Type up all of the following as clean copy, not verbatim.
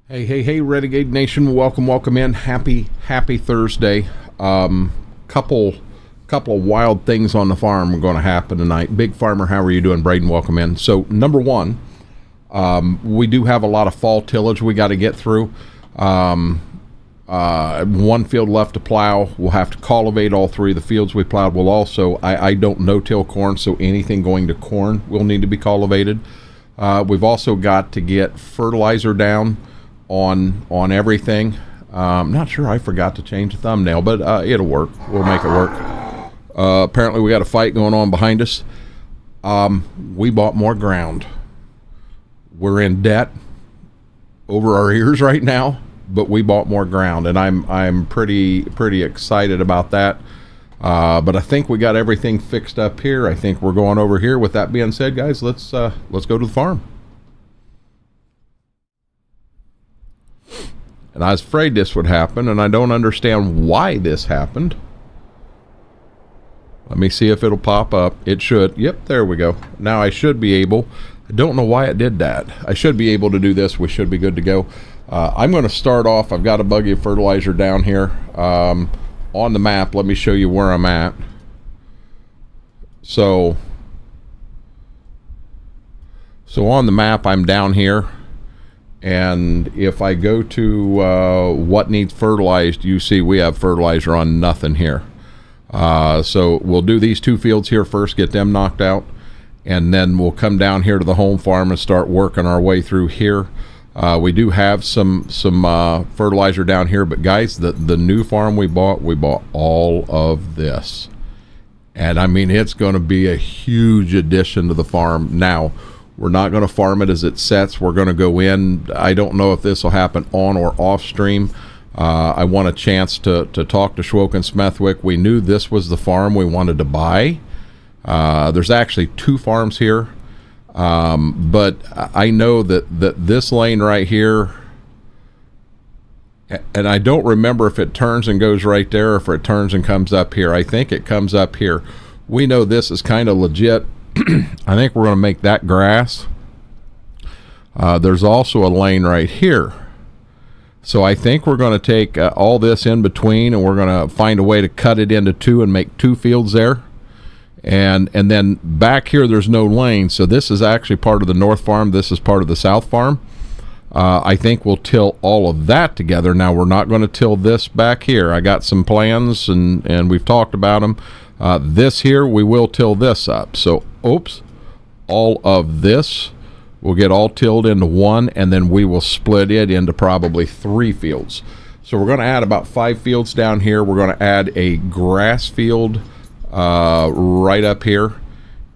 Hey, Renegade Nation, welcome in. Happy Thursday. Couple of wild things on the farm are going to happen tonight. Big Farmer, how are you doing? Braden, welcome in. So, number one, we do have a lot of fall tillage we got to get through. One field left to plow. We'll have to cultivate all three of the fields we plowed. We'll also, I don't no-till corn, so anything going to corn will need to be cultivated. We've also got to get fertilizer down on everything. Not sure, I forgot to change the thumbnail, but it'll work. We'll make it work. Apparently we got a fight going on behind us. We bought more ground. We're in debt over our ears right now, but we bought more ground, and I'm pretty excited about that. But I think we got everything fixed up here. I think we're going over here. With that being said, guys, let's go to the farm. And I was afraid this would happen, and I don't understand why this happened. Let me see if it'll pop up. It should. Yep, there we go. Now I should be able. I don't know why it did that. I should be able to do this. We should be good to go. I'm going to start off. I've got a buggy of fertilizer down here on the map. Let me show you where I'm at. So on the map, I'm down here. And if I go to what needs fertilized, you see we have fertilizer on nothing here. So we'll do these two fields here first, get them knocked out, and then we'll come down here to the home farm and start working our way through here. We do have some fertilizer down here, but guys, the new farm we bought all of this. And I mean, it's going to be a huge addition to the farm. Now, we're not going to farm it as it sets. We're going to go in. I don't know if this will happen on or off stream. I want a chance to talk to Schwoke and Smethwick. We knew this was the farm we wanted to buy. There's actually two farms here. But I know that this lane right here, and I don't remember if it turns and goes right there or if it turns and comes up here. I think it comes up here. We know this is kind of legit. I think we're going to make that grass. There's also a lane right here. So I think we're going to take all this in between, and we're going to find a way to cut it into two and make two fields there. And then back here, there's no lane. So this is actually part of the north farm. This is part of the south farm. I think we'll till all of that together. Now, we're not going to till this back here. I got some plans, and we've talked about them. This here, we will till this up. So, all of this will get all tilled into one, and then we will split it into probably three fields. So we're going to add about 5 fields down here. We're going to add a grass field right up here.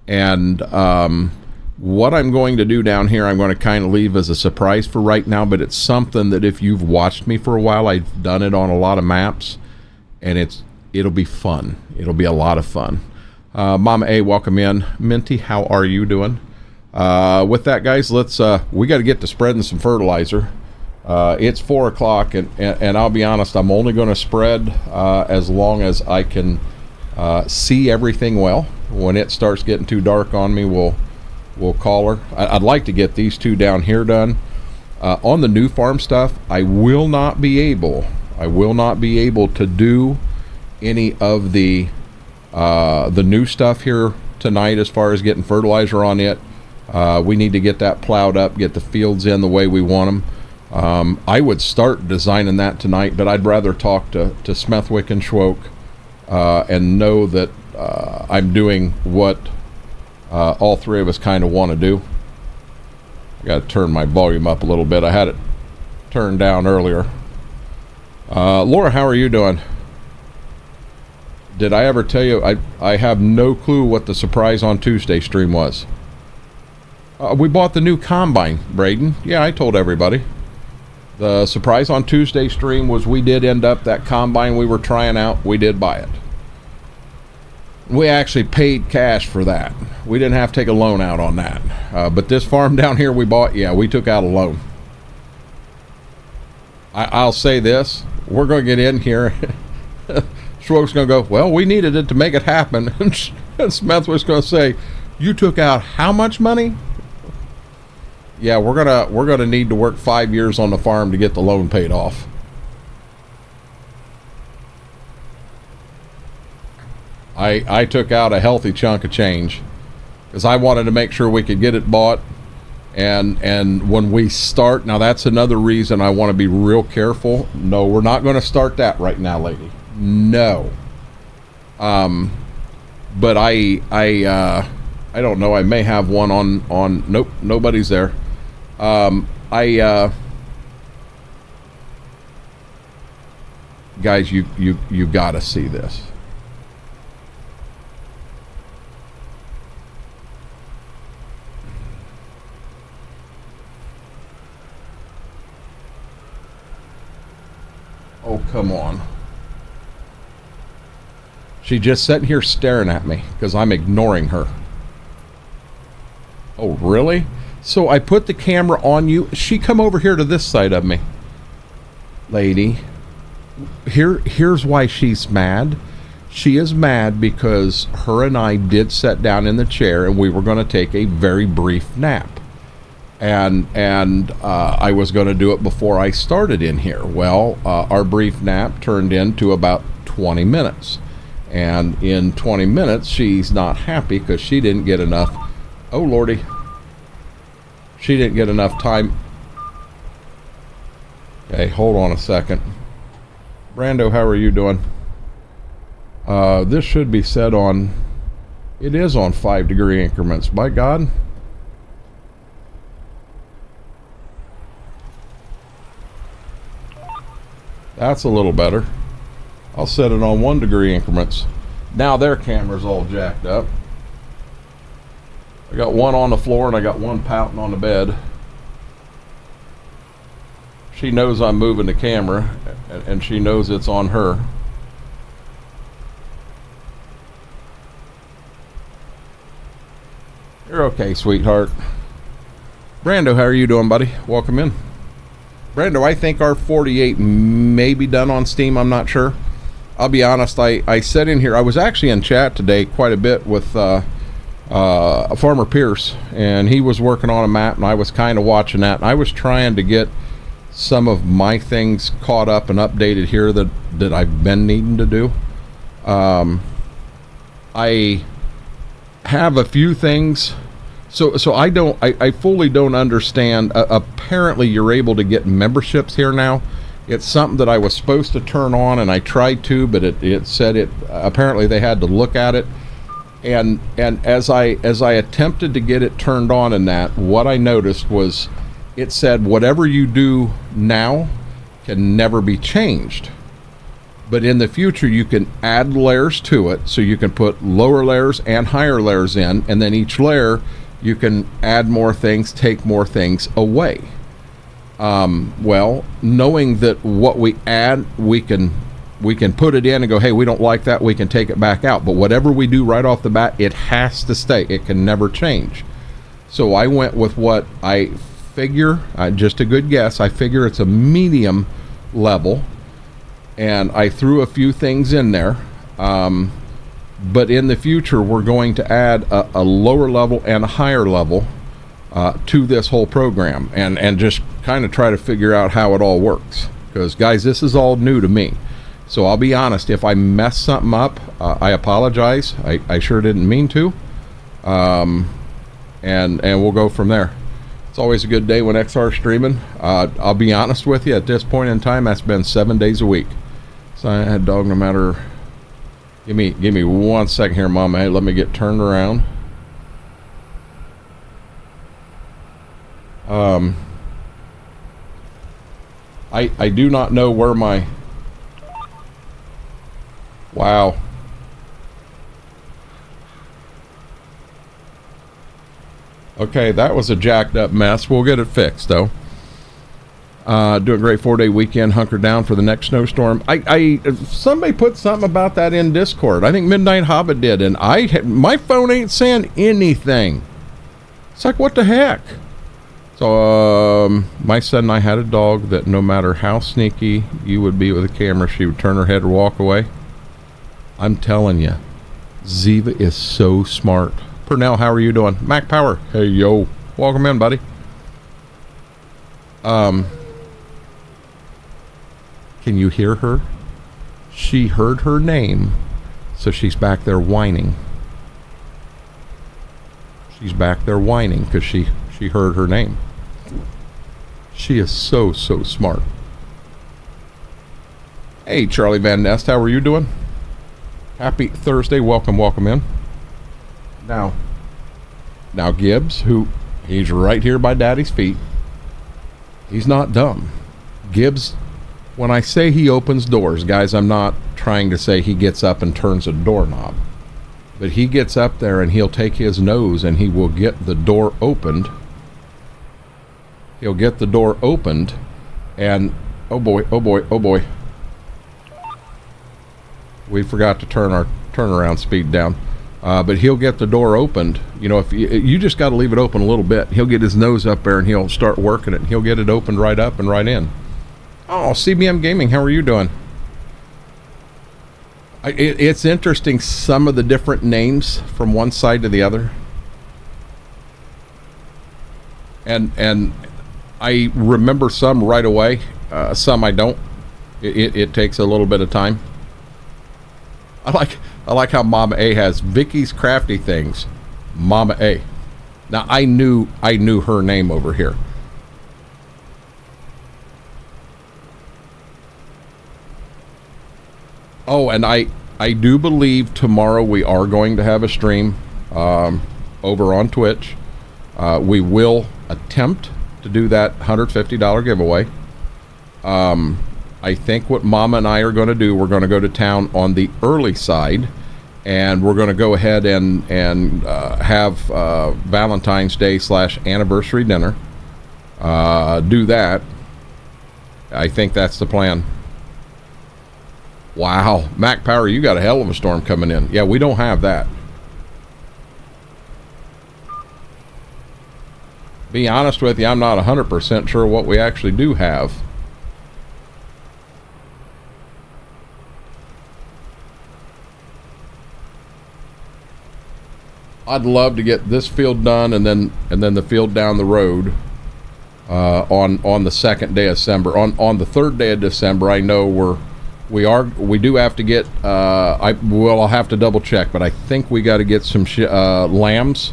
And what I'm going to do down here, I'm going to kind of leave as a surprise for right now, but it's something that if you've watched me for a while, I've done it on a lot of maps, and it'll be fun. It'll be a lot of fun. Mama A, welcome in. Minty, how are you doing? With that, guys, we got to get to spreading some fertilizer. It's 4 o'clock, and I'll be honest, I'm only going to spread as long as I can see everything well. When it starts getting too dark on me, we'll call her. I'd like to get these two down here done. On the new farm stuff, I will not be able to do any of the new stuff here tonight as far as getting fertilizer on it. We need to get that plowed up, get the fields in the way we want them. I would start designing that tonight, but I'd rather talk to Smethwick and Schwoke and know that I'm doing what all three of us kind of want to do. I got to turn my volume up a little bit. I had it turned down earlier. Laura, how are you doing? Did I ever tell you I have no clue what the surprise on Tuesday stream was? We bought the new combine, Braden. Yeah, I told everybody. The surprise on Tuesday stream was we did end up that combine we were trying out. We did buy it. We actually paid cash for that. We didn't have to take a loan out on that. But this farm down here we bought, yeah, we took out a loan. I'll say this. We're going to get in here. Schwoke's going to go, well, we needed it to make it happen. And Smith was going to say, you took out how much money? Yeah, we're gonna need to work 5 years on the farm to get the loan paid off. I took out a healthy chunk of change because I wanted to make sure we could get it bought. And when we start, now that's another reason I want to be real careful. No, we're not going to start that right now, lady. No. But I don't know. I may have one on. Nope, nobody's there. Guys, you got to see this. Oh, come on. She's just sitting here staring at me because I'm ignoring her. Oh, really? So I put the camera on you. She come over here to this side of me. Lady, here's why she's mad. She is mad because her and I did sit down in the chair and we were going to take a very brief nap. And I was going to do it before I started in here. Well, our brief nap turned into about 20 minutes. And in 20 minutes, she's not happy because she didn't get enough. Oh, Lordy. She didn't get enough time. Okay, hold on a second. Brando, how are you doing? This should be set on... It is on 5-degree increments. By God. That's a little better. I'll set it on 1-degree increments. Now their camera's all jacked up. I got one on the floor and I got one pouting on the bed. She knows I'm moving the camera and she knows it's on her. You're okay, sweetheart. Brando, how are you doing, buddy? Welcome in. Brando, I think our 48 may be done on Steam. I'm not sure. I'll be honest, I sat in here. I was actually in chat today quite a bit with Farmer Pierce, and he was working on a map, and I was kind of watching that. And I was trying to get some of my things caught up and updated here that I've been needing to do. I have a few things. So I fully don't understand. Apparently you're able to get memberships here now. It's something that I was supposed to turn on and I tried to, but it said it, apparently they had to look at it. And as I attempted to get it turned on in that, what I noticed was it said whatever you do now can never be changed. But in the future you can add layers to it, so you can put lower layers and higher layers in, and then each layer you can add more things, take more things away. Well, knowing that what we add, we can put it in and go, hey, we don't like that, we can take it back out. But whatever we do right off the bat, it has to stay. It can never change. So I went with what I figure, just a good guess, I figure it's a medium level. And I threw a few things in there. But in the future, we're going to add a lower level and a higher level to this whole program, and just kind of try to figure out how it all works. Because, guys, this is all new to me. So I'll be honest, if I mess something up, I apologize. I sure didn't mean to. And we'll go from there. It's always a good day when XR's streaming. I'll be honest with you, at this point in time, that's been 7 days a week. So I had dog no matter... Give me 1 second here, Mama. Hey, let me get turned around. I do not know where my... Wow. Okay, that was a jacked up mess. We'll get it fixed, though. Doing a great 4-day weekend, hunker down for the next snowstorm. Somebody put something about that in Discord. I think Midnight Hobbit did, and my phone ain't saying anything. It's like, what the heck? So, my son and I had a dog that no matter how sneaky you would be with a camera, she would turn her head or walk away. I'm telling you, Ziva is so smart. Purnell, how are you doing? Mac Power, hey yo, welcome in, buddy. Can you hear her? She heard her name, so she's back there whining. She's back there whining because she heard her name. She is so smart. Hey, Charlie Van Nest, how are you doing? Happy Thursday. Welcome in. Now Gibbs, he's right here by Daddy's feet. He's not dumb. Gibbs, when I say he opens doors, guys, I'm not trying to say he gets up and turns a doorknob. But he gets up there and he'll take his nose and he will get the door opened. He'll get the door opened and oh boy. We forgot to turn our turnaround speed down. But he'll get the door opened. You know, if you just got to leave it open a little bit. He'll get his nose up there and he'll start working it. And he'll get it opened right up and right in. Oh, CBM Gaming, how are you doing? It's interesting, some of the different names from one side to the other. And I remember some right away. Some I don't. It takes a little bit of time. I like how Mama A has Vicky's Crafty Things. Mama A. Now I knew her name over here. Oh, and I do believe tomorrow we are going to have a stream over on Twitch. We will attempt to do that $150 giveaway. I think what Mama and I are going to do, we're going to go to town on the early side, and we're going to go ahead and have Valentine's Day / anniversary dinner. Do that. I think that's the plan. Wow, Mac Power, you got a hell of a storm coming in. Yeah, we don't have that. Be honest with you, I'm not 100% sure what we actually do have. I'd love to get this field done and then the field down the road on the second day of December. On the third day of December, I know we do have to get I'll have to double check, but I think we got to get some lambs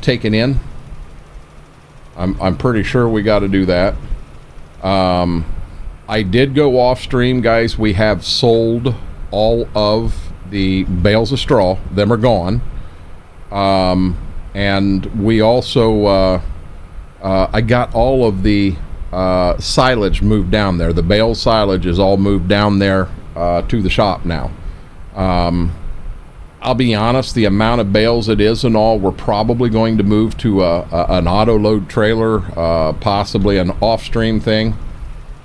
taken in. I'm pretty sure we got to do that. I did go off stream, guys. We have sold all of the bales of straw. Them are gone. And we also I got all of the silage moved down there. The bale silage is all moved down there to the shop now. I'll be honest, the amount of bales it is and all, we're probably going to move to an auto load trailer, possibly an off-stream thing,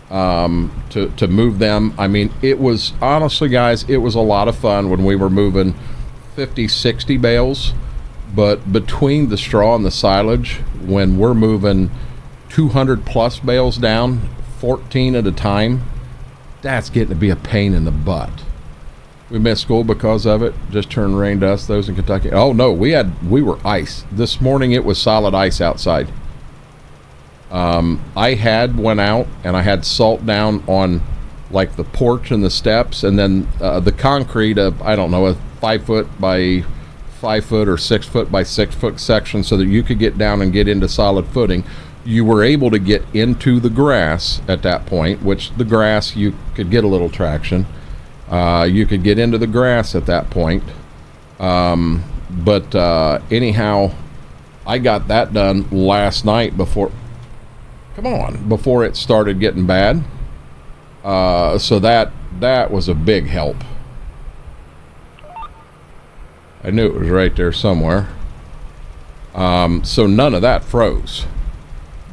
to move them. I mean, it was, honestly guys, it was a lot of fun when we were moving 50, 60 bales. But between the straw and the silage, when we're moving 200 plus bales down, 14 at a time, that's getting to be a pain in the butt. We missed school because of it. Just turned rain dust, those in Kentucky. Oh no, we were ice. This morning it was solid ice outside. I went out and I had salt down on like the porch and the steps, and then the concrete of, I don't know, a 5 foot by 5 foot or 6 foot by 6 foot section so that you could get down and get into solid footing. You were able to get into the grass at that point, which the grass, you could get a little traction. You could get into the grass at that point. But anyhow, I got that done last night before it started getting bad. So that was a big help. I knew it was right there somewhere. So none of that froze.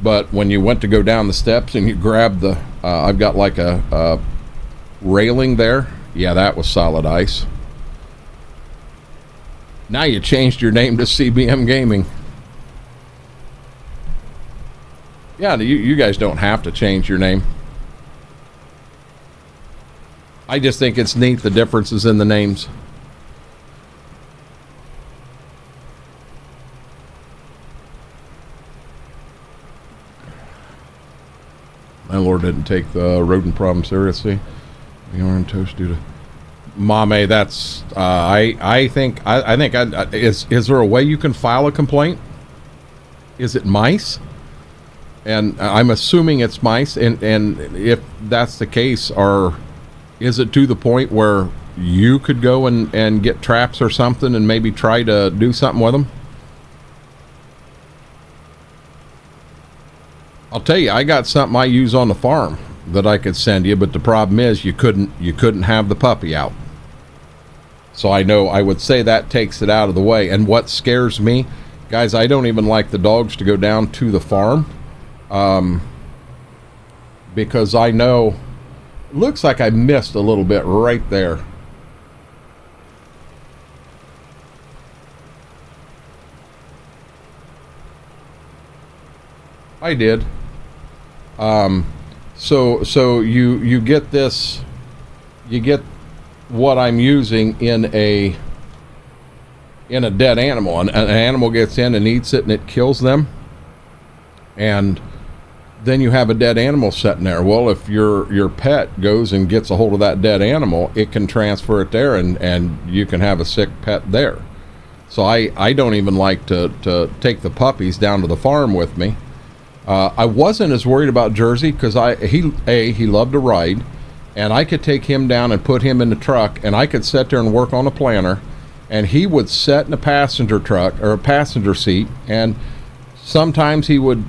But when you went to go down the steps and you grabbed the, I've got like a railing there. Yeah, that was solid ice. Now you changed your name to CBM Gaming. Yeah, you guys don't have to change your name. I just think it's neat, the differences in the names. Lord didn't take the rodent problem seriously. The orange toast due to Mame. That's I think is there a way you can file a complaint? Is it mice? And I'm assuming it's mice. And if that's the case, is it to the point where you could go and get traps or something and maybe try to do something with them? I'll tell you, I got something I use on the farm that I could send you, but the problem is you couldn't have the puppy out. So I would say that takes it out of the way. And what scares me, guys, I don't even like the dogs to go down to the farm, because I know, looks like I missed a little bit right there. I did. So you get this, you get what I'm using in a dead animal. An animal gets in and eats it and it kills them, and then you have a dead animal sitting there. Well, if your pet goes and gets a hold of that dead animal, it can transfer it there, and you can have a sick pet there. So I don't even like to take the puppies down to the farm with me. I wasn't as worried about Jersey because he loved to ride, and I could take him down and put him in the truck, and I could sit there and work on a planter, and he would sit in a passenger truck or a passenger seat, and sometimes he would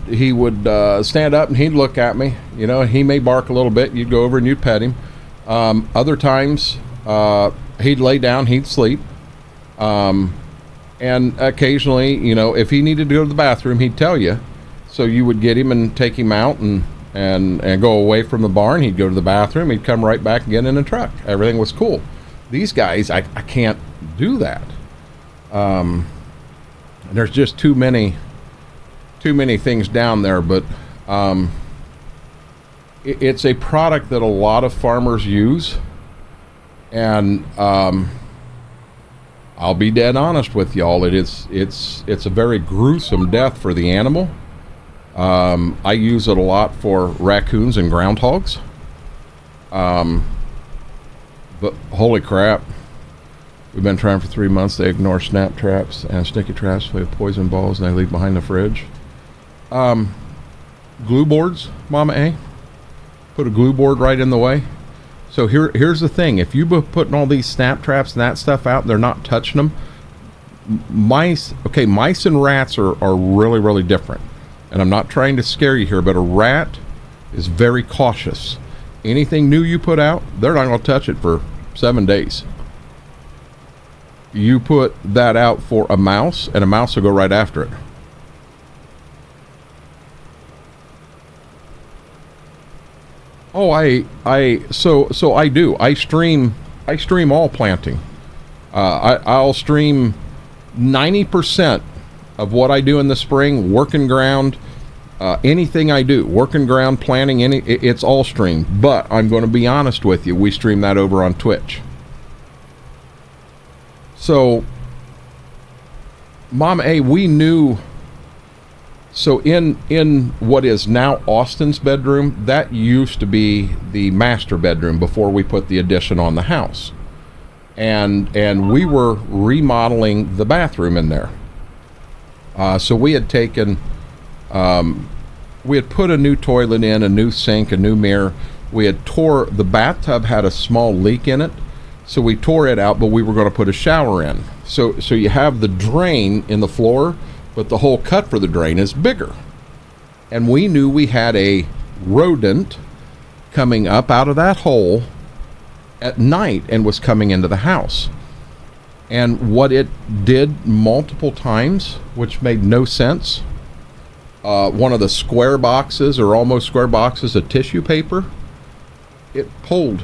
stand up and he'd look at me. You know, he may bark a little bit. You'd go over and you'd pet him. Other times he'd lay down, he'd sleep, and occasionally, you know, if he needed to go to the bathroom, he'd tell you. So you would get him and take him out and go away from the barn. He'd go to the bathroom. He'd come right back and get in the truck. Everything was cool. These guys, I can't do that. There's just too many things down there. But it's a product that a lot of farmers use. And I'll be dead honest with y'all. It's a very gruesome death for the animal. I use it a lot for raccoons and groundhogs. But holy crap, we've been trying for 3 months. They ignore snap traps and sticky traps with poison balls, and they leave behind the fridge. Glue boards, Mama A. Put a glue board right in the way. So here's the thing. If you've been putting all these snap traps and that stuff out and they're not touching them, mice and rats are really, really different. And I'm not trying to scare you here, but a rat is very cautious. Anything new you put out, they're not going to touch it for 7 days. You put that out for a mouse, and a mouse will go right after it. Oh, so I do. I stream all planting. I'll stream 90% of what I do in the spring, working ground, anything I do, working ground, planting, it's all streamed. But I'm going to be honest with you, we stream that over on Twitch. So, Mom A, we knew. So in what is now Austin's bedroom, that used to be the master bedroom before we put the addition on the house, and we were remodeling the bathroom in there. So we had taken, we had put a new toilet in, a new sink, a new mirror. We had the bathtub had a small leak in it, so we tore it out, but we were going to put a shower in. So you have the drain in the floor, but the whole cut for the drain is bigger. And we knew we had a rodent coming up out of that hole at night and was coming into the house. And what it did multiple times, which made no sense, one of the square boxes or almost square boxes of tissue paper, it pulled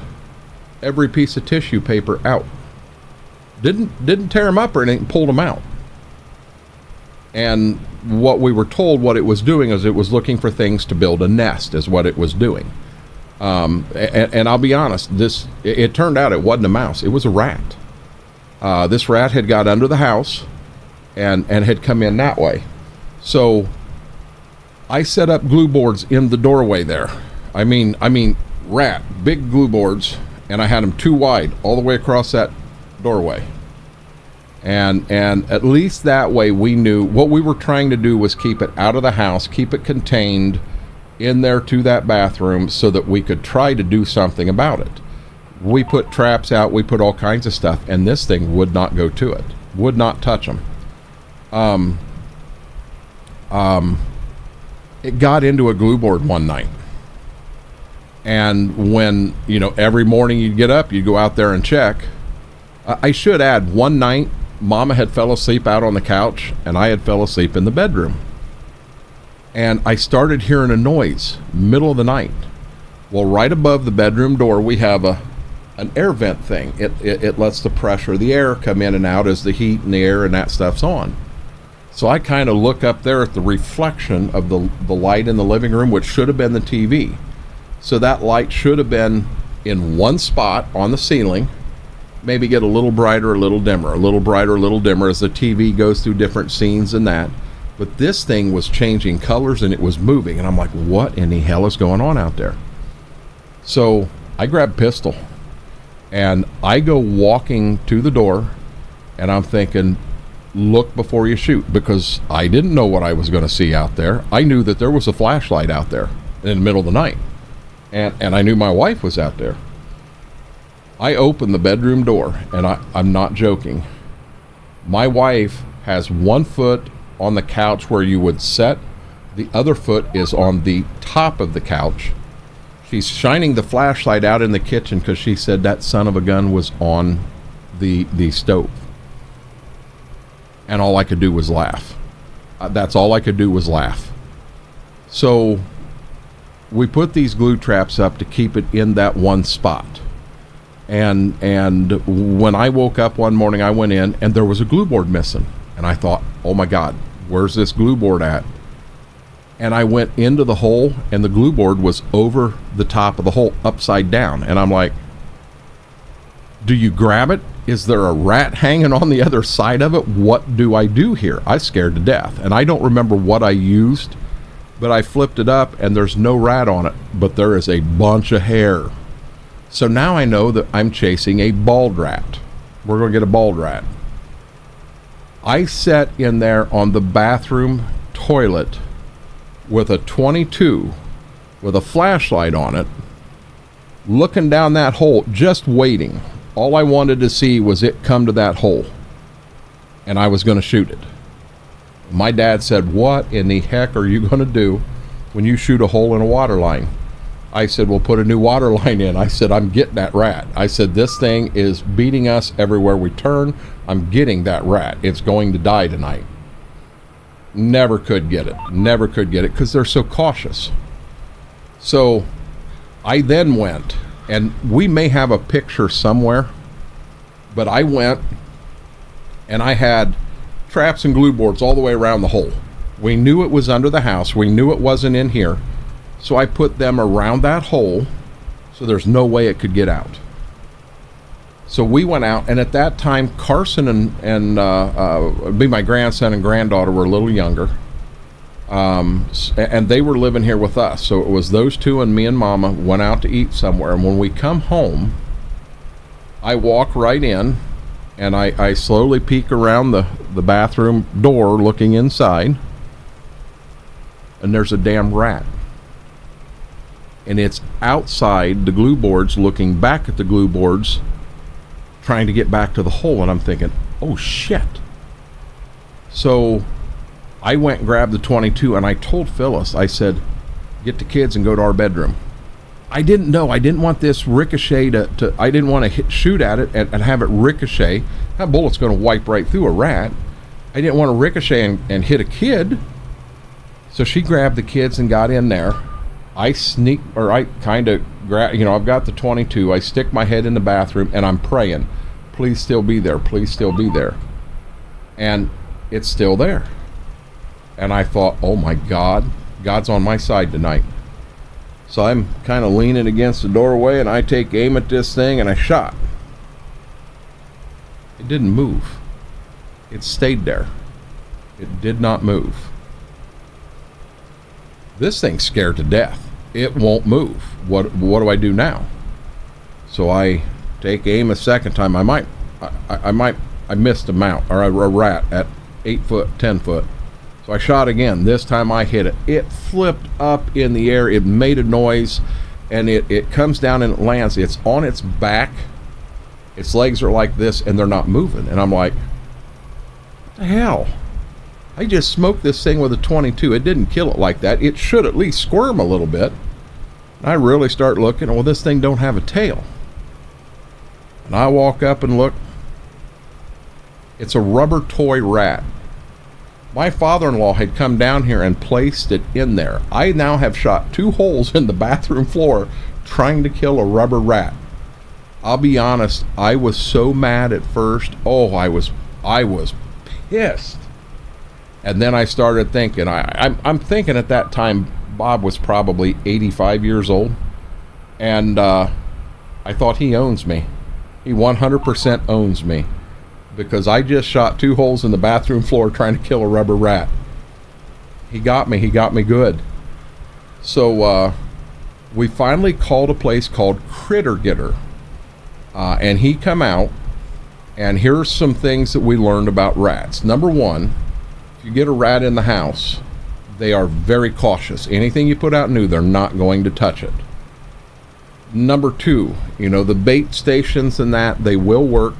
every piece of tissue paper out. Didn't tear them up or anything, pulled them out. And what we were told what it was doing is it was looking for things to build a nest, is what it was doing. And I'll be honest, it turned out it wasn't a mouse, it was a rat. This rat had got under the house and had come in that way. So I set up glue boards in the doorway there. I mean, rat, big glue boards, and I had them too wide all the way across that doorway. And at least that way we knew what we were trying to do was keep it out of the house, keep it contained in there to that bathroom so that we could try to do something about it. We put traps out, we put all kinds of stuff, and this thing would not go to it, would not touch them. It got into a glue board one night. And when, you know, every morning you'd get up, you'd go out there and check. I should add, one night, Mama had fell asleep out on the couch, and I had fell asleep in the bedroom. And I started hearing a noise, middle of the night. Well, right above the bedroom door, we have an air vent thing. It lets the pressure of the air come in and out as the heat and the air and that stuff's on. So I kind of look up there at the reflection of the light in the living room, which should have been the TV. So that light should have been in one spot on the ceiling, maybe get a little brighter, a little dimmer, a little brighter, a little dimmer as the TV goes through different scenes and that. But this thing was changing colors and it was moving. And I'm like, what in the hell is going on out there? So I grab pistol and I go walking to the door, and I'm thinking, look before you shoot, because I didn't know what I was going to see out there. I knew that there was a flashlight out there in the middle of the night. And I knew my wife was out there. I opened the bedroom door, and I'm not joking. My wife has one foot on the couch where you would sit. The other foot is on the top of the couch. She's shining the flashlight out in the kitchen because she said that son of a gun was on the stove. And all I could do was laugh. That's all I could do was laugh. So we put these glue traps up to keep it in that one spot. And when I woke up one morning, I went in and there was a glue board missing. And I thought, oh my God, where's this glue board at? And I went into the hole, and the glue board was over the top of the hole, upside down. And I'm like, do you grab it? Is there a rat hanging on the other side of it? What do I do here? I was scared to death. And I don't remember what I used, but I flipped it up, and there's no rat on it, but there is a bunch of hair. So now I know that I'm chasing a bald rat. We're going to get a bald rat. I sat in there on the bathroom toilet with a 22 with a flashlight on it, looking down that hole, just waiting. All I wanted to see was it come to that hole, and I was going to shoot it. My dad said, what in the heck are you going to do when you shoot a hole in a water line? I said, well, put a new water line in. I said, I'm getting that rat. I said, this thing is beating us everywhere we turn. I'm getting that rat. It's going to die tonight. Never could get it. Never could get it because they're so cautious. So I then went, and we may have a picture somewhere, but I went and I had traps and glue boards all the way around the hole. We knew it was under the house. We knew it wasn't in here. So I put them around that hole so there's no way it could get out. So we went out, and at that time, Carson and be my grandson and granddaughter were a little younger, and they were living here with us. So it was those two and me and Mama went out to eat somewhere. And when we come home, I walk right in, and I slowly peek around the bathroom door looking inside, and there's a damn rat. And it's outside the glue boards looking back at the glue boards, trying to get back to the hole. And I'm thinking, oh shit. So I went and grabbed the 22, and I told Phyllis, I said, get the kids and go to our bedroom. I didn't know. I didn't want this ricochet I didn't want to shoot at it and have it ricochet. That bullet's going to wipe right through a rat. I didn't want to ricochet and hit a kid. So she grabbed the kids and got in there. I kind of grab, I've got the 22. I stick my head in the bathroom and I'm praying, please still be there. Please still be there. And it's still there. And I thought, oh my God, God's on my side tonight. So I'm kind of leaning against the doorway, and I take aim at this thing and I shot. It didn't move. It stayed there. It did not move. This thing's scared to death. it won't move. What do I do now? So I take aim a second time. I missed a mount or a rat at 8 foot, 10 foot. So I shot again. This time I hit it. It flipped up in the air. It made a noise, and it comes down and it lands. It's on its back. Its legs are like this, and they're not moving. And I'm like, what the hell? I just smoked this thing with a 22. It didn't kill it like that. It should at least squirm a little bit. And I really start looking. Well, this thing don't have a tail. And I walk up and look. It's a rubber toy rat. My father-in-law had come down here and placed it in there. I now have shot 2 holes in the bathroom floor trying to kill a rubber rat. I'll be honest, I was so mad at first. Oh, I was pissed. And then I started thinking, I'm thinking at that time Bob was probably 85 years old. And I thought, he owns me. He 100% owns me. Because I just shot 2 holes in the bathroom floor trying to kill a rubber rat. He got me good. So we finally called a place called Critter Getter. And he come out, and here's some things that we learned about rats. Number one, if you get a rat in the house, they are very cautious. Anything you put out new, they're not going to touch it. Number two, you know, the bait stations and that, they will work.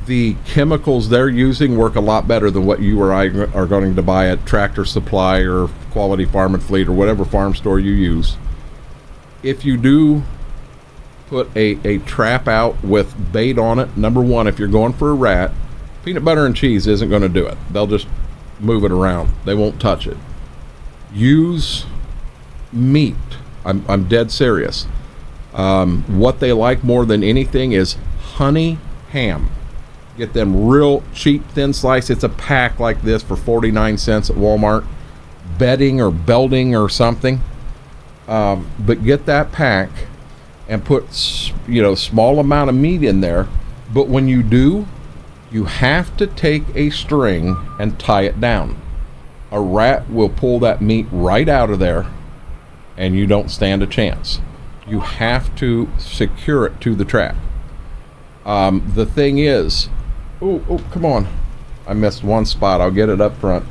The chemicals they're using work a lot better than what you or I are going to buy at Tractor Supply or Quality Farm and Fleet or whatever farm store you use. If you do put a trap out with bait on it, number one, if you're going for a rat, peanut butter and cheese isn't going to do it. They'll just move it around. They won't touch it. Use meat. I'm dead serious. What they like more than anything is honey ham. Get them real cheap thin slice. It's a pack like this for 49 cents at Walmart. Bedding or belting or something. But get that pack and put, you know, small amount of meat in there. But when you do, you have to take a string and tie it down. A rat will pull that meat right out of there, and you don't stand a chance. You have to secure it to the trap. The thing is, oh, come on. I missed one spot. I'll get it up front.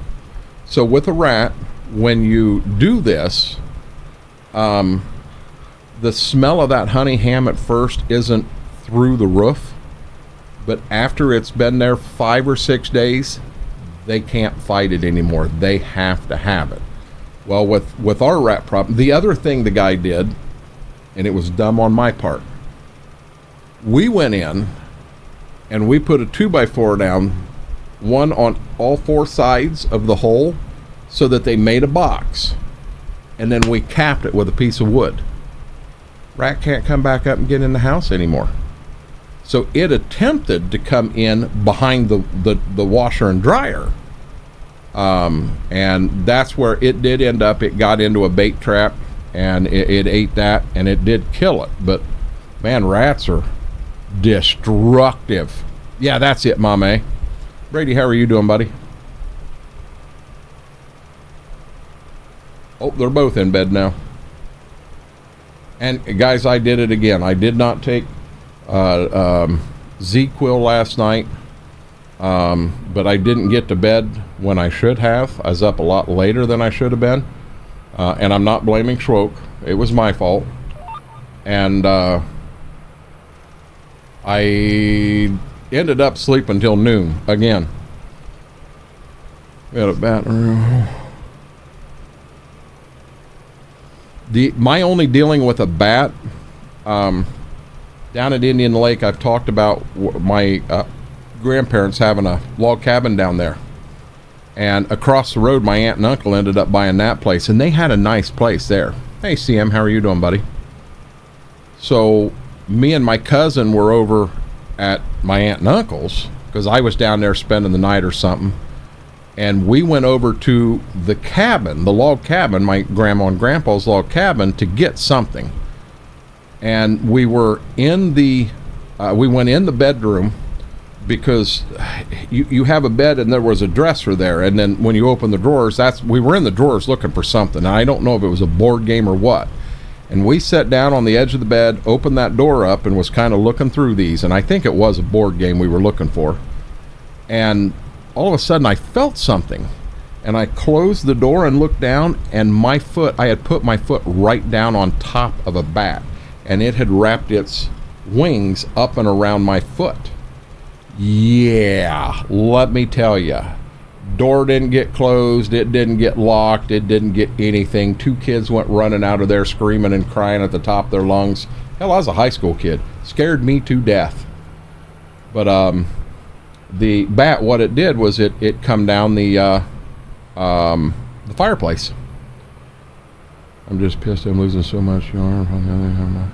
So with a rat, when you do this, the smell of that honey ham at first isn't through the roof, but after it's been there 5 or 6 days, they can't fight it anymore. They have to have it. Well, with our rat problem, the other thing the guy did, and it was dumb on my part, we went in and we put a 2x4 down, one on all 4 sides of the hole, so that they made a box, and then we capped it with a piece of wood. Rat can't come back up and get in the house anymore. So it attempted to come in behind the washer and dryer, and that's where it did end up. It got into a bait trap, and it ate that, and it did kill it. But man, rats are destructive. Yeah, that's it, Mame. Brady, how are you doing, buddy? Oh, they're both in bed now. And guys, I did it again. I did not take Z-Quil last night, but I didn't get to bed when I should have. I was up a lot later than I should have been, and I'm not blaming Schwoke. It was my fault. And I ended up sleeping until noon again. We had a bathroom. My only dealing with a bat, down at Indian Lake, I've talked about my grandparents having a log cabin down there. And across the road, my aunt and uncle ended up buying that place, and they had a nice place there. Hey, CM, how are you doing, buddy? So me and my cousin were over at my aunt and uncle's, because I was down there spending the night or something. And we went over to the cabin, the log cabin, my grandma and grandpa's log cabin, to get something. And we were in the, we went in the bedroom. because you have a bed and there was a dresser there, and then when you open the drawers, we were in the drawers looking for something. Now, I don't know if it was a board game or what. And we sat down on the edge of the bed, opened that door up, and was kind of looking through these, and I think it was a board game we were looking for. And all of a sudden I felt something, and I closed the door and looked down, and I had put my foot right down on top of a bat, and it had wrapped its wings up and around my foot. Yeah, let me tell you, door didn't get closed, it didn't get locked, it didn't get anything. 2 kids went running out of there screaming and crying at the top of their lungs. Hell, I was a high school kid. Scared me to death. But the bat, what it did was it come down the fireplace. I'm just pissed I'm losing so much yarn.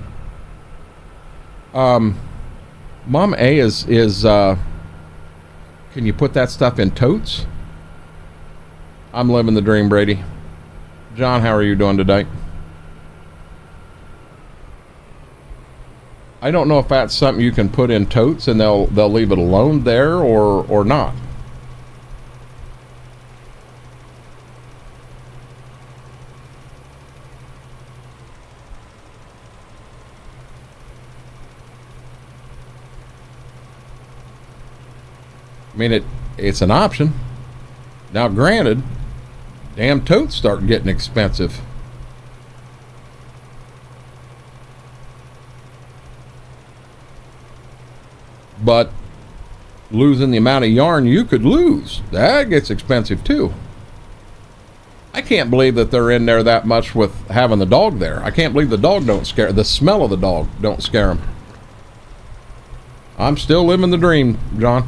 Mom A is can you put that stuff in totes? I'm living the dream, Brady. John, how are you doing today? I don't know if that's something you can put in totes and they'll leave it alone there or not. I mean, it's an option. Now, granted, damn totes start getting expensive. But losing the amount of yarn you could lose, that gets expensive too. I can't believe that they're in there that much with having the dog there. I can't believe the dog don't scare, the smell of the dog don't scare them. I'm still living the dream, John.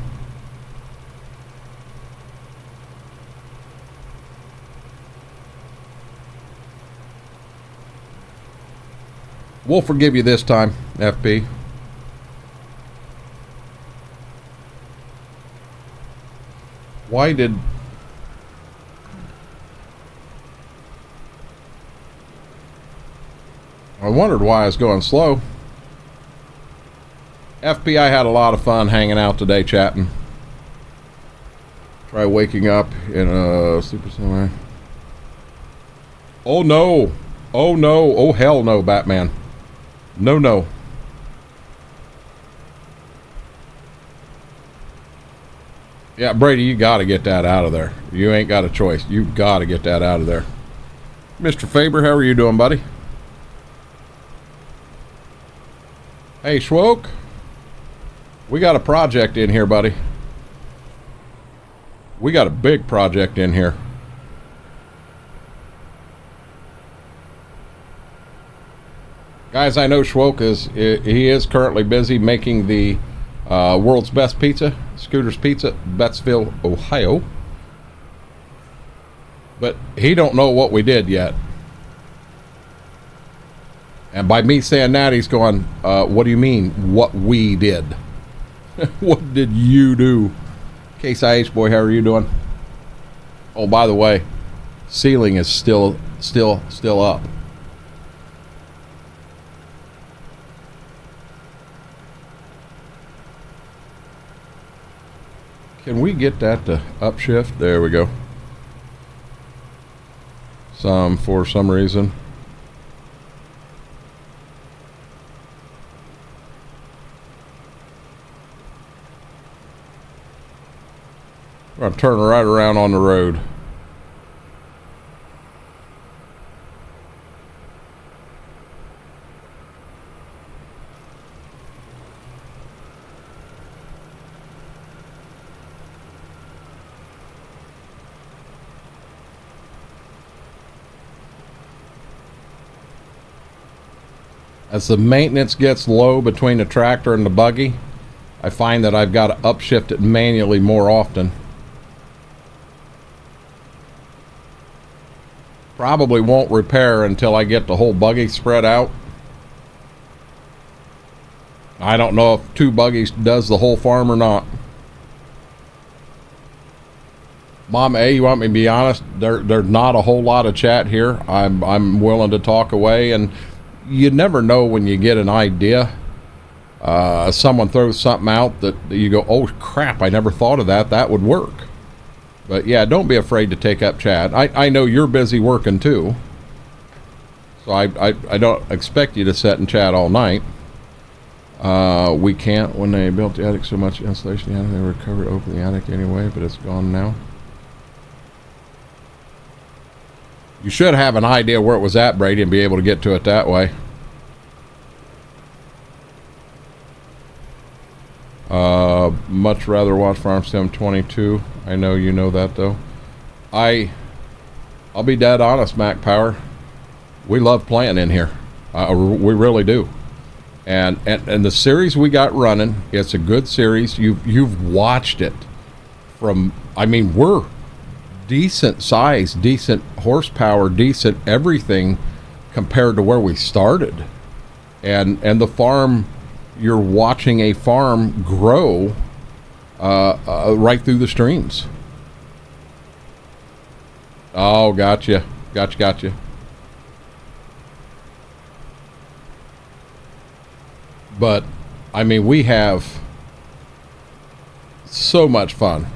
We'll forgive you this time, FP. Why did... I wondered why I was going slow. FP, I had a lot of fun hanging out today chatting. Try waking up in a super semi. Oh no! Oh no! Oh hell no, Batman. No, no. Yeah, Brady, you got to get that out of there. You ain't got a choice. You got to get that out of there. Mr. Faber, how are you doing, buddy? Hey, Schwoke. We got a project in here, buddy. We got a big project in here. Guys, I know Schwoke is currently busy making the world's best pizza, Scooter's Pizza, Bettsville, Ohio. But he don't know what we did yet. And by me saying that, he's going, what do you mean, what we did? What did you do? Case IH boy, how are you doing? Oh, by the way, ceiling is still up. Can we get that to upshift? There we go. For some reason. I'm going to turn right around on the road. As the maintenance gets low between the tractor and the buggy, I find that I've got to upshift it manually more often. Probably won't repair until I get the whole buggy spread out. I don't know if 2 buggies does the whole farm or not. Mom A, you want me to be honest? There's not a whole lot of chat here. I'm willing to talk away, and you never know when you get an idea. someone throws something out that you go, oh crap, I never thought of that. That would work. But yeah, don't be afraid to take up chat. I know you're busy working too. So I don't expect you to sit and chat all night. We can't. When they built the attic, so much insulation, yeah, they recovered open the attic anyway, but it's gone now. You should have an idea where it was at, Brady, and be able to get to it that way. Much rather watch Farm Sim 22. I know you know that though. I'll be dead honest, Mac Power. We love playing in here. We really do. And the series we got running, it's a good series. You've watched it from, I mean, we're decent size, decent horsepower, decent everything compared to where we started. And the farm, you're watching a farm grow right through the streams. Oh, gotcha. But, I mean, we have so much fun.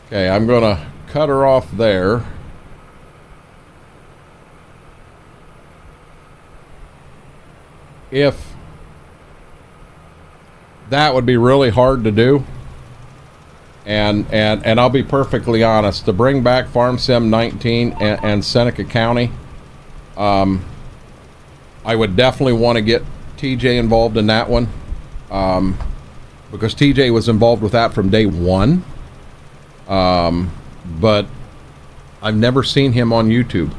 Okay, I'm going to cut her off there. If that would be really hard to do, and I'll be perfectly honest, to bring back Farm Sim 19 and Seneca County, I would definitely want to get TJ involved in that one, because TJ was involved with that from day one, but I've never seen him on YouTube,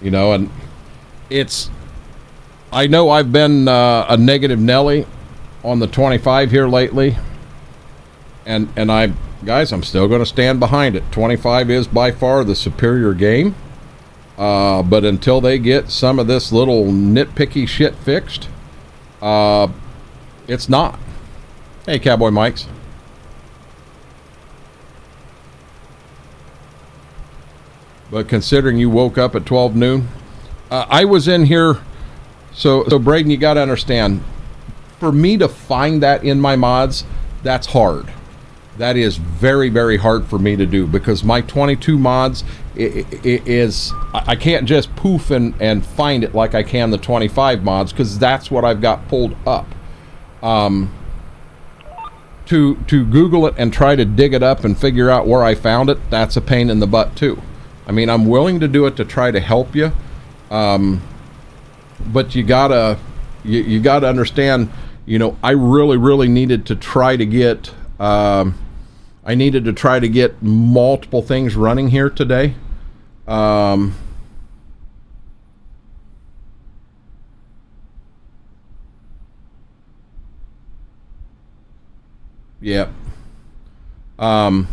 you know. And I know I've been a negative Nelly on the 25 here lately, and guys, I'm still going to stand behind it. 25 is by far the superior game. But until they get some of this little nitpicky shit fixed, it's not. Hey, Cowboy Mikes. But considering you woke up at 12 noon, I was in here. So Braden, you got to understand, for me to find that in my mods, that's hard. That is very, very hard for me to do, because my 22 mods is I can't just poof and find it like I can the 25 mods, because that's what I've got pulled up. To Google it and try to dig it up and figure out where I found it, that's a pain in the butt too. I mean, I'm willing to do it to try to help you, but you gotta understand, you know, I really needed to try to get multiple things running here today. Yep. And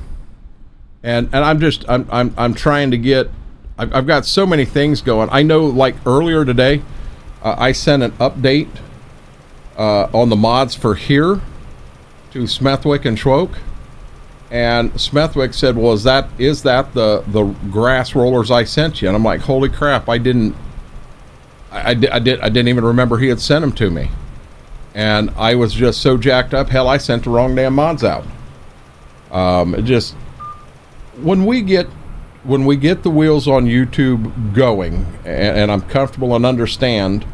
I'm trying to get, I've got so many things going. I know, like earlier today, I sent an update on the mods for here to Smethwick and Schwoke, and Smethwick said, well, is that the grass rollers I sent you? And I'm like, holy crap, I didn't even remember he had sent them to me. And I was just so jacked up, hell, I sent the wrong damn mods out. It just, when we get the wheels on YouTube going, and I'm comfortable and understand,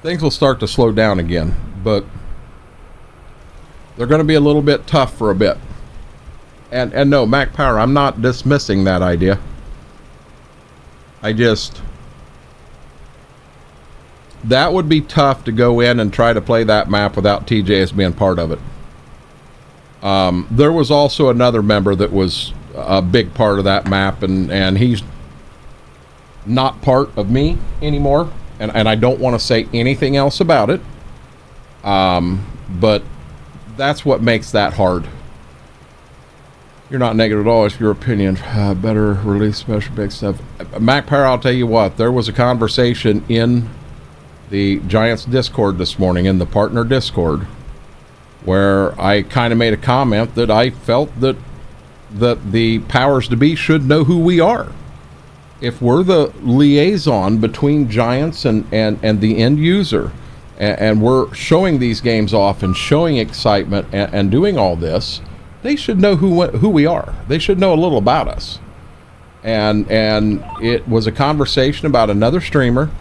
things will start to slow down again, but they're going to be a little bit tough for a bit. And no, Mac Power, I'm not dismissing that idea. That would be tough to go in and try to play that map without TJ as being part of it. There was also another member that was a big part of that map, and he's not part of me anymore, and I don't want to say anything else about it, but that's what makes that hard. You're not negative at all. It's your opinion. Better release special big stuff. Mac Power, I'll tell you what, there was a conversation in the Giants Discord this morning, in the partner Discord, where I kind of made a comment that I felt that the powers to be should know who we are. if we're the liaison between Giants and the end user, and we're showing these games off and showing excitement and doing all this, they should know who we are. They should know a little about us. And it was a conversation about another streamer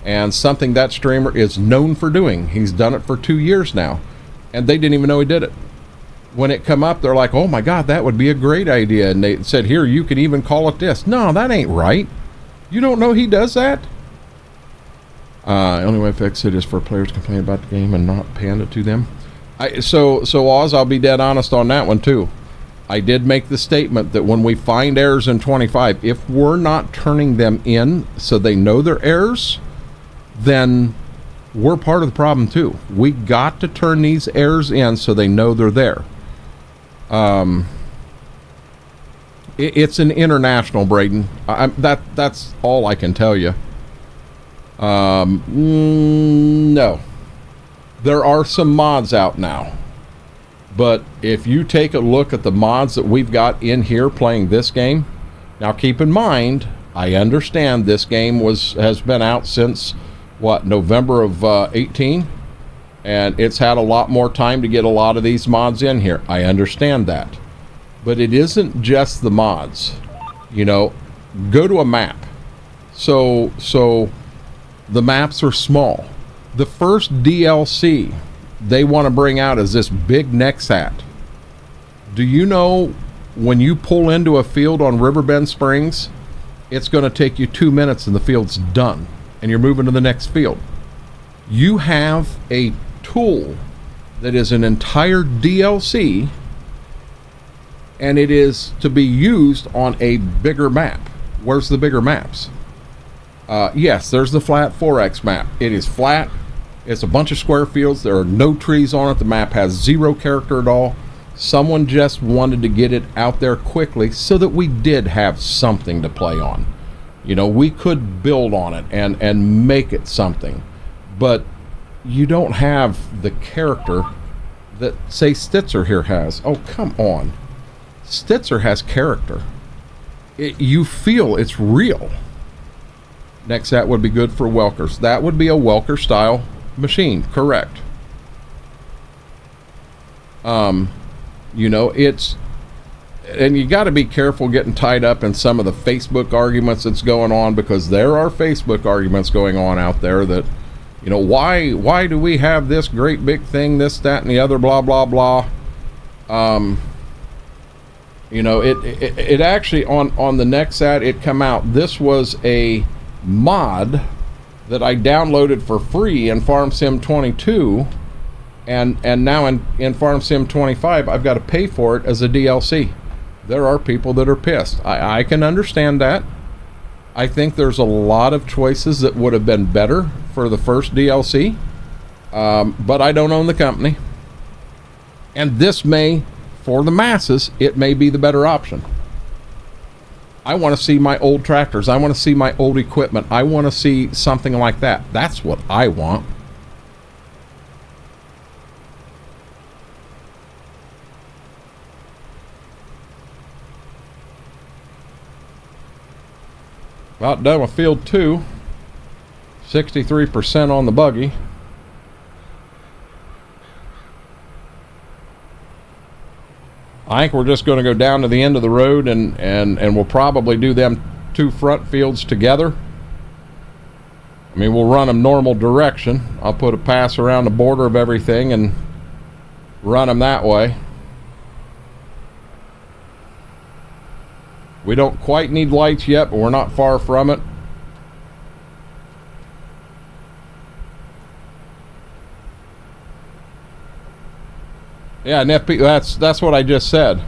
and something that streamer is known for doing. He's done it for 2 years now, and they didn't even know he did it. When it come up, they're like, oh my God, that would be a great idea. And they said, here, you could even call it this. No, that ain't right. You don't know he does that? Only way to fix it is for players to complain about the game and not pan it to them. So Oz, I'll be dead honest on that one too. I did make the statement that when we find errors in 25, if we're not turning them in so they know they're errors, then we're part of the problem too. We got to turn these errors in so they know they're there. It's an international, Braden. That's all I can tell you. No. There are some mods out now. But if you take a look at the mods that we've got in here playing this game, now keep in mind, I understand this game has been out since, what, November of 18? And it's had a lot more time to get a lot of these mods in here. I understand that. But it isn't just the mods. You know, go to a map. So the maps are small. The first DLC they want to bring out is this big Nexat. Do you know when you pull into a field on Riverbend Springs, it's going to take you 2 minutes and the field's done and you're moving to the next field. You have a tool that is an entire DLC, and it is to be used on a bigger map. Where's the bigger maps? Yes, there's the flat 4X map. It is flat. It's a bunch of square fields. There are no trees on it. The map has zero character at all. Someone just wanted to get it out there quickly so that we did have something to play on. You know, we could build on it and make it something. But you don't have the character that, say, Stitzer here has. Oh, come on. Stitzer has character. You feel it's real. Next, that would be good for Welkers. That would be a Welker style machine, correct. You know, it's, and you got to be careful getting tied up in some of the Facebook arguments that's going on, because there are Facebook arguments going on out there that, you know, why do we have this great big thing, this, that, and the other, blah, blah, blah. You know, it actually, on the Nexat, it come out, this was a mod that I downloaded for free in Farm Sim 22, and now in Farm Sim 25 I've got to pay for it as a DLC. There are people that are pissed. I can understand that. I think there's a lot of choices that would have been better for the first DLC, but I don't own the company, and this may, for the masses, it may be the better option. I want to see my old tractors. I want to see my old equipment. I want to see something like that. That's what I want. About done with field 2. 63% on the buggy. I think we're just going to go down to the end of the road and we'll probably do them 2 front fields together. I mean, we'll run them normal direction. I'll put a pass around the border of everything and run them that way. We don't quite need lights yet, but we're not far from it. Yeah, and FP, that's what I just said.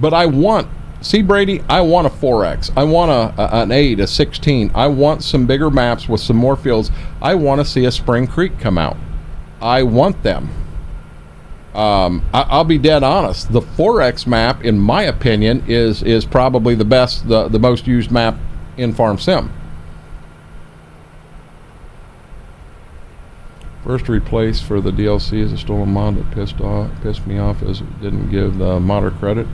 But I want, see, Brady, I want a 4X. I want an 8, a 16. I want some bigger maps with some more fields. I want to see a Spring Creek come out. I want them. I'll be dead honest. The 4X map, in my opinion, is probably the best, the most used map in Farm Sim. First replace for the DLC is a stolen mod that pissed me off as it didn't give the modder credit.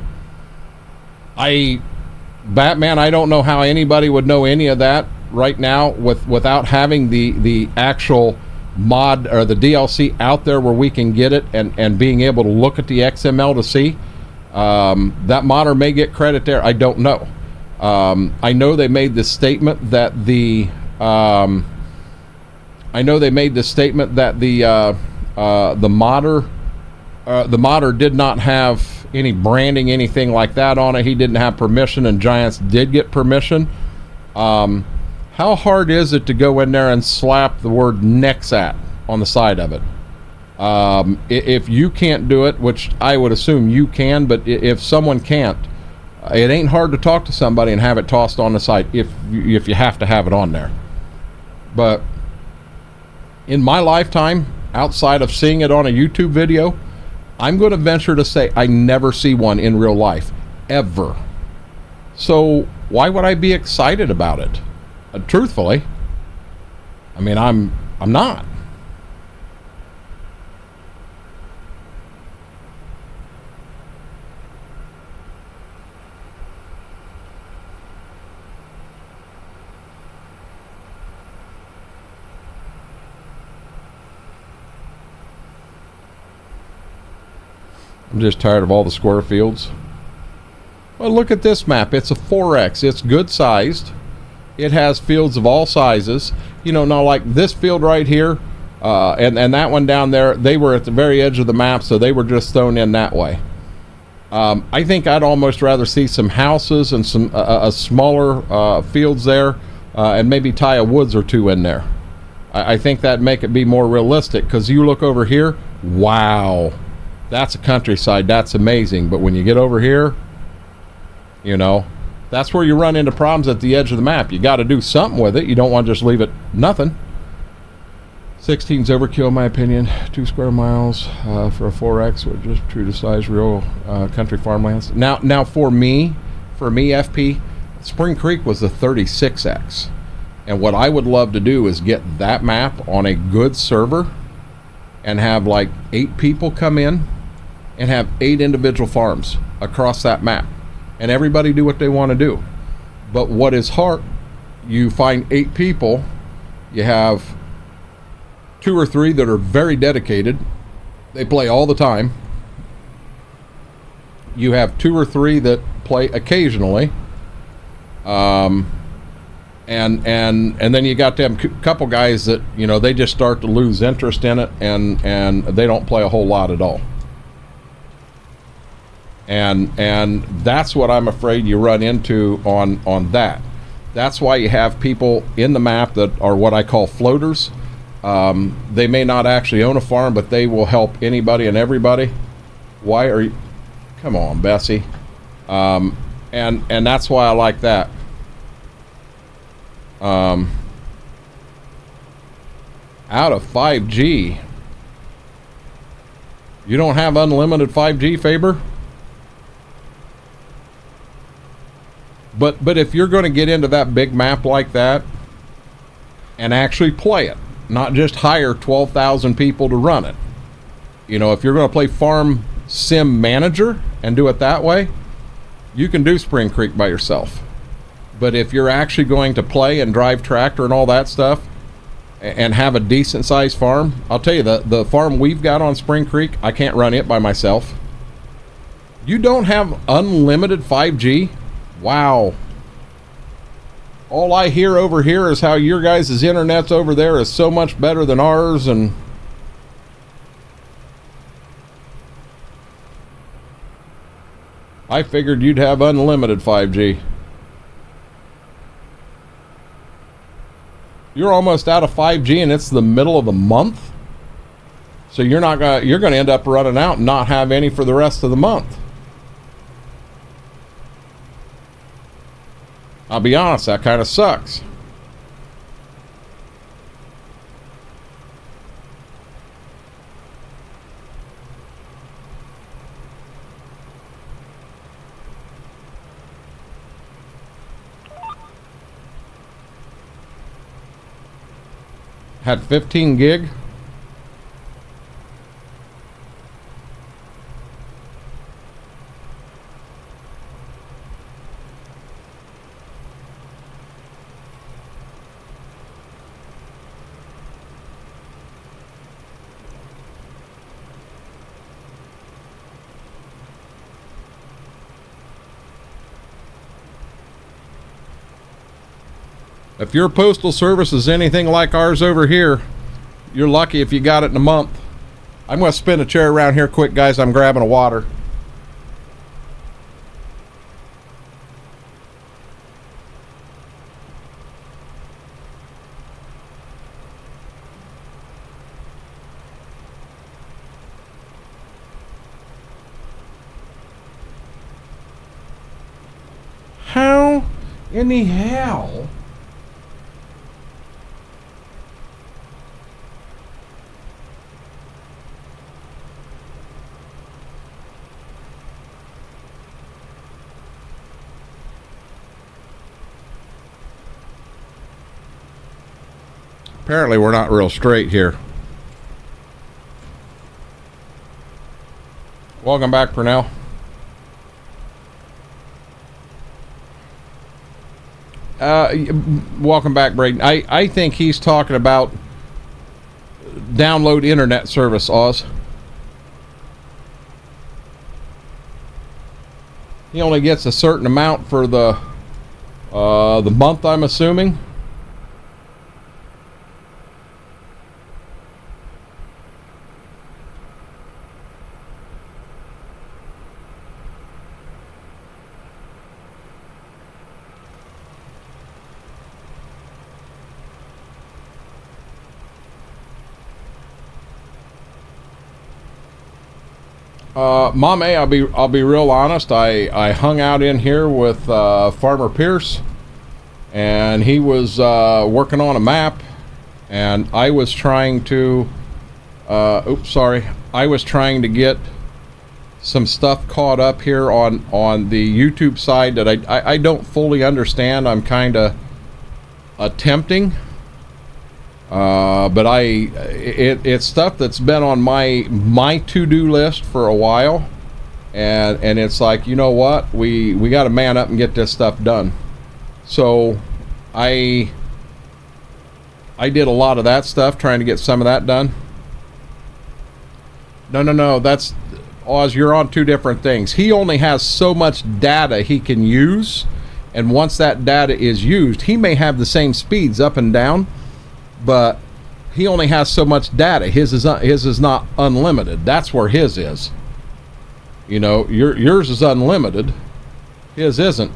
Batman, I don't know how anybody would know any of that right now without having the actual mod or the DLC out there where we can get it and being able to look at the XML to see. That modder may get credit there. I don't know. I know they made this statement that the modder did not have any branding, anything like that on it. He didn't have permission, and Giants did get permission. How hard is it to go in there and slap the word Nexat on the side of it? If you can't do it, which I would assume you can, but if someone can't, it ain't hard to talk to somebody and have it tossed on the side if you have to have it on there. But in my lifetime, outside of seeing it on a YouTube video, I'm going to venture to say I never see one in real life, ever. So why would I be excited about it? Truthfully, I mean, I'm not. I'm just tired of all the square fields. Well, look at this map. It's a 4X. It's good sized. It has fields of all sizes. You know, not like this field right here and that one down there. They were at the very edge of the map, so they were just thrown in that way. I think I'd almost rather see some houses and some smaller fields there and maybe tie a woods or two in there. I think that'd make it be more realistic, because you look over here, wow. That's a countryside. That's amazing. But when you get over here, you know, that's where you run into problems at the edge of the map. You got to do something with it. You don't want to just leave it nothing. 16's overkill, in my opinion. 2 square miles for a 4X, which is true to size real country farmlands. Now for me, FP, Spring Creek was the 36X. And what I would love to do is get that map on a good server and have like 8 people come in and have 8 individual farms across that map, and everybody do what they want to do. But what is hard, you find 8 people, you have 2 or 3 that are very dedicated, they play all the time. You have 2 or 3 that play occasionally, and then you got them couple guys that, you know, they just start to lose interest in it, and they don't play a whole lot at all. And that's what I'm afraid you run into on that. That's why you have people in the map that are what I call floaters. They may not actually own a farm, but they will help anybody and everybody. Why are you? Come on, Bessie. And that's why I like that. Out of 5G, you don't have unlimited 5G, Faber? But if you're going to get into that big map like that and actually play it, not just hire 12,000 people to run it. You know, if you're going to play Farm Sim Manager and do it that way, you can do Spring Creek by yourself. But if you're actually going to play and drive tractor and all that stuff and have a decent sized farm, I'll tell you, the farm we've got on Spring Creek, I can't run it by myself. You don't have unlimited 5G? Wow. All I hear over here is how your guys' internet's over there is so much better than ours, and I figured you'd have unlimited 5G. You're almost out of 5G and it's the middle of the month? So you're gonna end up running out and not have any for the rest of the month. I'll be honest, that kind of sucks. Had 15 gig. If your postal service is anything like ours over here, you're lucky if you got it in a month. I'm going to spin a chair around here quick, guys. I'm grabbing a water. How in the hell? Apparently we're not real straight here. Welcome back, Purnell. Welcome back, Braden. I think he's talking about download internet service, Oz. He only gets a certain amount for the month, I'm assuming. Mom A, I'll be real honest. I hung out in here with Farmer Pierce, and he was working on a map, and I was trying to I was trying to get some stuff caught up here on the YouTube side that I don't fully understand. I'm kind of attempting. But it's stuff that's been on my to-do list for a while, and it's like, you know what, we got to man up and get this stuff done. So I did a lot of that stuff, trying to get some of that done. No, that's Oz, you're on two different things. He only has so much data he can use, and once that data is used, he may have the same speeds up and down, but he only has so much data. His is not unlimited. That's where his is. You know, yours is unlimited. His isn't.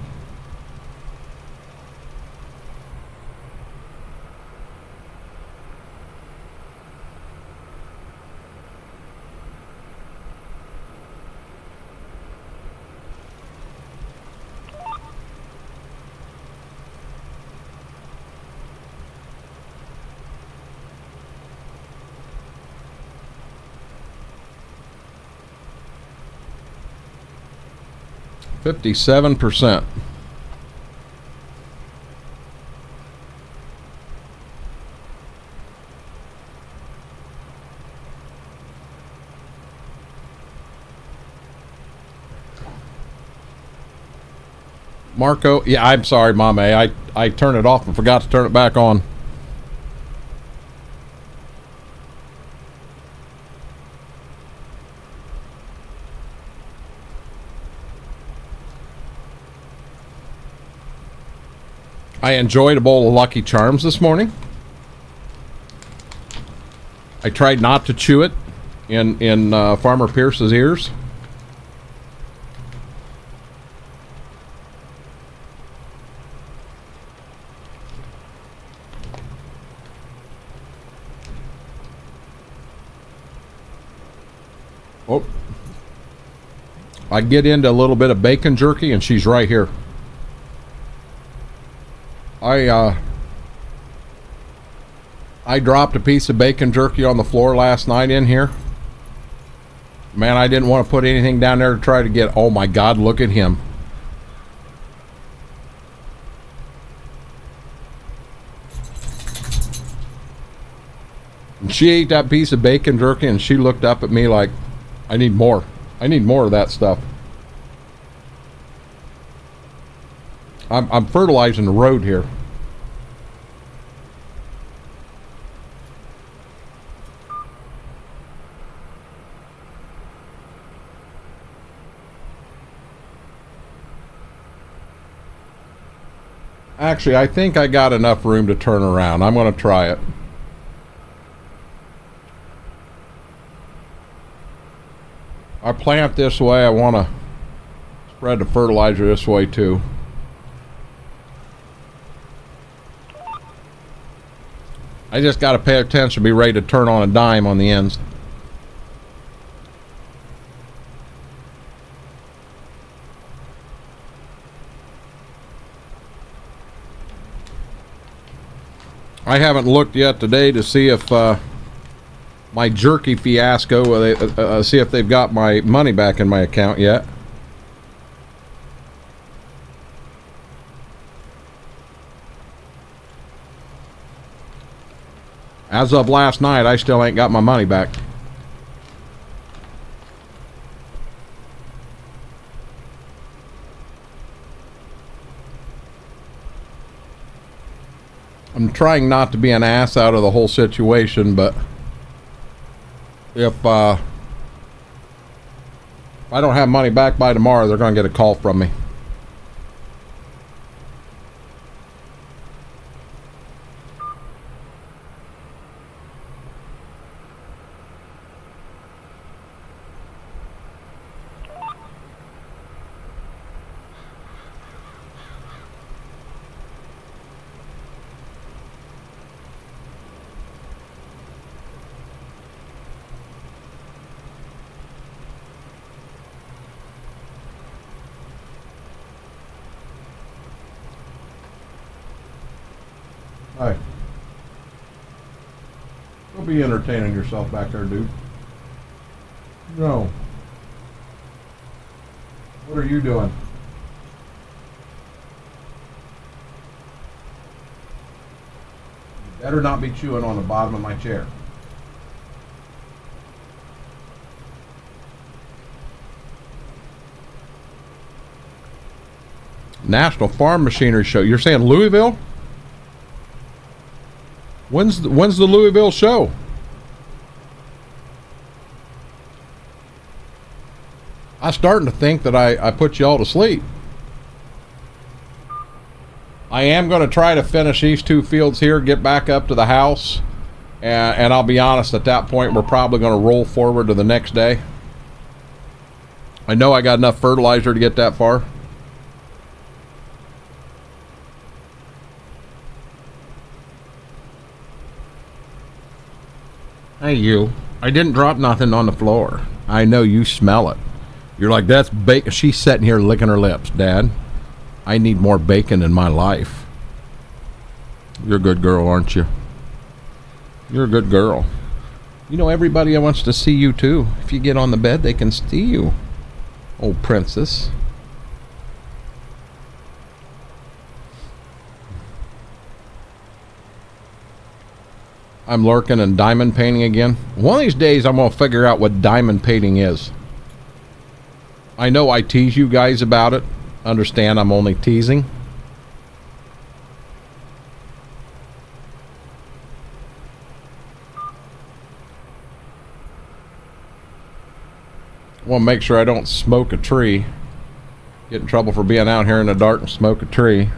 %57. Marco, yeah, I'm sorry, Mom A. I turned it off and forgot to turn it back on. I enjoyed a bowl of Lucky Charms this morning. I tried not to chew it in Farmer Pierce's ears. Oh, I get into a little bit of bacon jerky, and she's right here. I dropped a piece of bacon jerky on the floor last night in here. Man, I didn't want to put anything down there to try to get. Oh my God, look at him. And she ate that piece of bacon jerky, and she looked up at me like, I need more. I need more of that stuff. I'm fertilizing the road here. Actually, I think I got enough room to turn around. I'm going to try it. I plant this way. I want to spread the fertilizer this way too. I just got to pay attention, be ready to turn on a dime on the ends. I haven't looked yet today to see if my jerky fiasco, see if they've got my money back in my account yet. As of last night, I still ain't got my money back. I'm trying not to be an ass out of the whole situation, but if I don't have money back by tomorrow, they're going to get a call from me. Hi. Don't be entertaining yourself back there, dude. No. What are you doing? You better not be chewing on the bottom of my chair. National Farm Machinery Show. You're saying Louisville? When's the Louisville show? I'm starting to think that I put you all to sleep. I am going to try to finish these 2 fields here, get back up to the house, and I'll be honest, at that point we're probably going to roll forward to the next day. I know I got enough fertilizer to get that far. Hey, you. I didn't drop nothing on the floor. I know you smell it. You're like, that's bacon. She's sitting here licking her lips, Dad. I need more bacon in my life. You're a good girl, aren't you? You're a good girl. You know, everybody wants to see you, too. If you get on the bed, they can see you. Oh, princess. I'm lurking and diamond painting again. One of these days, I'm going to figure out what diamond painting is. I know I tease you guys about it. Understand I'm only teasing. I want to make sure I don't smoke a tree. Get in trouble for being out here in the dark and smoke a tree.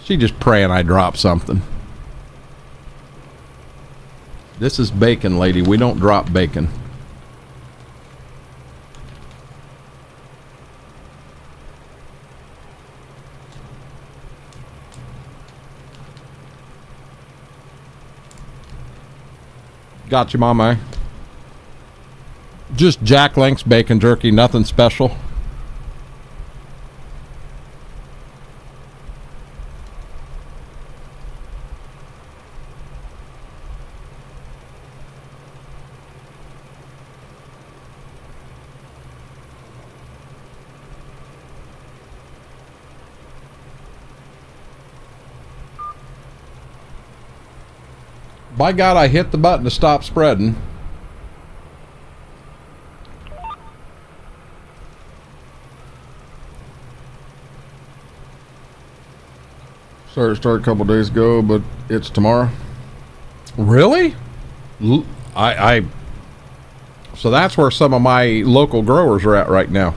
She just praying I drop something. This is bacon, lady. We don't drop bacon. Got you, Mama. Just Jack Link's bacon jerky, nothing special. By God, I hit the button to stop spreading. Started a couple days ago, but it's tomorrow. Really? I so that's where some of my local growers are at right now.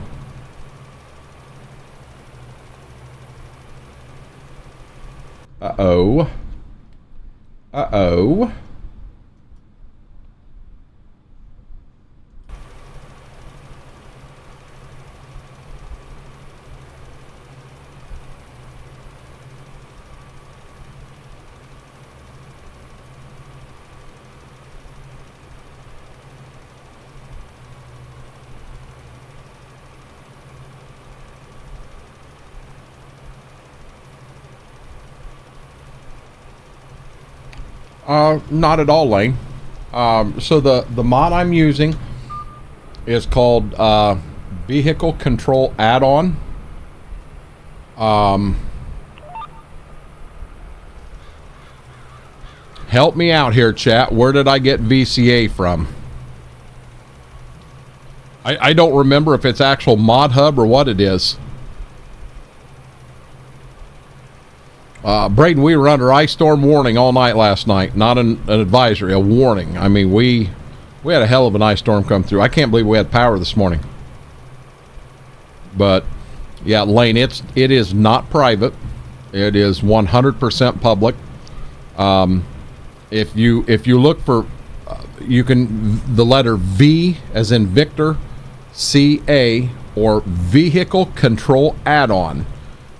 Uh-oh. Uh-oh. Not at all, Lane. So the mod I'm using is called Vehicle Control Add-on. Help me out here, chat. Where did I get VCA from? I don't remember if it's actual Mod Hub or what it is. Braden, we were under ice storm warning all night last night. Not an advisory, a warning. I mean, we had a hell of an ice storm come through. I can't believe we had power this morning. But yeah, Lane, it is not private. It is 100% public. If you look for, you can the letter V as in Victor, CA, or Vehicle Control Add-on.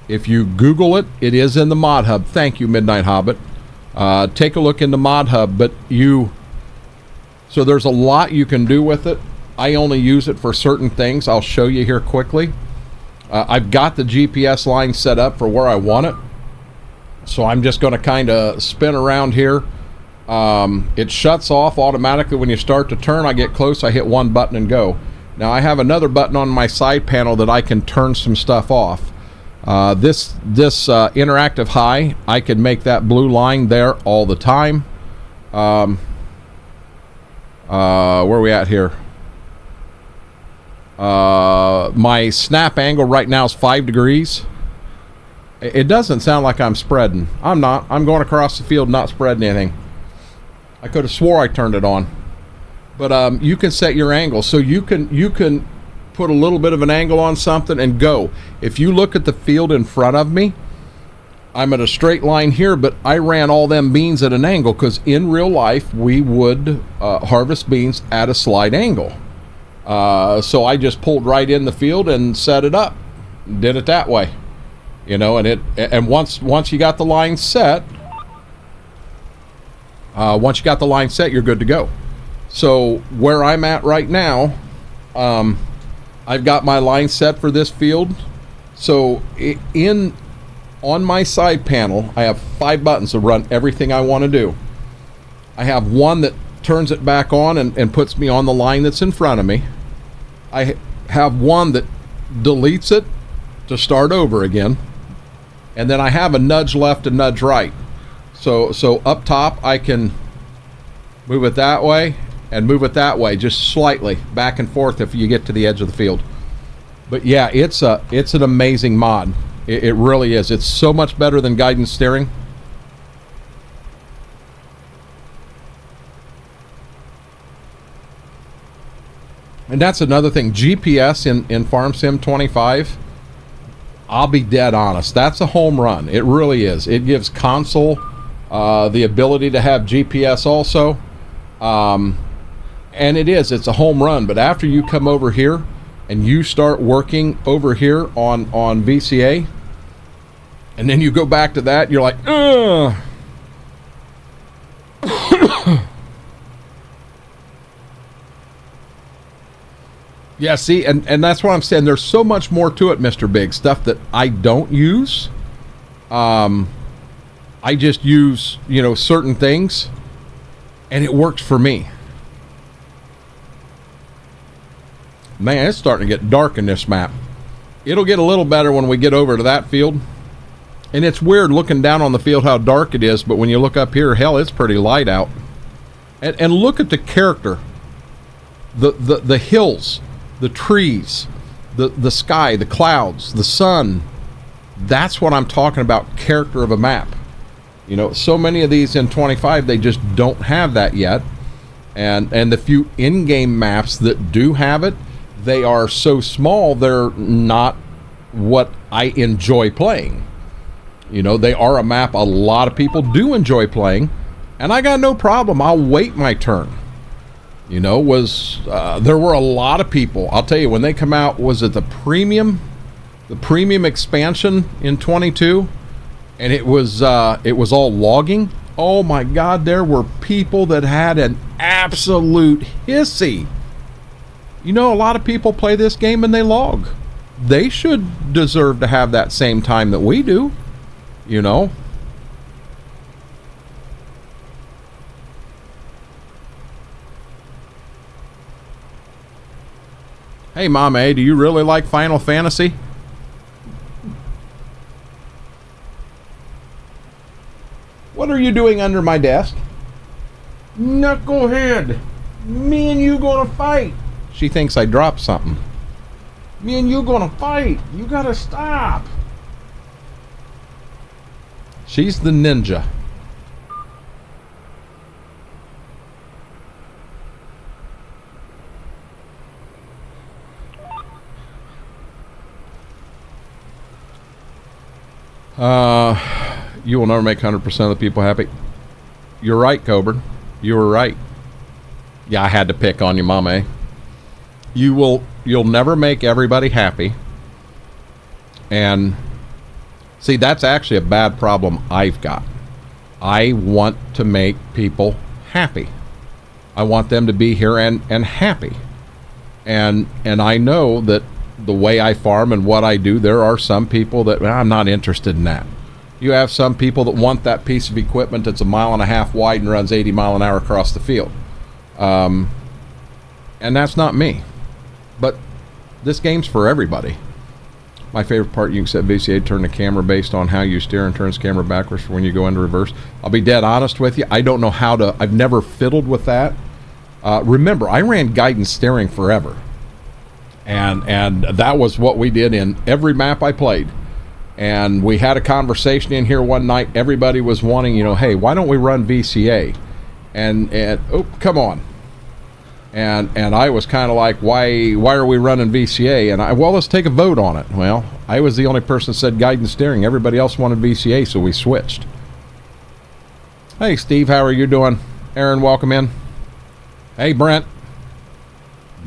If you Google it, it is in the Mod Hub. Thank you, Midnight Hobbit. Take a look in the Mod Hub, so there's a lot you can do with it. I only use it for certain things. I'll show you here quickly. I've got the GPS line set up for where I want it. So I'm just going to kind of spin around here. It shuts off automatically when you start to turn. I get close, I hit one button and go. Now I have another button on my side panel that I can turn some stuff off. This interactive high, I can make that blue line there all the time. Where are we at here? My snap angle right now is 5 degrees. It doesn't sound like I'm spreading. I'm not. I'm going across the field, not spreading anything. I could have swore I turned it on. But you can set your angle, so you can put a little bit of an angle on something and go. If you look at the field in front of me, I'm at a straight line here, but I ran all them beans at an angle because in real life we would harvest beans at a slight angle. So I just pulled right in the field and set it up, did it that way, you know. And once you got the line set, you're good to go. So where I'm at right now, I've got my line set for this field. So on my side panel, I have 5 buttons to run everything I want to do. I have one that turns it back on and puts me on the line that's in front of me. I have one that deletes it to start over again. And then I have a nudge left and nudge right. So up top, I can move it that way and move it that way, just slightly back and forth if you get to the edge of the field. But yeah, it's an amazing mod. It really is. It's so much better than guidance steering. And that's another thing. GPS in Farm Sim 25, I'll be dead honest, that's a home run. It really is. It gives console the ability to have GPS also. And it's a home run. But after you come over here and you start working over here on VCA, and then you go back to that, you're like, ugh. Yeah, see, and that's what I'm saying. There's so much more to it, Mr. Big. Stuff that I don't use. I just use, certain things, and it works for me. Man, it's starting to get dark in this map. It'll get a little better when we get over to that field. And it's weird looking down on the field how dark it is, but when you look up here, hell, it's pretty light out. And look at the character. The hills, the trees, the sky, the clouds, the sun. That's what I'm talking about, character of a map. You know, so many of these in 25, they just don't have that yet. And the few in-game maps that do have it, they are so small, they're not what I enjoy playing. You know, they are a map a lot of people do enjoy playing, and I got no problem. I'll wait my turn. You know, there were a lot of people. I'll tell you, when they come out, was it the premium expansion in 22? And it was all logging. Oh my God, there were people that had an absolute hissy. You know, a lot of people play this game and they log. They should deserve to have that same time that we do, you know. Hey, Mom A, do you really like Final Fantasy? What are you doing under my desk? Knucklehead! Me and you gonna fight! She thinks I dropped something. Me and you gonna fight! You gotta stop! She's the ninja. You will never make 100% of the people happy. You're right, Coburn. You were right. Yeah, I had to pick on you, Mama. You'll never make everybody happy. And see, that's actually a bad problem I've got. I want to make people happy. I want them to be here and happy. And I know that the way I farm and what I do, there are some people that, well, I'm not interested in that. You have some people that want that piece of equipment that's 1.5 miles wide and runs 80 miles an hour across the field. And that's not me. But this game's for everybody. My favorite part, you can set VCA, turn the camera based on how you steer and turns camera backwards for when you go into reverse. I'll be dead honest with you. I don't know how to, I've never fiddled with that. Remember, I ran guidance steering forever. And that was what we did in every map I played. And we had a conversation in here one night. Everybody was wanting, you know, hey, why don't we run VCA? And oh, come on. And I was kind of like, why are we running VCA? And well, let's take a vote on it. Well, I was the only person that said guidance steering. Everybody else wanted VCA, so we switched. Hey, Steve, how are you doing? Aaron, welcome in. Hey, Brent.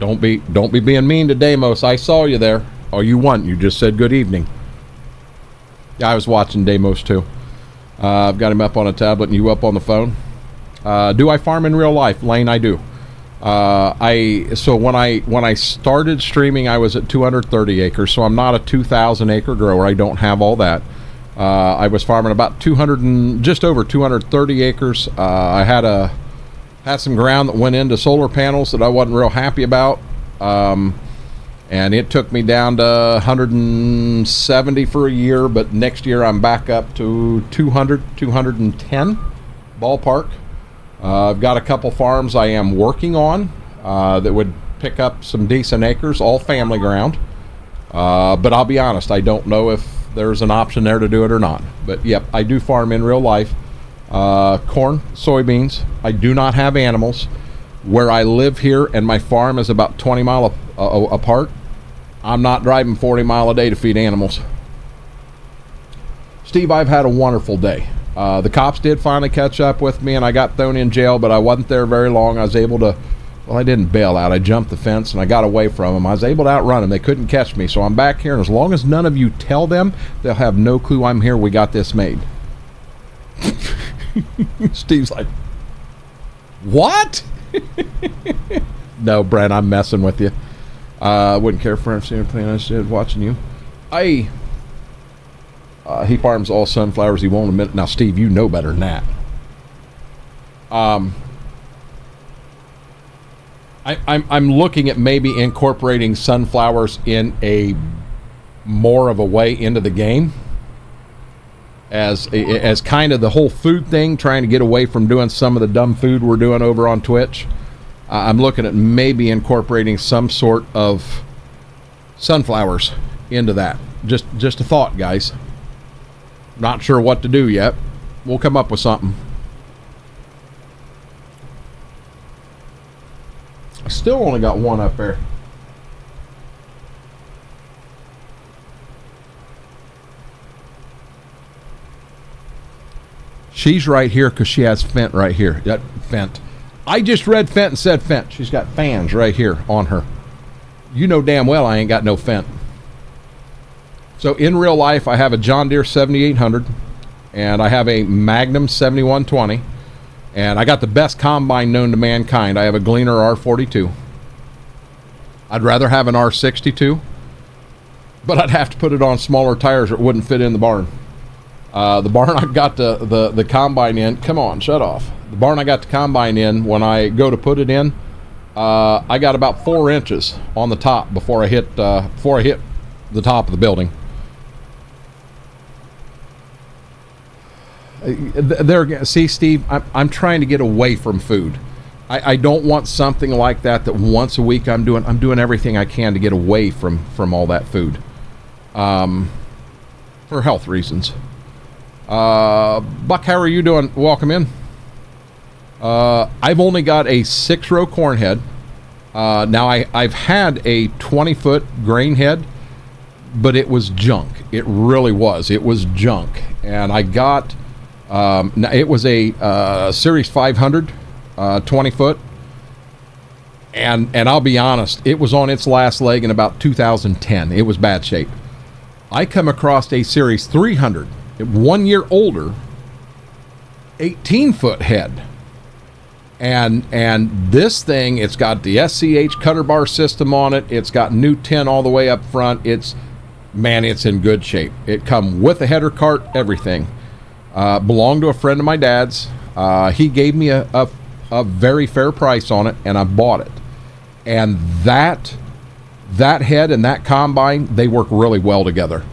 Don't be being mean to Deimos. I saw you there. Oh, you won. You just said good evening. Yeah, I was watching Deimos too. I've got him up on a tablet and you up on the phone. Do I farm in real life? Lane, I do. So when I started streaming, I was at 230 acres. So I'm not a 2,000 acre grower. I don't have all that. I was farming about just over 230 acres. I had some ground that went into solar panels that I wasn't real happy about. And it took me down to 170 for a year, but next year I'm back up to 210 ballpark. I've got a couple farms I am working on that would pick up some decent acres, all family ground. But I'll be honest, I don't know if there's an option there to do it or not. But yep, I do farm in real life. Corn, soybeans. I do not have animals. Where I live here and my farm is about 20 miles apart, I'm not driving 40 miles a day to feed animals. Steve, I've had a wonderful day. The cops did finally catch up with me and I got thrown in jail, but I wasn't there very long. I was able to, well, I didn't bail out. I jumped the fence and I got away from them. I was able to outrun them. They couldn't catch me. So I'm back here, and as long as none of you tell them, they'll have no clue I'm here. We got this made. Steve's like, what? No, Brent, I'm messing with you. Wouldn't care for him seeing playing. I said watching you. He farms all sunflowers. He won't admit. Now, Steve, you know better than that. I'm looking at maybe incorporating sunflowers in a more of a way into the game. As kind of the whole food thing, trying to get away from doing some of the dumb food we're doing over on Twitch. I'm looking at maybe incorporating some sort of sunflowers into that. Just a thought, guys. Not sure what to do yet. We'll come up with something. I still only got one up there. She's right here because she has Fent right here. That Fent. I just read Fent and said Fent. She's got fans right here on her. You know damn well I ain't got no Fent. So in real life, I have a John Deere 7800 and I have a Magnum 7120, and I got the best combine known to mankind. I have a Gleaner R42. I'd rather have an R62, but I'd have to put it on smaller tires or it wouldn't fit in the barn. The barn I got the combine in, come on, shut off. The barn I got the combine in, when I go to put it in, I got about 4 inches on the top before I hit the top of the building. There, see, Steve, I'm trying to get away from food. I don't want something like that once a week I'm doing everything I can to get away from all that food, for health reasons. Buck, how are you doing? Welcome in. I've only got a 6-row corn head. Now I've had a 20-foot grain head, but it was junk. It really was. It was junk. And I got, it was a Series 500, 20-foot. And I'll be honest, it was on its last leg in about 2010. It was bad shape. I come across a Series 300, 1 year older, 18-foot head. And this thing, it's got the SCH cutter bar system on it. It's got new tin all the way up front. It's in good shape. It come with a header cart, everything. Belonged to a friend of my dad's. He gave me a very fair price on it, and I bought it. And that head and that combine, they work really well together.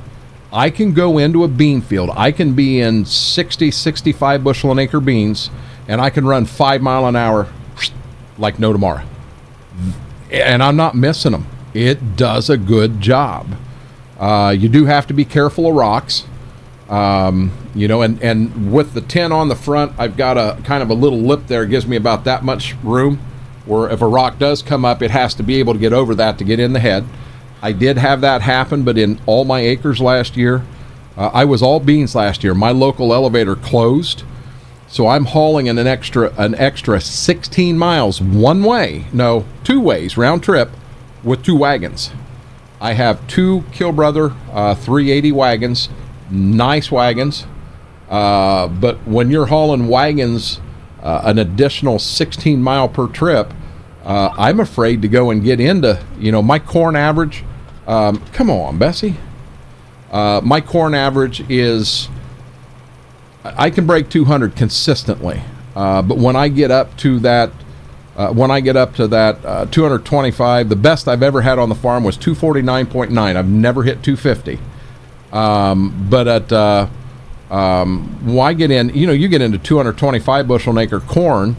I can go into a bean field. I can be in 60, 65 bushel an acre beans, and I can run 5 mile an hour like no tomorrow. And I'm not missing them. It does a good job. You do have to be careful of rocks. You know, and with the tin on the front, I've got a kind of a little lip there. It gives me about that much room where if a rock does come up, it has to be able to get over that to get in the head. I did have that happen, but in all my acres last year, I was all beans last year. My local elevator closed, so I'm hauling in an extra 16 miles one way, no, 2 ways, round trip, with 2 wagons. I have 2 Kilbrother 380 wagons, nice wagons, but when you're hauling wagons an additional 16 mile per trip, I'm afraid to go and get into, you know, my corn average. Come on, Bessie. My corn average is, I can break 200 consistently, but when I get up to that, 225, the best I've ever had on the farm was 249.9. I've never hit 250. But at why get in? You know, you get into 225 bushel an acre corn.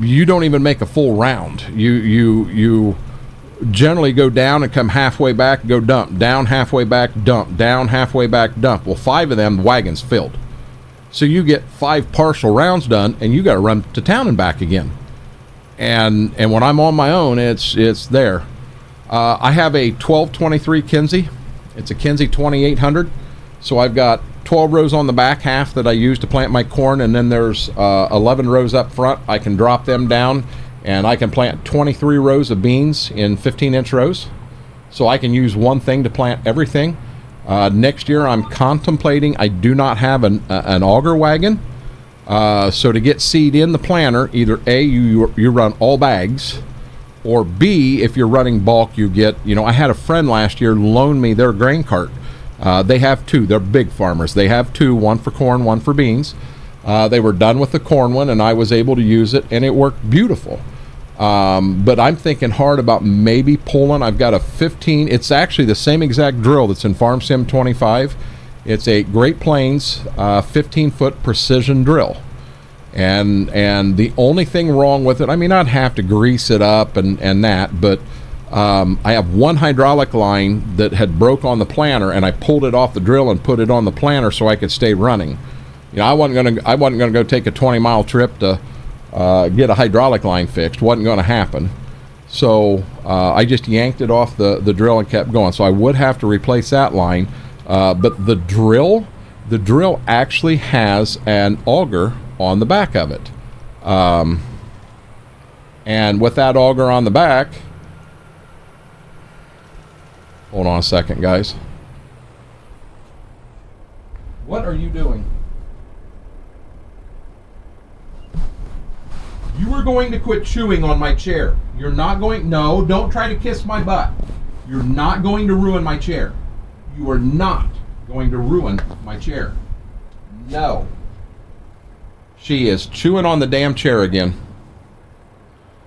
You don't even make a full round. You generally go down and come halfway back, go dump, down halfway back, dump, down halfway back, dump. Well, 5 of them, the wagon's filled. So you get 5 partial rounds done, and you got to run to town and back again. And when I'm on my own, it's there. I have a 1223 Kinsey. It's a Kinsey 2800. So I've got 12 rows on the back half that I use to plant my corn, and then there's 11 rows up front. I can drop them down, and I can plant 23 rows of beans in 15-inch rows. So I can use one thing to plant everything. Next year I'm contemplating, I do not have an auger wagon. So to get seed in the planter, either A, you run all bags, or B, if you're running bulk, you get, you know, I had a friend last year loan me their grain cart. They have 2. They're big farmers. They have 2, one for corn, one for beans. They were done with the corn one, and I was able to use it, and it worked beautiful. But I'm thinking hard about maybe pulling. I've got a 15. It's actually the same exact drill that's in Farm Sim 25. It's a Great Plains 15-foot precision drill. And the only thing wrong with it, I mean, I'd have to grease it up and that, but I have one hydraulic line that had broke on the planter, and I pulled it off the drill and put it on the planter so I could stay running. You know, I wasn't gonna go take a 20-mile trip to get a hydraulic line fixed. Wasn't going to happen. So I just yanked it off the drill and kept going. So I would have to replace that line, but the drill actually has an auger on the back of it, and with that auger on the back, hold on a second, guys. What are you doing? You are going to quit chewing on my chair. You're not going... No, don't try to kiss my butt. You're not going to ruin my chair. You are not going to ruin my chair. No. She is chewing on the damn chair again.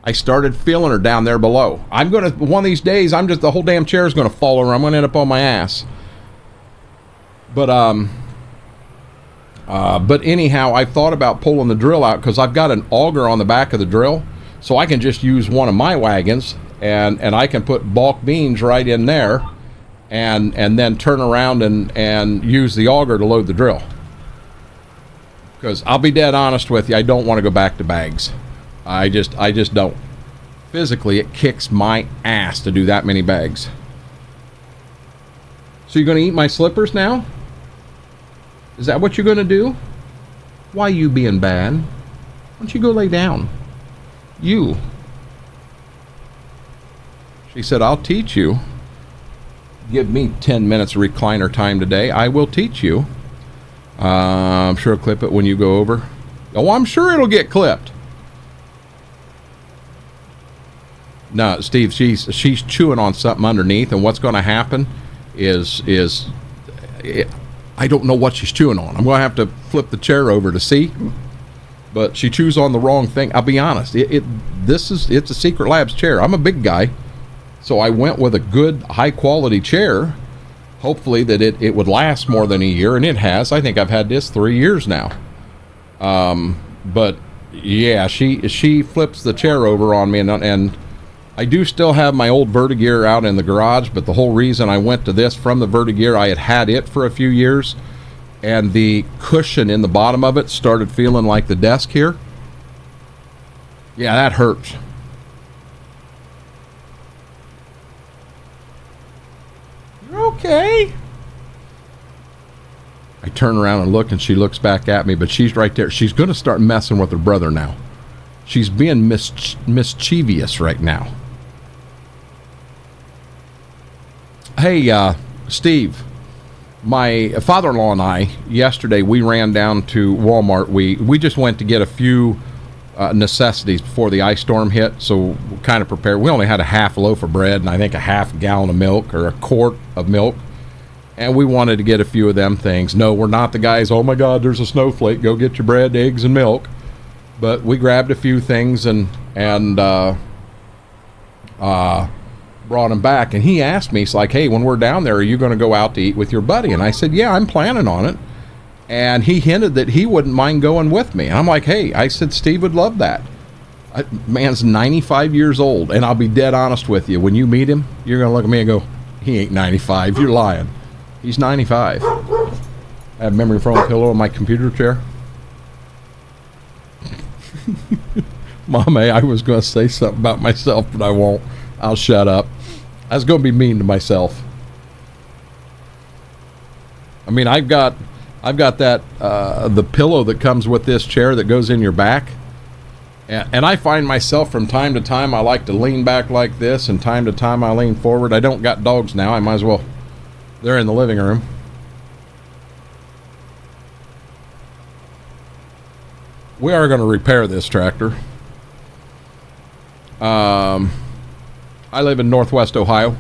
I started feeling her down there below. I'm going to... One of these days, the whole damn chair is going to fall over. I'm going to end up on my ass. But anyhow, I thought about pulling the drill out because I've got an auger on the back of the drill, so I can just use one of my wagons and I can put bulk beans right in there and then turn around and use the auger to load the drill. Because I'll be dead honest with you, I don't want to go back to bags. I just don't. Physically, it kicks my ass to do that many bags. So you're going to eat my slippers now? Is that what you're going to do? Why you being bad? Why don't you go lay down? You. She said, I'll teach you. Give me 10 minutes of recliner time today. I will teach you. I'm sure I'll clip it when you go over. Oh, I'm sure it'll get clipped. No, Steve, she's chewing on something underneath, and what's going to happen is I don't know what she's chewing on. I'm going to have to flip the chair over to see. But she chews on the wrong thing. I'll be honest. It's a Secret Labs chair. I'm a big guy. So I went with a good, high-quality chair. Hopefully that it would last more than a year. And it has. I think I've had this 3 years now. But, yeah, she flips the chair over on me. And I do still have my old Vertigear out in the garage, but the whole reason I went to this from the Vertigear, I had it for a few years, and the cushion in the bottom of it started feeling like the desk here. Yeah, that hurts. You're okay. I turn around and look, and she looks back at me, but she's right there. She's going to start messing with her brother now. She's being mischievous right now. Hey, Steve, my father-in-law and I, yesterday, we ran down to Walmart. We just went to get a few necessities before the ice storm hit, so we kind of prepared. We only had a half loaf of bread and I think a half gallon of milk or a quart of milk, and we wanted to get a few of them things. No, we're not the guys, oh my God, there's a snowflake, go get your bread, eggs, and milk. But we grabbed a few things and brought him back, and he asked me, he's like, hey, when we're down there, are you going to go out to eat with your buddy? And I said, yeah, I'm planning on it. And he hinted that he wouldn't mind going with me. And I'm like, hey, I said, Steve would love that. Man's 95 years old, and I'll be dead honest with you, when you meet him, you're going to look at me and go, he ain't 95, you're lying. He's 95. I have memory foam pillow in my computer chair. Mom, I was going to say something about myself, but I won't. I'll shut up. I was going to be mean to myself. I mean, I've got that the pillow that comes with this chair that goes in your back, and I find myself from time to time I like to lean back like this, and time to time I lean forward. I don't got dogs now. I might as well. They're in the living room. We are going to repair this tractor. I live in Northwest Ohio.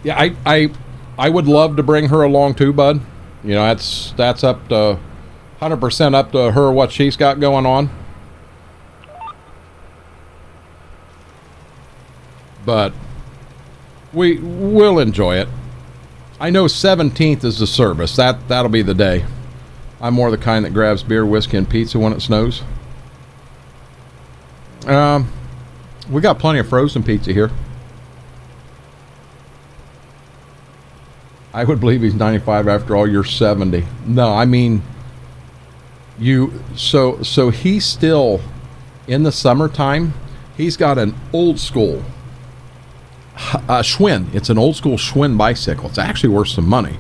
Yeah, I would love to bring her along too, bud. You know, that's up to 100% up to her what she's got going on. But we'll enjoy it. I know 17th is the service. That'll be the day. I'm more the kind that grabs beer, whiskey, and pizza when it snows. We got plenty of frozen pizza here. I would believe he's 95 after all. You're 70. No, I mean, so he's still in the summertime. He's got an old school Schwinn. It's an old school Schwinn bicycle. It's actually worth some money.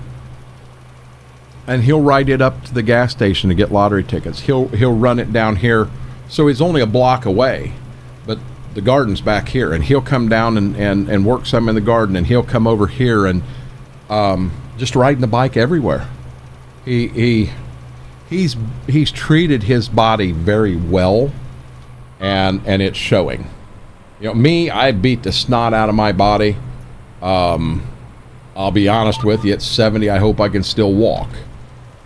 And he'll ride it up to the gas station to get lottery tickets. He'll run it down here. So he's only a block away, but the garden's back here, and he'll come down and work some in the garden, and he'll come over here and just riding the bike everywhere. He's treated his body very well, and it's showing. You know, me, I beat the snot out of my body. I'll be honest with you, at 70, I hope I can still walk,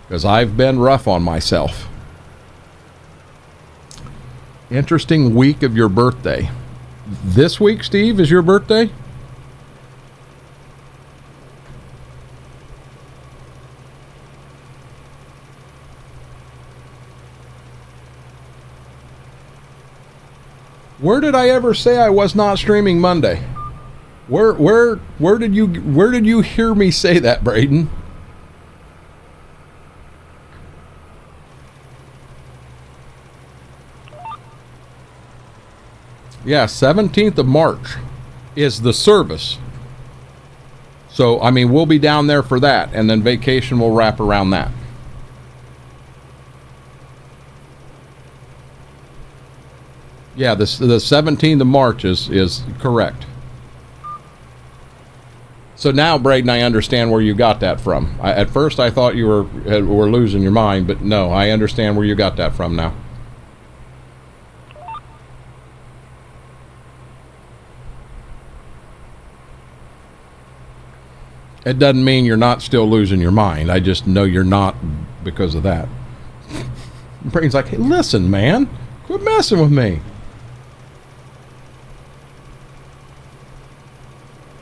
because I've been rough on myself. Interesting week of your birthday. This week, Steve, is your birthday? Where did I ever say I was not streaming Monday? Where did you hear me say that, Braden? Yeah, 17th of March is the service. So, I mean, we'll be down there for that, and then vacation will wrap around that. Yeah, the 17th of March is correct. So now, Braden, I understand where you got that from. At first, I thought you were losing your mind, but no, I understand where you got that from now. It doesn't mean you're not still losing your mind. I just know you're not because of that. Braden's like, hey, listen, man, quit messing with me.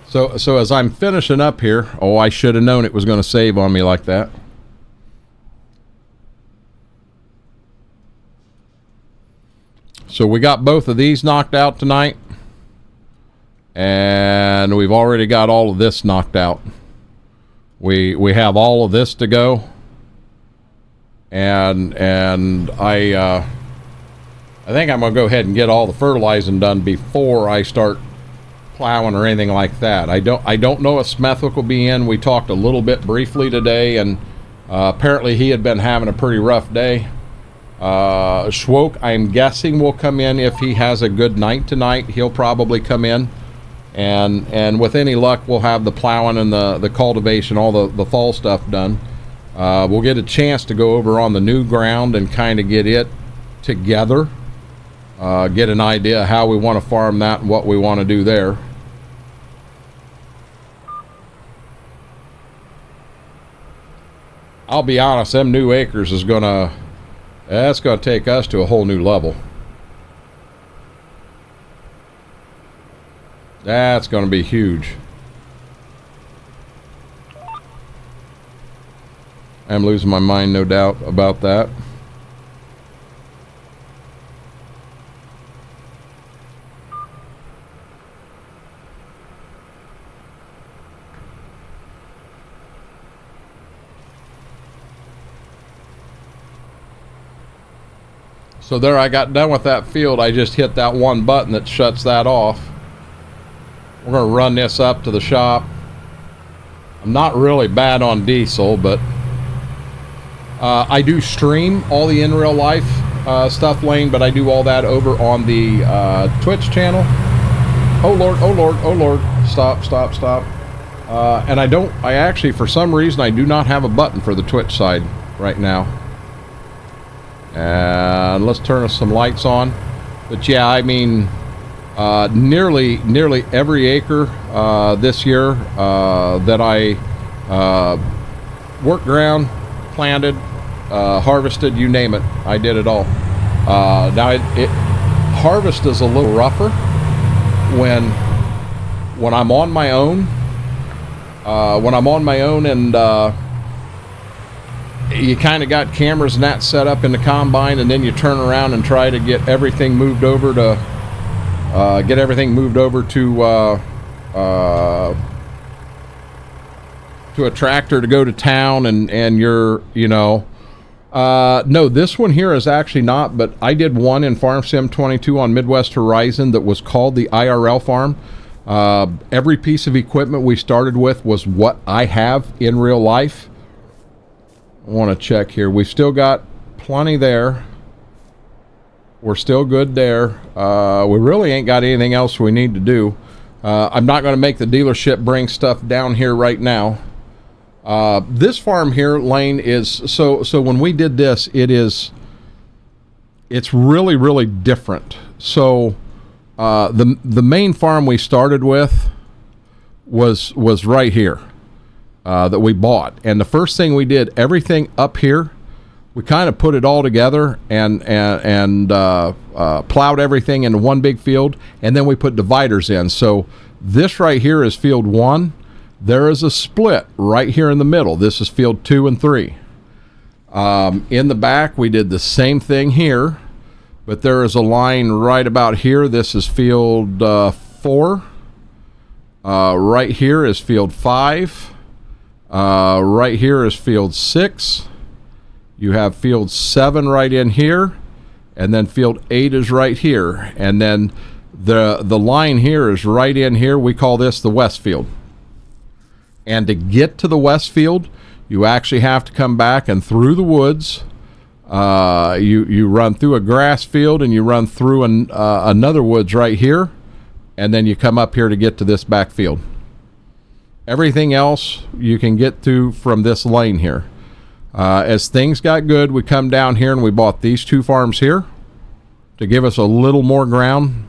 So as I'm finishing up here, oh, I should have known it was going to save on me like that. So we got both of these knocked out tonight, and we've already got all of this knocked out. We have all of this to go, and I think I'm gonna go ahead and get all the fertilizing done before I start plowing or anything like that. I don't know if Smethwick will be in. We talked a little bit briefly today, and apparently he had been having a pretty rough day. Schwoke, I'm guessing, will come in if he has a good night tonight. He'll probably come in. And with any luck, we'll have the plowing and the cultivation, all the fall stuff done. We'll get a chance to go over on the new ground and kind of get it together. Get an idea of how we want to farm that and what we want to do there. I'll be honest, them new acres is that's gonna take us to a whole new level. That's going to be huge. I'm losing my mind, no doubt, about that. So there, I got done with that field. I just hit that one button that shuts that off. We're going to run this up to the shop. I'm not really bad on diesel, but I do stream all the in real life stuff, Lane, but I do all that over on the Twitch channel. Oh Lord, oh Lord, oh Lord. Stop. And I actually, for some reason, I do not have a button for the Twitch side right now. And let's turn some lights on. But yeah, I mean, nearly every acre this year that I worked ground, planted, harvested, you name it, I did it all. Now harvest is a little rougher when I'm on my own. And you kind of got cameras and that set up in the combine, and then you turn around and try to get everything moved over to to a tractor to go to town and you're, you know, no, this one here is actually not, but I did one in Farm Sim 22 on Midwest Horizon that was called the IRL farm. Every piece of equipment we started with was what I have in real life. I want to check here. We've still got plenty there. We're still good there. We really ain't got anything else we need to do. I'm not going to make the dealership bring stuff down here right now. This farm here, Lane, is so when we did this, it's really, really different. So the main farm we started with was right here that we bought, and the first thing we did, everything up here, we kind of put it all together and plowed everything into one big field, and then we put dividers in. So this right here is field 1. There is a split right here in the middle. This is field 2 and 3. In the back, we did the same thing here, but there is a line right about here. This is field 4. Right here is field 5. Right here is field 6. You have field 7 right in here, and then field 8 is right here, and then the line here is right in here. We call this the west field. And to get to the west field, you actually have to come back and through the woods. You run through a grass field, and you run through another woods right here, and then you come up here to get to this back field. Everything else you can get to from this lane here. As things got good, we come down here and we bought these 2 farms here to give us a little more ground.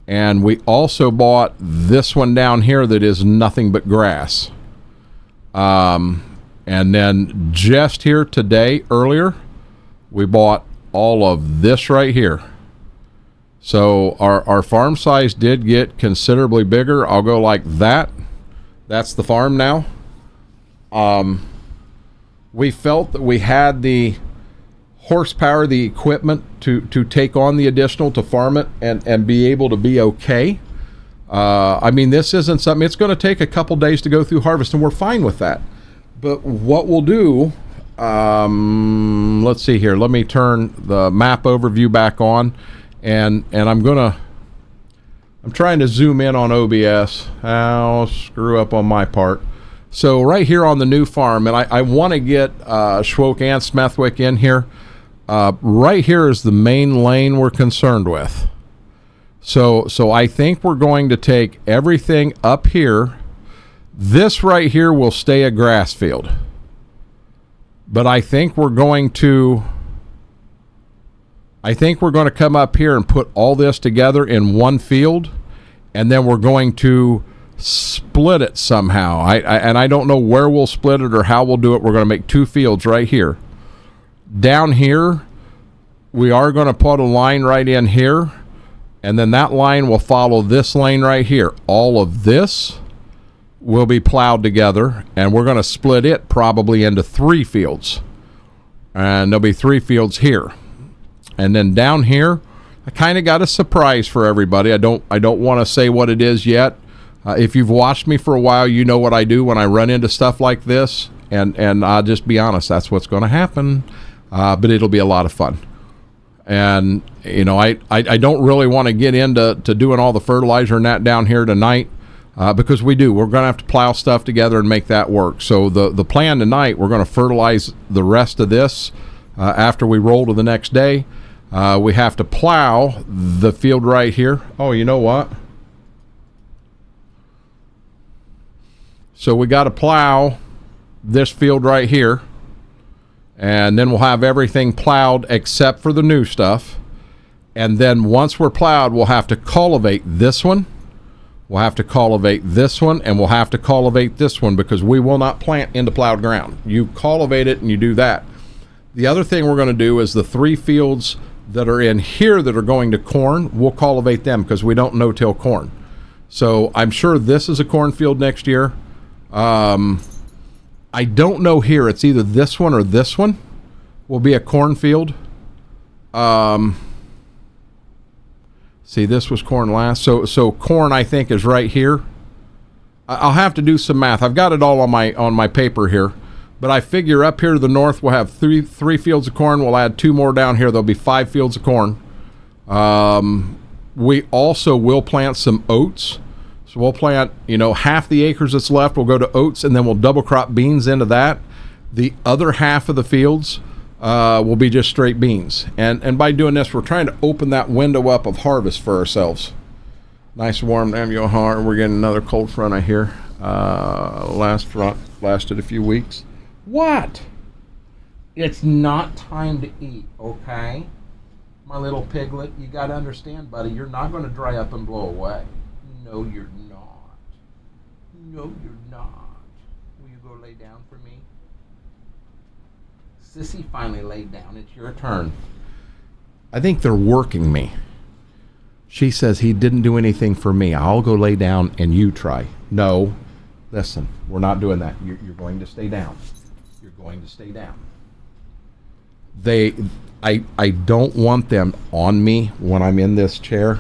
And we also bought this one down here that is nothing but grass. And then just here today, earlier, we bought all of this right here. So our farm size did get considerably bigger. I'll go like that. That's the farm now. We felt that we had the horsepower, the equipment to take on the additional, to farm it and be able to be okay. I mean, this isn't something, it's going to take a couple days to go through harvest, and we're fine with that. But what we'll do, let's see here. Let me turn the map overview back on, and I'm trying to zoom in on OBS. I'll screw up on my part. So right here on the new farm, and I want to get Schwoke and Smethwick in here. Right here is the main lane we're concerned with. So I think we're going to take everything up here. This right here will stay a grass field. But I think we're going to come up here and put all this together in one field, and then we're going to split it somehow. And I don't know where we'll split it or how we'll do it. We're going to make 2 fields right here. Down here, we are going to put a line right in here, and then that line will follow this lane right here. All of this will be plowed together, and we're going to split it probably into 3 fields. And there'll be 3 fields here. And then down here, I kind of got a surprise for everybody. I don't want to say what it is yet. If you've watched me for a while, you know what I do when I run into stuff like this, and I'll just be honest, that's what's going to happen. But it'll be a lot of fun. And you know, I don't really want to get into doing all the fertilizer and that down here tonight, because we're going to have to plow stuff together and make that work. So the plan tonight, we're going to fertilize the rest of this after we roll to the next day. We have to plow the field right here. Oh, you know what? So we got to plow this field right here, and then we'll have everything plowed except for the new stuff. And then once we're plowed, we'll have to cultivate this one. We'll have to cultivate this one, and we'll have to cultivate this one, because we will not plant into plowed ground. You cultivate it and you do that. The other thing we're going to do is the 3 fields that are in here that are going to corn, we'll cultivate them because we don't no-till corn. So I'm sure this is a cornfield next year. I don't know here. It's either this one or this one will be a cornfield. See, this was corn last. So corn, I think, is right here. I'll have to do some math. I've got it all on my paper here, but I figure up here to the north we'll have three fields of corn. We'll add 2 more down here. There'll be 5 fields of corn. We also will plant some oats. So we'll plant, half the acres that's left will go to oats, and then we'll double crop beans into that. The other half of the fields will be just straight beans. And by doing this, we're trying to open that window up of harvest for ourselves. Nice warm MUR. We're getting another cold front, I hear. Last front lasted a few weeks. What? It's not time to eat, okay? My little piglet, you got to understand, buddy, you're not going to dry up and blow away. No, you're not. No, you're not. Will you go lay down for me? Sissy finally laid down. It's your turn. I think they're working me. She says he didn't do anything for me. I'll go lay down and you try. No, listen, we're not doing that. You're going to stay down. You're going to stay down. I don't want them on me when I'm in this chair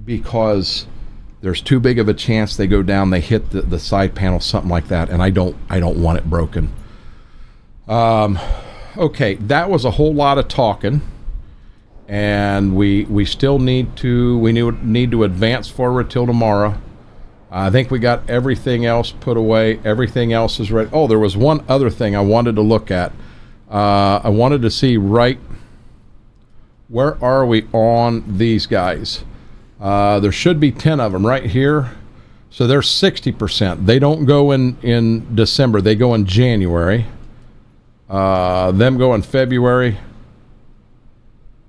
because there's too big of a chance they go down, they hit the side panel, something like that, and I don't want it broken. Okay, that was a whole lot of talking, and we still need to advance forward till tomorrow. I think we got everything else put away. Everything else is ready. Oh, there was one other thing I wanted to look at. I wanted to see where are we on these guys. There should be 10 of them right here. So they're 60%. They don't go in December. They go in January. Them go in February.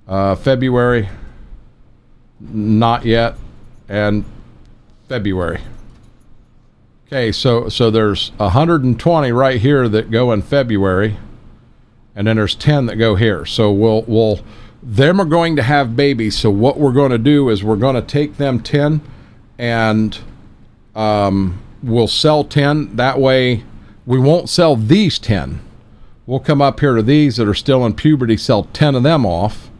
February. Not yet. And February. Okay, so there's 120 right here that go in February. And then there's 10 that go here. So them are going to have babies. So what we're going to do is we're going to take them 10 and we'll sell 10. That way we won't sell these 10. We'll come up here to these that are still in puberty, sell 10 of them off.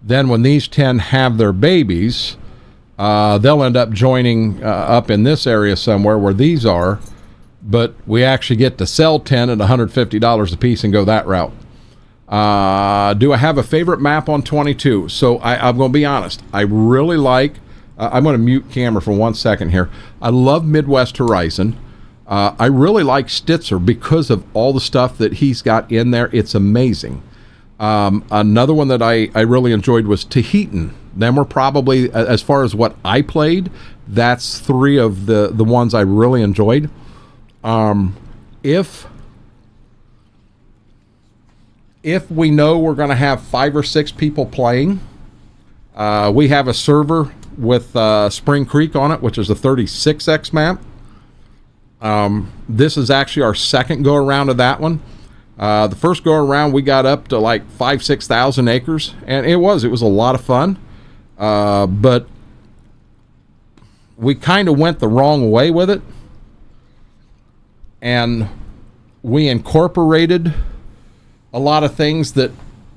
Then when these 10 have their babies, they'll end up joining up in this area somewhere where these are. But we actually get to sell 10 at $150 a piece and go that route. Do I have a favorite map on 22? So I'm going to be honest. I really like, I'm going to mute camera for 1 second here. I love Midwest Horizon. I really like Stitzer because of all the stuff that he's got in there. It's amazing. Another one that I really enjoyed was Tahitian. Them were probably, as far as what I played, that's 3 of the ones I really enjoyed. If we know we're going to have 5 or 6 people playing, we have a server with Spring Creek on it, which is a 36X map. This is actually our second go around of that one. The first go around we got up to like 5,000-6,000 acres, and it was a lot of fun. But we kind of went the wrong way with it, and we incorporated a lot of things that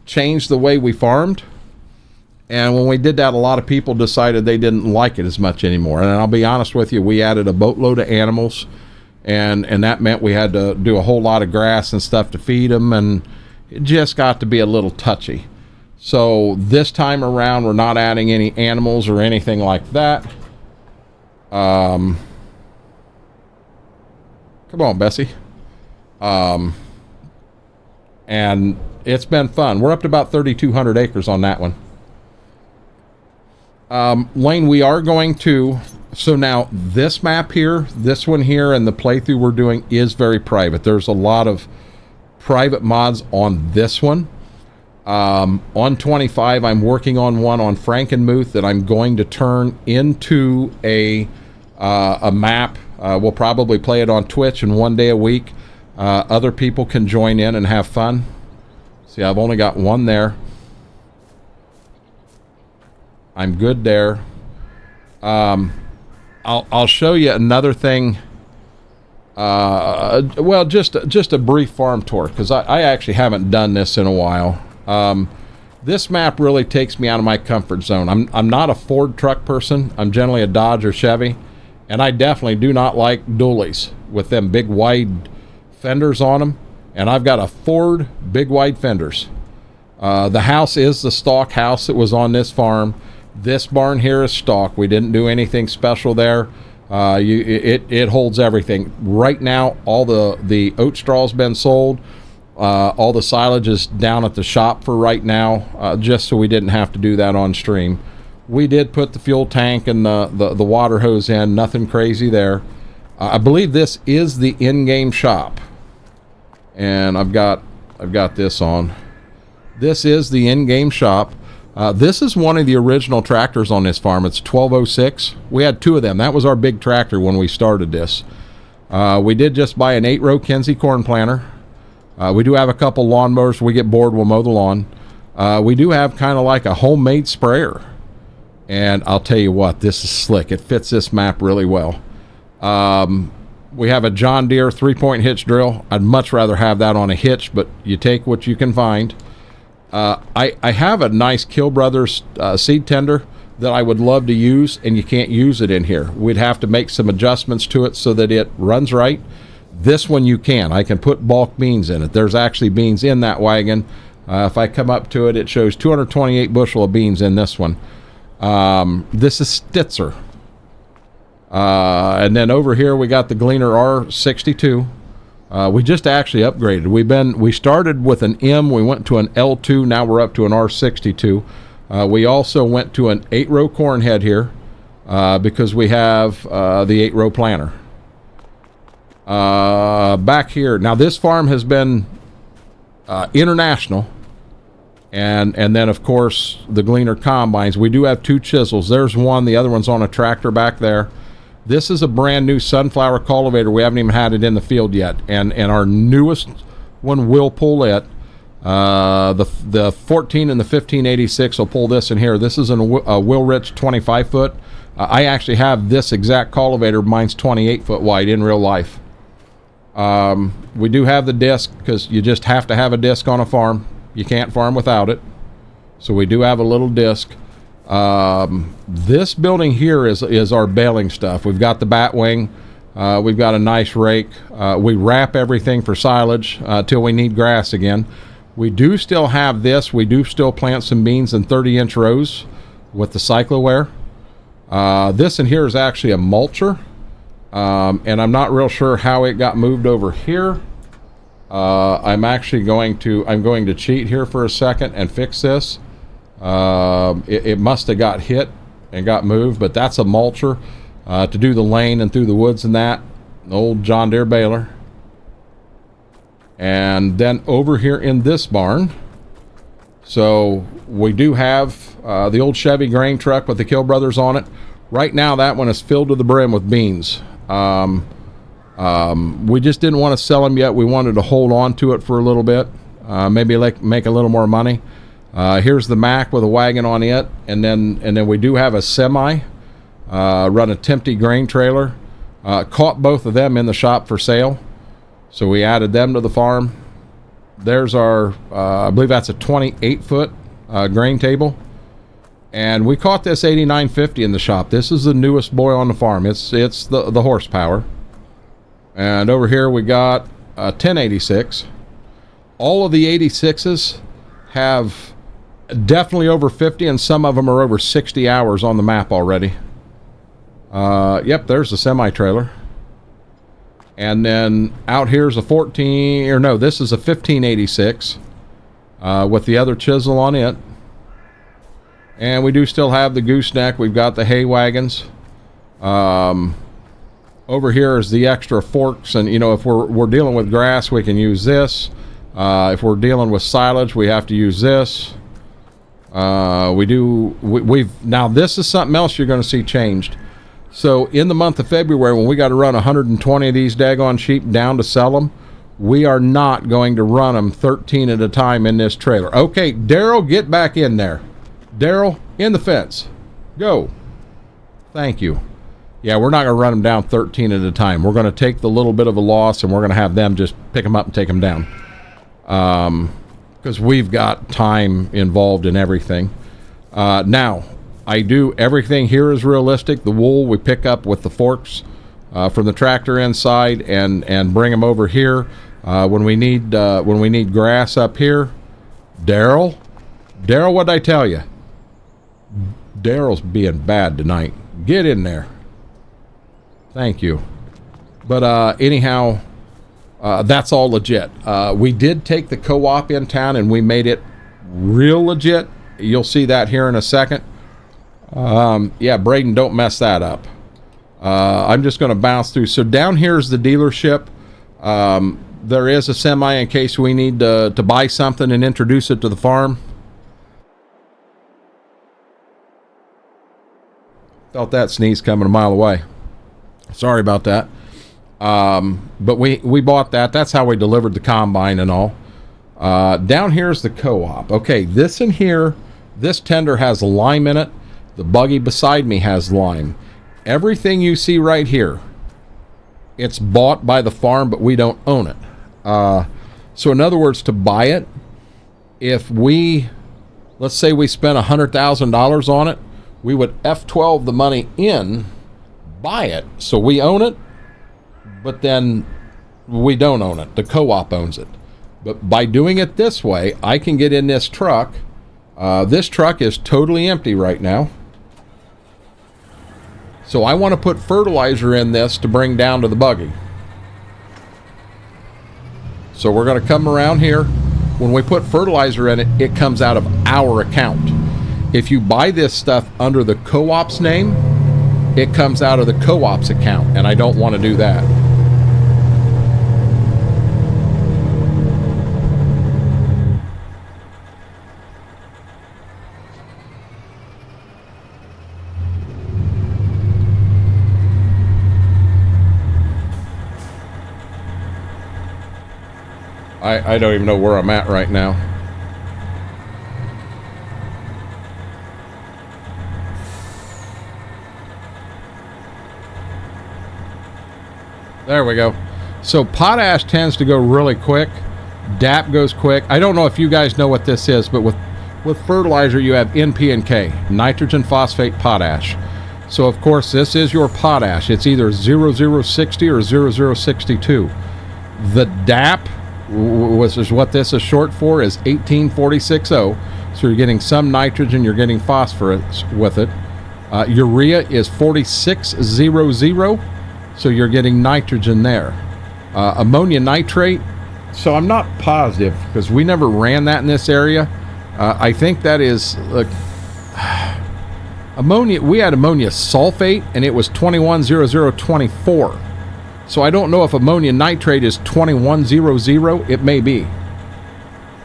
changed the way we farmed. And when we did that, a lot of people decided they didn't like it as much anymore. And I'll be honest with you, we added a boatload of animals, and that meant we had to do a whole lot of grass and stuff to feed them, and it just got to be a little touchy. So this time around, we're not adding any animals or anything like that. Come on, Bessie. And it's been fun. We're up to about 3,200 acres on that one. Lane, we are going to... So now, this map here, this one here, and the playthrough we're doing is very private. There's a lot of private mods on this one. On 25, I'm working on one on Frankenmuth that I'm going to turn into a map. We'll probably play it on Twitch and 1 day a week. Other people can join in and have fun. See, I've only got one there. I'm good there. I'll show you another thing. Well, just a brief farm tour, because I actually haven't done this in a while. This map really takes me out of my comfort zone. I'm not a Ford truck person. I'm generally a Dodge or Chevy, And I definitely do not like dualies with them big wide fenders on them. And I've got a Ford big wide fenders. The house is the stock house that was on this farm. This barn here is stock. We didn't do anything special there. It holds everything. Right now, all the oat straw's been sold. All the silage is down at the shop for right now, just so we didn't have to do that on stream. We did put the fuel tank and the water hose in. Nothing crazy there. I believe this is the in-game shop, and I've got this on. This is the in-game shop. This is one of the original tractors on this farm. It's 1206. We had 2 of them. That was our big tractor when we started this. We did just buy an 8-row Kenzie corn planter. We do have a couple lawnmowers. We get bored, we'll mow the lawn. We do have kind of like a homemade sprayer. And I'll tell you what, this is slick. It fits this map really well. We have a John Deere 3-point hitch drill. I'd much rather have that on a hitch, but you take what you can find. I have a nice Kill Brothers seed tender that I would love to use, and you can't use it in here. We'd have to make some adjustments to it so that it runs right. This one you can. I can put bulk beans in it. There's actually beans in that wagon. If I come up to it, it shows 228 bushel of beans in this one. This is Stitzer. And then over here we got the Gleaner R62. We just actually upgraded. We started with an M, we went to an L2, now we're up to an R62. We also went to an 8-row corn head here because we have the 8-row planter. Back here, now this farm has been international, and then of course the Gleaner combines. We do have 2 chisels. There's one, the other one's on a tractor back there. This is a brand new sunflower cultivator. We haven't even had it in the field yet, and our newest one will pull it. The 14 and the 1586 will pull this in here. This is a Will Rich 25 foot. I actually have this exact cultivator. Mine's 28 foot wide in real life. We do have the disc because you just have to have a disc on a farm. You can't farm without it. So we do have a little disc. This building here is our baling stuff. We've got the bat wing. We've got a nice rake. We wrap everything for silage till we need grass again. We do still have this. We do still plant some beans in 30-inch rows with the cycloware. This in here is actually a mulcher. And I'm not real sure how it got moved over here. I'm going to cheat here for a second and fix this. It must have got hit and got moved, but that's a mulcher to do the lane and through the woods and that. An old John Deere baler. And then over here in this barn, so we do have the old Chevy grain truck with the Kill Brothers on it. Right now that one is filled to the brim with beans. We just didn't want to sell them yet. We wanted to hold on to it for a little bit, maybe make a little more money. Here's the Mack with a wagon on it, and then we do have a semi, run a Tempty grain trailer. Caught both of them in the shop for sale, so we added them to the farm. There's our, I believe that's a 28 foot grain table, and we caught this 8950 in the shop. This is the newest boy on the farm. It's the horsepower. And over here we got a 1086. All of the 86s have definitely over 50, and some of them are over 60 hours on the map already. Yep, there's the semi-trailer. And then out here's a 14, or no, this is a 1586 with the other chisel on it. And we do still have the gooseneck. We've got the hay wagons. Over here is the extra forks, and if we're dealing with grass, we can use this. If we're dealing with silage, we have to use this. Now this is something else you're going to see changed. So in the month of February, when we got to run 120 of these daggone sheep down to sell them, we are not going to run them 13 at a time in this trailer. Okay, Daryl, get back in there. Daryl, in the fence. Go. Thank you. Yeah, we're not going to run them down 13 at a time. We're going to take the little bit of a loss, and we're going to have them just pick them up and take them down. Because we've got time involved in everything. Now, I do everything here is realistic. The wool we pick up with the forks from the tractor inside and bring them over here. When we need grass up here, Daryl, what'd I tell you? Daryl's being bad tonight. Get in there. Thank you. But anyhow, that's all legit. We did take the co-op in town and we made it real legit. You'll see that here in a second. Yeah, Braden, don't mess that up. I'm just going to bounce through. So down here is the dealership. There is a semi in case we need to buy something and introduce it to the farm. Felt that sneeze coming a mile away. Sorry about that. But we bought that. That's how we delivered the combine and all. Down here is the co-op. Okay, this in here, this tender has lime in it. The buggy beside me has lime. Everything you see right here, it's bought by the farm, but we don't own it. So in other words, to buy it, if let's say we spent $100,000 on it, we would F12 the money in, buy it. So we own it, but then we don't own it. The co-op owns it. But by doing it this way, I can get in this truck. This truck is totally empty right now. So I want to put fertilizer in this to bring down to the buggy. So we're going to come around here. When we put fertilizer in it, it comes out of our account. If you buy this stuff under the co-op's name, it comes out of the co-op's account, and I don't want to do that. I don't even know where I'm at right now. There we go. So potash tends to go really quick. DAP goes quick. I don't know if you guys know what this is, but with fertilizer you have NP and K, nitrogen, phosphate, potash. So of course this is your potash. It's either 0060 or 0062. The DAP, which is what this is short for, is 18460. So you're getting some nitrogen, you're getting phosphorus with it. Urea is 4600. So you're getting nitrogen there. Ammonia nitrate, so I'm not positive because we never ran that in this area. I think that is ammonia. We had ammonia sulfate and it was 210024. So I don't know if ammonia nitrate is 2100. It may be.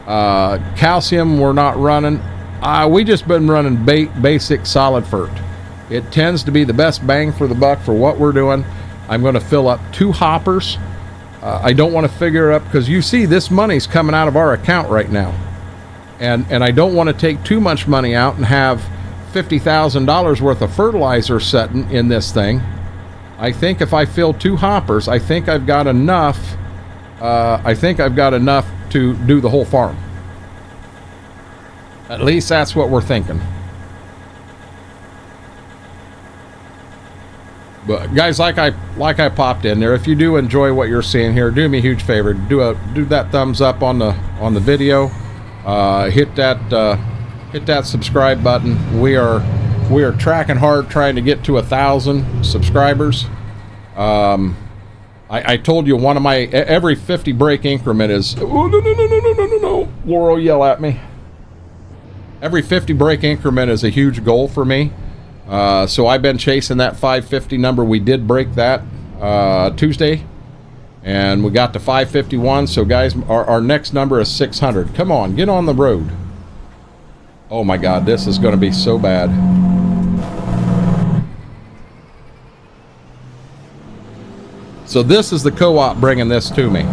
Calcium we're not running. We just been running basic solid fert. It tends to be the best bang for the buck for what we're doing. I'm going to fill up 2 hoppers. I don't want to figure it up because you see this money's coming out of our account right now. And I don't want to take too much money out and have $50,000 worth of fertilizer setting in this thing. I think if I fill 2 hoppers, I think I've got enough. I think I've got enough to do the whole farm. At least that's what we're thinking. But guys, like I popped in there, if you do enjoy what you're seeing here, do me a huge favor. Do that thumbs up on the video. Hit that subscribe button. We are tracking hard, trying to get to 1,000 subscribers. I told you one of my every 50 break increment is no. Laurel yell at me. Every 50 break increment is a huge goal for me. So I've been chasing that 550 number. We did break that Tuesday, and we got to 551. So guys, our next number is 600. Come on, get on the road. Oh my God, this is going to be so bad. So this is the co-op bringing this to me.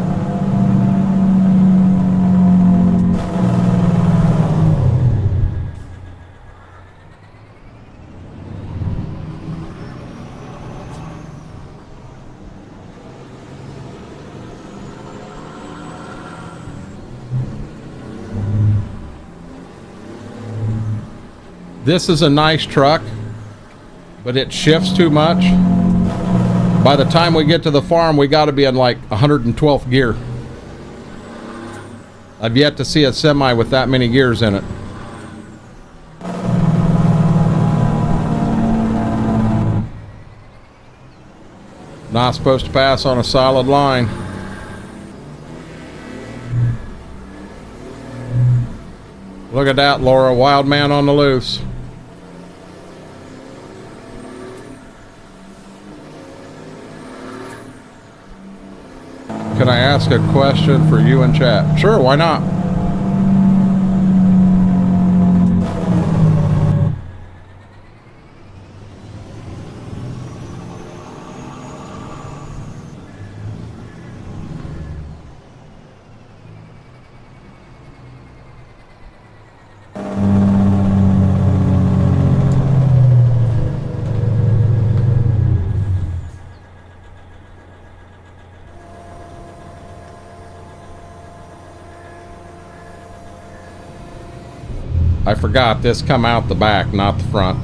This is a nice truck, but it shifts too much. By the time we get to the farm, we got to be in like 112th gear. I've yet to see a semi with that many gears in it. Not supposed to pass on a solid line. Look at that, Laura. Wild man on the loose. Can I ask a question for you in chat? Sure, why not? I forgot this come out the back, not the front.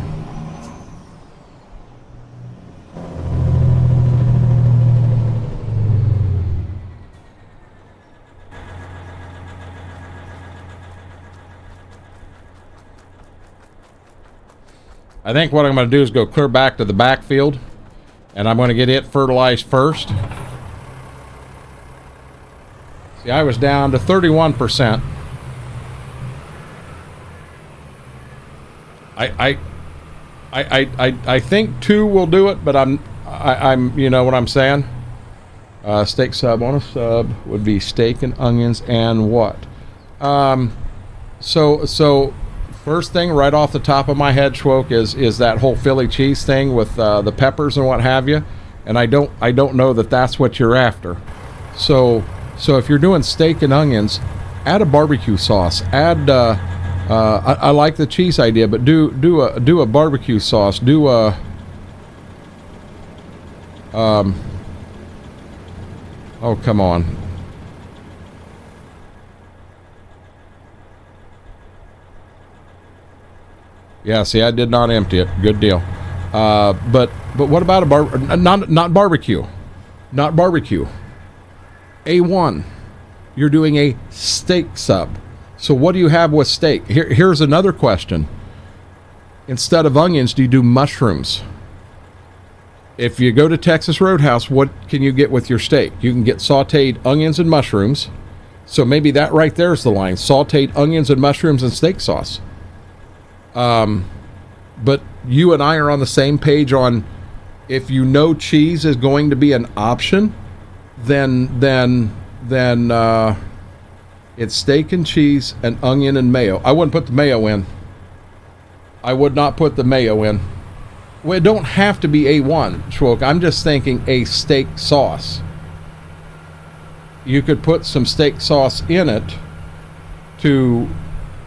I think what I'm going to do is go clear back to the backfield, and I'm going to get it fertilized first. See, I was down to 31%. I think 2 will do it, but I'm you know what I'm saying. Steak sub on a sub would be steak and onions and what? So first thing right off the top of my head, Schwoke, is that whole Philly cheese thing with the peppers and what have you. And I don't know that that's what you're after. So if you're doing steak and onions, add a barbecue sauce. Add I like the cheese idea, but do a barbecue sauce. Do a oh, come on. Yeah, see, I did not empty it. Good deal. But what about a not barbecue, not barbecue. A1. You're doing a steak sub. So what do you have with steak? Here's another question. Instead of onions, do you do mushrooms? If you go to Texas Roadhouse, what can you get with your steak? You can get sauteed onions and mushrooms. So maybe that right there is the line. Sauteed onions and mushrooms and steak sauce. But you and I are on the same page on, if you know cheese is going to be an option, then it's steak and cheese and onion and mayo. I wouldn't put the mayo in. I would not put the mayo in. Well, it don't have to be A1, Schwoke. I'm just thinking a steak sauce. You could put some steak sauce in it to,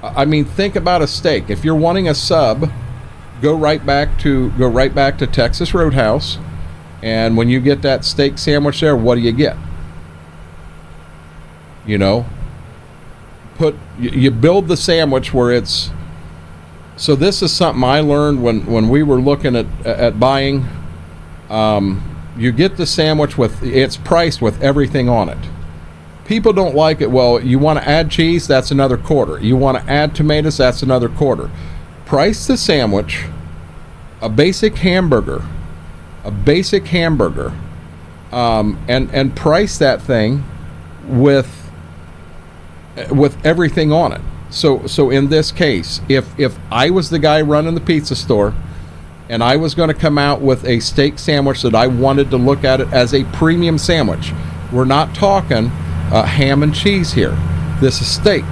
I mean, think about a steak. If you're wanting a sub, go right back to Texas Roadhouse, and when you get that steak sandwich there, what do you get? You know, you build the sandwich where it's. So this is something I learned when we were looking at buying. You get the sandwich with, it's priced with everything on it. People don't like it. Well, you want to add cheese, that's another quarter. You want to add tomatoes, that's another quarter. Price the sandwich, a basic hamburger, and price that thing with everything on it. So in this case, if I was the guy running the pizza store and I was going to come out with a steak sandwich that I wanted to look at it as a premium sandwich, we're not talking ham and cheese here. This is steak.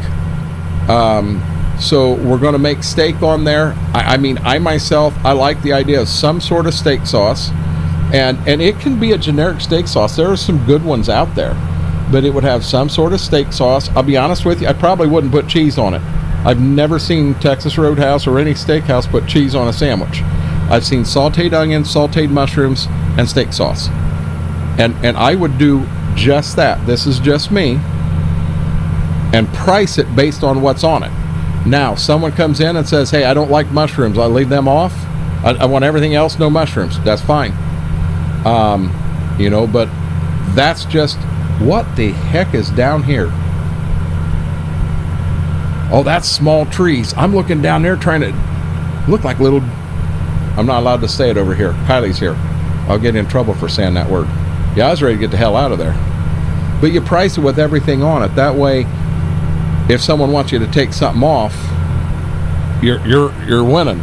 So we're going to make steak on there. I mean, I myself, I like the idea of some sort of steak sauce, and it can be a generic steak sauce. There are some good ones out there, but it would have some sort of steak sauce. I'll be honest with you, I probably wouldn't put cheese on it. I've never seen Texas Roadhouse or any steakhouse put cheese on a sandwich. I've seen sauteed onions, sauteed mushrooms, and steak sauce. And I would do just that. This is just me. And price it based on what's on it. Now, someone comes in and says, hey, I don't like mushrooms. I leave them off. I want everything else, no mushrooms. That's fine. You know, but that's just, what the heck is down here? Oh, that's small trees. I'm looking down there trying to look like little, I'm not allowed to say it over here. Kylie's here. I'll get in trouble for saying that word. Yeah, I was ready to get the hell out of there. But you price it with everything on it. That way, if someone wants you to take something off, you're winning.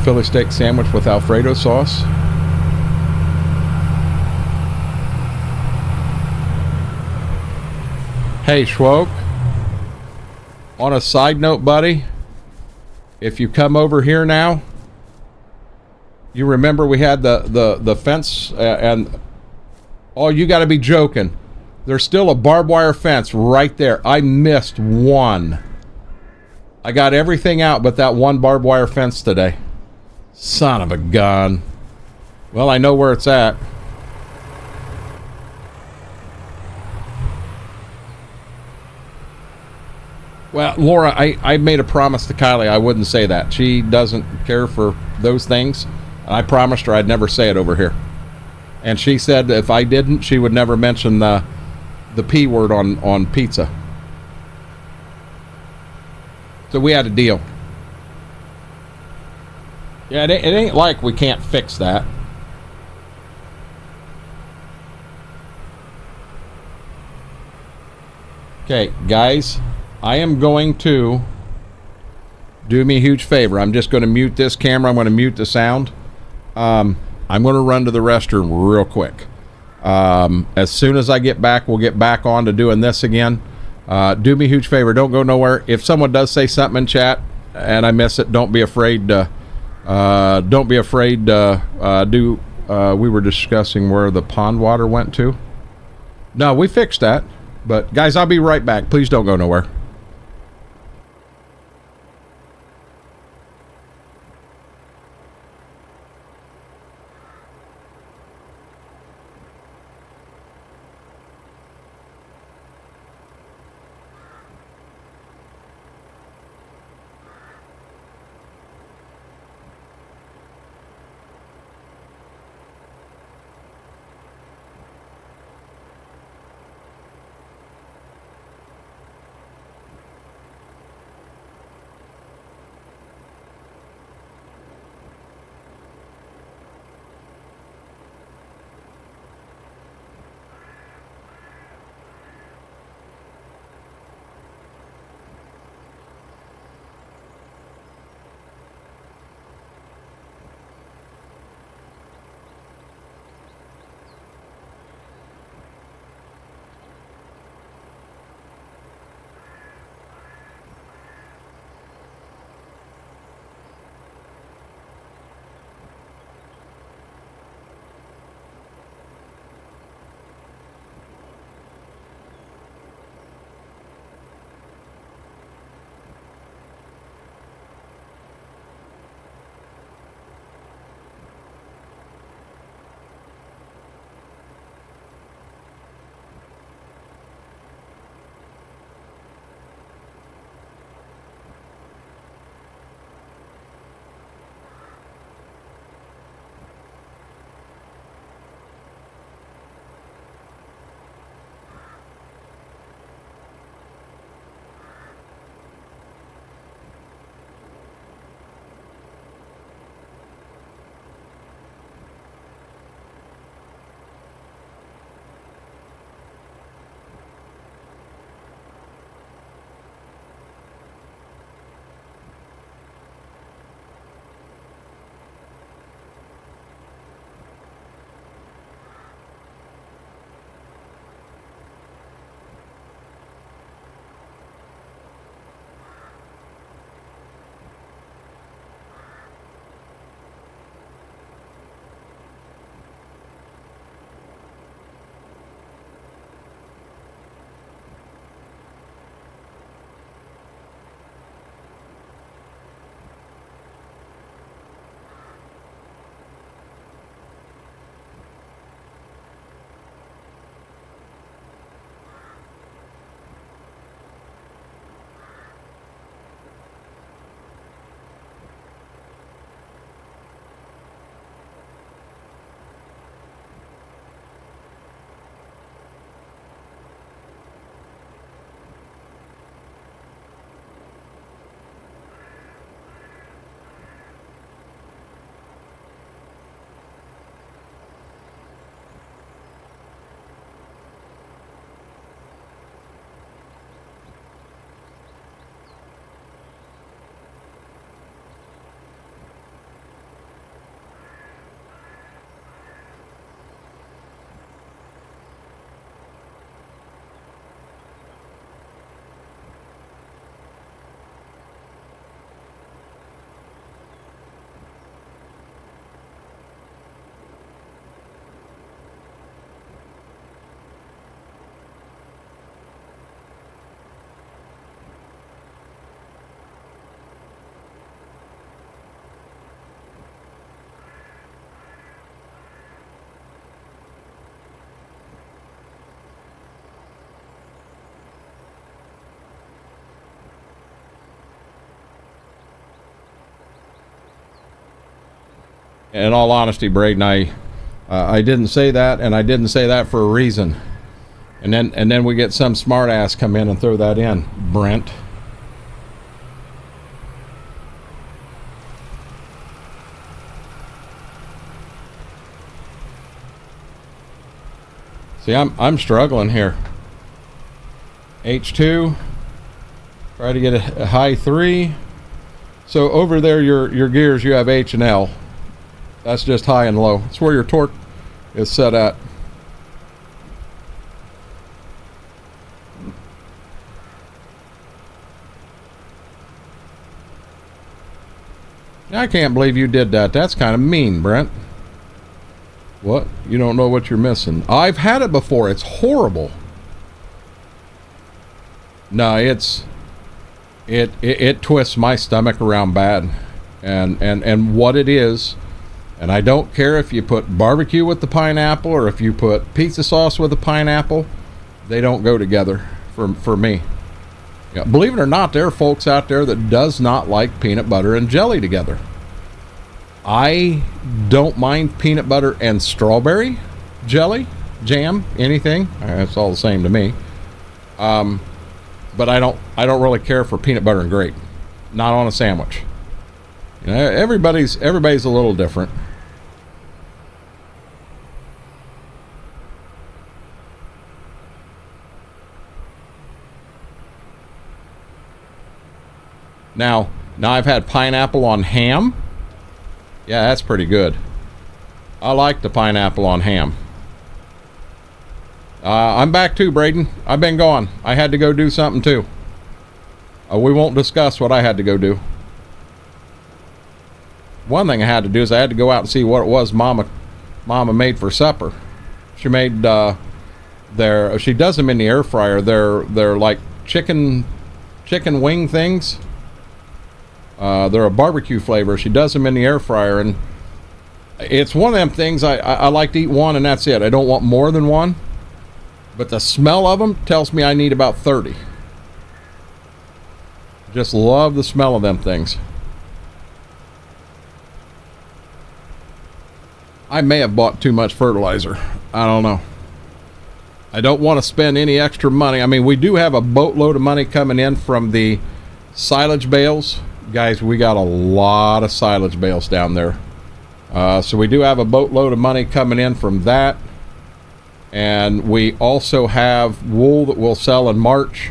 Philly steak sandwich with Alfredo sauce. Hey, Schwoke. On a side note, buddy, if you come over here now, you remember we had the fence and oh, you got to be joking. There's still a barbed wire fence right there. I missed one. I got everything out but that one barbed wire fence today. Son of a gun. Well, I know where it's at. Well, Laura, I made a promise to Kylie I wouldn't say that. She doesn't care for those things. And I promised her I'd never say it over here. And she said if I didn't, she would never mention the P word on pizza. So we had a deal. Yeah, it ain't like we can't fix that. Okay, guys, I am going to do me a huge favor. I'm just going to mute this camera. I'm going to mute the sound. I'm going to run to the restroom real quick. As soon as I get back, we'll get back on to doing this again. Do me a huge favor. Don't go nowhere. If someone does say something in chat and I miss it, don't be afraid to... don't be afraid. We were discussing where the pond water went to. No, we fixed that. But guys, I'll be right back. Please don't go nowhere. In all honesty, Braden, I didn't say that, and I didn't say that for a reason. And then we get some smart ass come in and throw that in, Brent. See, I'm struggling here. H2, try to get a high 3. So over there, your gears, you have H and L. That's just high and low. That's where your torque is set at. I can't believe you did that. That's kind of mean, Brent. What? You don't know what you're missing. I've had it before. It's horrible. No, it twists my stomach around bad. And what it is, and I don't care if you put barbecue with the pineapple or if you put pizza sauce with the pineapple, they don't go together for me. Yeah, believe it or not, there are folks out there that does not like peanut butter and jelly together. I don't mind peanut butter and strawberry jelly, jam, anything. It's all the same to me. But I don't really care for peanut butter and grape. Not on a sandwich. You know, everybody's a little different. Now I've had pineapple on ham. Yeah, that's pretty good. I like the pineapple on ham. I'm back too, Braden. I've been gone. I had to go do something too. We won't discuss what I had to go do. One thing I had to do is I had to go out and see what it was Mama made for supper. She made she does them in the air fryer. They're like chicken wing things. They're a barbecue flavor. She does them in the air fryer, and it's one of them things I like to eat one and that's it. I don't want more than one, but the smell of them tells me I need about 30. Just love the smell of them things. I may have bought too much fertilizer. I don't know. I don't want to spend any extra money. I mean, we do have a boatload of money coming in from the silage bales. Guys, we got a lot of silage bales down there. So we do have a boatload of money coming in from that. And we also have wool that we'll sell in March.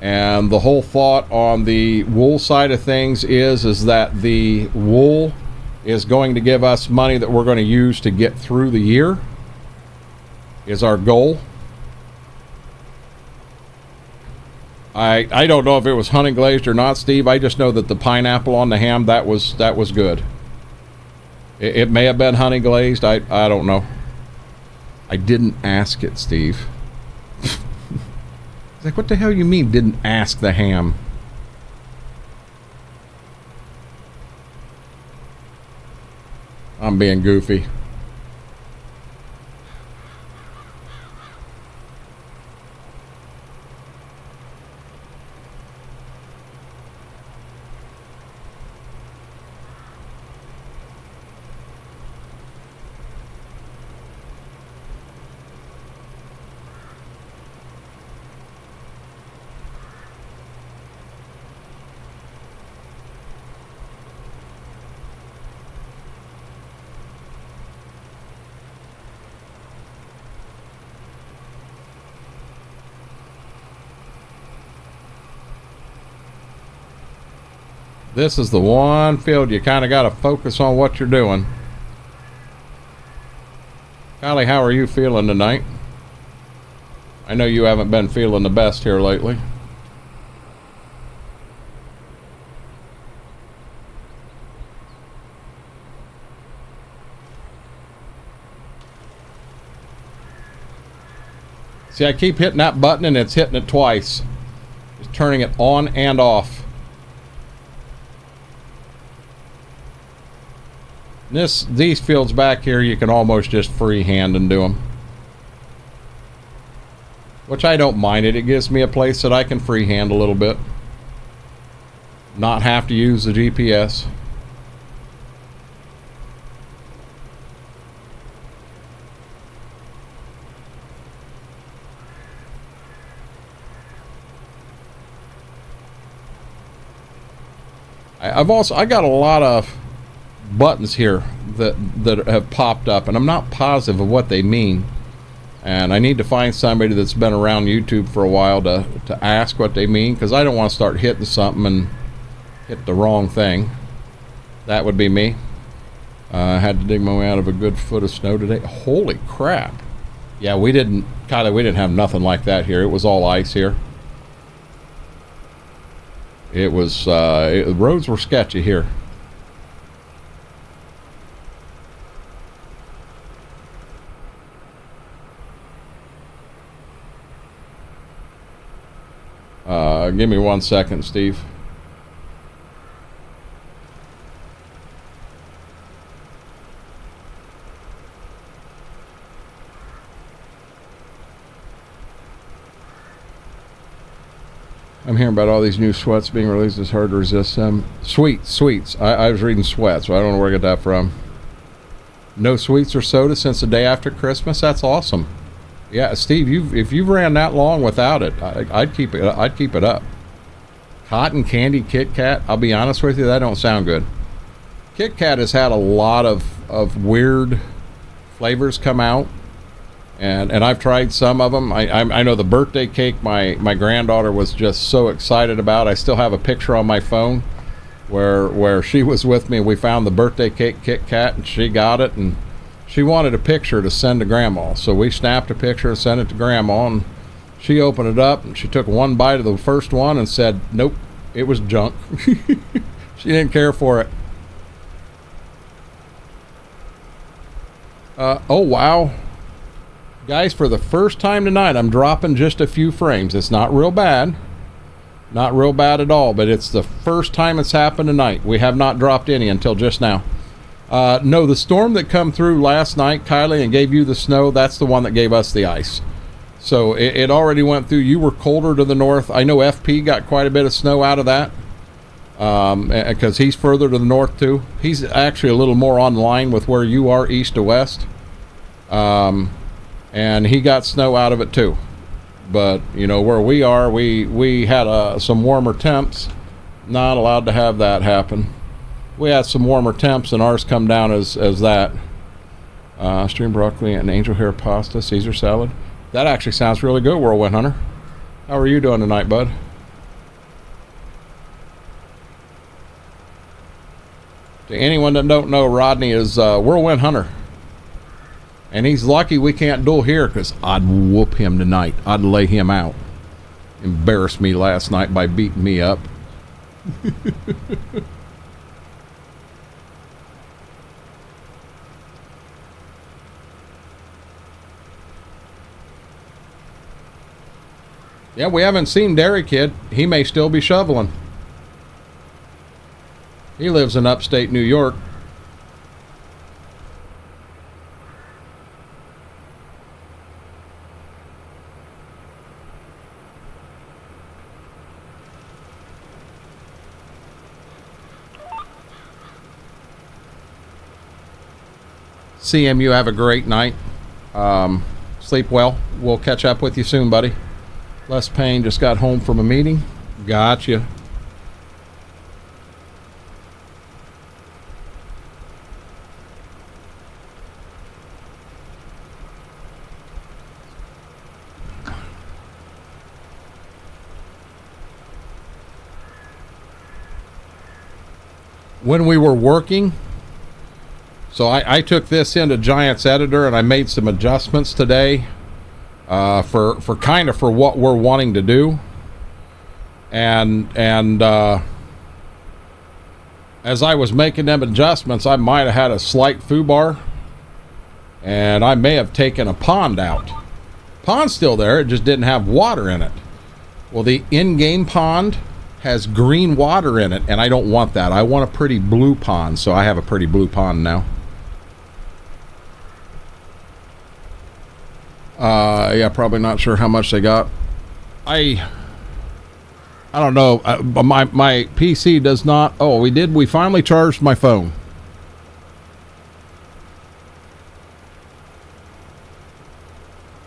And the whole thought on the wool side of things is that the wool is going to give us money that we're going to use to get through the year, is our goal. I don't know if it was honey glazed or not, Steve. I just know that the pineapple on the ham, that was good. It may have been honey glazed. I don't know. I didn't ask it, Steve. It's like, what the hell you mean didn't ask the ham? I'm being goofy. This is the one field you kind of got to focus on what you're doing. Kylie, how are you feeling tonight? I know you haven't been feeling the best here lately. See, I keep hitting that button and it's hitting it twice. Just turning it on and off. These fields back here, you can almost just freehand and do them. Which I don't mind it. It gives me a place that I can freehand a little bit. Not have to use the GPS. I got a lot of buttons here that have popped up, and I'm not positive of what they mean. And I need to find somebody that's been around YouTube for a while to ask what they mean, because I don't want to start hitting something and hit the wrong thing. That would be me. I had to dig my way out of a good foot of snow today. Holy crap. Yeah, we didn't have nothing like that here. It was all ice here. It was, the roads were sketchy here. Give me 1 second, Steve. I'm hearing about all these new sweats being released. It's hard to resist them. Sweets. I was reading sweats, so I don't know where I got that from. No sweets or soda since the day after Christmas. That's awesome. Yeah, Steve, if you've ran that long without it, I'd keep it up. Cotton candy Kit Kat. I'll be honest with you, that don't sound good. Kit Kat has had a lot of weird flavors come out, and I've tried some of them. I know the birthday cake my granddaughter was just so excited about. I still have a picture on my phone where she was with me. We found the birthday cake Kit Kat, and she got it, and she wanted a picture to send to Grandma, so we snapped a picture and sent it to Grandma, and she opened it up, and she took one bite of the first one and said, nope, it was junk. She didn't care for it. Oh, wow. Guys, for the first time tonight, I'm dropping just a few frames. It's not real bad. Not real bad at all, but it's the first time it's happened tonight. We have not dropped any until just now. No, the storm that come through last night, Kylie, and gave you the snow, that's the one that gave us the ice. So it already went through. You were colder to the north. I know FP got quite a bit of snow out of that, because he's further to the north too. He's actually a little more on line with where you are, east to west. And he got snow out of it too. But, you know, where we are, we had some warmer temps. Not allowed to have that happen. We had some warmer temps, and ours come down as that. Stream broccoli and angel hair pasta, Caesar salad. That actually sounds really good, Whirlwind Hunter. How are you doing tonight, bud? To anyone that don't know, Rodney is Whirlwind Hunter. And he's lucky we can't duel here, because I'd whoop him tonight. I'd lay him out. Embarrassed me last night by beating me up. Yeah, we haven't seen Dairy Kid. He may still be shoveling. He lives in upstate New York. CMU, have a great night. Sleep well. We'll catch up with you soon, buddy. Les Payne just got home from a meeting. Gotcha. When we were working, so I took this into Giants Editor and I made some adjustments today. For what we're wanting to do, and as I was making them adjustments, I might have had a slight foobar, and I may have taken a pond out. Pond's still there, it just didn't have water in it. Well, the in-game pond has green water in it, and I don't want that. I want a pretty blue pond, so I have a pretty blue pond now. Yeah, probably not sure how much they got. I don't know. My PC does not. Oh, we finally charged my phone.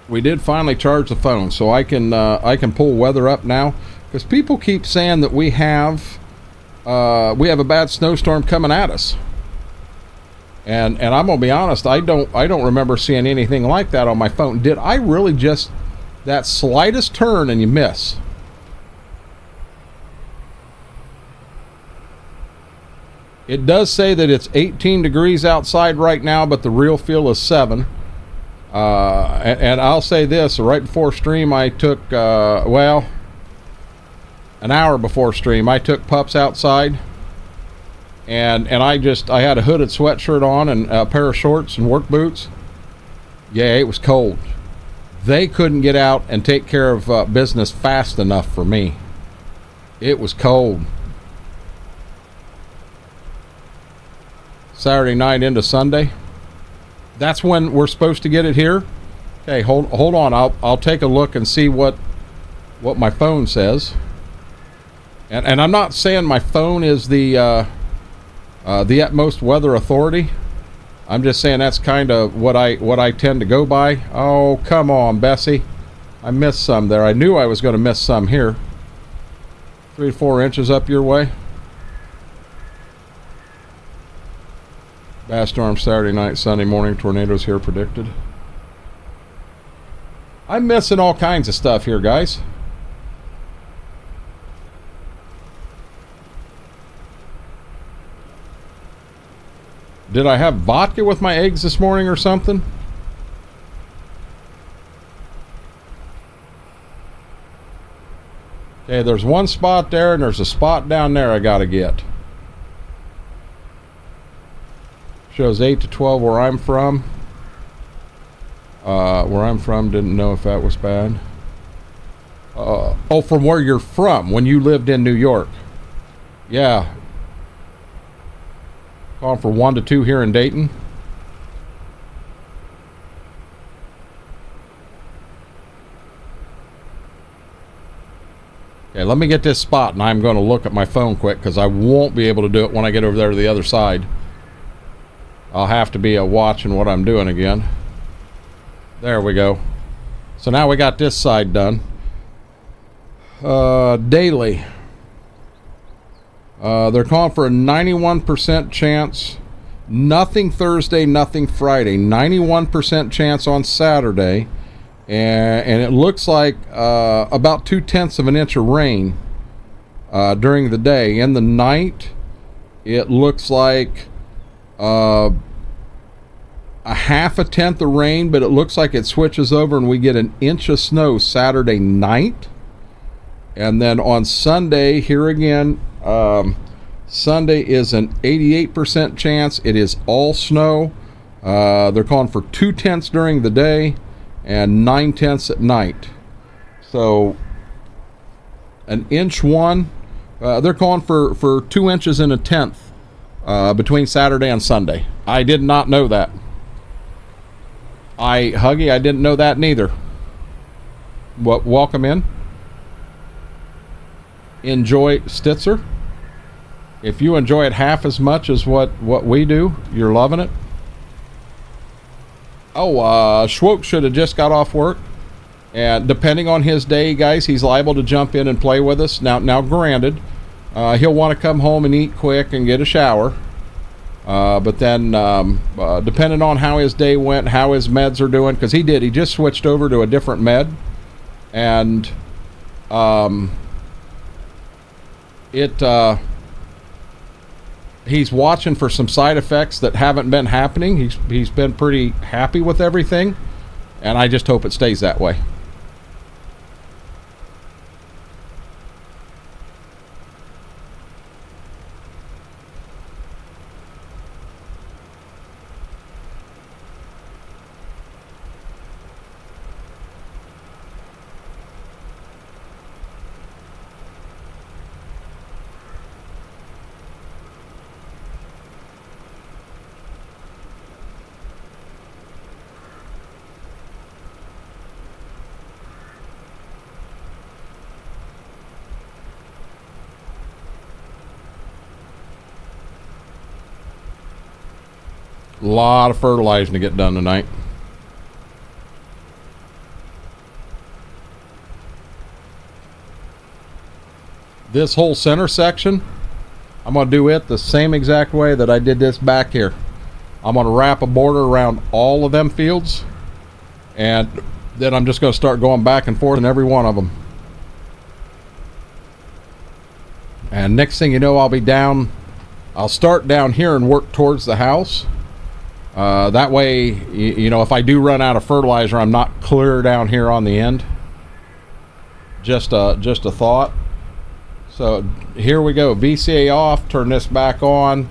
We did finally charge the phone, so I can pull weather up now, because people keep saying that we have we have a bad snowstorm coming at us. And I'm gonna be honest, I don't remember seeing anything like that on my phone. Did I really just that slightest turn and you miss? It does say that it's 18 degrees outside right now, but the real feel is 7. And I'll say this, right before stream I took, well, an hour before stream, I took pups outside. And I had a hooded sweatshirt on and a pair of shorts and work boots. Yeah, it was cold. They couldn't get out and take care of business fast enough for me. It was cold. Saturday night into Sunday. That's when we're supposed to get it here. Okay, hold on. I'll take a look and see what my phone says. And I'm not saying my phone is the utmost weather authority. I'm just saying that's kind of what I tend to go by. Oh, come on, Bessie. I missed some there. I knew I was going to miss some here. 3 to 4 inches up your way. Bad storm Saturday night, Sunday morning. Tornadoes here predicted. I'm missing all kinds of stuff here, guys. Did I have vodka with my eggs this morning or something? Okay, there's one spot there and there's a spot down there I gotta get. Shows 8 to 12 where I'm from. Didn't know if that was bad. Oh, from where you're from, when you lived in New York. Yeah. Calling for 1 to 2 here in Dayton. Okay, let me get this spot and I'm going to look at my phone quick because I won't be able to do it when I get over there to the other side. I'll have to be watching what I'm doing again. There we go. So now we got this side done. Daily. They're calling for a 91% chance. Nothing Thursday, nothing Friday. 91% chance on Saturday. And it looks like about 2/10 of an inch of rain during the day. In the night, it looks like a 1/2 tenth of rain, but it looks like it switches over and we get an inch of snow Saturday night. And then on Sunday, here again, Sunday is an 88% chance. It is all snow. They're calling for 2/10 during the day and 9/10 at night. So an inch one, they're calling for 2 inches and 1/10 between Saturday and Sunday. I did not know that. Huggy, I didn't know that neither. Welcome in. Enjoy Stitzer. If you enjoy it half as much as what we do, you're loving it. Oh, Schwoke should have just got off work. And depending on his day, guys, he's liable to jump in and play with us. Now granted, he'll want to come home and eat quick and get a shower. But then, depending on how his day went, how his meds are doing, because he just switched over to a different med. And he's watching for some side effects that haven't been happening. He's been pretty happy with everything, and I just hope it stays that way. A lot of fertilizing to get done tonight. This whole center section, I'm going to do it the same exact way that I did this back here. I'm going to wrap a border around all of them fields, and then I'm just going to start going back and forth in every one of them. And next thing you know, I'll start down here and work towards the house. That way, you know, if I do run out of fertilizer, I'm not clear down here on the end. Just a thought. So here we go. VCA off, turn this back on,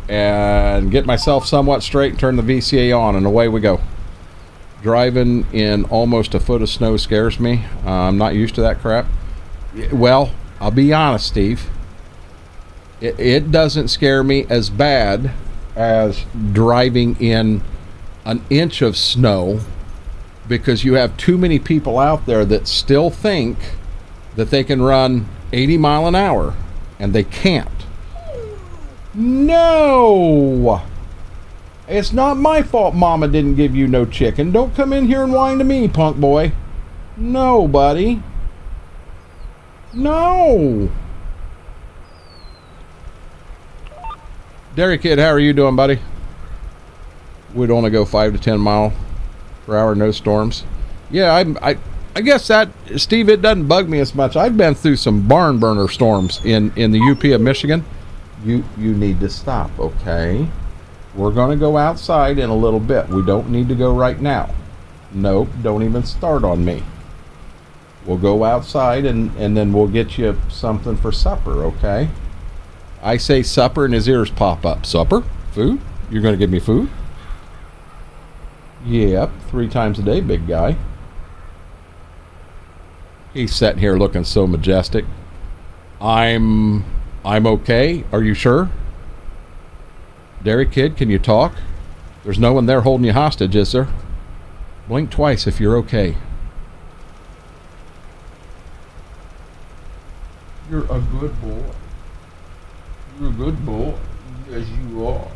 and get myself somewhat straight and turn the VCA on, and away we go. Driving in almost a foot of snow scares me. I'm not used to that crap. Well, I'll be honest, Steve. It doesn't scare me as bad as driving in an inch of snow, because you have too many people out there that still think that they can run 80 mile an hour, and they can't. No! It's not my fault Mama didn't give you no chicken. Don't come in here and whine to me, punk boy. No, buddy. No! Dairy Kid, how are you doing, buddy? We'd only go 5 to 10 mile per hour, no storms. Yeah, I guess that, Steve, it doesn't bug me as much. I've been through some barn burner storms in the UP of Michigan. You need to stop, okay? We're going to go outside in a little bit. We don't need to go right now. Nope, don't even start on me. We'll go outside and then we'll get you something for supper, okay? I say supper and his ears pop up. Supper? Food? You're going to give me food? Yep, 3 times a day, big guy. He's sitting here looking so majestic. I'm okay. Are you sure? Dairy Kid, can you talk? There's no one there holding you hostage, is there? Blink twice if you're okay. You're a good boy. You're a good boy. Yes, you are.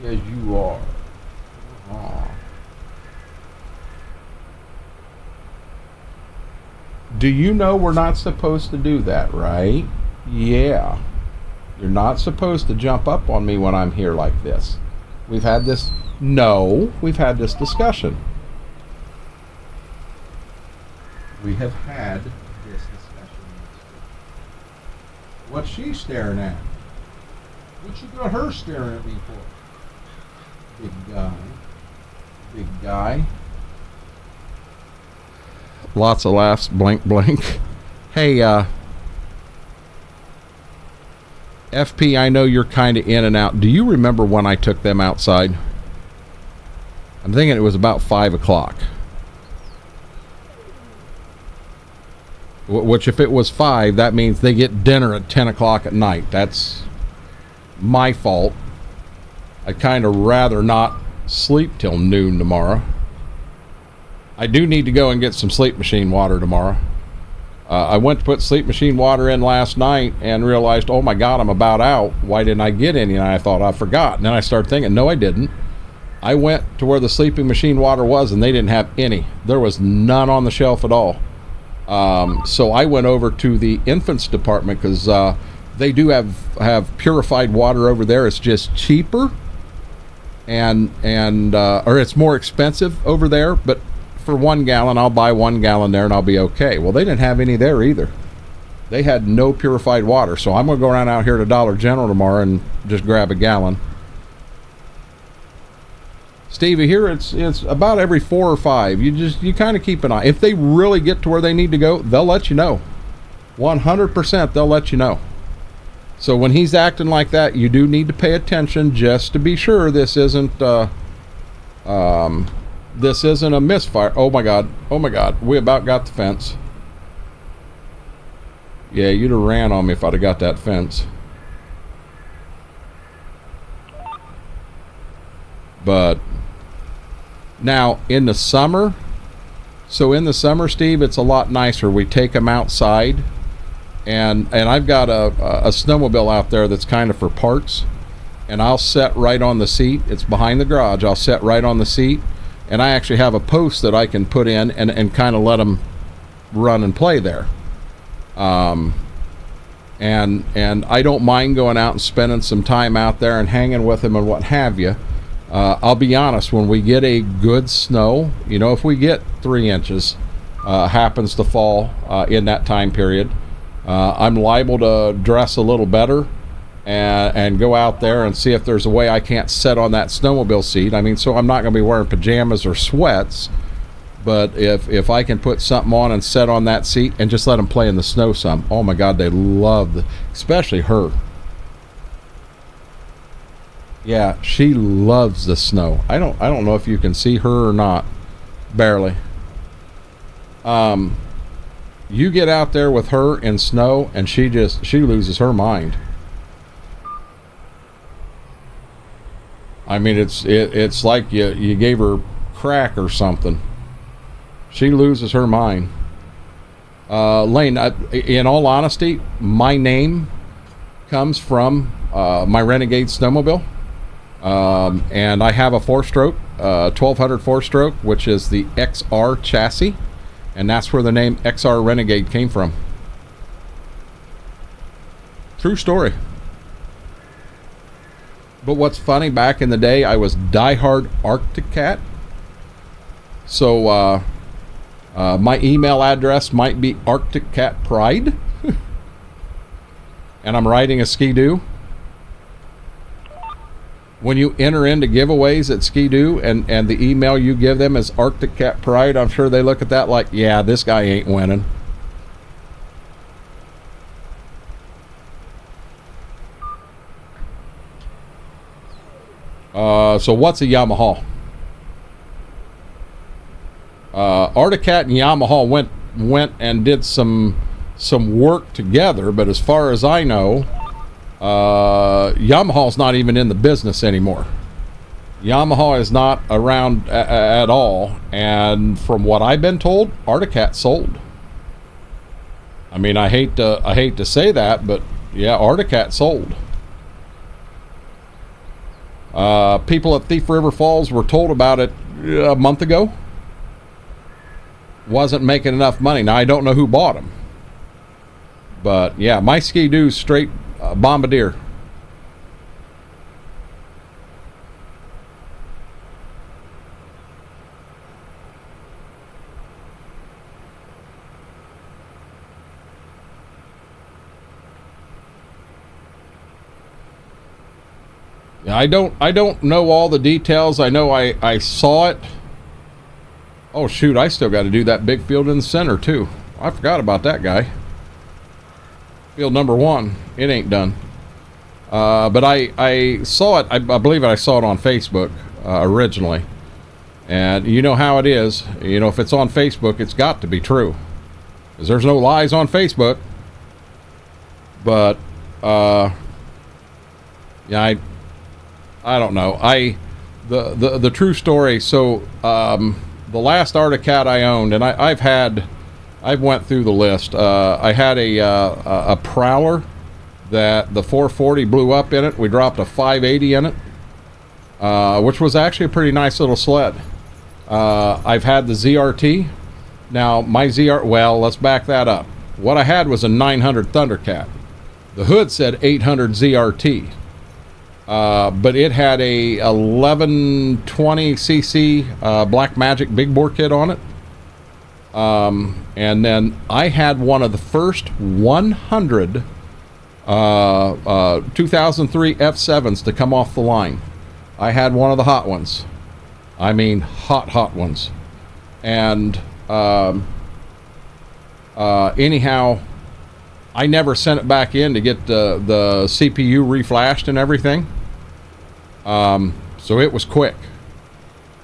Yes, you are. Aww. Do you know we're not supposed to do that, right? Yeah. You're not supposed to jump up on me when I'm here like this. We've had this... No, we've had this discussion. We have had this discussion. What's she staring at? What you got her staring at me for? Big guy. Big guy. Lots of laughs. Blink, blink. Hey, FP, I know you're kind of in and out. Do you remember when I took them outside? I'm thinking it was about 5 o'clock. Which, if it was 5, that means they get dinner at 10 o'clock at night. That's my fault. I'd kind of rather not sleep till noon tomorrow. I do need to go and get some sleep machine water tomorrow. I went to put sleep machine water in last night and realized, oh my God, I'm about out. Why didn't I get any? And I thought, I forgot. And then I started thinking, no, I didn't. I went to where the sleeping machine water was, and they didn't have any. There was none on the shelf at all. So I went over to the infants department, because they do have purified water over there. It's just cheaper, and or it's more expensive over there, but for 1 gallon, I'll buy 1 gallon there and I'll be okay. Well, they didn't have any there either. They had no purified water, so I'm gonna go around out here to Dollar General tomorrow and just grab a gallon. Stevie, here it's about every 4 or 5. You kind of keep an eye. If they really get to where they need to go, they'll let you know. 100% they'll let you know. So when he's acting like that, you do need to pay attention just to be sure this isn't a misfire. Oh my God, we about got the fence. Yeah, you'd have ran on me if I'd have got that fence. But now in the summer, Steve, it's a lot nicer. We take them outside, and I've got a snowmobile out there that's kind of for parts, and I'll set right on the seat. It's behind the garage. I'll set right on the seat, and I actually have a post that I can put in and kind of let them run and play there. and I don't mind going out and spending some time out there and hanging with him and what have you. I'll be honest, when we get a good snow, you know, if we get 3 inches, happens to fall in that time period, I'm liable to dress a little better and go out there and see if there's a way I can't sit on that snowmobile seat. I mean, so I'm not going to be wearing pajamas or sweats, but if I can put something on and sit on that seat and just let them play in the snow some. Oh my God, they love especially her. Yeah, she loves the snow. I don't know if you can see her or not. Barely. You get out there with her in snow and she loses her mind. I mean, it's like you gave her crack or something. She loses her mind. Lane, in all honesty, my name comes from my Renegade snowmobile. And I have a 4-stroke, 1200 4-stroke, which is the XR chassis. And that's where the name XR Renegade came from. True story. But what's funny, back in the day, I was diehard Arctic Cat. So my email address might be Arctic Cat Pride. And I'm riding a Ski-Doo. When you enter into giveaways at Ski-Doo and the email you give them is Arctic Cat Pride, I'm sure they look at that like, yeah, this guy ain't winning. So what's a Yamaha? Arctic Cat and Yamaha went and did some work together, but as far as I know, Yamaha's not even in the business anymore. Yamaha is not around at all, and from what I've been told, Arctic Cat sold. I mean, I hate to say that, but yeah, Arctic Cat sold. People at Thief River Falls were told about it a month ago. Wasn't making enough money. Now I don't know who bought them, but yeah, my Ski-Doo's straight Bombardier. I don't know all the details. I know I saw it. Oh shoot, I still got to do that big field in the center too. I forgot about that guy. Field number 1, it ain't done. But I saw it, I believe I saw it on Facebook originally. And you know how it is. You know, if it's on Facebook, it's got to be true, because there's no lies on Facebook. But yeah, I don't know. The true story. So the last Arctic Cat I owned, and I've went through the list. I had a Prowler that the 440 blew up in it. We dropped a 580 in it, which was actually a pretty nice little sled. I've had the ZRT. Now my well, let's back that up. What I had was a 900 Thundercat. The hood said 800 ZRT. But it had a 1120 cc Black Magic big bore kit on it. And then I had one of the first 100 2003 F7s to come off the line. I had one of the hot ones. I mean hot ones. And anyhow, I never sent it back in to get the CPU reflashed and everything. So it was quick,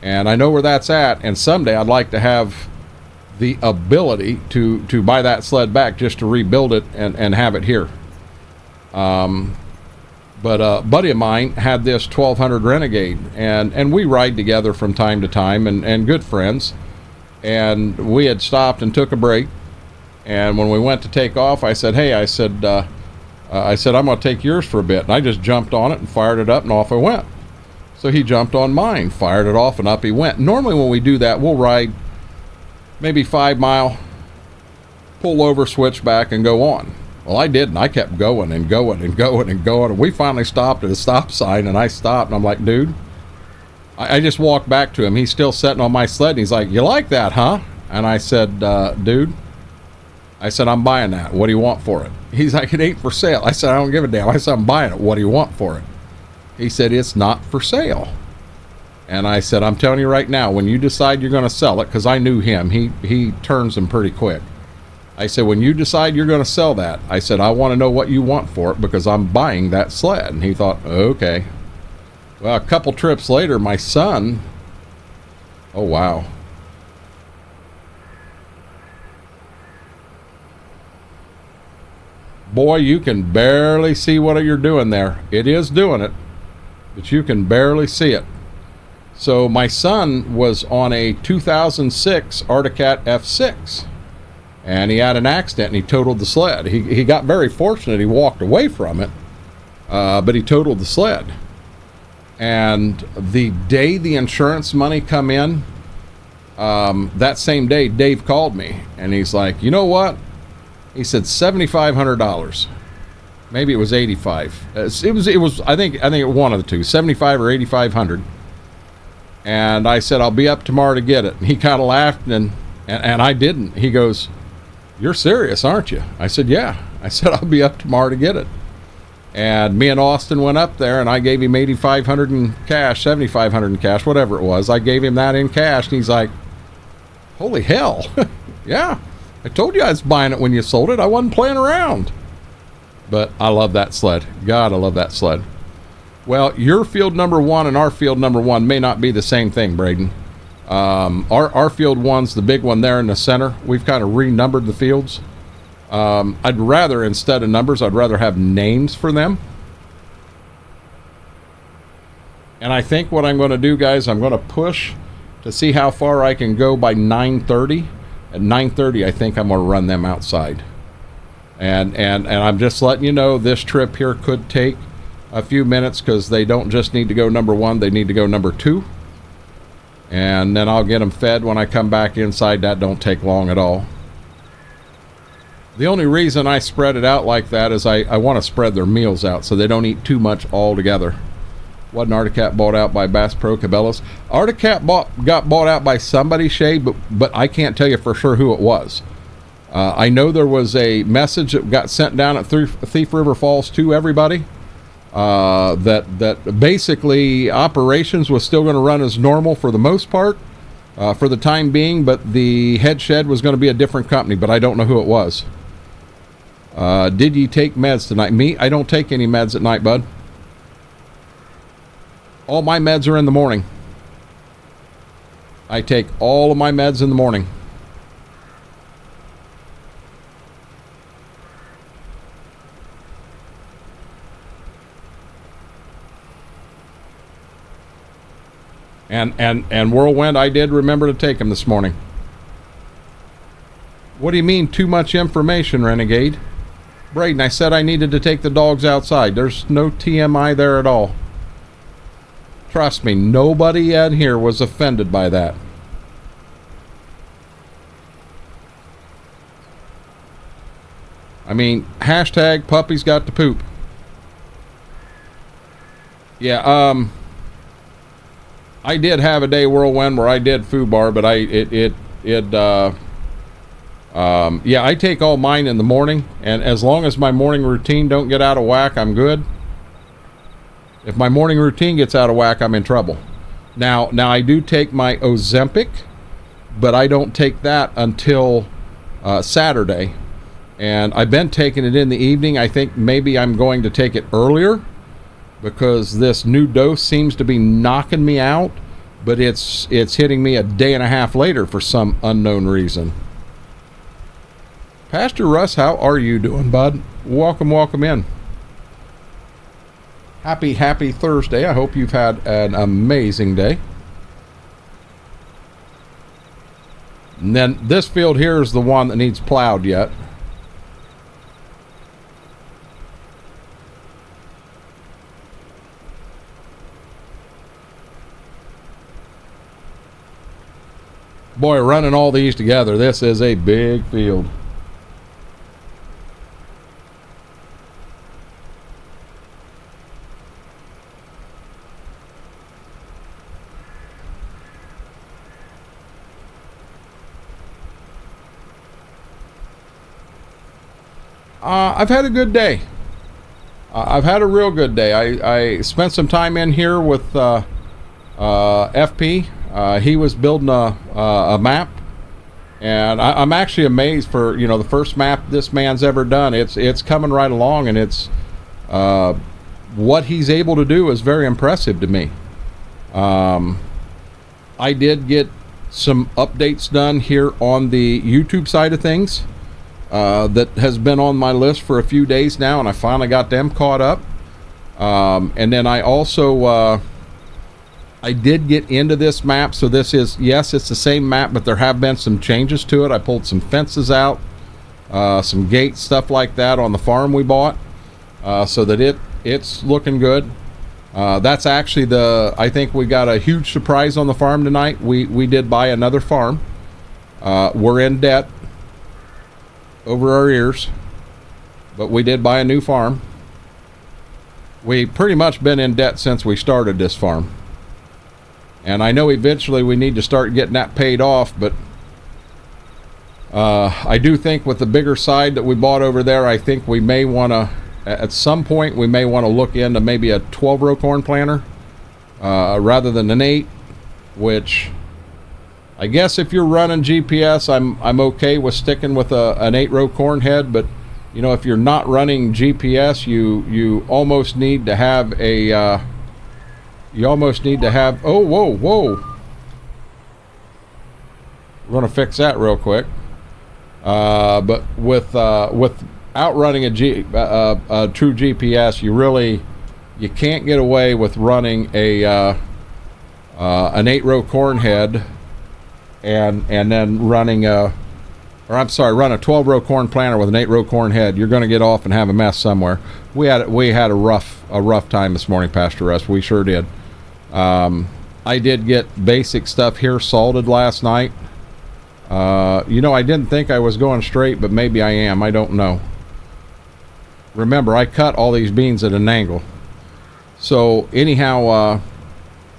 and I know where that's at, and someday I'd like to have the ability to buy that sled back just to rebuild it and have it here. But a buddy of mine had this 1200 Renegade, and we ride together from time to time, and good friends, and we had stopped and took a break, and when we went to take off, I said, hey, I said I'm going to take yours for a bit, and I just jumped on it and fired it up, and off I went. So he jumped on mine, fired it off, and up he went. Normally when we do that, we'll ride maybe 5 mile, pull over, switch back, and go on. Well, I didn't. I kept going and going and going and going. And we finally stopped at a stop sign, and I stopped, and I'm like, dude, I just walked back to him. He's still sitting on my sled, and he's like, you like that, huh? And I said, dude, I said, I'm buying that. What do you want for it? He's like, it ain't for sale. I said, I don't give a damn. I said, I'm buying it. What do you want for it? He said, it's not for sale. And I said, I'm telling you right now, when you decide you're going to sell it, because I knew him, he turns them pretty quick. I said, when you decide you're going to sell that, I said, I want to know what you want for it because I'm buying that sled. And he thought, okay. Well, a couple trips later, my son, oh, wow. Boy, you can barely see what you're doing there. It is doing it, but you can barely see it. So my son was on a 2006 Articat F6. And he had an accident and he totaled the sled. He got very fortunate. He walked away from it, but he totaled the sled. And the day the insurance money come in, that same day, Dave called me and he's like, you know what? He said $7,500. Maybe it was 85. It was. I think one of the two, 75 or 8,500. And I said, I'll be up tomorrow to get it. And he kind of laughed and I didn't. He goes, you're serious, aren't you? I said, yeah. I said, I'll be up tomorrow to get it. And me and Austin went up there and I gave him 8,500 in cash, 7,500 in cash, whatever it was. I gave him that in cash and he's like, holy hell. Yeah, I told you I was buying it when you sold it. I wasn't playing around. But I love that sled. God, I love that sled. Well, your field number one and our field number one may not be the same thing, Braden. Our field one's the big one there in the center. We've kind of renumbered the fields. I'd rather, instead of numbers, I'd rather have names for them. And I think what I'm going to do, guys, I'm going to push to see how far I can go by 9:30. At 9:30, I think I'm going to run them outside. And I'm just letting you know this trip here could take a few minutes because they don't just need to go number one, they need to go number two. And then I'll get them fed when I come back inside. That don't take long at all. The only reason I spread it out like that is I want to spread their meals out so they don't eat too much all together. Wasn't Articat bought out by Bass Pro Cabela's? Articat got bought out by somebody, Shay, but I can't tell you for sure who it was. I know there was a message that got sent down at Thief River Falls to everybody. That basically operations was still going to run as normal for the most part, for the time being, but the head shed was going to be a different company, but I don't know who it was. Did you take meds tonight? Me? I don't take any meds at night, bud. All my meds are in the morning. I take all of my meds in the morning. And Whirlwind, I did remember to take them this morning. What do you mean too much information, Renegade? Braden, I said I needed to take the dogs outside. There's no TMI there at all. Trust me, nobody in here was offended by that. I mean, hashtag puppies got to poop. Yeah, I did have a day, Whirlwind, where I did foobar, but yeah, I take all mine in the morning, and as long as my morning routine don't get out of whack, I'm good. If my morning routine gets out of whack, I'm in trouble. Now I do take my Ozempic, but I don't take that until Saturday, and I've been taking it in the evening. I think maybe I'm going to take it earlier because this new dose seems to be knocking me out, but it's hitting me a day and a half later for some unknown reason. Pastor Russ, how are you doing, bud? Welcome in. Happy Thursday. I hope you've had an amazing day. And then this field here is the one that needs plowed yet. Boy, running all these together, this is a big field. I've had a good day. I've had a real good day. I spent some time in here with FP. He was building a map, and I'm actually amazed for, you know, the first map this man's ever done. It's coming right along, and it's what he's able to do is very impressive to me. I did get some updates done here on the YouTube side of things. That has been on my list for a few days now, and I finally got them caught up. And then I also I did get into this map. So this is, yes, it's the same map, but there have been some changes to it. I pulled some fences out, some gates, stuff like that on the farm we bought, so that it's looking good. That's actually I think we got a huge surprise on the farm tonight. We did buy another farm. We're in debt over our ears, but we did buy a new farm. We pretty much been in debt since we started this farm, and I know eventually we need to start getting that paid off, but I do think with the bigger side that we bought over there, I think we may want to, at some point, we may want to look into maybe a 12-row corn planter rather than an 8, which I guess if you're running GPS, I'm okay with sticking with an 8-row corn head, but you know, if you're not running GPS, you almost need to have a oh, whoa, we're gonna fix that real quick. But without running a true GPS, you can't get away with running an 8-row corn head and then run a 12-row corn planter with an 8-row corn head. You're going to get off and have a mess somewhere. We had a rough time this morning, Pastor Russ. We sure did. I did get basic stuff here salted last night. You know, I didn't think I was going straight, but maybe I am. I don't know. Remember, I cut all these beans at an angle. So anyhow,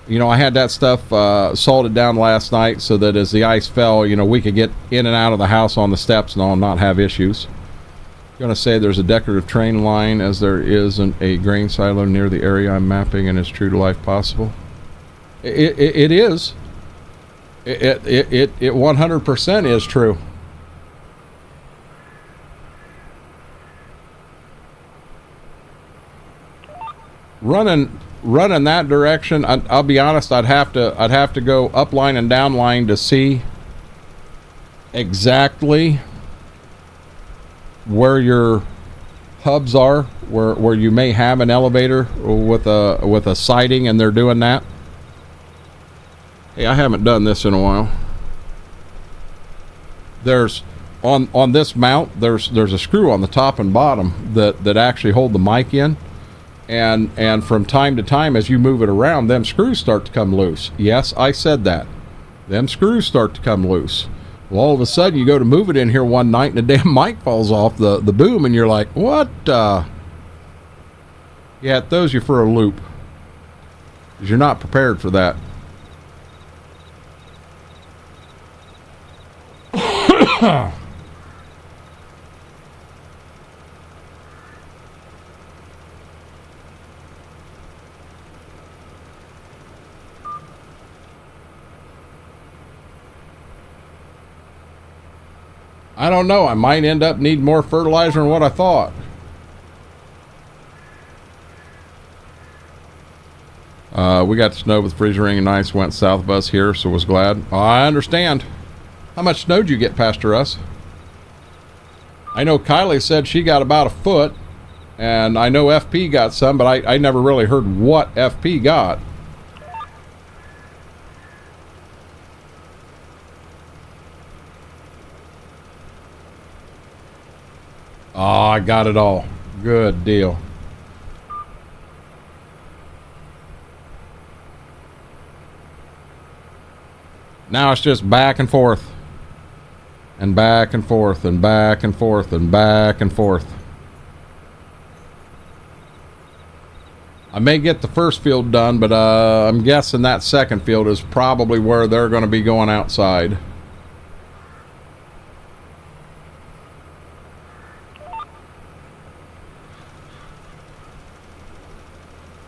you know, I had that stuff salted down last night so that as the ice fell, you know, we could get in and out of the house on the steps and all and not have issues. I'm going to say there's a decorative train line as there isn't a grain silo near the area I'm mapping, and it's true to life possible. It is. It 100% is true. Running that direction, I'll be honest, I'd have to go up line and down line to see exactly where your hubs are, where you may have an elevator with a siding and they're doing that. Hey, I haven't done this in a while. There's on this mount, there's a screw on the top and bottom that actually hold the mic in. And from time to time, as you move it around, them screws start to come loose. Yes, I said that. Them screws start to come loose. Well, all of a sudden, you go to move it in here one night, and the damn mic falls off the boom, and you're like, what? Yeah, it throws you for a loop. Because you're not prepared for that. I don't know. I might end up needing more fertilizer than what I thought. We got snow with freezing rain and ice went south of us here, so was glad. I understand. How much snow did you get, Pastor Russ? I know Kylie said she got about a foot, and I know FP got some, but I never really heard what FP got. Oh, I got it all. Good deal. Now it's just back and forth. And back and forth and back and forth and back and forth. I may get the first field done, but I'm guessing that second field is probably where they're going to be going outside.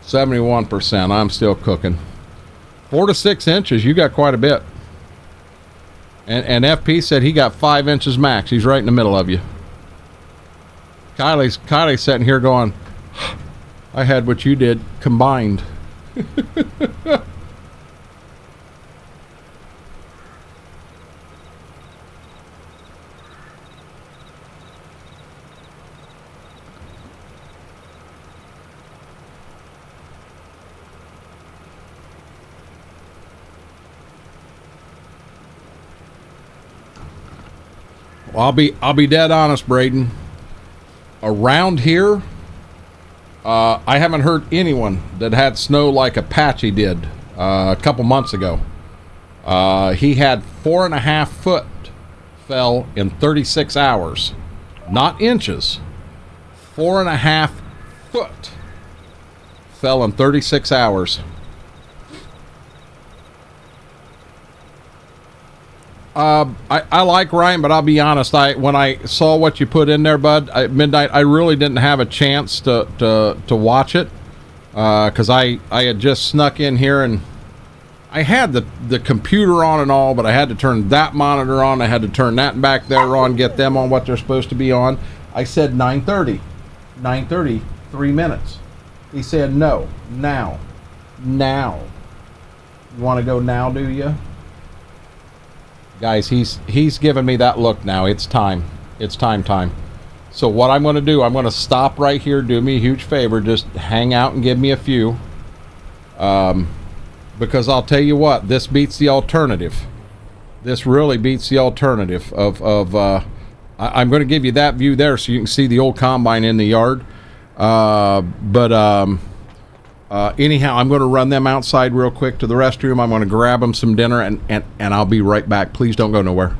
71%. I'm still cooking. 4 to 6 inches. You got quite a bit. And FP said he got 5 inches max. He's right in the middle of you. Kylie's sitting here going, I had what you did combined. Well, I'll be dead honest, Braden. Around here, I haven't heard anyone that had snow like Apache did a couple months ago. He had 4.5 foot fell in 36 hours, not inches. 4.5 foot fell in 36 hours. I like Ryan, but I'll be honest. When I saw what you put in there, bud, at midnight, I really didn't have a chance to watch it because I had just snuck in here and I had the computer on and all, but I had to turn that monitor on. I had to turn that back there on, get them on what they're supposed to be on. I said 9:30, 9:30, 3 minutes. He said no, now. You want to go now, do you? Guys, he's giving me that look now. It's time. It's time. So what I'm going to do, I'm going to stop right here. Do me a huge favor. Just hang out and give me a few. Because I'll tell you what, this beats the alternative. This really beats the alternative of I'm going to give you that view there so you can see the old combine in the yard. Anyhow, I'm going to run them outside real quick to the restroom. I'm going to grab them some dinner, and I'll be right back. Please don't go nowhere.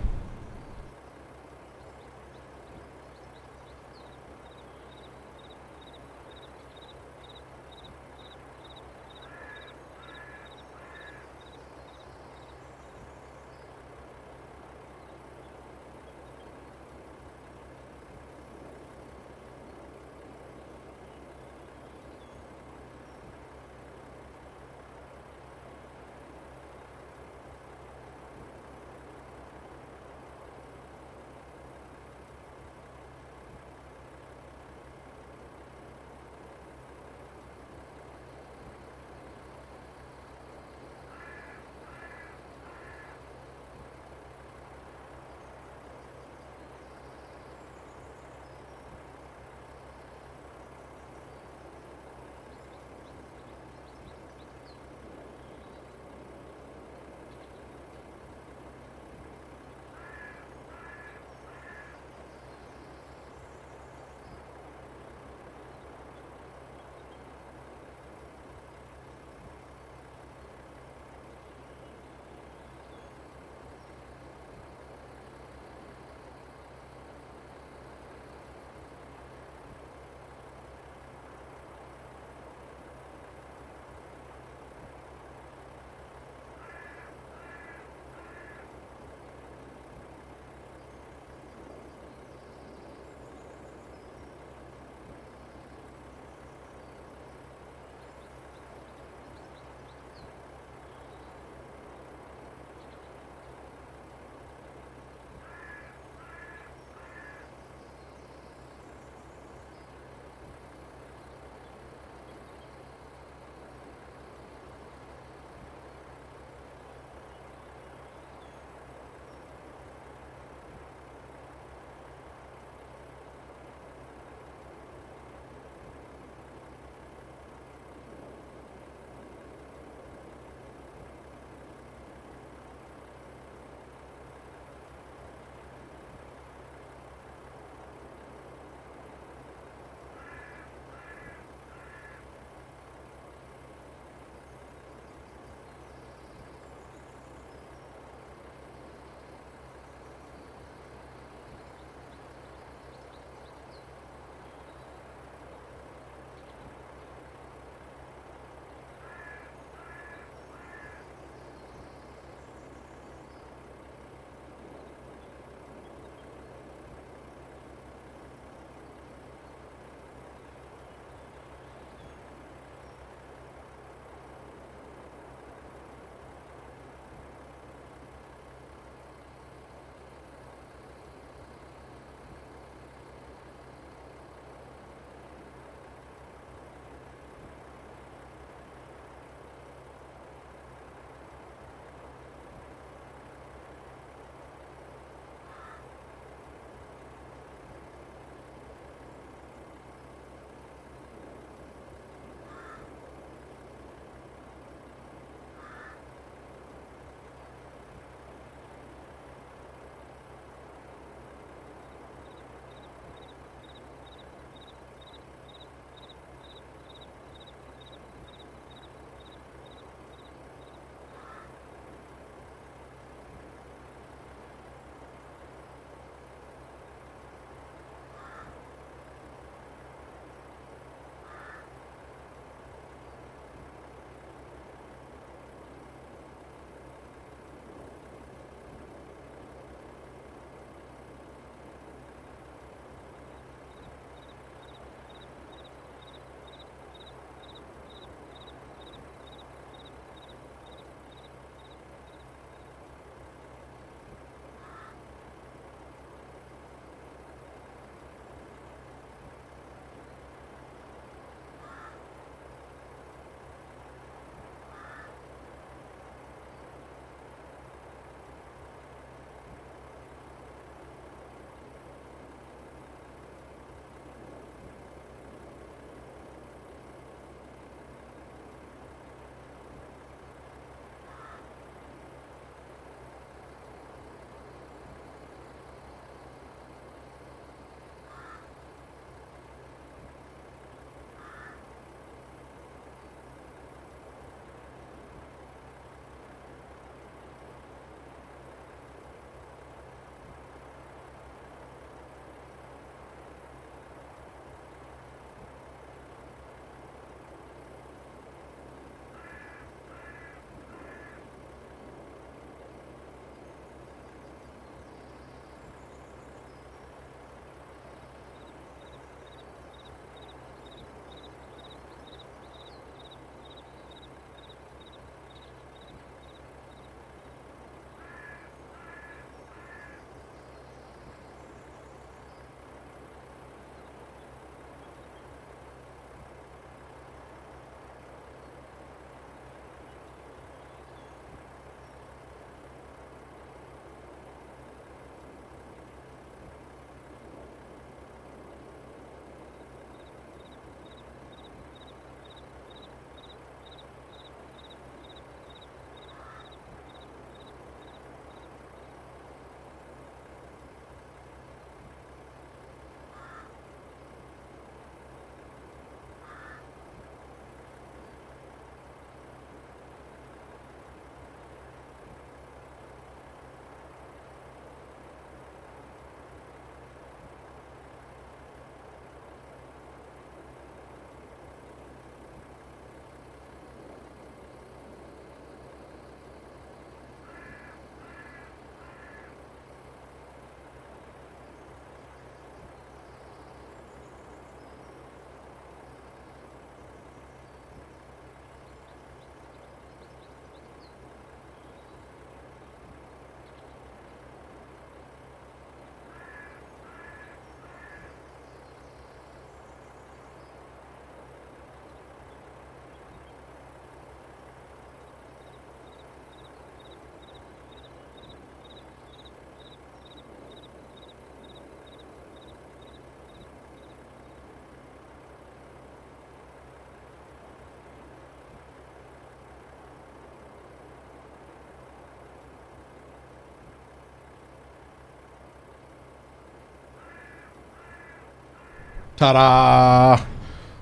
Ta-da!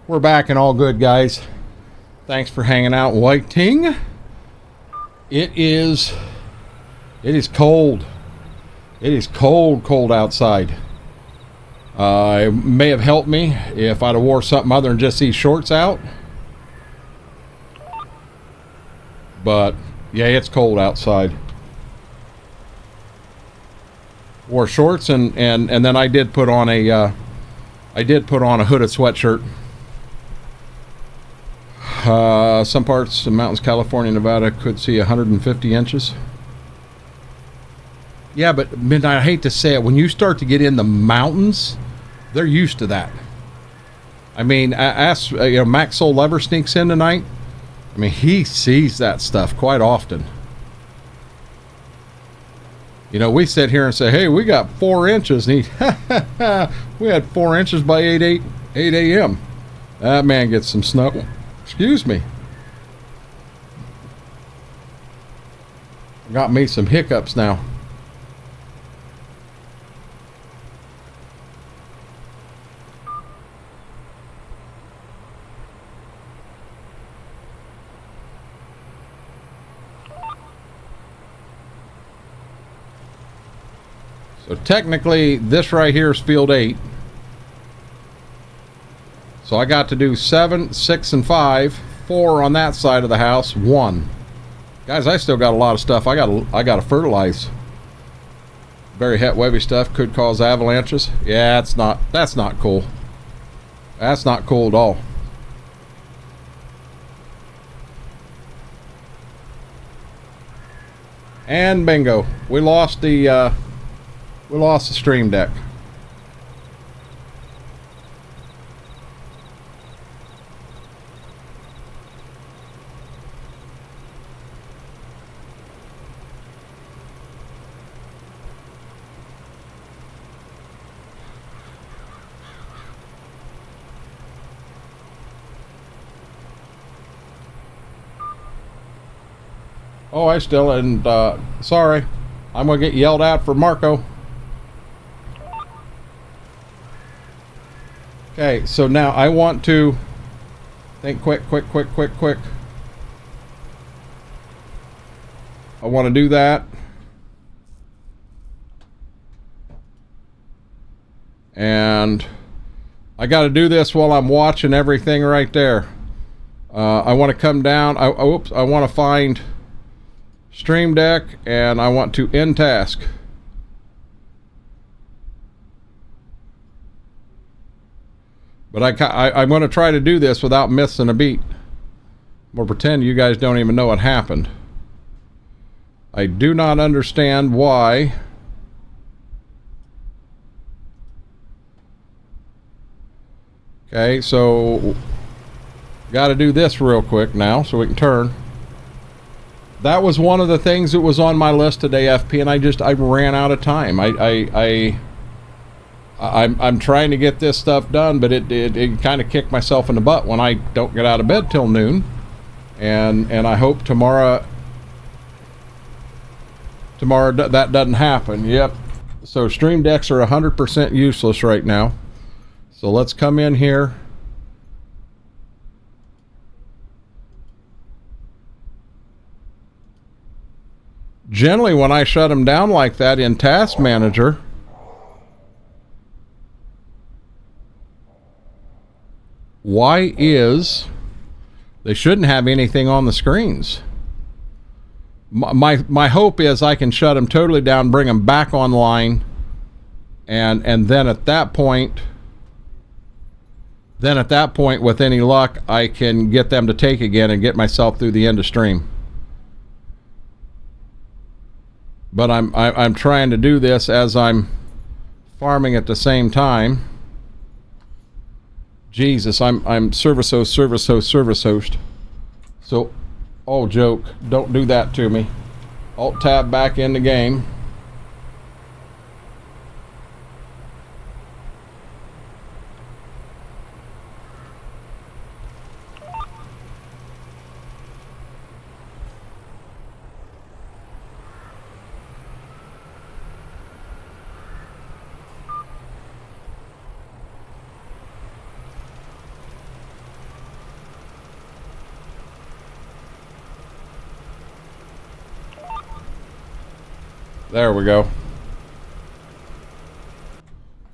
We're back and all good, guys. Thanks for hanging out, waiting. It is cold. It is cold outside. It may have helped me if I'd have wore something other than just these shorts out. But yeah, it's cold outside. Wore shorts and then I did put on a hooded sweatshirt. Some parts of the mountains, California, Nevada could see 150 inches. Yeah, but Midnight, I hate to say it, when you start to get in the mountains, they're used to that. I mean, ask, Max Soul Lever sneaks in tonight. I mean, he sees that stuff quite often. You know, we sit here and say, hey, we got 4 inches. And we had 4 inches by 8 a.m. That man gets some snow. Excuse me. Got me some hiccups now. So technically, this right here is field 8. So I got to do 7, 6, and 5. 4 on that side of the house. 1. Guys, I still got a lot of stuff I gotta fertilize. Very wavy stuff could cause avalanches. Yeah, that's not cool. That's not cool at all. And bingo, we lost the stream deck. Oh, I still, and sorry, I'm gonna get yelled at for Marco. Okay, so now I want to think quick. I want to do that. And I got to do this while I'm watching everything right there. I want to come down. I want to find Stream Deck, and I want to end task. But I'm going to try to do this without missing a beat. We'll pretend you guys don't even know what happened. I do not understand why. Okay, so got to do this real quick now so we can turn. That was one of the things that was on my list today, FP, and I ran out of time. I'm trying to get this stuff done, but it kind of kicked myself in the butt when I don't get out of bed till noon. And I hope tomorrow that doesn't happen. Yep. So stream decks are 100% useless right now. So let's come in here. Generally, when I shut them down like that in Task Manager, why is they shouldn't have anything on the screens? My hope is I can shut them totally down, bring them back online, and then at that point, with any luck, I can get them to take again and get myself through the end of stream. But I'm trying to do this as I'm farming at the same time. Jesus, I'm service host. So, oh, joke, don't do that to me. Alt tab back in the game. There we go.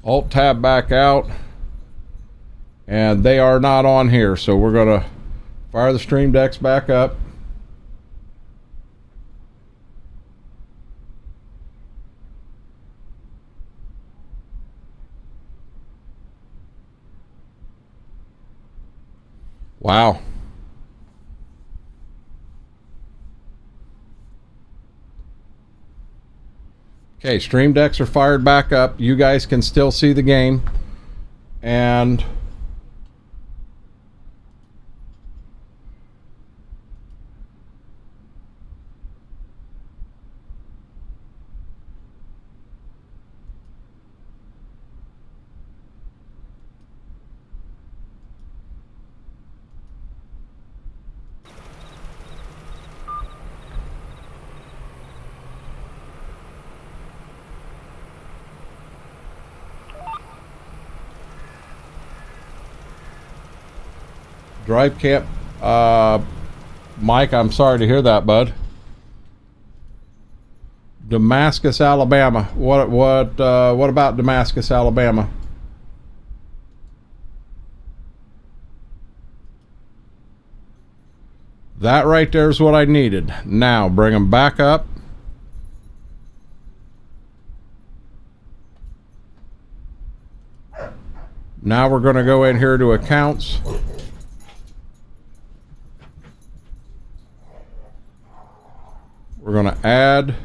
Alt tab back out. And they are not on here, so we're gonna fire the stream decks back up. Wow. Okay, stream decks are fired back up. You guys can still see the game. And Drive camp, Mike, I'm sorry to hear that, bud. Damascus, Alabama. What about Damascus, Alabama? That right there is what I needed. Now bring them back up. Now we're going to go in here to accounts. We're going to add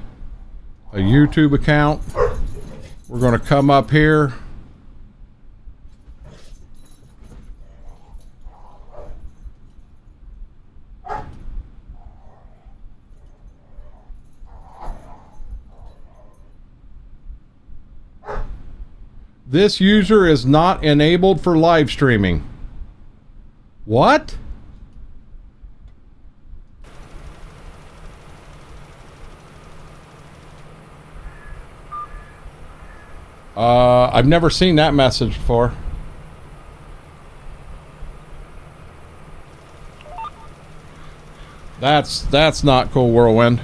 a YouTube account. We're going to come up here. This user is not enabled for live streaming. What? I've never seen that message before. That's not cool, Whirlwind.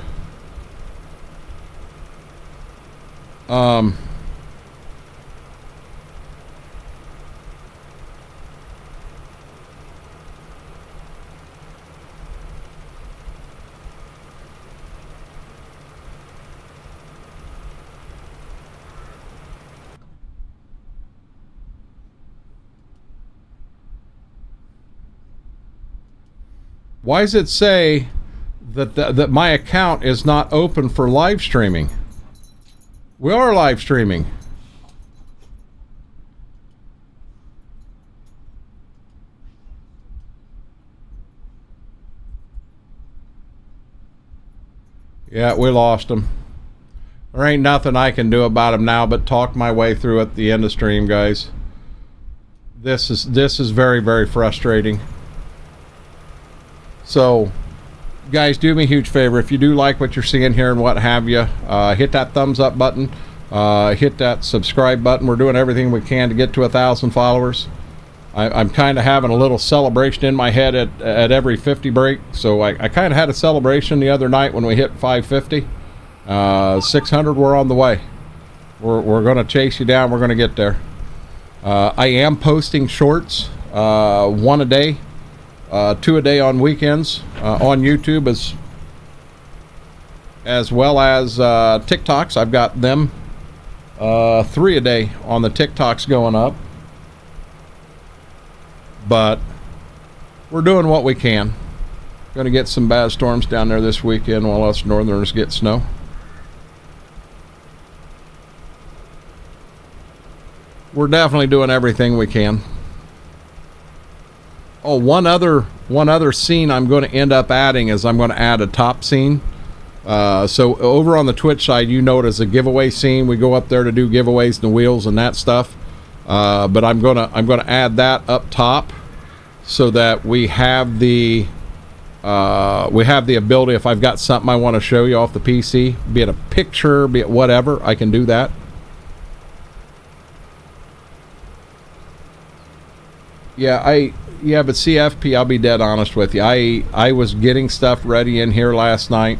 Why does it say that my account is not open for live streaming? We are live streaming. Yeah, we lost him. There ain't nothing I can do about him now but talk my way through at the end of stream, guys. This is very, very frustrating. So, guys, do me a huge favor. If you do like what you're seeing here and what have you, hit that thumbs up button. Hit that subscribe button. We're doing everything we can to get to 1,000 followers. I'm kind of having a little celebration in my head at every 50 break. So I kind of had a celebration the other night when we hit 550. 600, we're on the way. We're going to chase you down. We're going to get there. I am posting shorts, 1 a day. 2 a day on weekends on YouTube as well as TikToks. I've got them 3 a day on the TikToks going up. But we're doing what we can. Going to get some bad storms down there this weekend while us northerners get snow. We're definitely doing everything we can. Oh, one other scene I'm going to end up adding is I'm going to add a top scene. So over on the Twitch side, you know it as a giveaway scene. We go up there to do giveaways and the wheels and that stuff. But I'm gonna add that up top so that we have the ability, if I've got something I want to show you off the PC, be it a picture, be it whatever, I can do that. Yeah, but CFP, I'll be dead honest with you. I was getting stuff ready in here last night,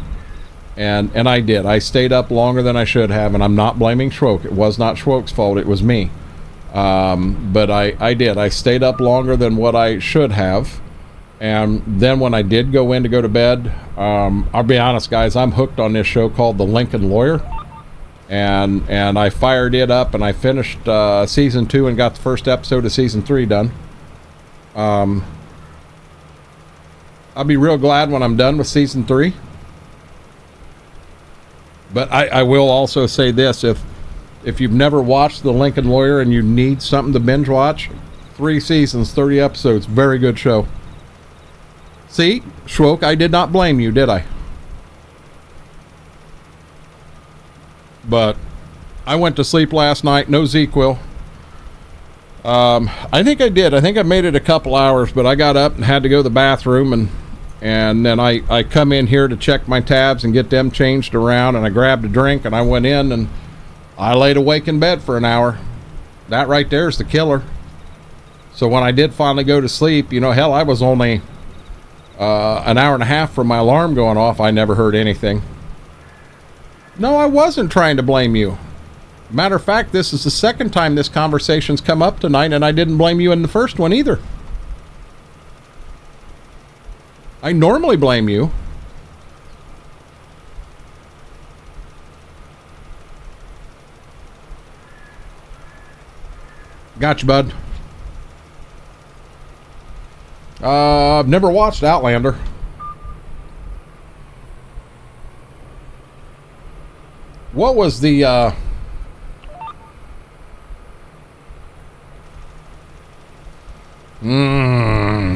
And I did. I stayed up longer than I should have, and I'm not blaming Schwoke. It was not Schwoke's fault. It was me. But I did. I stayed up longer than what I should have. And then when I did go to bed, I'll be honest, guys, I'm hooked on this show called The Lincoln Lawyer. And I fired it up, and I finished season 2 and got the first episode of season 3 done. I'll be real glad when I'm done with season 3. But I will also say this, if you've never watched The Lincoln Lawyer and you need something to binge watch, 3 seasons, 30 episodes, very good show. See, Schwoke, I did not blame you, did I? But I went to sleep last night, no ZQL. I think I did. I think I made it a couple hours, but I got up and had to go to the bathroom, and then I come in here to check my tabs and get them changed around, and I grabbed a drink and I went in and I laid awake in bed for an hour. That right there is the killer. So when I did finally go to sleep, you know, hell, I was only an hour and a half from my alarm going off. I never heard anything. No, I wasn't trying to blame you. Matter of fact, this is the second time this conversation's come up tonight, and I didn't blame you in the first one either. I normally blame you. Gotcha, bud. I've never watched Outlander. What was the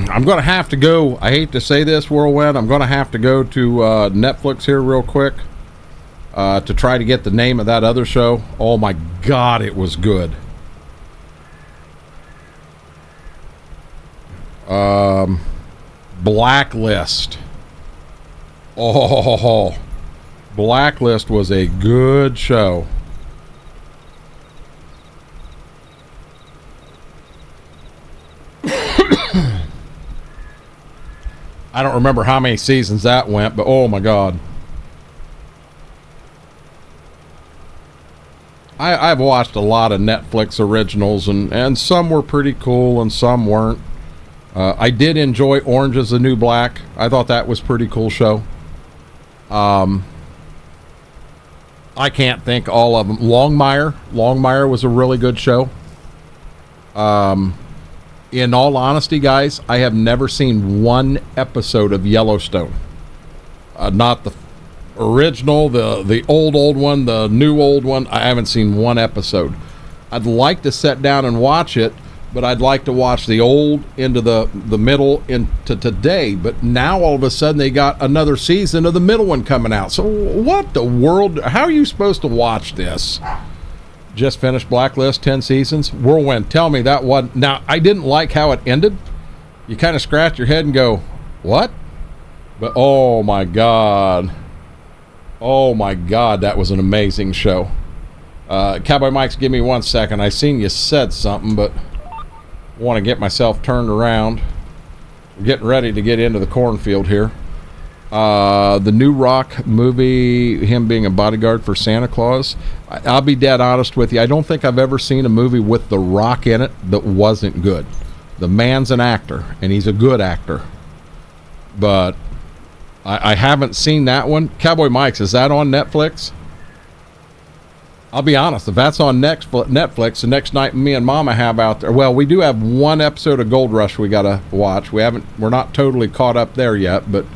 I'm gonna have to go. I hate to say this, Whirlwind. I'm gonna have to go to Netflix here real quick to try to get the name of that other show. Oh my God, it was good. Blacklist. Oh, Blacklist was a good show. I don't remember how many seasons that went, but oh my God. I've watched a lot of Netflix originals, and some were pretty cool and some weren't. I did enjoy Orange is the New Black. I thought that was a pretty cool show. I can't think all of them. Longmire was a really good show. In all honesty, guys, I have never seen one episode of Yellowstone. Not the original, the old one, the new old one. I haven't seen one episode. I'd like to sit down and watch it, but I'd like to watch the old into the middle into today. But now all of a sudden they got another season of the middle one coming out. So what the world? How are you supposed to watch this? Just finished Blacklist, 10 seasons. Whirlwind, tell me that one. Now, I didn't like how it ended. You kind of scratch your head and go, what? But oh my God. Oh my God, that was an amazing show. Cowboy Mike's, give me 1 second. I seen you said something, but I want to get myself turned around. We're getting ready to get into the cornfield here. The New Rock movie, him being a bodyguard for Santa Claus. I'll be dead honest with you. I don't think I've ever seen a movie with The Rock in it that wasn't good. The man's an actor, and he's a good actor. But I haven't seen that one. Cowboy Mike's, is that on Netflix? I'll be honest, if that's on Netflix, the next night me and Mama have out there. Well, we do have one episode of Gold Rush we gotta watch. We're not totally caught up there yet, but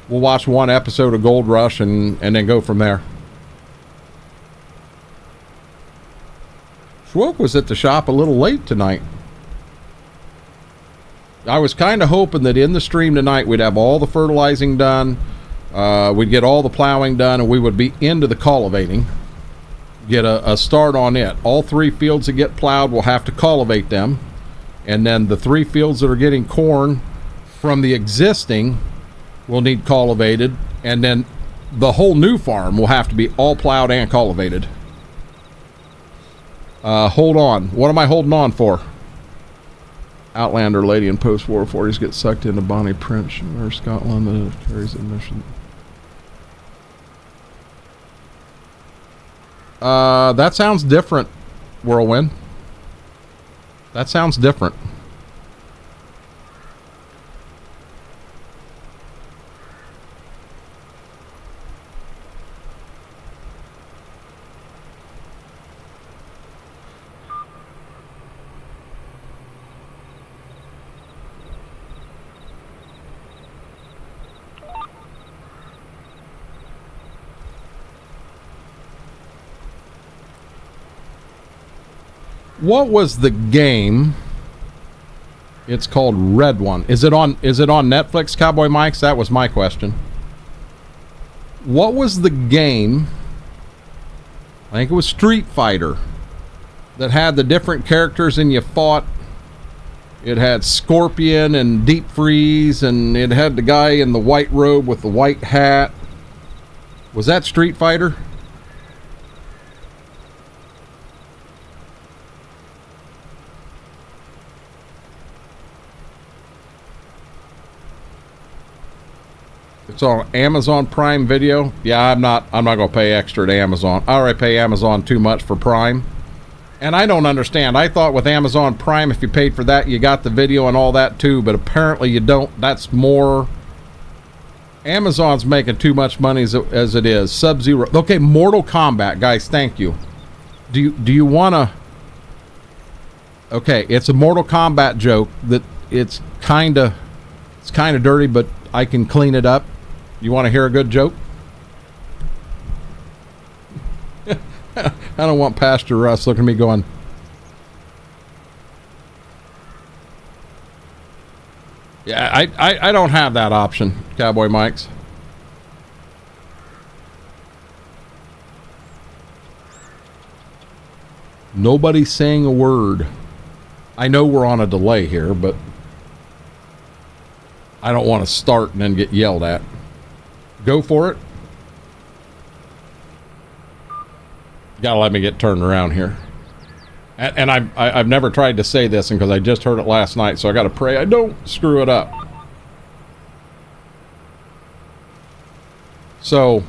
we'll watch one episode of Gold Rush and then go from there. Schwoke was at the shop a little late tonight. I was kind of hoping that in the stream tonight we'd have all the fertilizing done, we'd get all the plowing done, and we would be into the cultivating. Get a start on it. All 3 fields that get plowed, we'll have to cultivate them. And then the 3 fields that are getting corn from the existing will need cultivated, and then the whole new farm will have to be all plowed and cultivated. Hold on. What am I holding on for? Outlander lady in post-war 40s get sucked into Bonnie Prince or Scotland that carries admission. That sounds different, Whirlwind. That sounds different. What was the game? It's called Red One. Is it on Netflix, Cowboy Mike's? That was my question. What was the game? I think it was Street Fighter that had the different characters and you fought. It had Scorpion and Deep Freeze, and it had the guy in the white robe with the white hat. Was that Street Fighter? It's on Amazon Prime Video. Yeah, I'm not gonna pay extra to Amazon. I already pay Amazon too much for Prime. And I don't understand. I thought with Amazon Prime, if you paid for that, you got the video and all that too, but apparently you don't. That's more. Amazon's making too much money as it is. Sub-Zero. Okay, Mortal Kombat, guys, thank you. Do you wanna? Okay, it's a Mortal Kombat joke that it's kinda dirty, but I can clean it up. You want to hear a good joke? I don't want Pastor Russ looking at me going, yeah, I don't have that option, Cowboy Mike's. Nobody's saying a word. I know we're on a delay here, but I don't want to start and then get yelled at. Go for it. You gotta let me get turned around here. And I've never tried to say this because I just heard it last night, so I gotta pray I don't screw it up. So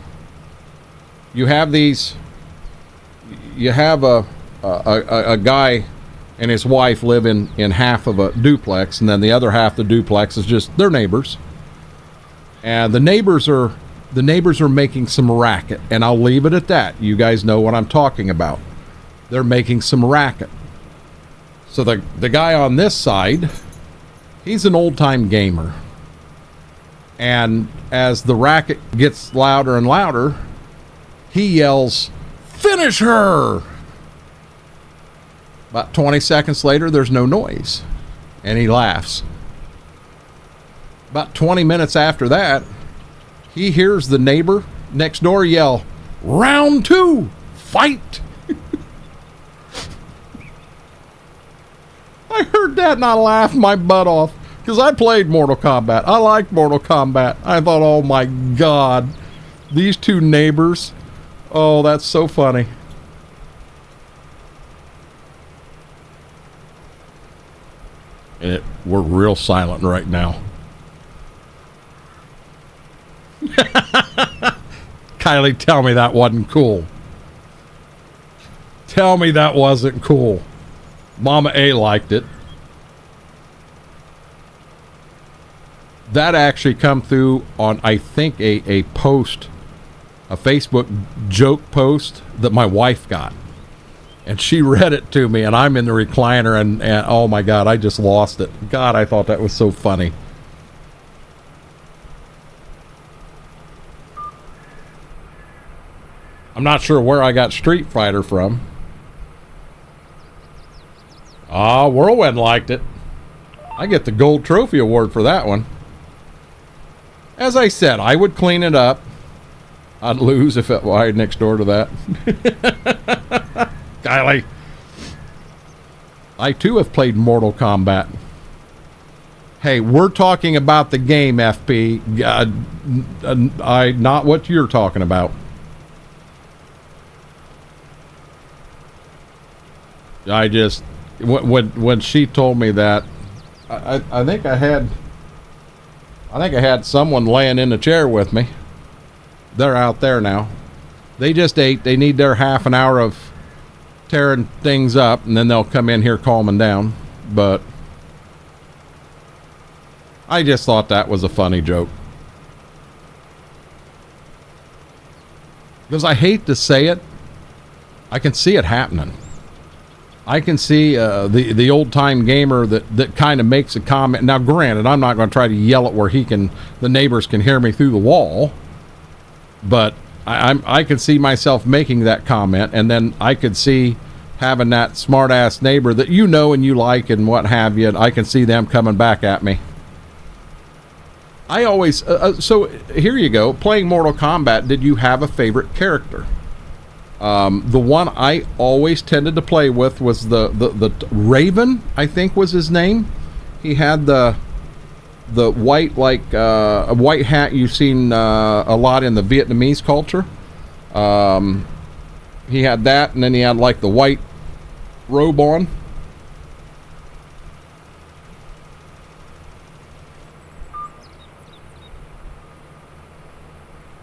you have these. You have a guy and his wife live in half of a duplex, and then the other half of the duplex is just their neighbors. And the neighbors are making some racket, and I'll leave it at that. You guys know what I'm talking about. They're making some racket. So the guy on this side, he's an old-time gamer. And as the racket gets louder and louder, he yells, "Finish her!" About 20 seconds later, there's no noise. And he laughs. About 20 minutes after that, he hears the neighbor next door yell, "Round 2, fight!" I heard that and I laughed my butt off because I played Mortal Kombat. I liked Mortal Kombat. I thought, oh my God, these two neighbors. Oh, that's so funny. We're real silent right now. Kylie, tell me that wasn't cool. Tell me that wasn't cool. Mama A liked it. That actually come through on, I think, a post, a Facebook joke post that my wife got. And she read it to me, and I'm in the recliner, and oh my God, I just lost it. God, I thought that was so funny. I'm not sure where I got Street Fighter from. Ah, Whirlwind liked it. I get the gold trophy award for that one. As I said, I would clean it up. I'd lose if it were next door to that. Kylie. I too have played Mortal Kombat. Hey, we're talking about the game, FP. Not what you're talking about. I just, when she told me that, I think I had someone laying in the chair with me. They're out there now. They just ate. They need their half an hour of tearing things up, and then they'll come in here calming down. But I just thought that was a funny joke. Because I hate to say it, I can see it happening. I can see the old-time gamer that kind of makes a comment. Now, granted, I'm not going to try to yell it where the neighbors can hear me through the wall. But I could see myself making that comment, and then I could see having that smart-ass neighbor that you know and you like and what have you. I can see them coming back at me. I always... so, here you go. Playing Mortal Kombat, did you have a favorite character? The one I always tended to play with was the Raven, I think was his name. He had the white, like a white hat you've seen a lot in the Vietnamese culture. He had that, and then he had like the white robe on.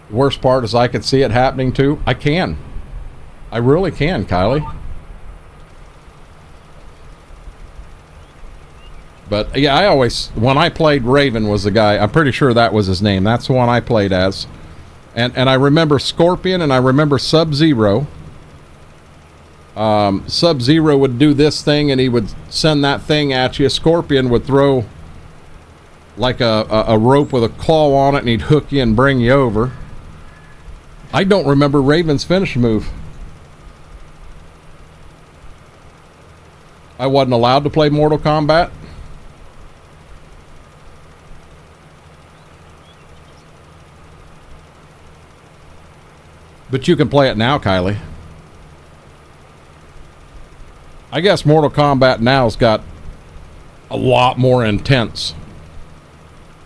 The worst part is I could see it happening too. I can. I really can, Kylie. But yeah, I always, when I played, Raven was the guy. I'm pretty sure that was his name. That's the one I played as. And I remember Scorpion, and I remember Sub-Zero. Sub-Zero would do this thing, and he would send that thing at you. Scorpion would throw like a rope with a claw on it, and he'd hook you and bring you over. I don't remember Raven's finish move. I wasn't allowed to play Mortal Kombat. But you can play it now, Kylie. I guess Mortal Kombat now's got a lot more intense.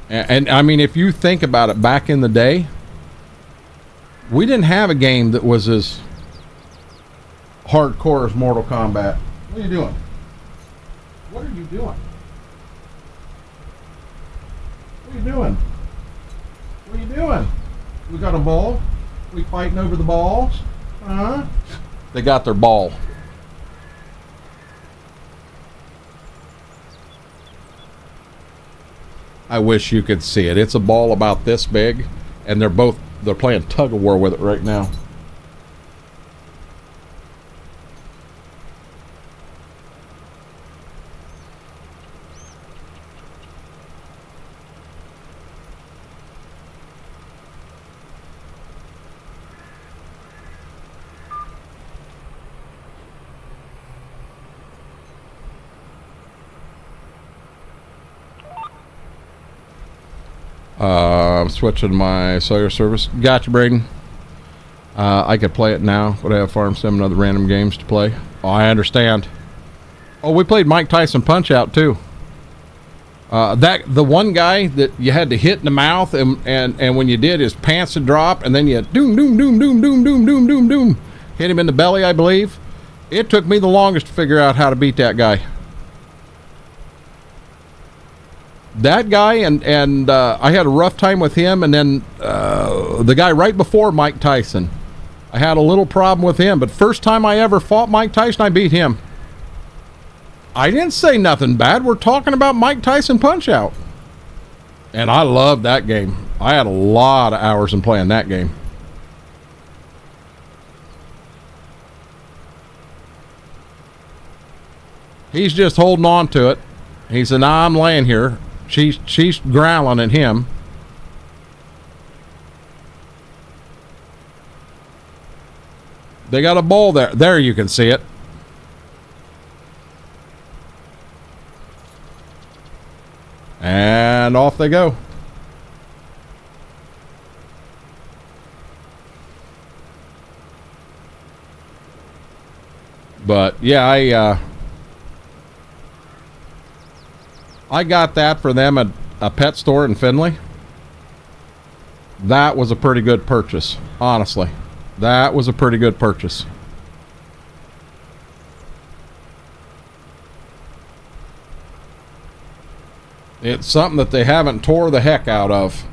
And I mean, if you think about it, back in the day, we didn't have a game that was as hardcore as Mortal Kombat. What are you doing? What are you doing? What are you doing? What are you doing? We got a ball? We fighting over the balls? Huh? They got their ball. I wish you could see it. It's a ball about this big, and they're playing tug of war with it right now. I'm switching my cellular service. Gotcha, Braden. I could play it now, but I have Farm Sim and other random games to play. Oh, I understand. Oh, we played Mike Tyson Punch-Out too. The one guy that you had to hit in the mouth, and when you did, his pants would drop, and then you doom doom doom doom doom doom doom doom doom, hit him in the belly, I believe. It took me the longest to figure out how to beat that guy. That guy, and I had a rough time with him, and then the guy right before Mike Tyson, I had a little problem with him, but first time I ever fought Mike Tyson, I beat him. I didn't say nothing bad. We're talking about Mike Tyson Punch-Out. And I loved that game. I had a lot of hours in playing that game. He's just holding on to it. He said, nah, I'm laying here. She's growling at him. They got a bowl there. There you can see it. And off they go. But yeah, I got that for them at a pet store in Findlay. That was a pretty good purchase, honestly. That was a pretty good purchase. It's something that they haven't tore the heck out of.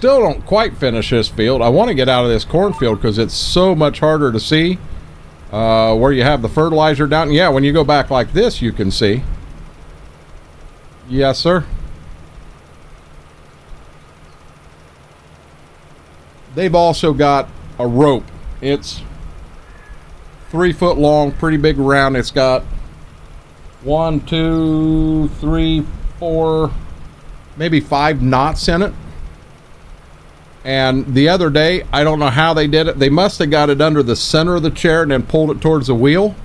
still don't quite finish this field. I want to get out of this cornfield because it's so much harder to see where you have the fertilizer down. Yeah, when you go back like this, you can see. Yes, sir. They've also got a rope. It's 3 foot long, pretty big around. It's got 1, 2, 3, 4, maybe 5 knots in it. And the other day, I don't know how they did it. They must have got it under the center of the chair and then pulled it towards the wheel.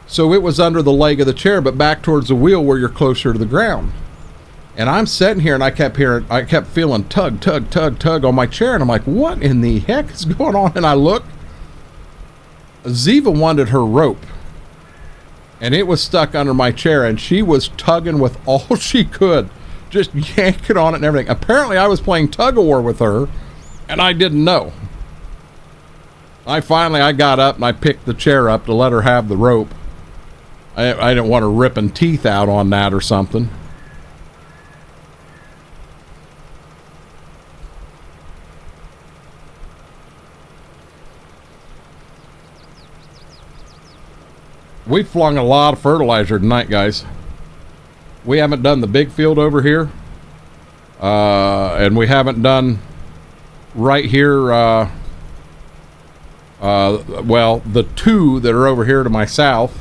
So it was under the leg of the chair, but back towards the wheel where you're closer to the ground. And I'm sitting here and I kept feeling tug, tug, tug, tug on my chair. And I'm like, what in the heck is going on? And I look, Ziva wanted her rope. And it was stuck under my chair and she was tugging with all she could. Just yanking on it and everything. Apparently I was playing tug-of-war with her and I didn't know. I got up and I picked the chair up to let her have the rope. I didn't want her ripping teeth out on that or something. We flung a lot of fertilizer tonight, guys. We haven't done the big field over here. And we haven't done right here, well, the 2 that are over here to my south.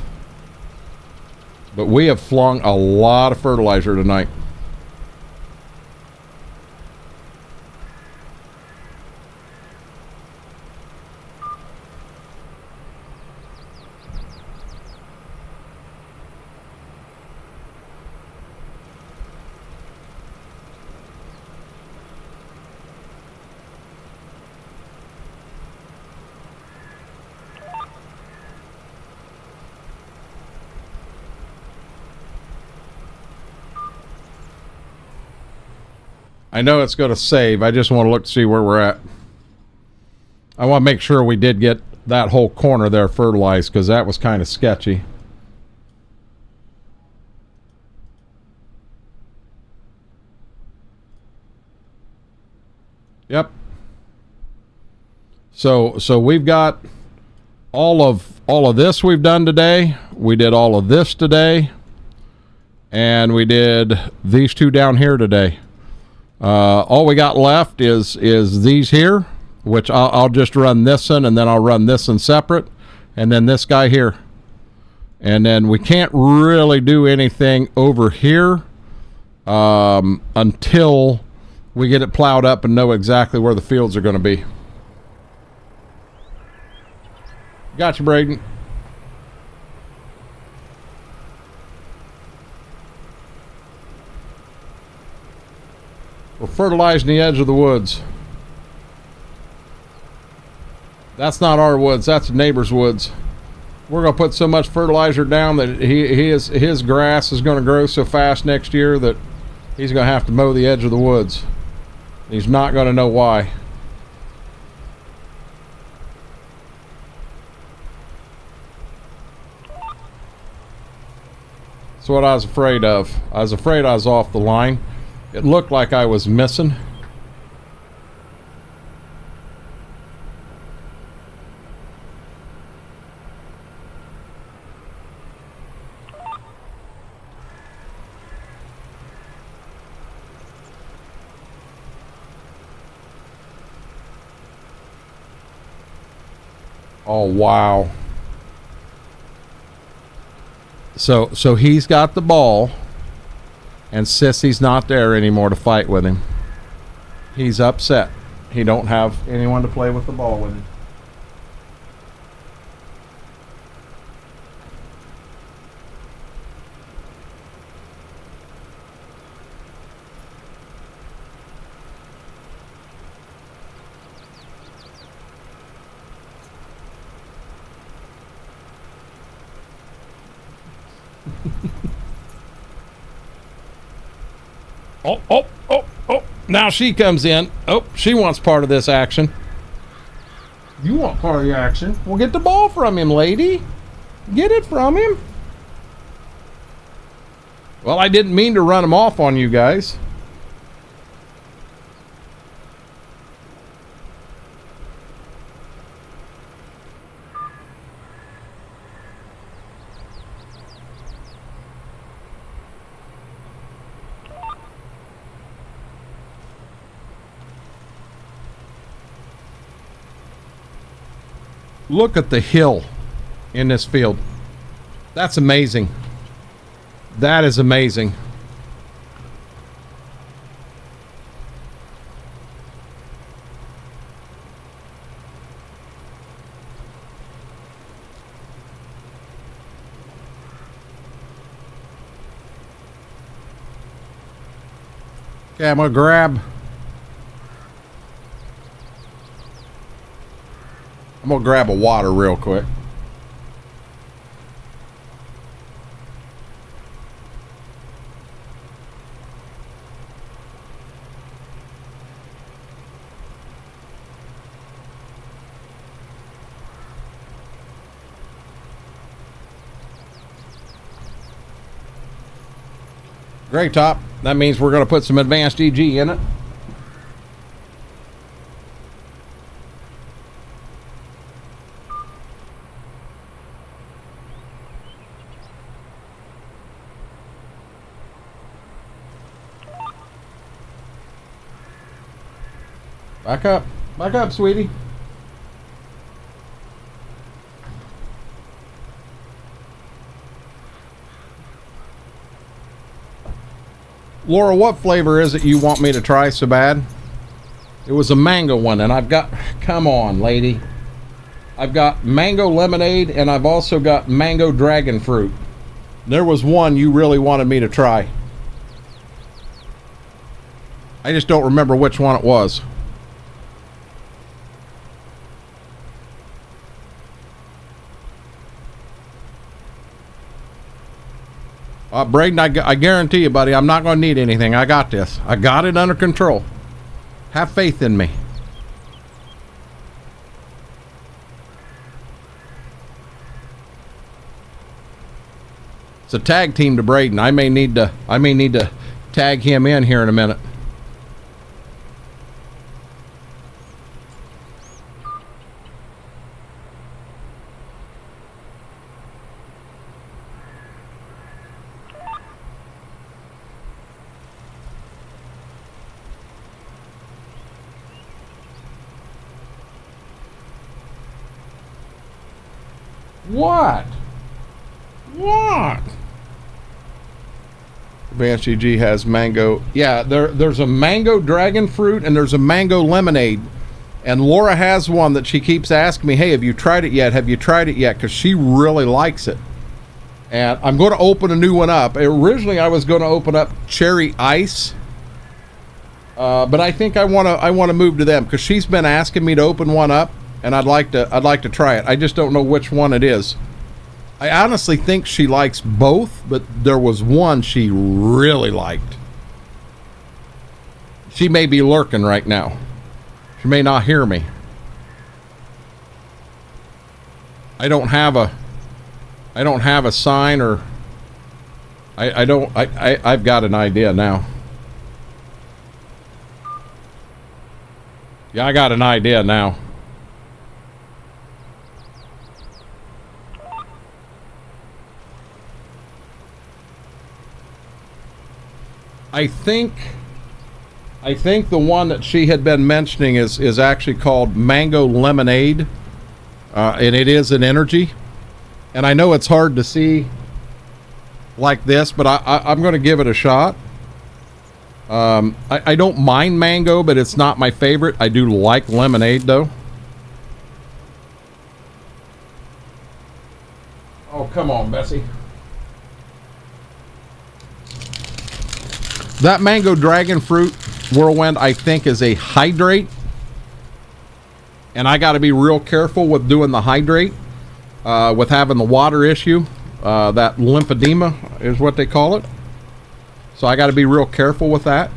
But we have flung a lot of fertilizer tonight. I know it's going to save. I just want to look to see where we're at. I want to make sure we did get that whole corner there fertilized because that was kind of sketchy. Yep. So we've got all of this we've done today. We did all of this today. And we did these 2 down here today. All we got left is these here, which I'll just run this one and then I'll run this one separate, and then this guy here. And then we can't really do anything over here until we get it plowed up and know exactly where the fields are going to be. Gotcha, Braden. We're fertilizing the edge of the woods. That's not our woods. That's the neighbor's woods. We're going to put so much fertilizer down that his grass is going to grow so fast next year that he's going to have to mow the edge of the woods. He's not going to know why. That's what I was afraid of. I was afraid I was off the line. It looked like I was missing. Oh, wow. So he's got the ball. And Sissy's not there anymore to fight with him. He's upset. He don't have anyone to play with the ball with him. Oh, now she comes in. Oh, she wants part of this action. You want part of the action? Well, get the ball from him, lady. Get it from him. Well, I didn't mean to run him off on you guys. Look at the hill in this field. That's amazing. That is amazing. Okay, I'm gonna grab a water real quick. Great top. That means we're going to put some advanced EG in it. Back up, sweetie. Laura, what flavor is it you want me to try so bad? It was a mango one, and I've got, come on, lady. I've got mango lemonade, and I've also got mango dragon fruit. There was one you really wanted me to try. I just don't remember which one it was. Braden, I guarantee you, buddy, I'm not going to need anything. I got this. I got it under control. Have faith in me. It's a tag team to Braden. I may need to tag him in here in a minute. What? What? Advanced EG has mango. Yeah, there's a mango dragon fruit and there's a mango lemonade. And Laura has one that she keeps asking me, hey, have you tried it yet? Have you tried it yet? Because she really likes it. And I'm going to open a new one up. Originally, I was going to open up cherry ice. But I think I want to move to them because she's been asking me to open one up. And I'd like to try it. I just don't know which one it is. I honestly think she likes both, but there was one she really liked. She may be lurking right now. She may not hear me. I don't have a sign or I've got an idea now. Yeah, I got an idea now. I think the one that she had been mentioning is actually called Mango Lemonade, and it is an energy. And I know it's hard to see like this, but I'm going to give it a shot. I don't mind mango, but it's not my favorite. I do like lemonade, though. Oh, come on, Bessie. That mango dragon fruit whirlwind, I think, is a hydrate. And I got to be real careful with doing the hydrate, with having the water issue. That lymphedema is what they call it. So I got to be real careful with that.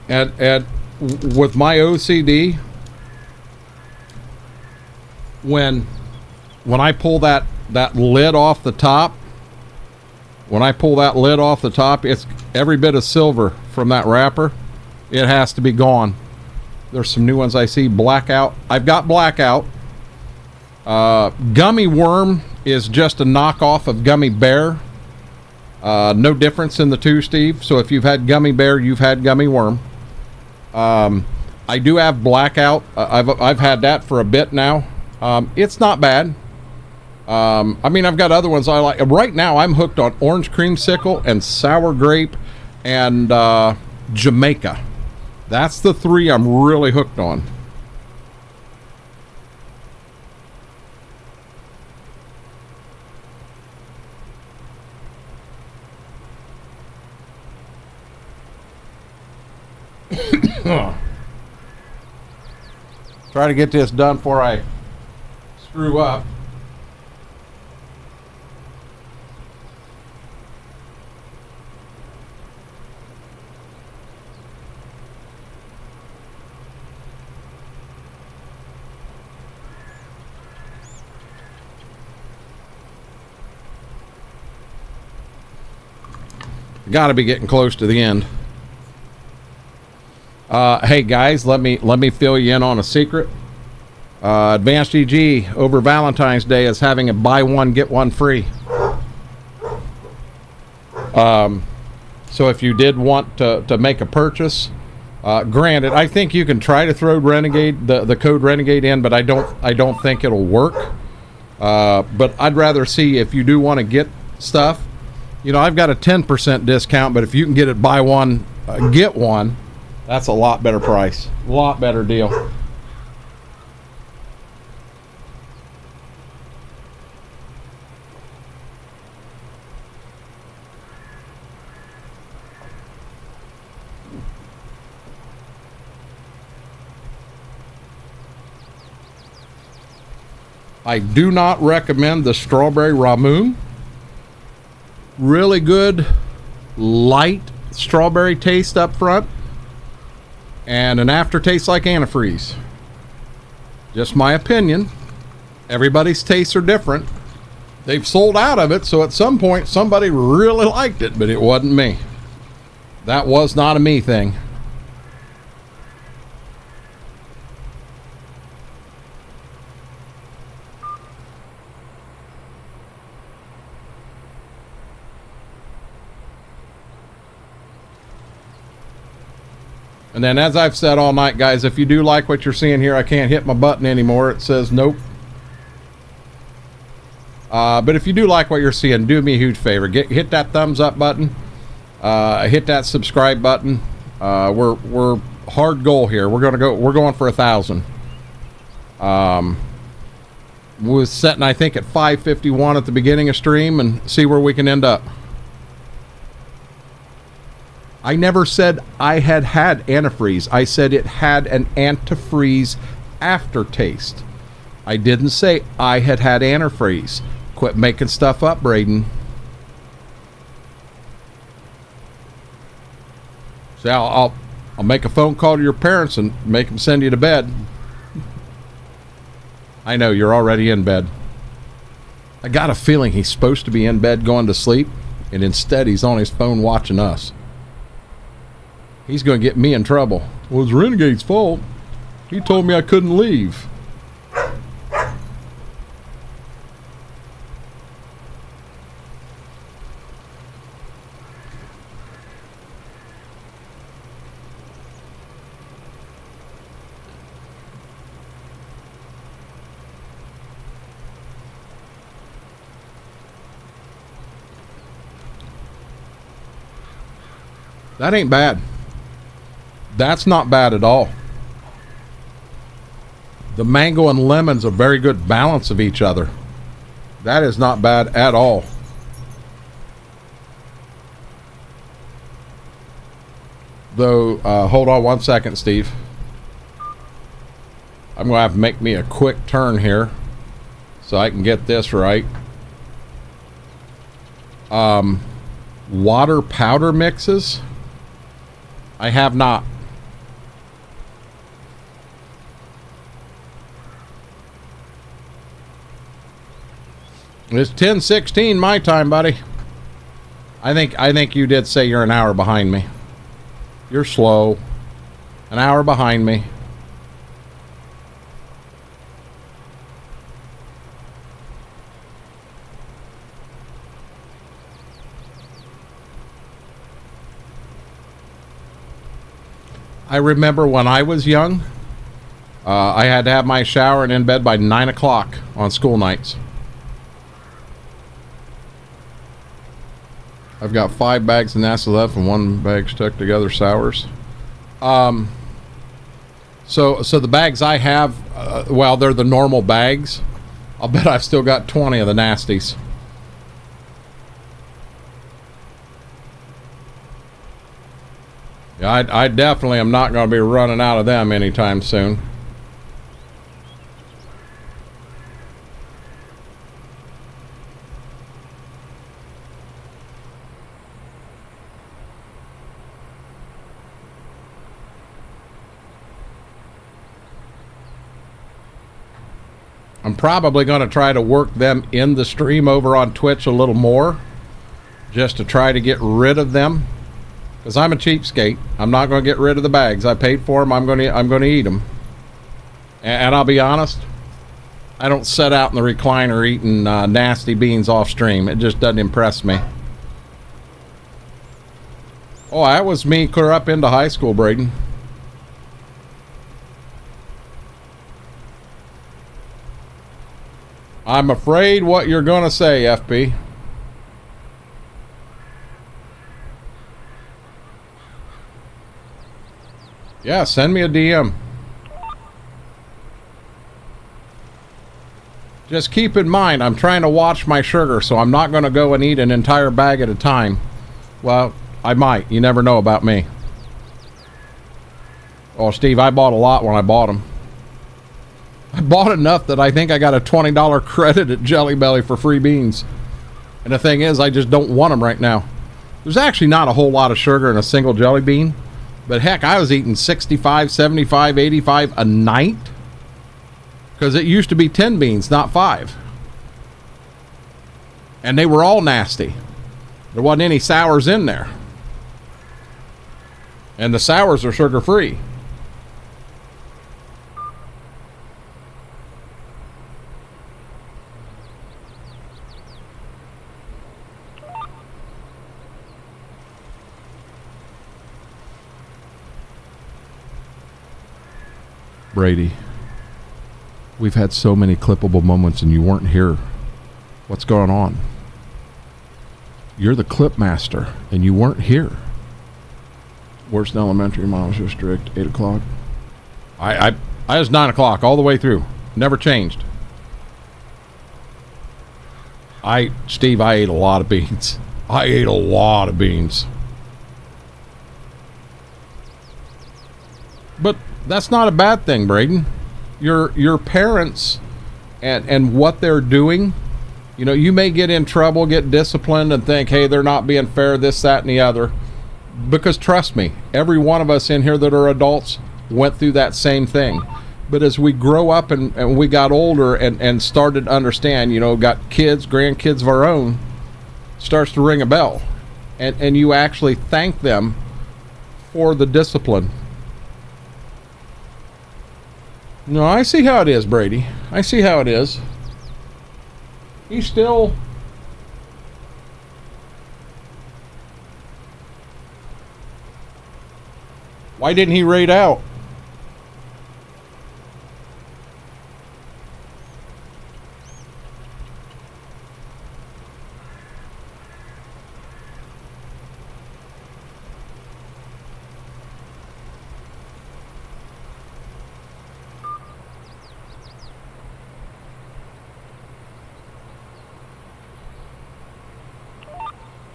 And with my OCD, when I pull that lid off the top, it's every bit of silver from that wrapper. It has to be gone. There's some new ones I see. Blackout. I've got Blackout. Gummy Worm is just a knockoff of Gummy Bear. No difference in the two, Steve. So if you've had Gummy Bear, you've had Gummy Worm. I do have Blackout. I've had that for a bit now. It's not bad. I mean, I've got other ones I like. Right now, I'm hooked on Orange Creamsicle and Sour Grape and Jamaica. That's the three I'm really hooked on. Try to get this done before I screw up. Got to be getting close to the end. Hey guys, let me fill you in on a secret. Advanced EG over Valentine's Day is having a buy one get one free. So if you did want to make a purchase, granted, I think you can try to throw Renegade the code Renegade in, but I don't think it'll work. But I'd rather see if you do want to get stuff. You know, I've got a 10% discount, but if you can get it buy one get one, that's a lot better price, a lot better deal. I do not recommend the strawberry Ramoon. Really good light strawberry taste up front and an aftertaste like antifreeze. Just my opinion. Everybody's tastes are different. They've sold out of it, so at some point somebody really liked it, but it wasn't me. That was not a me thing. And then, as I've said all night, guys, if you do like what you're seeing here, I can't hit my button anymore. It says nope. But if you do like what you're seeing, do me a huge favor. Hit that thumbs up button. Hit that subscribe button. We're hard goal here. We're going for 1,000. We was setting, I think, at 551 at the beginning of stream, and see where we can end up. I never said I had antifreeze. I said it had an antifreeze aftertaste. I didn't say I had antifreeze. Quit making stuff up, Braden. See, I'll make a phone call to your parents and make them send you to bed. I know you're already in bed. I got a feeling he's supposed to be in bed going to sleep, and instead he's on his phone watching us. He's going to get me in trouble. Well, it's Renegade's fault. He told me I couldn't leave. That ain't bad. That's not bad at all. The mango and lemon's a very good balance of each other. That is not bad at all. Though, hold on one second, Steve. I'm going to have to make me a quick turn here so I can get this right. Water powder mixes? I have not. It's 10:16 my time, buddy. I think you did say you're an hour behind me. You're slow. An hour behind me. I remember when I was young, I had to have my shower and in bed by 9 o'clock on school nights. I've got 5 bags of NASA left and 1 bag stuck together sours. So the bags I have, well, they're the normal bags. I'll bet I've still got 20 of the nasties. Yeah, I definitely am not going to be running out of them anytime soon. I'm probably going to try to work them in the stream over on Twitch a little more, just to try to get rid of them. Because I'm a cheapskate. I'm not going to get rid of the bags. I paid for them. I'm going to eat them. And I'll be honest, I don't sit out in the recliner eating nasty beans off stream. It just doesn't impress me. Oh, that was me clear up into high school, Braden. I'm afraid what you're going to say, FB. Yeah, send me a DM. Just keep in mind, I'm trying to watch my sugar, so I'm not going to go and eat an entire bag at a time. Well, I might. You never know about me. Oh, Steve, I bought a lot when I bought them. I bought enough that I think I got a $20 credit at Jelly Belly for free beans. And the thing is, I just don't want them right now. There's actually not a whole lot of sugar in a single jelly bean. But heck, I was eating 65, 75, 85 a night. Because it used to be 10 beans, not 5. And they were all nasty. There wasn't any sours in there. And the sours are sugar-free. Brady, we've had so many clippable moments and you weren't here. What's going on? You're the clip master and you weren't here. Worst elementary, mom was so strict. 8 o'clock. I was 9 o'clock all the way through. Never changed. Steve, I ate a lot of beans. I ate a lot of beans. But that's not a bad thing, Braden. Your parents and what they're doing, you know, you may get in trouble, get disciplined, and think, hey, they're not being fair, this, that, and the other. Because trust me, every one of us in here that are adults went through that same thing. But as we grow up and we got older and started to understand, you know, got kids, grandkids of our own, starts to ring a bell. And you actually thank them for the discipline. No, I see how it is, Brady. I see how it is. He's still... Why didn't he raid out?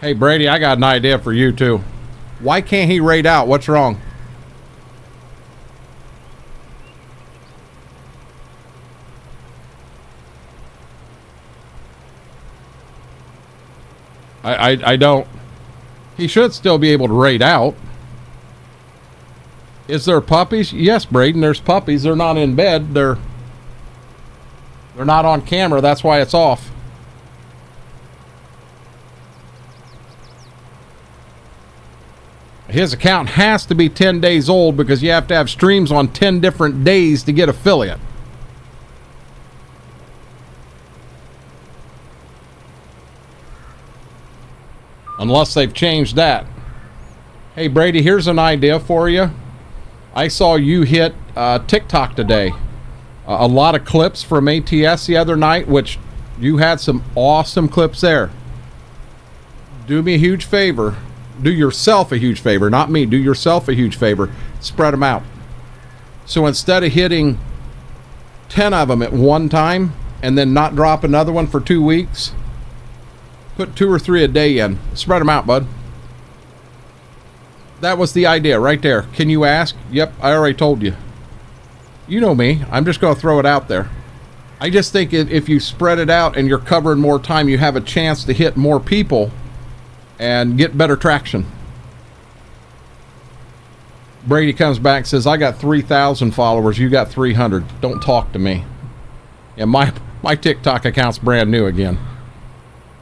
Hey, Brady, I got an idea for you, too. Why can't he raid out? What's wrong? I don't. He should still be able to raid out. Is there puppies? Yes, Braden, there's puppies. They're not in bed. They're not on camera. That's why it's off. His account has to be 10 days old because you have to have streams on 10 different days to get affiliate. Unless they've changed that. Hey Brady, here's an idea for you. I saw you hit TikTok today. A lot of clips from ATS the other night, which you had some awesome clips there. Do me a huge favor. Do yourself a huge favor, not me. Do yourself a huge favor. Spread them out. So instead of hitting 10 of them at one time and then not drop another one for 2 weeks, put 2 or 3 a day in. Spread them out, bud. That was the idea right there. Can you ask? Yep, I already told you. You know me. I'm just going to throw it out there. I just think if you spread it out and you're covering more time, you have a chance to hit more people and get better traction. Brady comes back and says, I got 3,000 followers. You got 300. Don't talk to me. Yeah, my TikTok account's brand new again.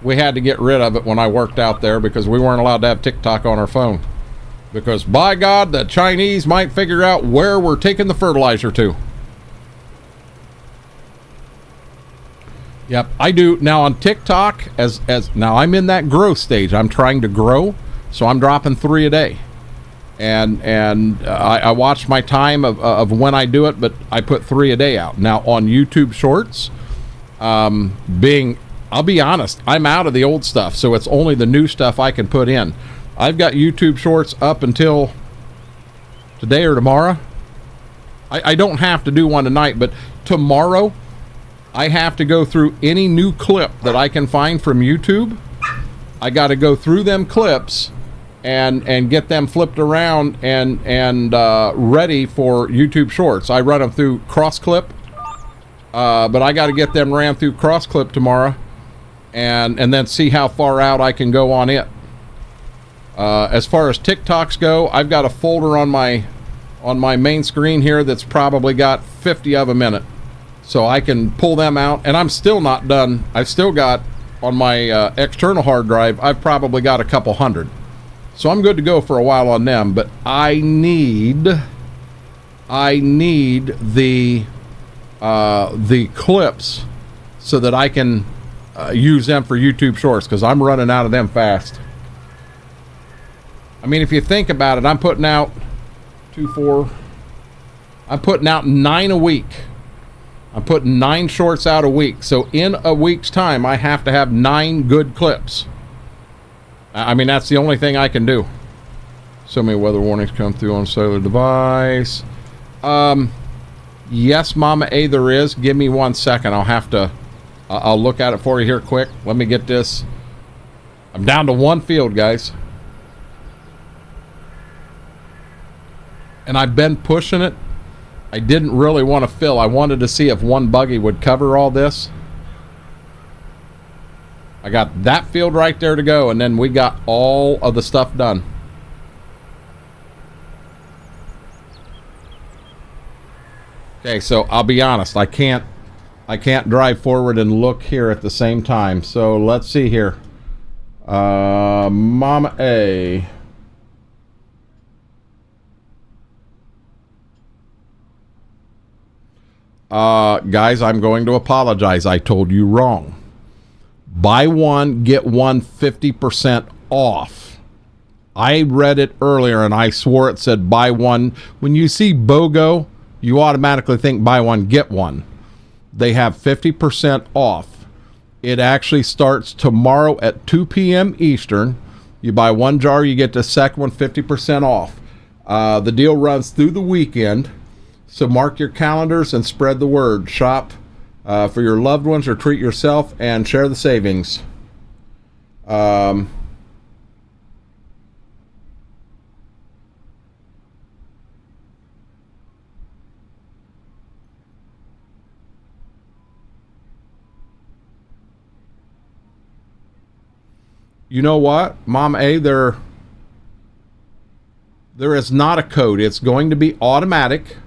We had to get rid of it when I worked out there because we weren't allowed to have TikTok on our phone. Because by God, the Chinese might figure out where we're taking the fertilizer to. Yep, I do. Now on TikTok, as now I'm in that growth stage. I'm trying to grow, so I'm dropping 3 a day. And I watch my time of when I do it, but I put 3 a day out. Now on YouTube Shorts, I'll be honest, I'm out of the old stuff, so it's only the new stuff I can put in. I've got YouTube Shorts up until today or tomorrow. I don't have to do one tonight, but tomorrow I have to go through any new clip that I can find from YouTube. I got to go through them clips and get them flipped around and ready for YouTube Shorts. I run them through CrossClip, but I got to get them ran through CrossClip tomorrow and then see how far out I can go on it. As far as TikToks go, I've got a folder on my main screen here that's probably got 50 of them in it. So I can pull them out, and I'm still not done. I've still got, on my external hard drive, I've probably got a couple hundred. So I'm good to go for a while on them, but I need the clips so that I can use them for YouTube Shorts, because I'm running out of them fast. I mean, if you think about it, I'm putting out I'm putting out 9 a week. I'm putting 9 shorts out a week. So in a week's time, I have to have 9 good clips. I mean, that's the only thing I can do. So many weather warnings come through on cellular device. Yes, Mama A, there is. Give me 1 second. I'll look at it for you here quick. Let me get this. I'm down to 1 field, guys. And I've been pushing it. I didn't really want to fill. I wanted to see if 1 buggy would cover all this. I got that field right there to go, and then we got all of the stuff done. Okay, so I'll be honest, I can't drive forward and look here at the same time. So let's see here. Mama A. Guys, I'm going to apologize. I told you wrong. Buy one, get one 50% off. I read it earlier and I swore it said buy one. When you see BOGO, you automatically think buy one, get one. They have 50% off. It actually starts tomorrow at 2 p.m. Eastern. You buy 1 jar, you get the second one 50% off. The deal runs through the weekend. So mark your calendars and spread the word. Shop for your loved ones or treat yourself and share the savings. You know what, Mom A, there is not a code. It's going to be automatic.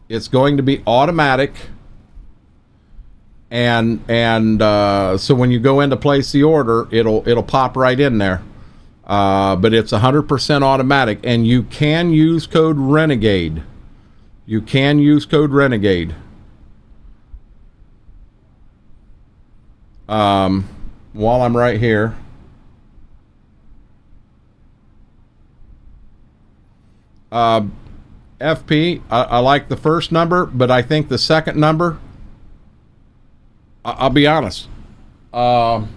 It's going to be automatic, So when you go in to place the order, it'll pop right in there. But it's 100% automatic, and you can use code Renegade. You can use code Renegade. While I'm right here. FP, I like the first number, but I think the second number, I'll be honest. I'm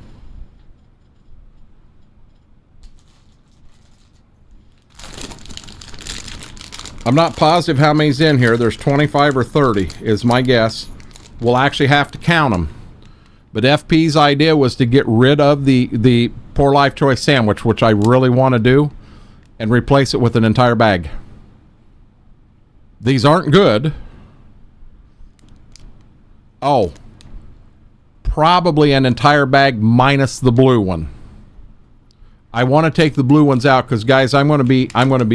not positive how many's in here. There's 25 or 30 is my guess. We'll actually have to count them. But FP's idea was to get rid of the Poor Life Choice sandwich, which I really want to do, and replace it with an entire bag. These aren't good. Oh, probably an entire bag minus the blue one. I want to take the blue ones out because, guys, I'm going to be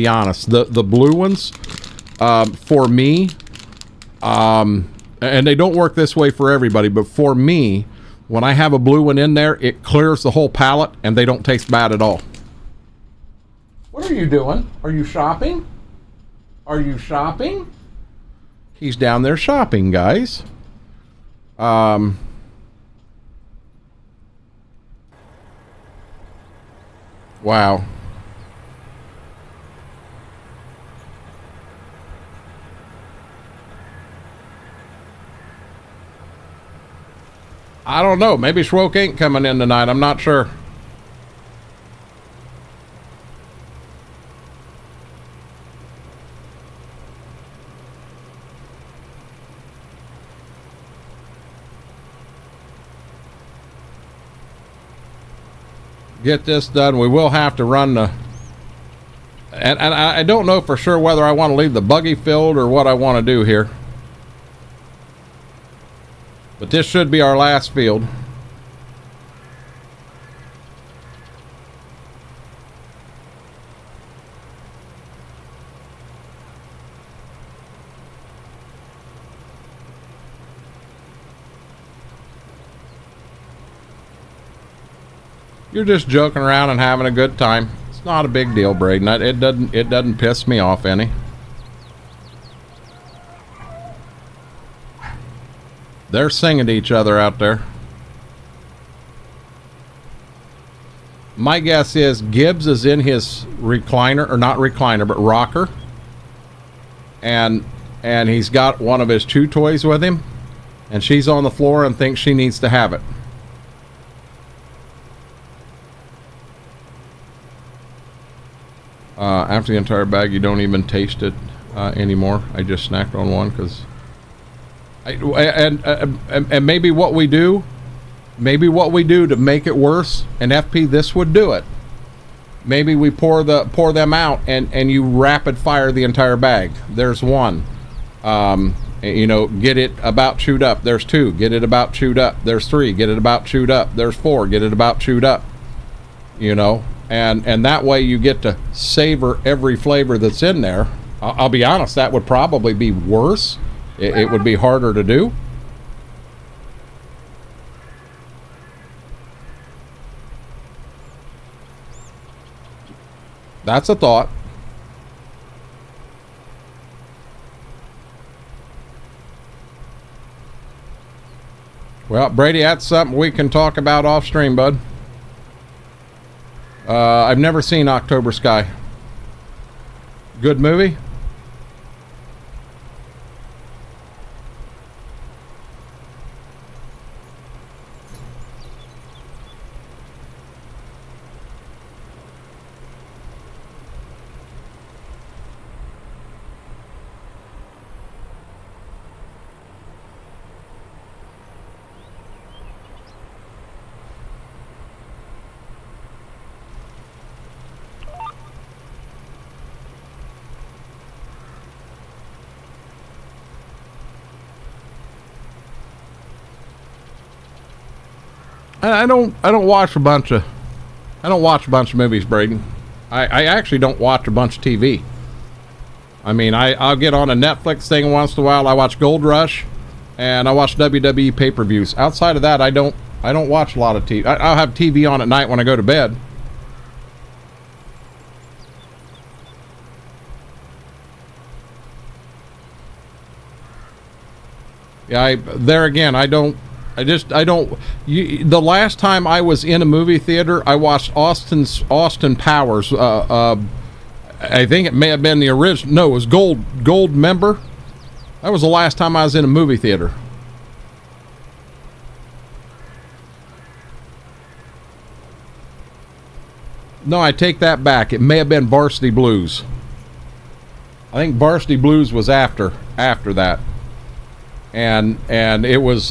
honest. The blue ones, for me, and they don't work this way for everybody, but for me, when I have a blue one in there, it clears the whole palette and they don't taste bad at all. What are you doing? Are you shopping? Are you shopping? He's down there shopping, guys. Wow. I don't know. Maybe Schwoke ain't coming in tonight. I'm not sure. Get this done. We will have to run the... And I don't know for sure whether I want to leave the buggy filled or what I want to do here. But this should be our last field. You're just joking around and having a good time. It's not a big deal, Braden. It doesn't piss me off any. They're singing to each other out there. My guess is Gibbs is in his recliner, or not recliner, but rocker. And he's got one of his chew toys with him. And she's on the floor and thinks she needs to have it. After the entire bag, you don't even taste it anymore. I just snacked on one because... And maybe what we do to make it worse, and FP, this would do it. Maybe we pour them out and you rapid fire the entire bag. There's one. You know, get it about chewed up. There's two. Get it about chewed up. There's three. Get it about chewed up. There's four. Get it about chewed up. You know, and that way you get to savor every flavor that's in there. I'll be honest, that would probably be worse. It would be harder to do. That's a thought. Well, Brady, that's something we can talk about off stream, bud. I've never seen October Sky. Good movie? I don't watch a bunch of movies, Braden. I actually don't watch a bunch of TV. I mean, I'll get on a Netflix thing once in a while. I watch Gold Rush, and I watch WWE pay-per-views. Outside of that, I don't watch a lot of TV. I'll have TV on at night when I go to bed. Yeah, the last time I was in a movie theater, I watched Austin Powers. I think it may have been the original. No, it was Gold Member. That was the last time I was in a movie theater. No, I take that back. It may have been Varsity Blues. I think Varsity Blues was after that. And it was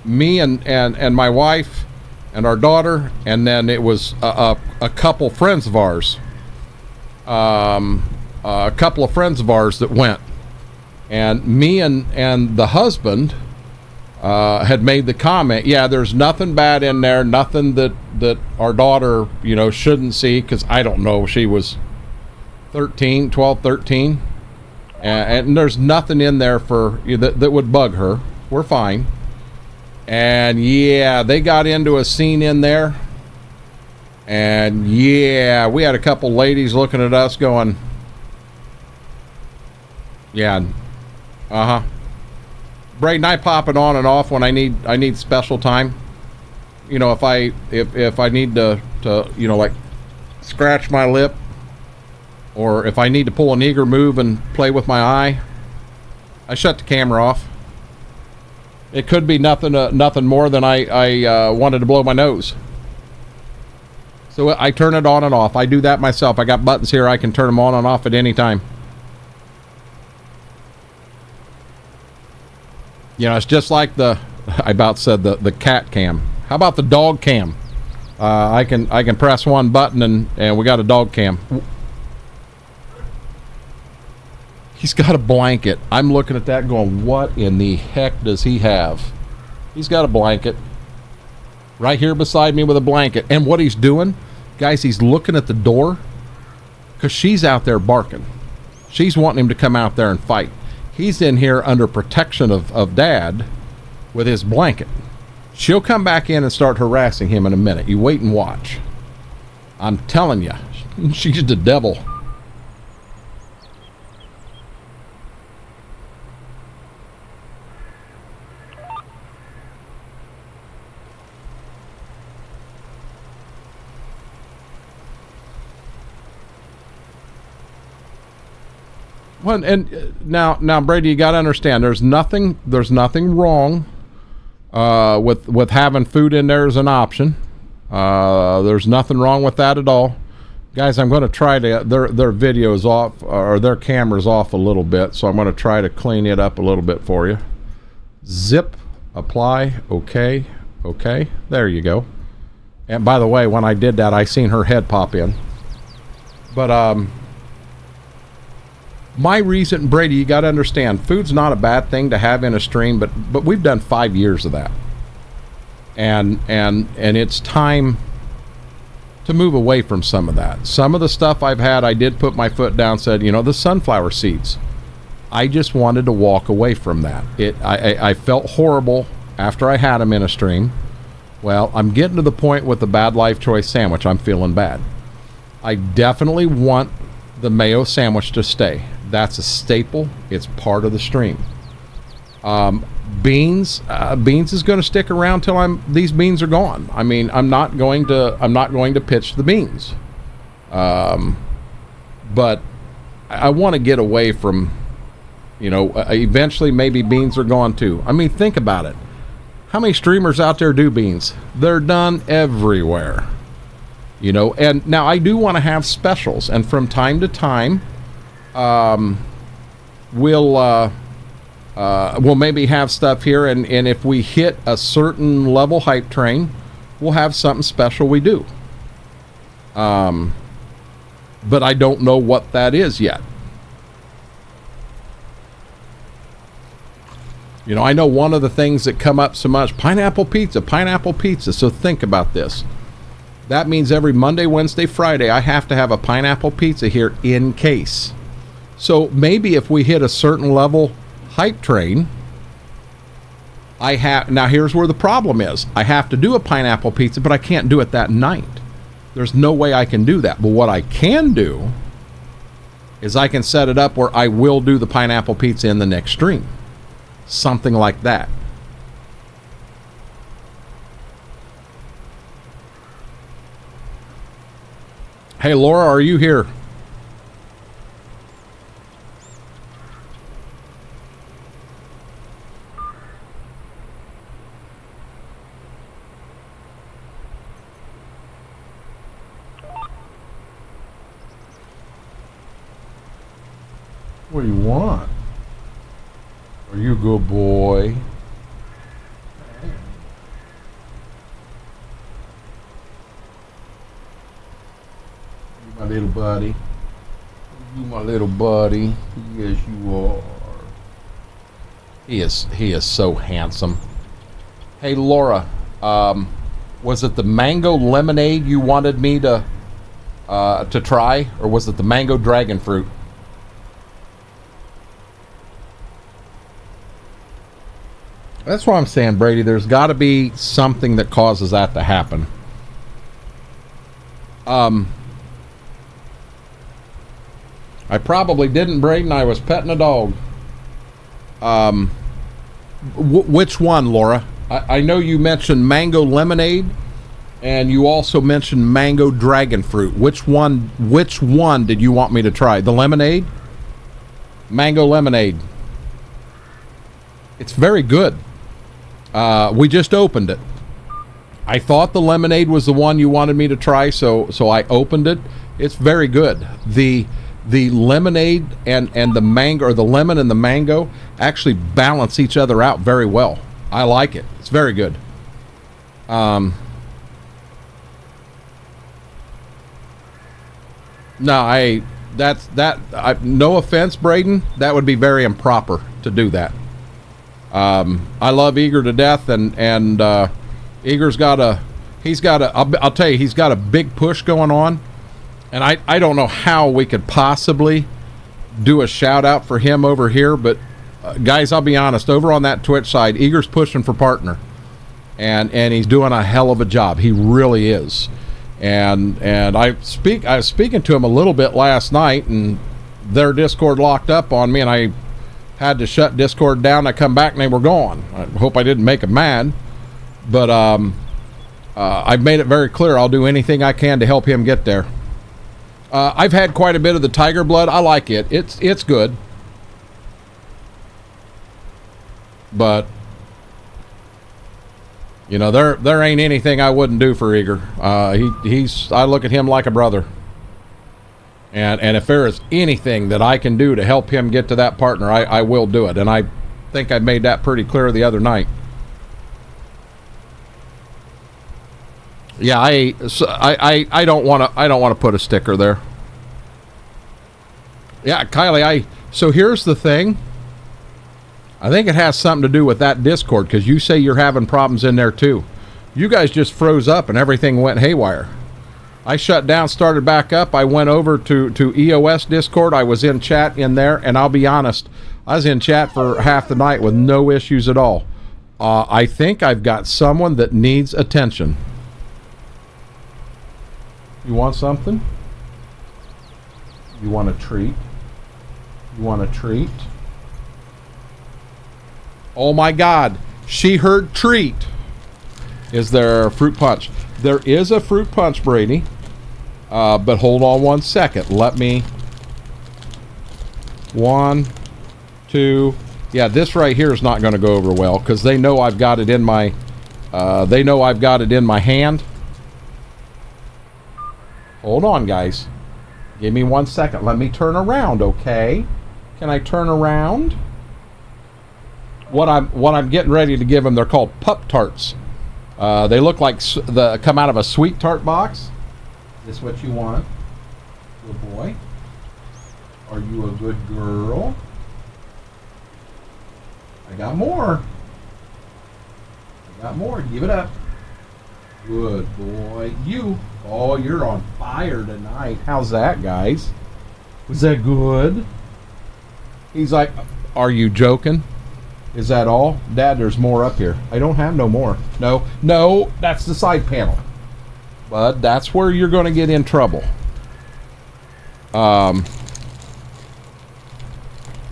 me and my wife and our daughter, and then it was a couple friends of ours. A couple of friends of ours that went, and me and the husband had made the comment, yeah, there's nothing bad in there, nothing that our daughter, you know, shouldn't see, because I don't know, she was 12, 13, and there's nothing in there for that would bug her. We're fine. And yeah, they got into a scene in there, and yeah, we had a couple ladies looking at us going, yeah, Braden, I pop it on and off when I need special time. You know, if I need to you know, like scratch my lip, or if I need to pull an eager move and play with my eye, I shut the camera off. It could be nothing more than I wanted to blow my nose. So I turn it on and off. I do that myself. I got buttons here. I can turn them on and off at any time. You know, it's just like I about said the cat cam. How about the dog cam? I can press one button and we got a dog cam. He's got a blanket. I'm looking at that going, what in the heck does he have? He's got a blanket right here beside me with a blanket. And what he's doing, guys, he's looking at the door because she's out there barking. She's wanting him to come out there and fight. He's in here under protection of Dad with his blanket. She'll come back in and start harassing him in a minute. You wait and watch. I'm telling you, she's the devil. Well, and now, Brady, you got to understand. There's nothing wrong with having food in there as an option. There's nothing wrong with that at all, guys. I'm going to try to their videos off, or their cameras off a little bit, so I'm going to try to clean it up a little bit for you. Zip, apply, okay. There you go. And by the way, when I did that, I seen her head pop in. But my reason, Brady, you got to understand, food's not a bad thing to have in a stream, but we've done 5 years of that, and it's time to move away from some of that. Some of the stuff I've had, I did put my foot down, said, you know, the sunflower seeds, I just wanted to walk away from that. I felt horrible after I had them in a stream. Well, I'm getting to the point with the Bad Life Choice sandwich. I'm feeling bad. I definitely want the mayo sandwich to stay. That's a staple. It's part of the stream. Beans is going to stick around till these beans are gone. I mean, I'm not going to pitch the beans. But I want to get away from, you know, eventually maybe beans are gone too. I mean, think about it. How many streamers out there do beans? They're done everywhere. You know, and now I do want to have specials, and from time to time, we'll maybe have stuff here, and if we hit a certain level hype train, we'll have something special we do. But I don't know what that is yet. You know, I know one of the things that come up so much, pineapple pizza. So think about this. That means every Monday, Wednesday, Friday, I have to have a pineapple pizza here in case. So maybe if we hit a certain level hype train, Now here's where the problem is. I have to do a pineapple pizza, but I can't do it that night. There's no way I can do that. But what I can do is I can set it up where I will do the pineapple pizza in the next stream. Something like that. Hey, Laura, are you here? What do you want? Are you a good boy? You my little buddy. You my little buddy. Yes, you are. He is so handsome. Hey, Laura, was it the mango lemonade you wanted me to try, or was it the mango dragon fruit? That's what I'm saying, Brady. There's got to be something that causes that to happen. I probably didn't, Braden. I was petting a dog. Which one, Laura? I know you mentioned mango lemonade, and you also mentioned mango dragon fruit. Which one did you want me to try? The lemonade? Mango lemonade. It's very good. We just opened it. I thought the lemonade was the one you wanted me to try, so I opened it. It's very good. The lemonade and the mango, or the lemon and the mango, actually balance each other out very well. I like it. It's very good. No, no offense, Braden. That would be very improper to do that. I love Eager to death, and Eager's I'll tell you, he's got a big push going on, and I don't know how we could possibly do a shout out for him over here, but guys, I'll be honest, over on that Twitch side, Eager's pushing for partner, and he's doing a hell of a job. He really is. And I was speaking to him a little bit last night, and their Discord locked up on me, and I had to shut Discord down. I come back and they were gone. I hope I didn't make them mad, but I've made it very clear I'll do anything I can to help him get there. I've had quite a bit of the tiger blood. I like it. It's good, but you know, there ain't anything I wouldn't do for Eager. I look at him like a brother. And if there is anything that I can do to help him get to that partner, I will do it. And I think I made that pretty clear the other night. Yeah, I don't want to put a sticker there. Yeah, Kylie, so here's the thing. I think it has something to do with that Discord, because you say you're having problems in there too. You guys just froze up and everything went haywire. I shut down, started back up. I went over to EOS Discord. I was in chat in there, and I'll be honest, I was in chat for half the night with no issues at all. I think I've got someone that needs attention. You want something? You want a treat? You want a treat? Oh my God, she heard treat. Is there a fruit punch? There is a fruit punch, Brady. But hold on one second. Let me... 1, 2... Yeah, this right here is not going to go over well, because they know I've got it in my... they know I've got it in my hand. Hold on, guys. Give me 1 second. Let me turn around, okay? Can I turn around? What I'm getting ready to give them, they're called Pup Tarts. They look like come out of a sweet tart box. Is this what you want? Good boy. Are you a good girl? I got more. I got more. Give it up. Good boy. Oh, you're on fire tonight. How's that, guys? Was that good? He's like, are you joking? Is that all? Dad, there's more up here. I don't have no more. No, no, that's the side panel. But that's where you're going to get in trouble. I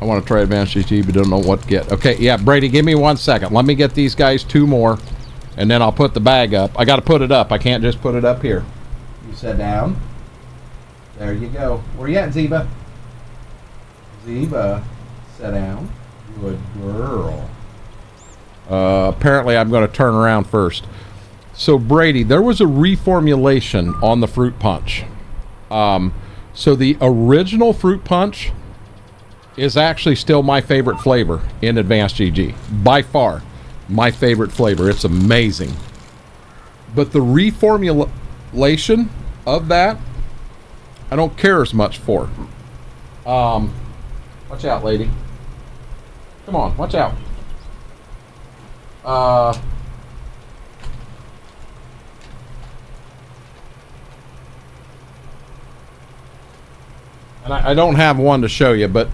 want to try Advanced GT, but don't know what to get. Okay, yeah, Brady, give me 1 second. Let me get these guys 2 more, and then I'll put the bag up. I got to put it up. I can't just put it up here. You sit down. There you go. Where you at, Zeba? Zeba, sit down. Good girl. Apparently, I'm going to turn around first. So, Brady, there was a reformulation on the fruit punch. So the original fruit punch is actually still my favorite flavor in Advanced GG. By far, my favorite flavor. It's amazing. But the reformulation of that, I don't care as much for. Watch out, lady. Come on, watch out. And I don't have one to show you, but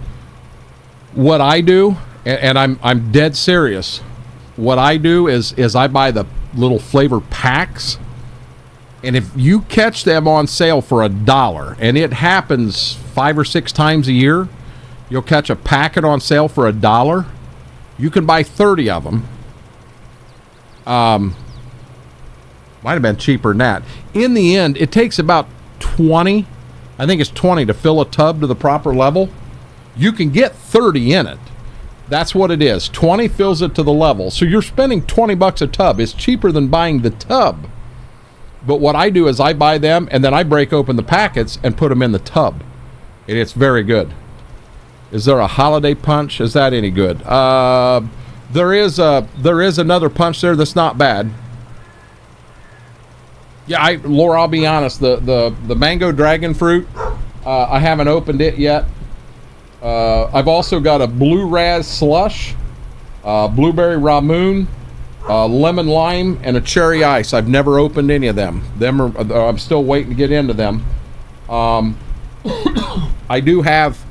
what I do, and I'm dead serious, what I do is I buy the little flavor packs, and if you catch them on sale for $1, and it happens 5 or 6 times a year, you'll catch a packet on sale for $1. You can buy 30 of them. Might have been cheaper than that. In the end, it takes about 20, I think it's 20 to fill a tub to the proper level. You can get 30 in it. That's what it is. 20 fills it to the level. So you're spending 20 bucks a tub. It's cheaper than buying the tub. But what I do is I buy them and then I break open the packets and put them in the tub. And it's very good. Is there a holiday punch? Is that any good? There is another punch there that's not bad. Yeah, Laura, I'll be honest. The mango dragon fruit, I haven't opened it yet. I've also got a blue raz slush, blueberry ramoon, lemon lime, and a cherry ice. I've never opened any of them. I'm still waiting to get into them. I do have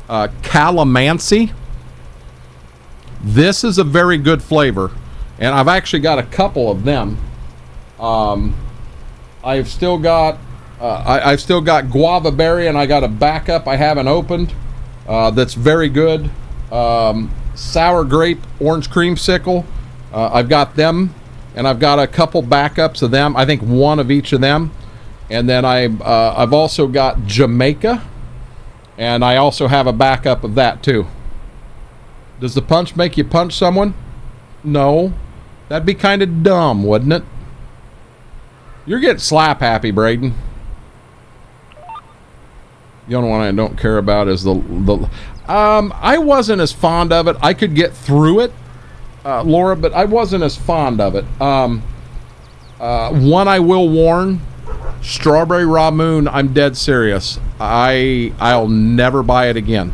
calamansi. This is a very good flavor, and I've actually got a couple of them. I've still got guava berry, and I got a backup I haven't opened that's very good. Sour grape orange creamsicle. I've got them, and I've got a couple backups of them. I think one of each of them, and then I've also got Jamaica, and I also have a backup of that too. Does the punch make you punch someone? No. That'd be kind of dumb, wouldn't it? You're getting slap happy, Braden. The only one I don't care about is the I wasn't as fond of it. I could get through it, Laura, but I wasn't as fond of it. One I will warn, strawberry ramoon, I'm dead serious. I'll never buy it again.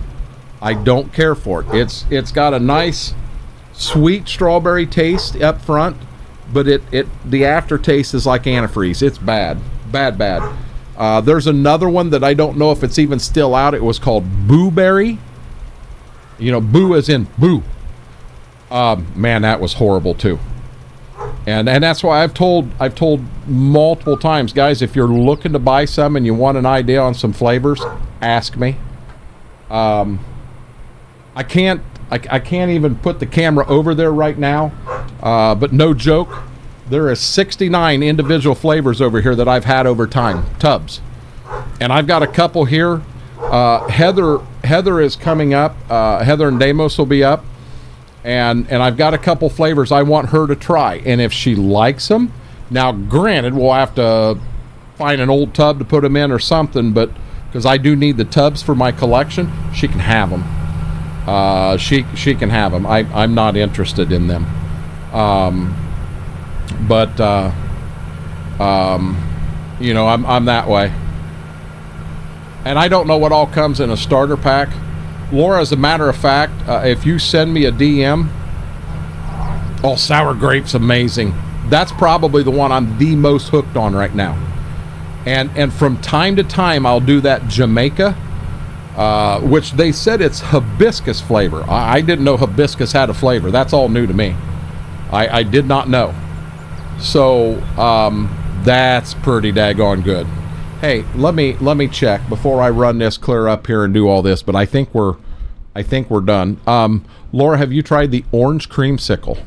I don't care for it. It's got a nice sweet strawberry taste up front, but the aftertaste is like antifreeze. It's bad. There's another one that I don't know if it's even still out. It was called Boo Berry. You know, boo as in boo. Man, that was horrible too. And that's why I've told multiple times, guys, if you're looking to buy some and you want an idea on some flavors, ask me. I can't even put the camera over there right now, but no joke, there are 69 individual flavors over here that I've had over time, tubs, and I've got a couple here. Heather is coming up. Heather and Damos will be up, and I've got a couple flavors I want her to try, and if she likes them, now granted we'll have to find an old tub to put them in or something, but because I do need the tubs for my collection, she can have them. She can have them. I'm not interested in them. You know, I'm that way. And I don't know what all comes in a starter pack. Laura, as a matter of fact, if you send me a DM, oh, sour grape's amazing. That's probably the one I'm the most hooked on right now. And from time to time, I'll do that Jamaica. which they said it's hibiscus flavor. I didn't know hibiscus had a flavor. That's all new to me. I did not know. So that's pretty daggone good. Hey, let me check before I run this clear up here and do all this. But I think we're done. Laura, have you tried the orange creamsicle?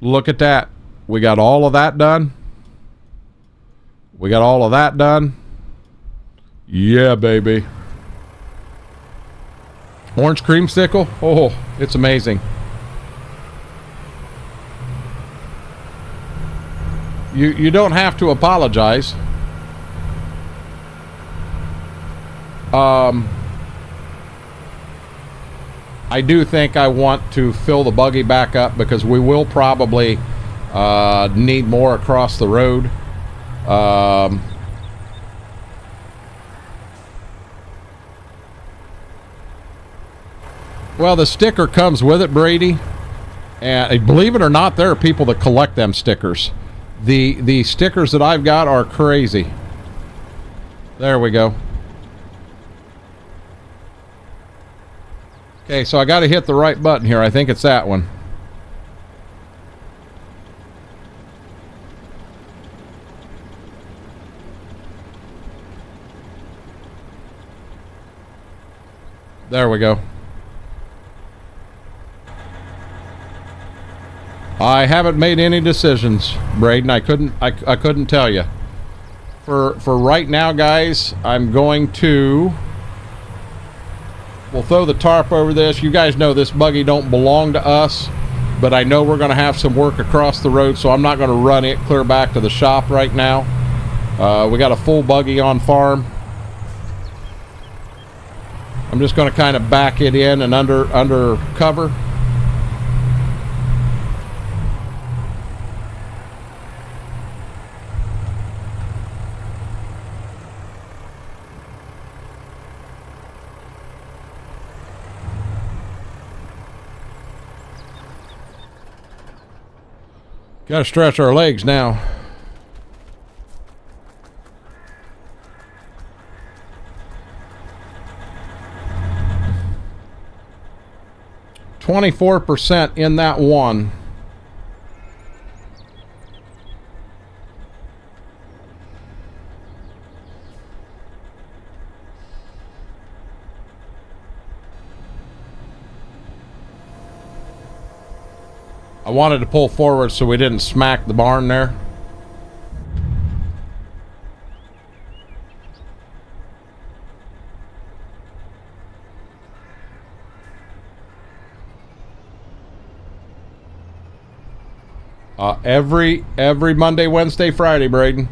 Look at that. We got all of that done. We got all of that done. Yeah, baby. Orange creamsicle. Oh, it's amazing. You don't have to apologize. I do think I want to fill the buggy back up because we will probably need more across the road. Well, the sticker comes with it, Brady, and believe it or not, there are people that collect them stickers. The stickers that I've got are crazy. There we go. Okay, so I got to hit the right button here. I think it's that one. There we go. I haven't made any decisions, Braden. I couldn't tell you. For right now, guys, I'm going to... We'll throw the tarp over this. You guys know this buggy don't belong to us, but I know we're going to have some work across the road, so I'm not going to run it clear back to the shop right now. We got a full buggy on farm. I'm just going to kind of back it in and under cover. Got to stretch our legs now. %24 in that one. I wanted to pull forward so we didn't smack the barn there. Every Monday, Wednesday, Friday, Braden.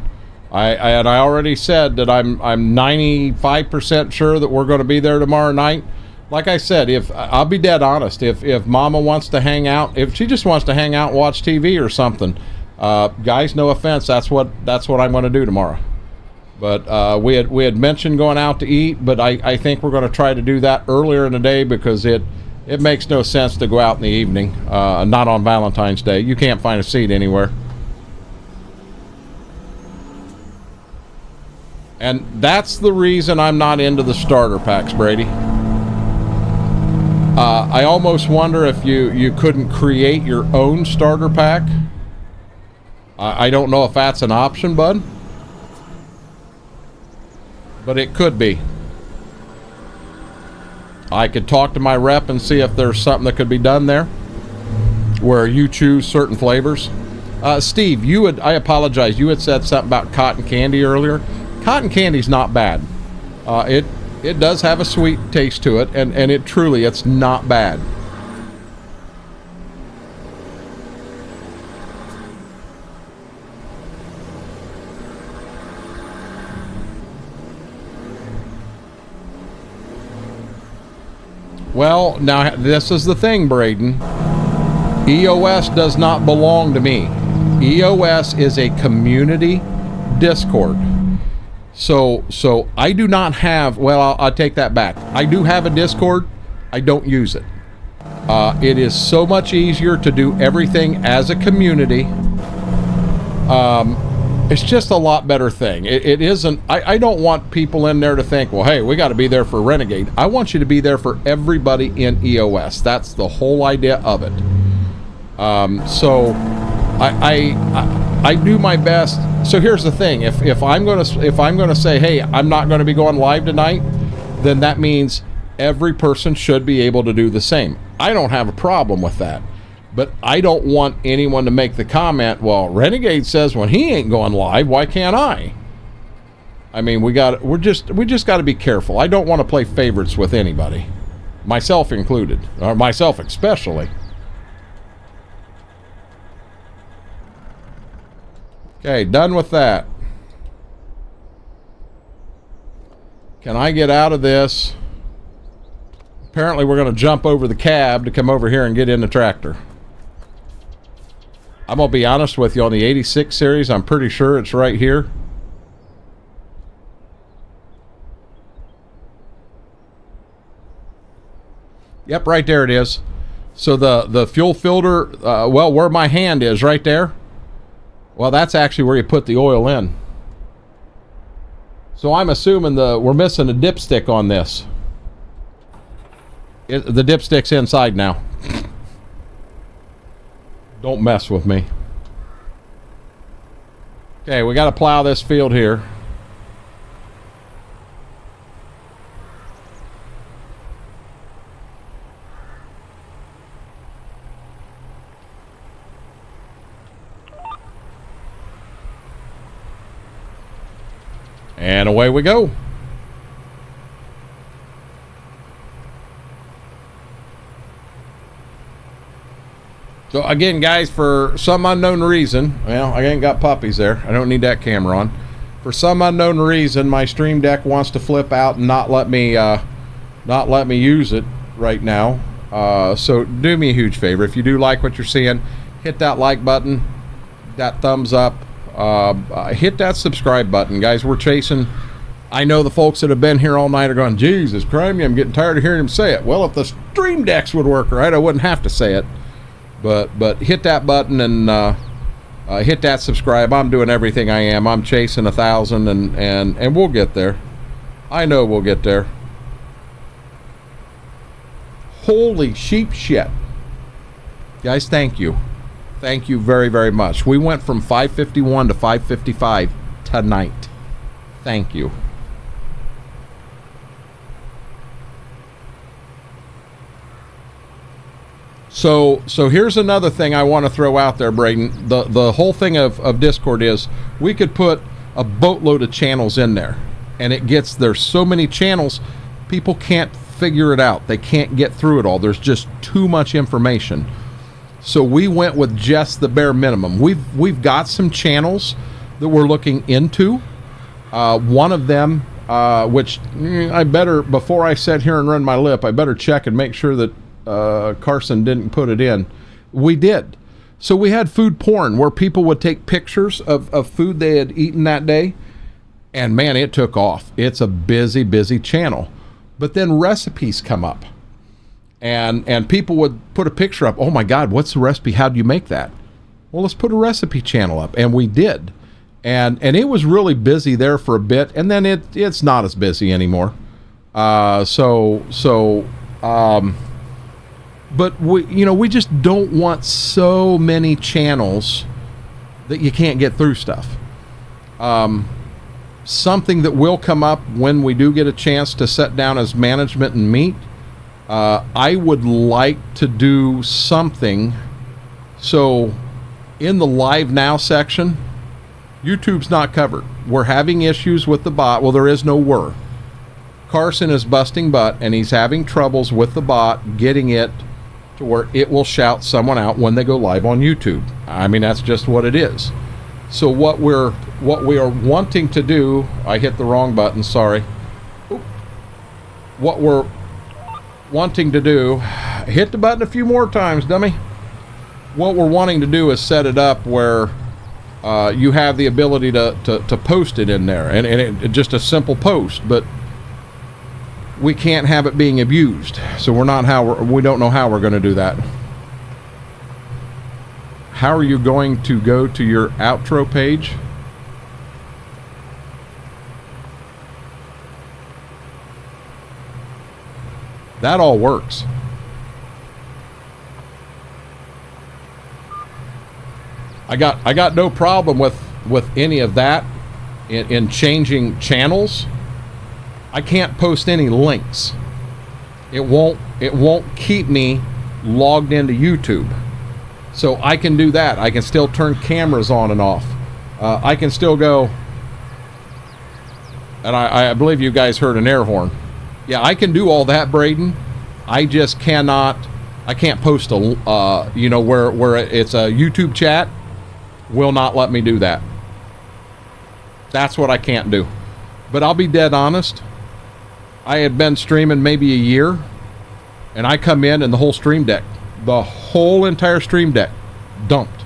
I already said that I'm 95% sure that we're going to be there tomorrow night. Like I said, if I'll be dead honest, if Mama wants to hang out, if she just wants to hang out and watch TV or something, guys, no offense, that's what I'm going to do tomorrow. But we had mentioned going out to eat, but I think we're going to try to do that earlier in the day because it makes no sense to go out in the evening, not on Valentine's Day. You can't find a seat anywhere. And that's the reason I'm not into the starter packs, Brady. I almost wonder if you couldn't create your own starter pack. I don't know if that's an option, bud. But it could be. I could talk to my rep and see if there's something that could be done there where you choose certain flavors. Steve, I apologize, you had said something about cotton candy earlier. Cotton candy's not bad. It does have a sweet taste to it, and it's not bad. Well, now this is the thing, Braden. EOS does not belong to me. EOS is a community Discord. So I do not have, well, I'll take that back. I do have a Discord. I don't use it. It is so much easier to do everything as a community. It's just a lot better thing. It isn't, I don't want people in there to think, well, hey, we got to be there for Renegade. I want you to be there for everybody in EOS. That's the whole idea of it. So I do my best. So here's the thing: if I'm gonna say, hey, I'm not going to be going live tonight, then that means every person should be able to do the same. I don't have a problem with that. But I don't want anyone to make the comment, well, Renegade says when he ain't going live, why can't I? I mean, we just got to be careful. I don't want to play favorites with anybody, myself included, or myself especially. Okay, done with that. Can I get out of this? Apparently we're going to jump over the cab to come over here and get in the tractor. I'm going to be honest with you, on the 86 series, I'm pretty sure it's right here. Yep, right there it is. So the fuel filter, well, where my hand is, right there. Well, that's actually where you put the oil in. So I'm assuming we're missing a dipstick on this. The dipstick's inside now. Don't mess with me. Okay, we got to plow this field here. And away we go. So again, guys, for some unknown reason, well, I ain't got puppies there. I don't need that camera on. For some unknown reason, my Stream Deck wants to flip out and not let me use it right now. So do me a huge favor. If you do like what you're seeing, hit that like button, that thumbs up, hit that subscribe button, guys. We're chasing. I know the folks that have been here all night are going, Jesus Christ, I'm getting tired of hearing him say it. Well, if the Stream Decks would work right, I wouldn't have to say it. But hit that button and hit that subscribe. I'm doing everything I am. I'm chasing 1,000 and we'll get there. I know we'll get there. Holy sheep shit. Guys, thank you. Thank you very, very much. We went from 551 to 555 tonight. Thank you. So here's another thing I want to throw out there, Braden. The whole thing of Discord is we could put a boatload of channels in there, and there's so many channels, people can't figure it out. They can't get through it all. There's just too much information. So we went with just the bare minimum. We've got some channels that we're looking into. One of them, which I better, before I sit here and run my lip, I better check and make sure that Carson didn't put it in. We did. So we had food porn where people would take pictures of food they had eaten that day, and man, it took off. It's a busy channel. But then recipes come up, and people would put a picture up. Oh my God, what's the recipe? How do you make that? Well, let's put a recipe channel up, and we did. And it was really busy there for a bit, and then it's not as busy anymore. But we just don't want so many channels that you can't get through stuff. Something that will come up when we do get a chance to sit down as management and meet. I would like to do something. So in the live now section, YouTube's not covered. We're having issues with the bot. Well, there is no were. Carson is busting butt, and he's having troubles with the bot getting it to where it will shout someone out when they go live on YouTube. I mean, that's just what it is. So what we are wanting to do, I hit the wrong button, sorry. Oop. What we're wanting to do, hit the button a few more times, dummy. What we're wanting to do is set it up where you have the ability to post it in there, and it just a simple post, but we can't have it being abused. So we don't know how we're going to do that. How are you going to go to your outro page? That all works. I got no problem with any of that in changing channels. I can't post any links. It won't keep me logged into YouTube. So I can do that. I can still turn cameras on and off. I can still go, and I believe you guys heard an air horn. Yeah, I can do all that, Braden. I just cannot. I can't post a you know, where it's a YouTube chat. Will not let me do that. That's what I can't do. But I'll be dead honest. I had been streaming maybe a year, and I come in and the whole stream deck, the whole entire stream deck, dumped.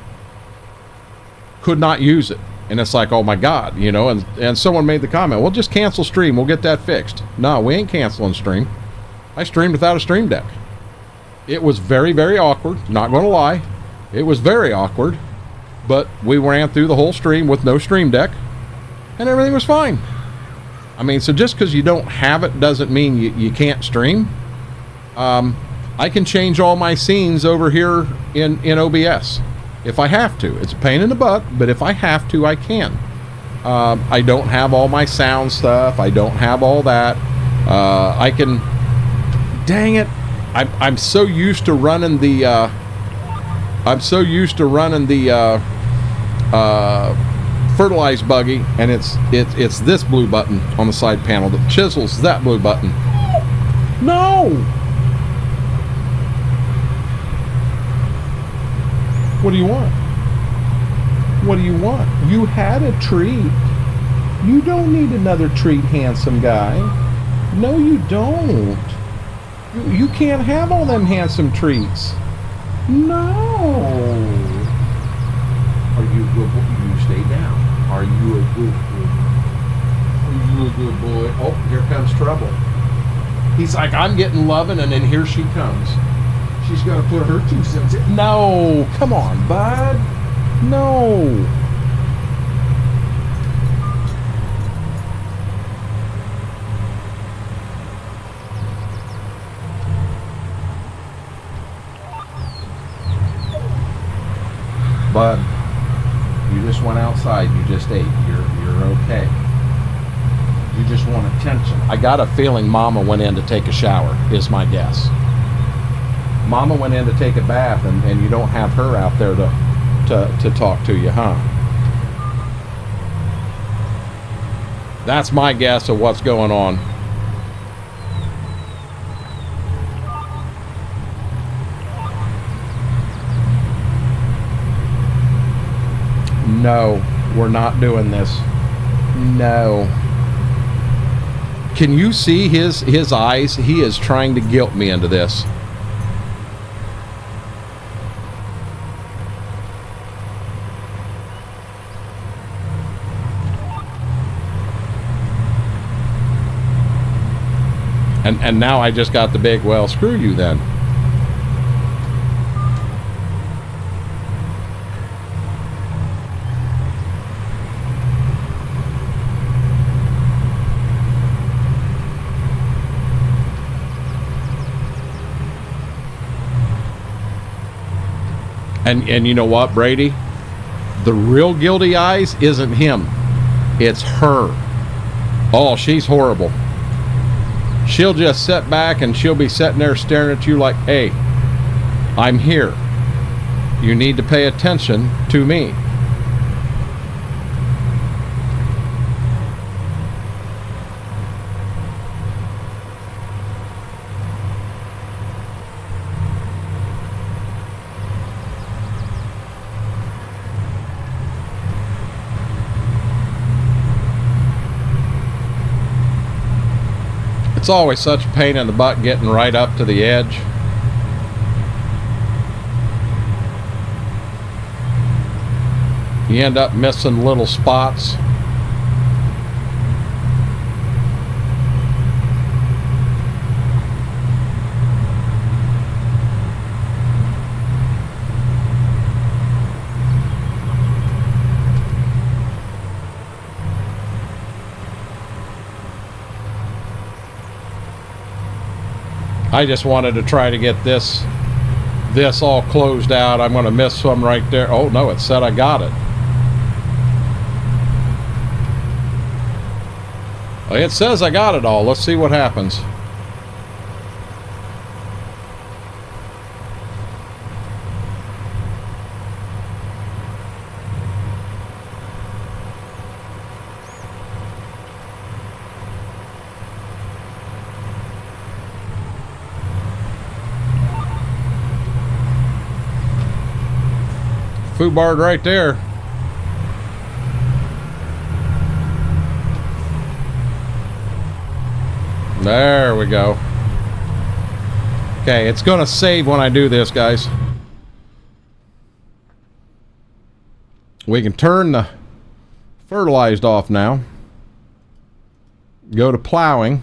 Could not use it. And it's like, oh my God, you know, and someone made the comment, well, just cancel stream, we'll get that fixed. No, we ain't canceling stream. I streamed without a stream deck. It was very, very awkward, not going to lie. It was very awkward, but we ran through the whole stream with no stream deck, and everything was fine. I mean, so just because you don't have it doesn't mean you can't stream. I can change all my scenes over here in OBS if I have to. It's a pain in the butt, but if I have to, I can. I don't have all my sound stuff. I don't have all that. I can... Dang it. I'm so used to running the... fertilized buggy, and it's this blue button on the side panel that chisels that blue button. No! What do you want? What do you want? You had a treat. You don't need another treat, handsome guy. No, you don't. You can't have all them handsome treats. No. Are you a good boy? You stay down. Are you a good boy? Are you a good boy? Oh, here comes trouble. He's like, I'm getting loving, and then here she comes. She's going to put her 2 cents in. No, come on, bud. No. Bud, you just went outside. You just ate. You're okay. You just want attention. I got a feeling Mama went in to take a shower, is my guess. Mama went in to take a bath, and you don't have her out there to talk to you, huh? That's my guess of what's going on. No, we're not doing this. No. Can you see his eyes? He is trying to guilt me into this. And now I just got the big, well, screw you then. And you know what, Brady? The real guilty eyes isn't him. It's her. Oh, she's horrible. She'll just sit back and she'll be sitting there staring at you like, hey, I'm here. You need to pay attention to me. It's always such a pain in the butt getting right up to the edge. You end up missing little spots. I just wanted to try to get this all closed out. I'm going to miss some right there. Oh no, it said I got it. It says I got it all. Let's see what happens. Foobarred right there. There we go. Okay, it's gonna save when I do this, guys. We can turn the fertilized off now. Go to plowing.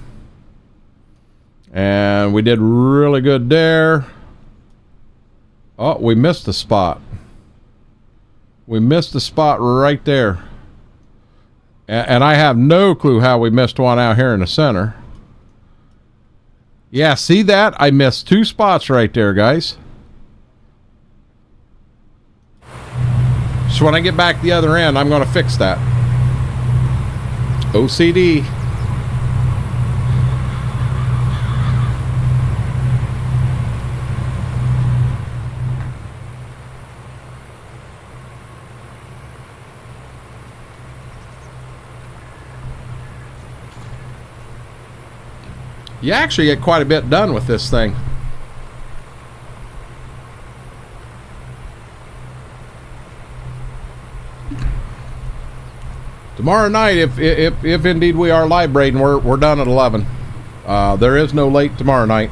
And we did really good there. Oh, we missed the spot. We missed the spot right there. And I have no clue how we missed one out here in the center. Yeah, see that? I missed 2 spots right there, guys. So when I get back the other end, I'm going to fix that. OCD. You actually get quite a bit done with this thing. Tomorrow night, if indeed we are live braiding, we're done at 11. There is no late tomorrow night.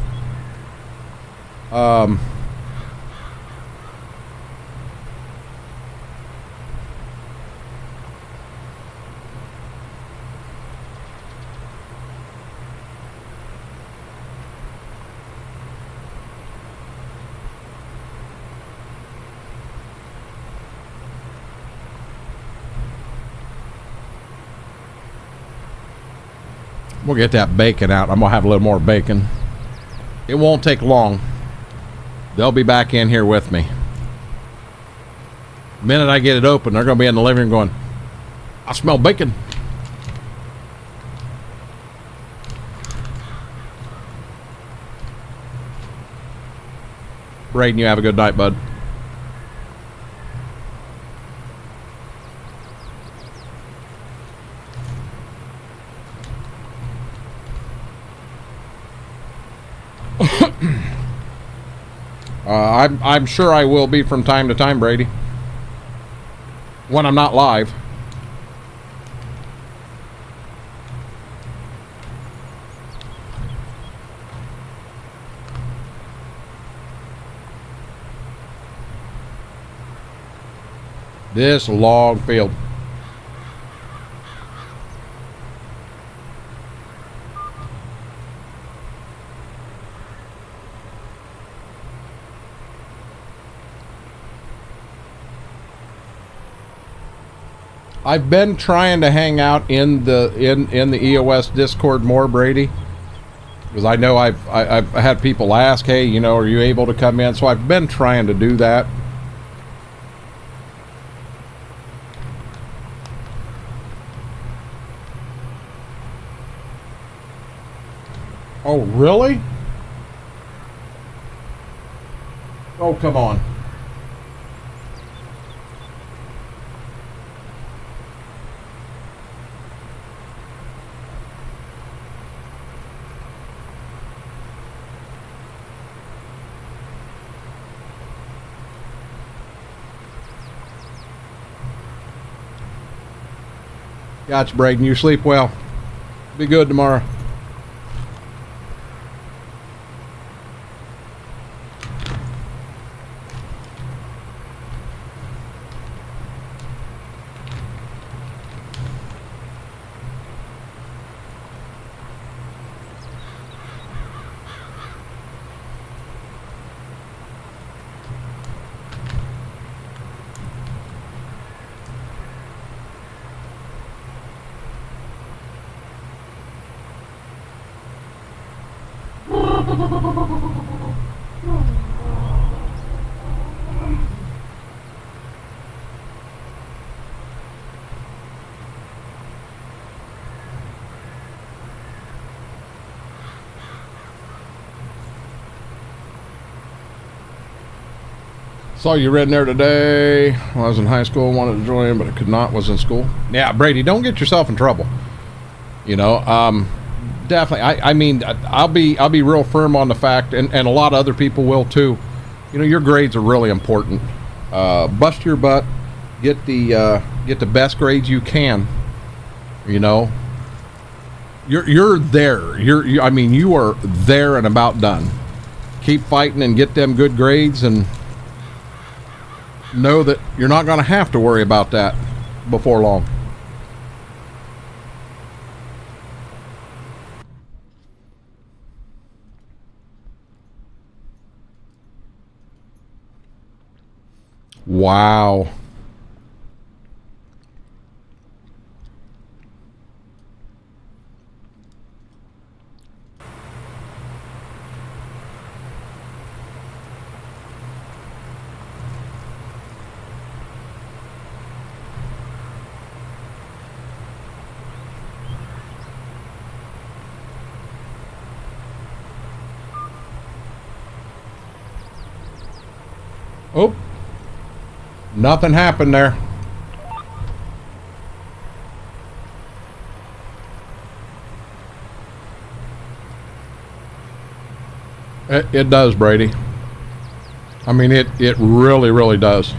We'll get that bacon out. I'm gonna have a little more bacon. It won't take long. They'll be back in here with me. The minute I get it open, they're gonna be in the living room going, I smell bacon. Braden, you have a good night, bud. I'm sure I will be from time to time, Brady. When I'm not live. This log field. I've been trying to hang out in the EOS Discord more, Brady, because I know I've had people ask, hey, you know, are you able to come in? So I've been trying to do that. Oh, really? Oh, come on. Gotcha, Braden. You sleep well. Be good tomorrow. Saw you read in there today. When I was in high school, wanted to join, but I could not. Was in school. Yeah, Brady, don't get yourself in trouble. You know, definitely. I mean, I'll be real firm on the fact, and a lot of other people will too. You know, your grades are really important. Bust your butt, get the best grades you can. You know, you're there. I mean, you are there and about done. Keep fighting and get them good grades, and know that you're not going to have to worry about that before long. Wow. Oh, nothing happened there. It does, Brady. I mean, it really, really does.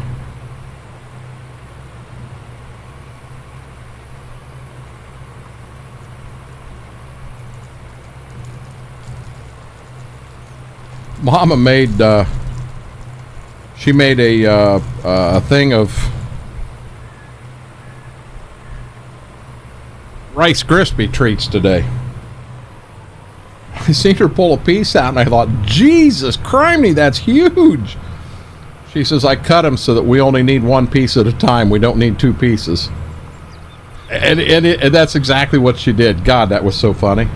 Mama made, she made a thing of Rice Krispie treats today. I seen her pull a piece out and I thought, Jesus criminy, that's huge. She says, I cut them so that we only need one piece at a time. We don't need two pieces. And that's exactly what she did. God, that was so funny.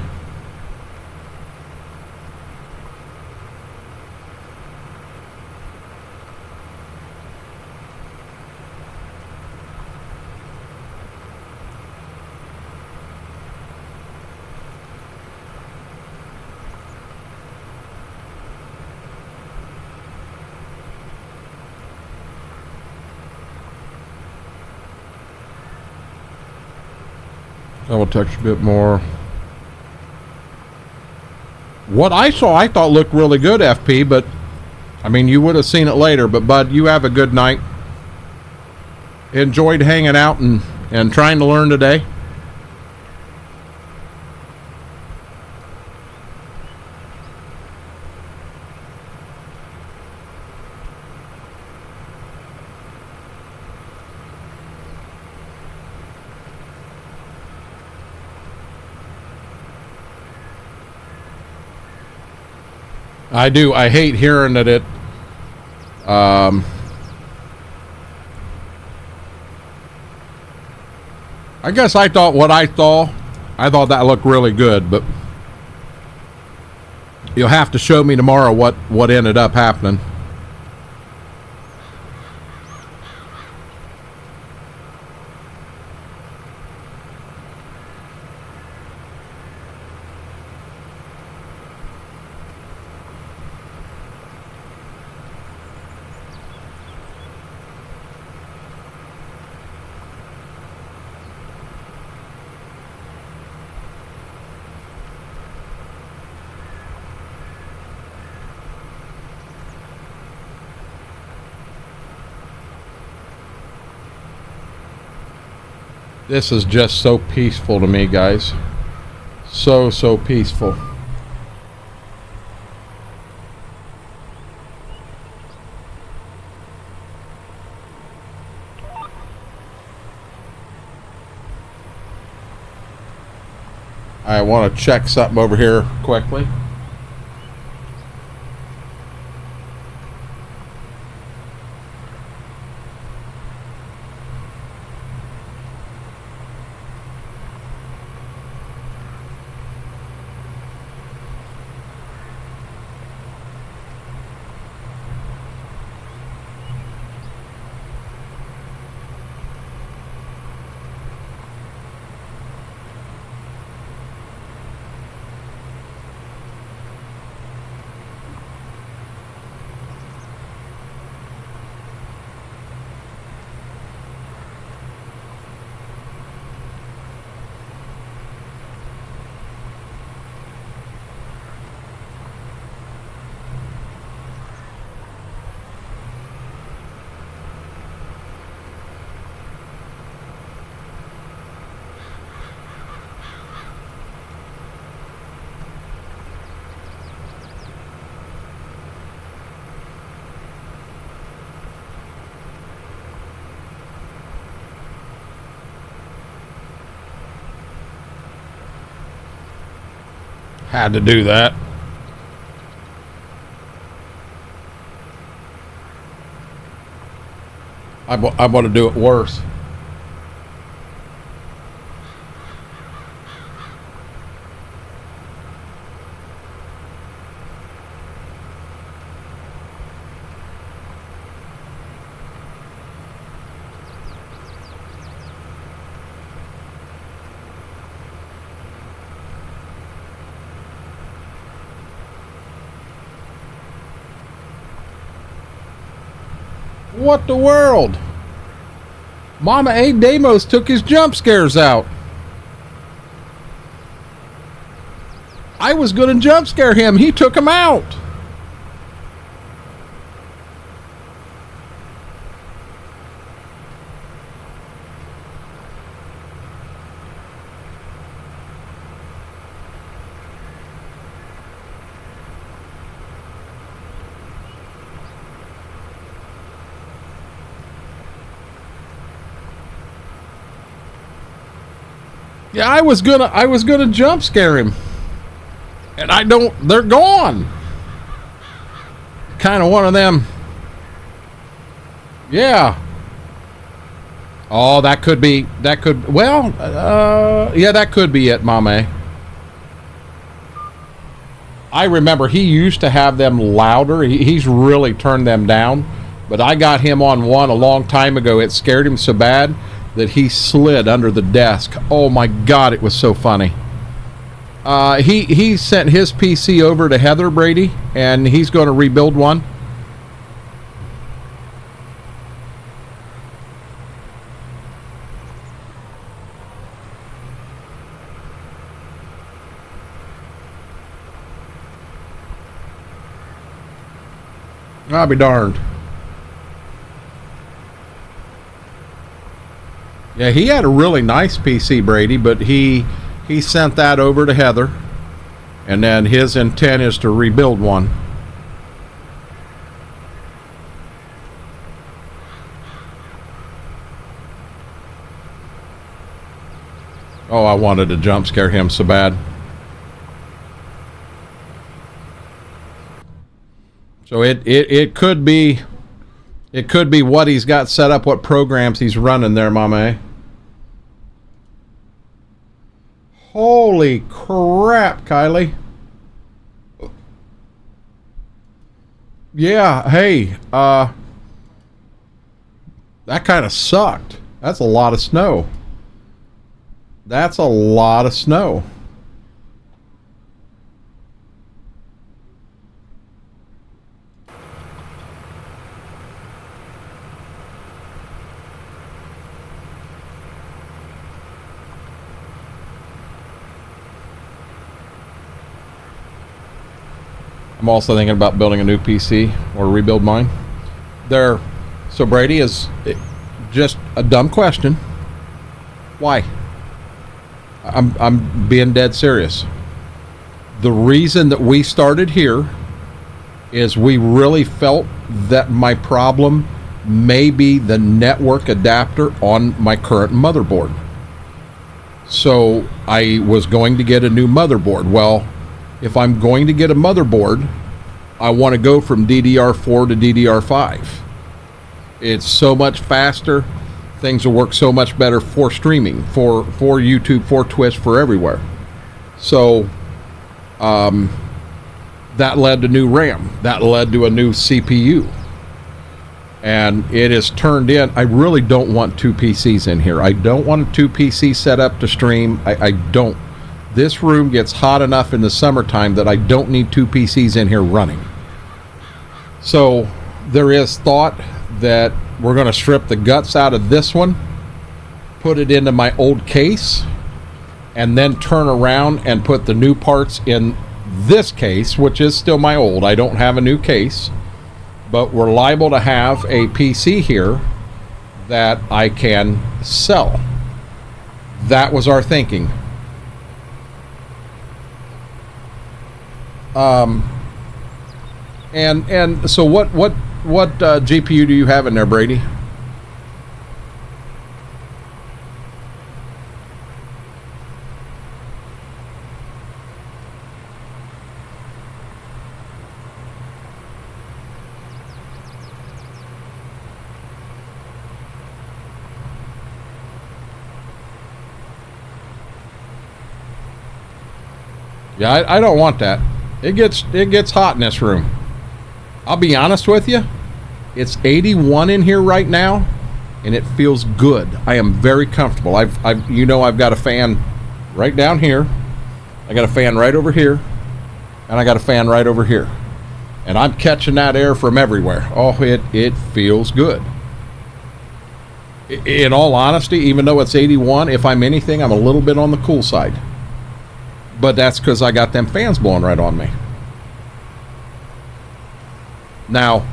Double touch a bit more. What I saw, I thought looked really good, FP, but I mean, you would have seen it later. But Bud, you have a good night. Enjoyed hanging out and trying to learn today. I do. I hate hearing that it, I guess I thought what I thought that looked really good, but you'll have to show me tomorrow what ended up happening. This is just so peaceful to me, guys. So peaceful. I want to check something over here quickly. Had to do that. I want to do it worse. What the world? Mama A. Damos took his jump scares out. I was going to jump scare him. He took him out. Yeah, I was gonna jump scare him. And they're gone. Kind of one of them. Yeah. Oh, that could, well, yeah, that could be it, Mame. I remember he used to have them louder. He's really turned them down. But I got him on one a long time ago. It scared him so bad that he slid under the desk. Oh my God, it was so funny. He sent his PC over to Heather, Brady, and he's going to rebuild one. I'll be darned. Yeah, he had a really nice PC, Brady, but he sent that over to Heather, and then his intent is to rebuild one. Oh, I wanted to jump scare him so bad. So it could be what he's got set up, what programs he's running there, Mame. Holy crap, Kylie. Yeah, hey, that kind of sucked. That's a lot of snow. That's a lot of snow. I'm also thinking about building a new PC or rebuild mine. So Brady, is just a dumb question. Why? I'm being dead serious. The reason that we started here is we really felt that my problem may be the network adapter on my current motherboard. So I was going to get a new motherboard. Well, if I'm going to get a motherboard, I want to go from DDR4 to DDR5. It's so much faster. Things will work so much better for streaming, for YouTube, for Twitch, for everywhere. So that led to new RAM. That led to a new CPU. And it is turned in. I really don't want two PCs in here. I don't want a two PC set up to stream. I don't. This room gets hot enough in the summertime that I don't need two PCs in here running. So there is thought that we're going to strip the guts out of this one, put it into my old case, and then turn around and put the new parts in this case, which is still my old. I don't have a new case, but we're liable to have a PC here that I can sell. That was our thinking. And so what GPU do you have in there, Brady? Yeah, I don't want that. It gets hot in this room. I'll be honest with you. It's 81 in here right now, and it feels good. I am very comfortable. I've got a fan right down here. I got a fan right over here, and I got a fan right over here. And I'm catching that air from everywhere. Oh, it feels good. In all honesty, even though it's 81, if I'm anything, I'm a little bit on the cool side. But that's because I got them fans blowing right on me. Now,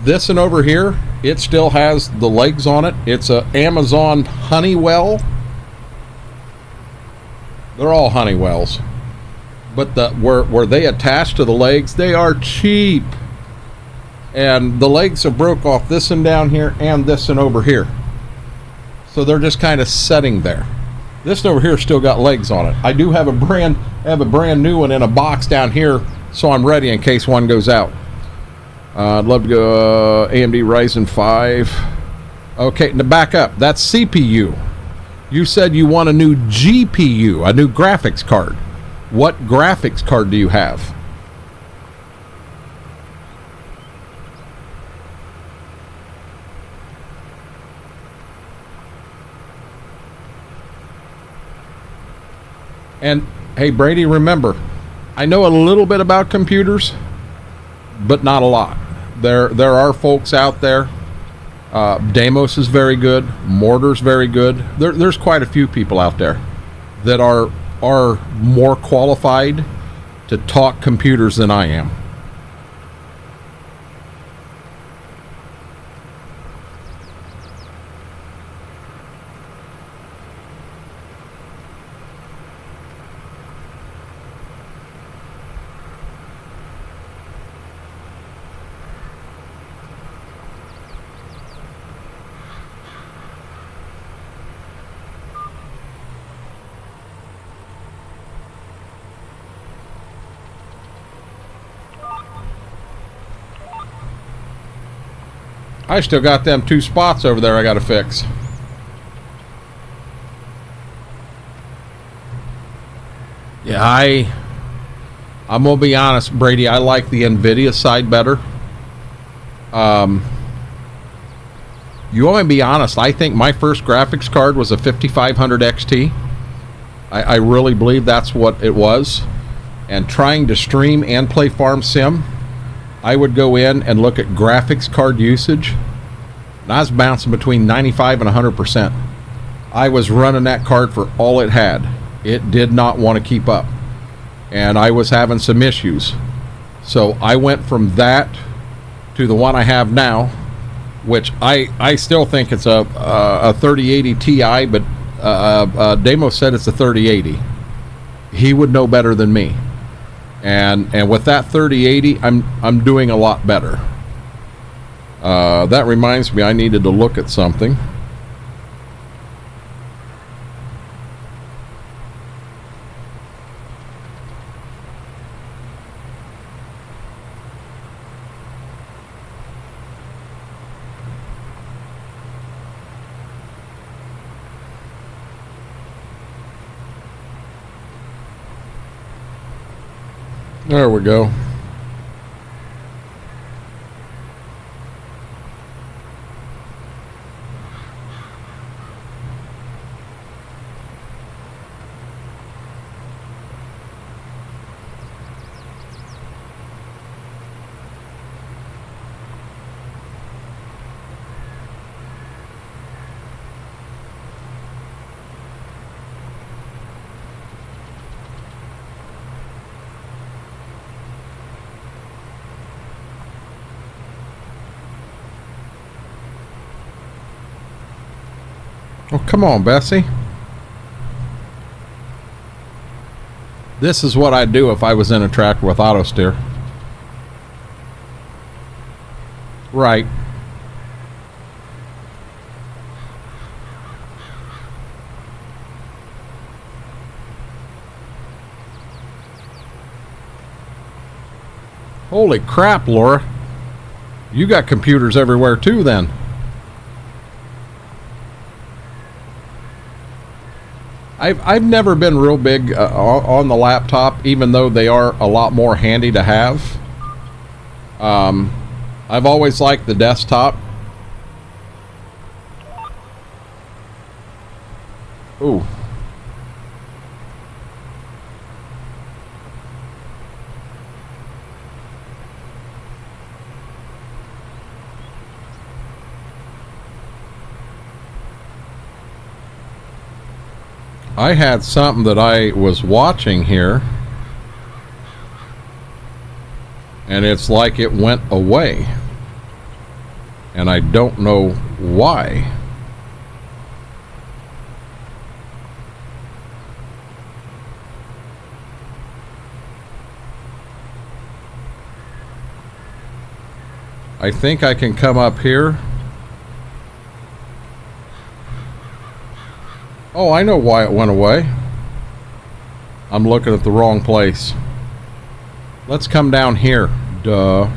this one over here, it still has the legs on it. It's a Amazon Honeywell. They're all Honeywells. But where they attach to the legs, they are cheap. And the legs have broke off this one down here and this one over here. So they're just kind of setting there. This one over here still got legs on it. I do have a brand new one in a box down here, so I'm ready in case one goes out. I'd love to go AMD Ryzen 5. Okay, now back up. That's CPU. You said you want a new GPU, a new graphics card. What graphics card do you have? And hey, Brady, remember, I know a little bit about computers, but not a lot. There are folks out there. Damos is very good. Mortar's very good. There's quite a few people out there that are more qualified to talk computers than I am. I still got them 2 spots over there I got to fix. Yeah, I'm gonna be honest, Brady. I like the NVIDIA side better. You want me to be honest? I think my first graphics card was a 5500 XT. I really believe that's what it was. And trying to stream and play Farm Sim, I would go in and look at graphics card usage, and I was bouncing between 95 and 100%. I was running that card for all it had. It did not want to keep up, and I was having some issues. So I went from that to the one I have now, which I still think it's a 3080 Ti, but Damo said it's a 3080. He would know better than me. And with that 3080, I'm doing a lot better. That reminds me, I needed to look at something. There we go. Oh, come on, Bessie. This is what I'd do if I was in a tractor with auto steer. Right. Holy crap, Laura. You got computers everywhere too, then. I've never been real big on the laptop, even though they are a lot more handy to have. I've always liked the desktop. Ooh. I had something that I was watching here, and it's like it went away, and I don't know why. I think I can come up here. Oh, I know why it went away. I'm looking at the wrong place. Let's come down here. Duh.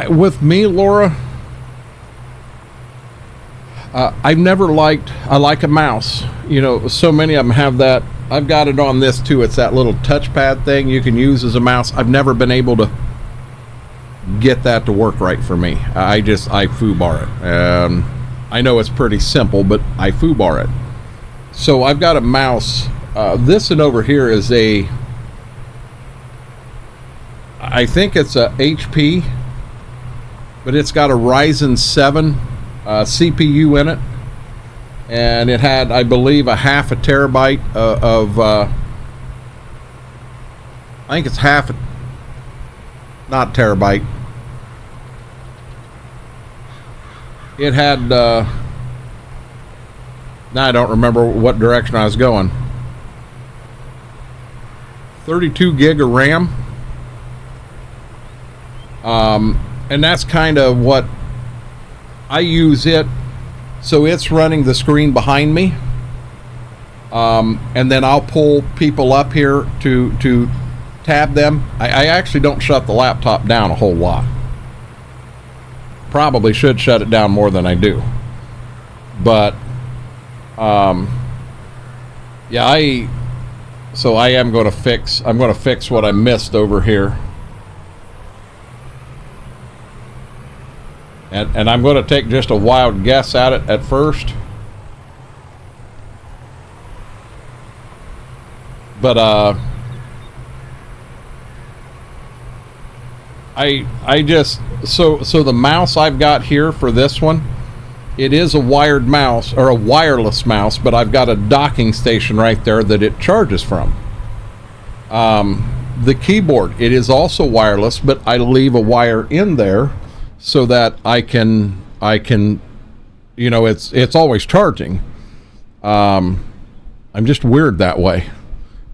With me, Laura, I've never liked, I like a mouse. You know, so many of them have that. I've got it on this too. It's that little touchpad thing you can use as a mouse. I've never been able to get that to work right for me. I foobar it. I know it's pretty simple, but I foobar it. So I've got a mouse. This one over here is a, I think it's a HP, but it's got a Ryzen 7 CPU in it, and it had, I believe, a half a terabyte of I think it's half a, not terabyte. It had now I don't remember what direction I was going. 32 gig of RAM. And that's kind of what I use it. So it's running the screen behind me. And then I'll pull people up here to tab them. I actually don't shut the laptop down a whole lot. Probably should shut it down more than I do. But, yeah, I am going to fix, I'm going to fix what I missed over here. And I'm going to take just a wild guess at it at first. But I just, so the mouse I've got here for this one, it is a wired mouse, or a wireless mouse, but I've got a docking station right there that it charges from. The keyboard, it is also wireless, but I leave a wire in there so that I can, you know, it's always charging. I'm just weird that way.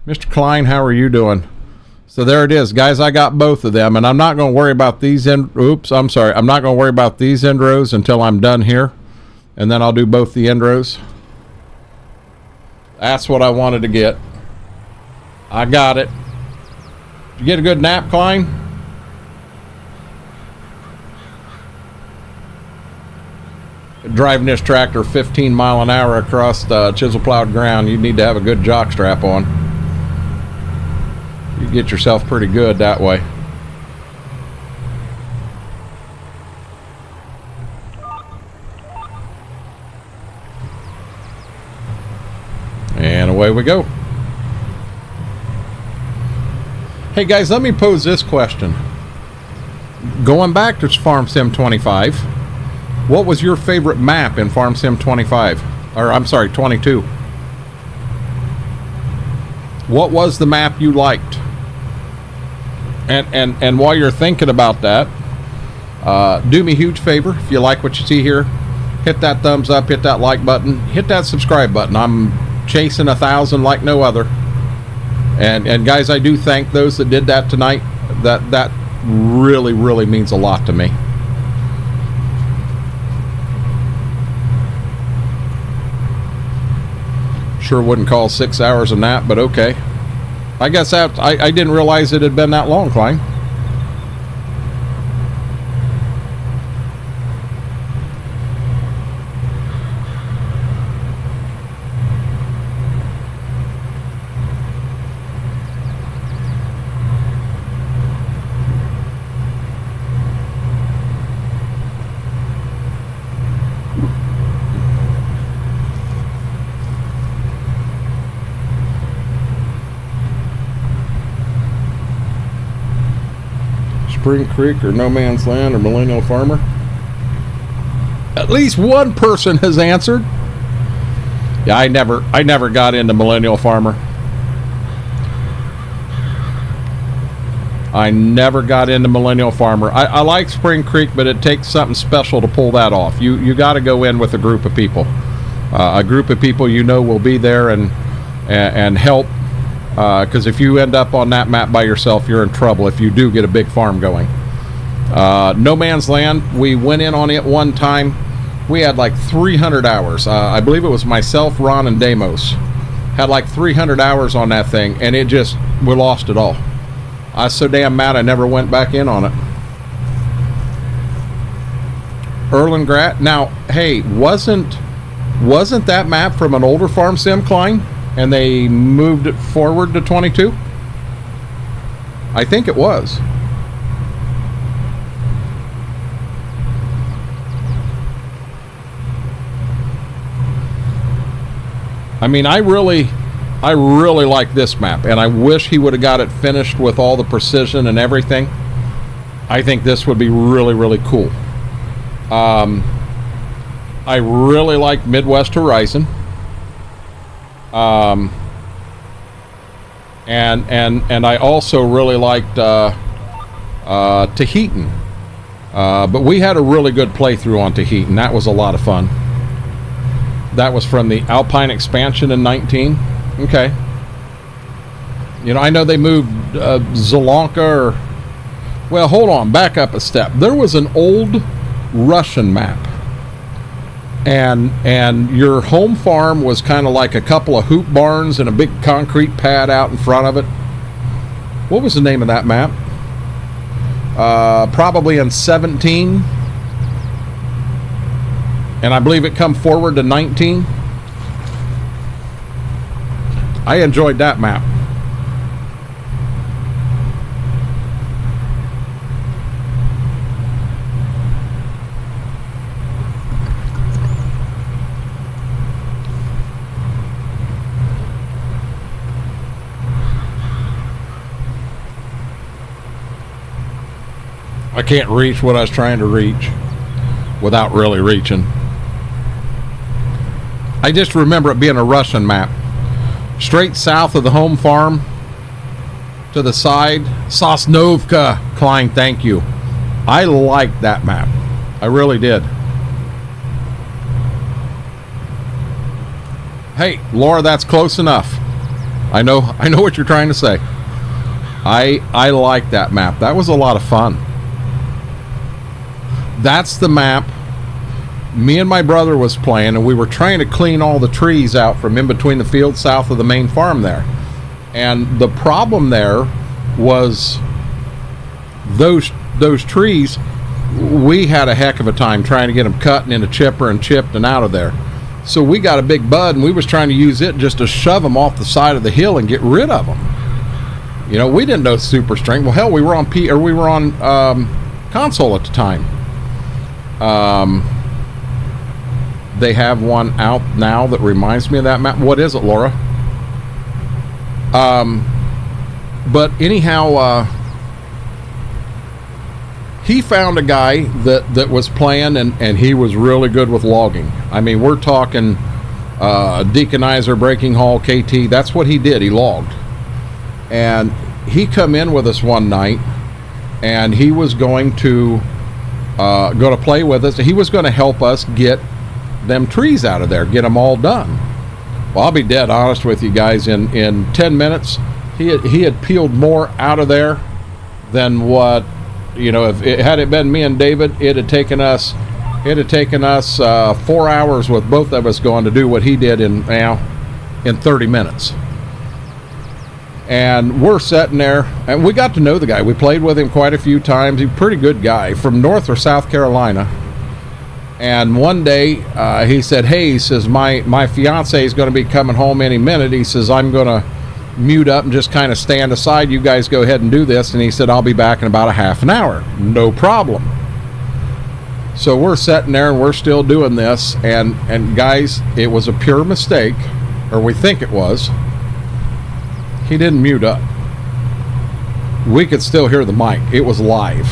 Mr. Klein, how are you doing? So there it is, guys. I got both of them, and I'm not going to worry about these I'm not going to worry about these end rows until I'm done here, and then I'll do both the end rows. That's what I wanted to get. I got it. Did you get a good nap, Klein? Driving this tractor 15 mile an hour across the chisel plowed ground, you need to have a good jock strap on. You get yourself pretty good that way. And away we go. Hey guys, let me pose this question. Going back to Farm Sim 25, what was your favorite map in Farm Sim 25? Or I'm sorry, 22. What was the map you liked? And while you're thinking about that, do me a huge favor. If you like what you see here, hit that thumbs up, hit that like button, hit that subscribe button. I'm chasing 1,000 like no other. And guys, I do thank those that did that tonight. That really, really means a lot to me. Sure wouldn't call 6 hours a nap, but okay. I guess that I didn't realize it had been that long, Klein. Spring Creek or No Man's Land or Millennial Farmer? At least one person has answered. Yeah, I never got into Millennial Farmer. I never got into Millennial Farmer. I like Spring Creek, but it takes something special to pull that off. You got to go in with a group of people. A group of people you know will be there and help. Because if you end up on that map by yourself, you're in trouble if you do get a big farm going. No Man's Land, we went in on it one time. We had like 300 hours. I believe it was myself, Ron, and Damos. Had like 300 hours on that thing, and we lost it all. I was so damn mad I never went back in on it. Erlengrat. Now, hey, wasn't that map from an older farm sim, Klein? And they moved it forward to 22? I think it was. I mean, I really like this map, and I wish he would have got it finished with all the precision and everything. I think this would be really, really cool. I really like Midwest Horizon. And I also really liked Tahitian, but we had a really good playthrough on Tahitian. That was a lot of fun. That was from the Alpine expansion in 19. Okay. You know, I know they moved Zelonka, well, hold on, back up a step. There was an old Russian map. And your home farm was kind of like a couple of hoop barns and a big concrete pad out in front of it. What was the name of that map? Probably in 17. And I believe it come forward to 19. I enjoyed that map. I can't reach what I was trying to reach without really reaching. I just remember it being a Russian map. Straight south of the home farm to the side. Sosnovka. Klein, thank you. I liked that map. I really did. Hey, Laura, that's close enough. I know what you're trying to say. I like that map. That was a lot of fun. That's the map me and my brother was playing, and we were trying to clean all the trees out from in between the fields south of the main farm there. And the problem there was those trees, we had a heck of a time trying to get them cut and in a chipper and chipped and out of there. So we got a big bud, and we was trying to use it just to shove them off the side of the hill and get rid of them. You know, we didn't know super strength. Well, hell, we were on console at the time. They have one out now that reminds me of that map. What is it, Laura? But anyhow, he found a guy that was playing, and he was really good with logging. I mean, we're talking Deaconizer, Breaking Hall, KT. That's what he did. He logged. And he come in with us one night, and he was going to play with us. He was going to help us get them trees out of there, get them all done. Well, I'll be dead honest with you guys. In 10 minutes, he had peeled more out of there than what You know, if it had it been me and David, it had taken us 4 hours with both of us going to do what he did in 30 minutes. And we're sitting there, and we got to know the guy. We played with him quite a few times. He's a pretty good guy from North or South Carolina. And one day he said, hey, he says, my fiance is going to be coming home any minute. He says, I'm going to mute up and just kind of stand aside. You guys go ahead and do this. And he said, I'll be back in about a half an hour. No problem. So we're sitting there and we're still doing this. And guys, it was a pure mistake, or we think it was. He didn't mute up. We could still hear the mic. It was live.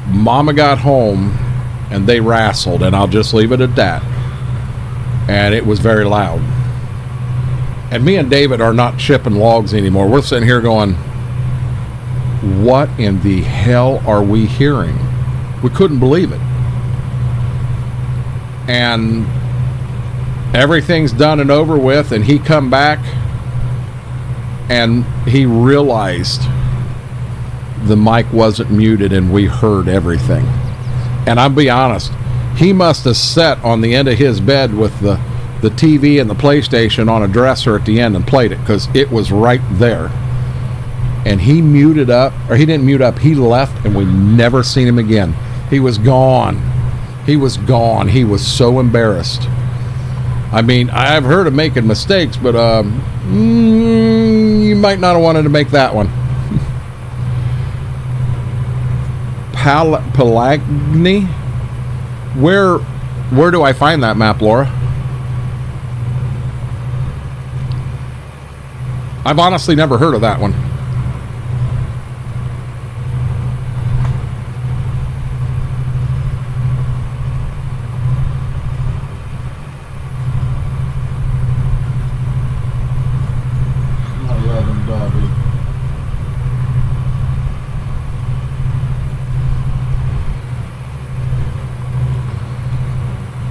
Mama got home and they wrestled, and I'll just leave it at that. And it was very loud. And me and David are not chipping logs anymore. We're sitting here going, what in the hell are we hearing? We couldn't believe it. And everything's done and over with, and he come back and he realized the mic wasn't muted and we heard everything. And I'll be honest, he must have sat on the end of his bed with the TV and the PlayStation on a dresser at the end and played it, because it was right there. And he muted up, or he didn't mute up, he left, and we never seen him again. He was gone. He was gone. He was so embarrassed. I mean, I've heard of making mistakes, but you might not have wanted to make that one. Pelagny? Where do I find that map, Laura? I've honestly never heard of that one.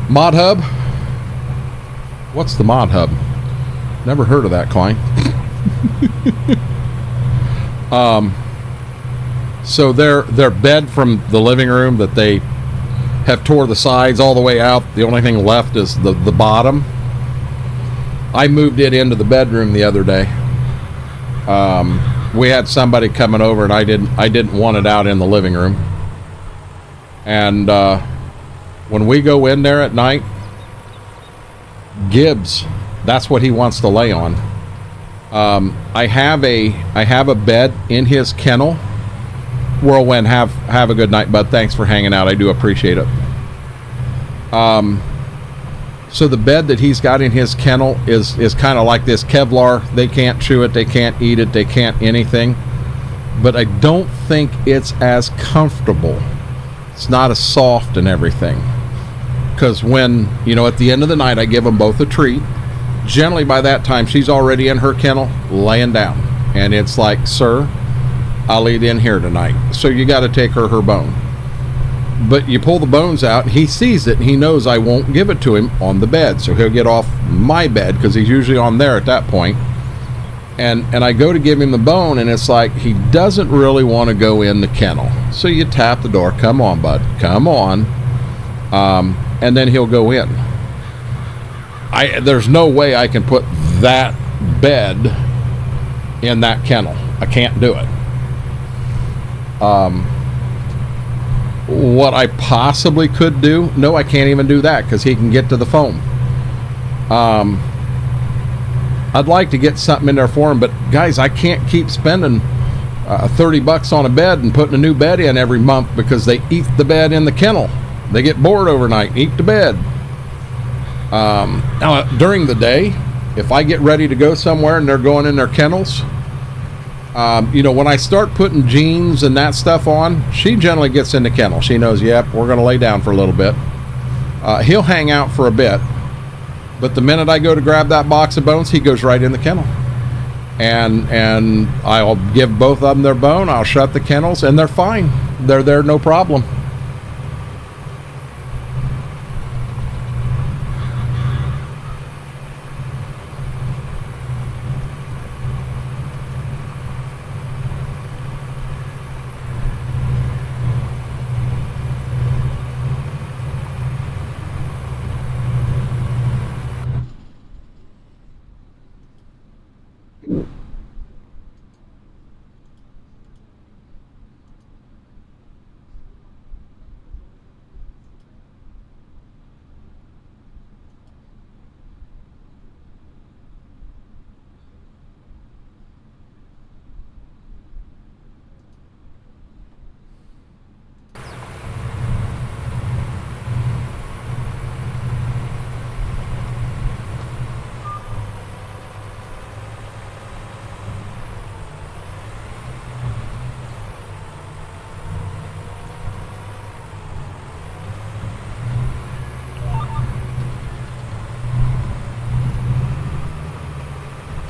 Mod Hub? What's the Mod Hub? Never heard of that, Klein. So their bed from the living room that they have tore the sides all the way out, the only thing left is the bottom. I moved it into the bedroom the other day. We had somebody coming over, and I didn't want it out in the living room. And when we go in there at night, Gibbs, that's what he wants to lay on. I have a bed in his kennel. Whirlwind, have a good night, bud. Thanks for hanging out. I do appreciate it. So the bed that he's got in his kennel is kind of like this Kevlar. They can't chew it, they can't eat it, they can't anything. But I don't think it's as comfortable. It's not as soft and everything. Because when, at the end of the night, I give them both a treat. Generally, by that time, she's already in her kennel, laying down. And it's like, sir, I'll eat in here tonight. So you got to take her bone. But you pull the bones out, and he sees it, and he knows I won't give it to him on the bed. So he'll get off my bed, because he's usually on there at that point. And I go to give him the bone, and it's like he doesn't really want to go in the kennel. So you tap the door. Come on, bud. Come on. And then he'll go in. There's no way I can put that bed in that kennel. I can't do it. What I possibly could do, no, I can't even do that, because he can get to the foam. I'd like to get something in there for him, but guys, I can't keep spending $30 on a bed and putting a new bed in every month, because they eat the bed in the kennel. They get bored overnight and eat the bed. Now, during the day, if I get ready to go somewhere and they're going in their kennels, when I start putting jeans and that stuff on, she generally gets in the kennel. She knows, yep, we're going to lay down for a little bit. He'll hang out for a bit, but the minute I go to grab that box of bones, he goes right in the kennel. And I'll give both of them their bone. I'll shut the kennels, and they're fine. They're there, no problem.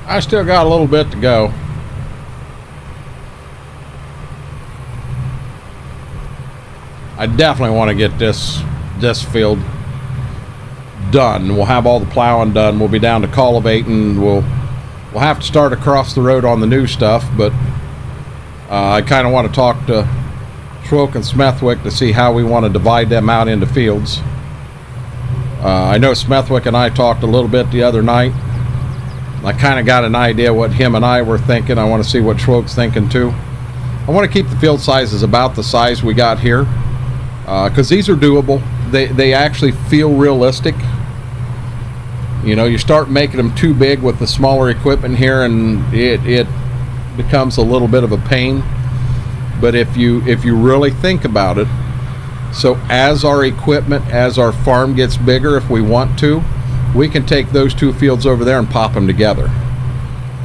I still got a little bit to go. I definitely want to get this field done. We'll have all the plowing done. We'll be down to cultivating. We'll have to start across the road on the new stuff, but I kind of want to talk to Schwoke and Smethwick to see how we want to divide them out into fields. I know Smethwick and I talked a little bit the other night. I kind of got an idea what him and I were thinking. I want to see what Schwoke's thinking too. I want to keep the field sizes about the size we got here, because these are doable. They actually feel realistic. You know, you start making them too big with the smaller equipment here, and it becomes a little bit of a pain. But if you really think about it, so as our equipment, as our farm gets bigger, if we want to, we can take those two fields over there and pop them together.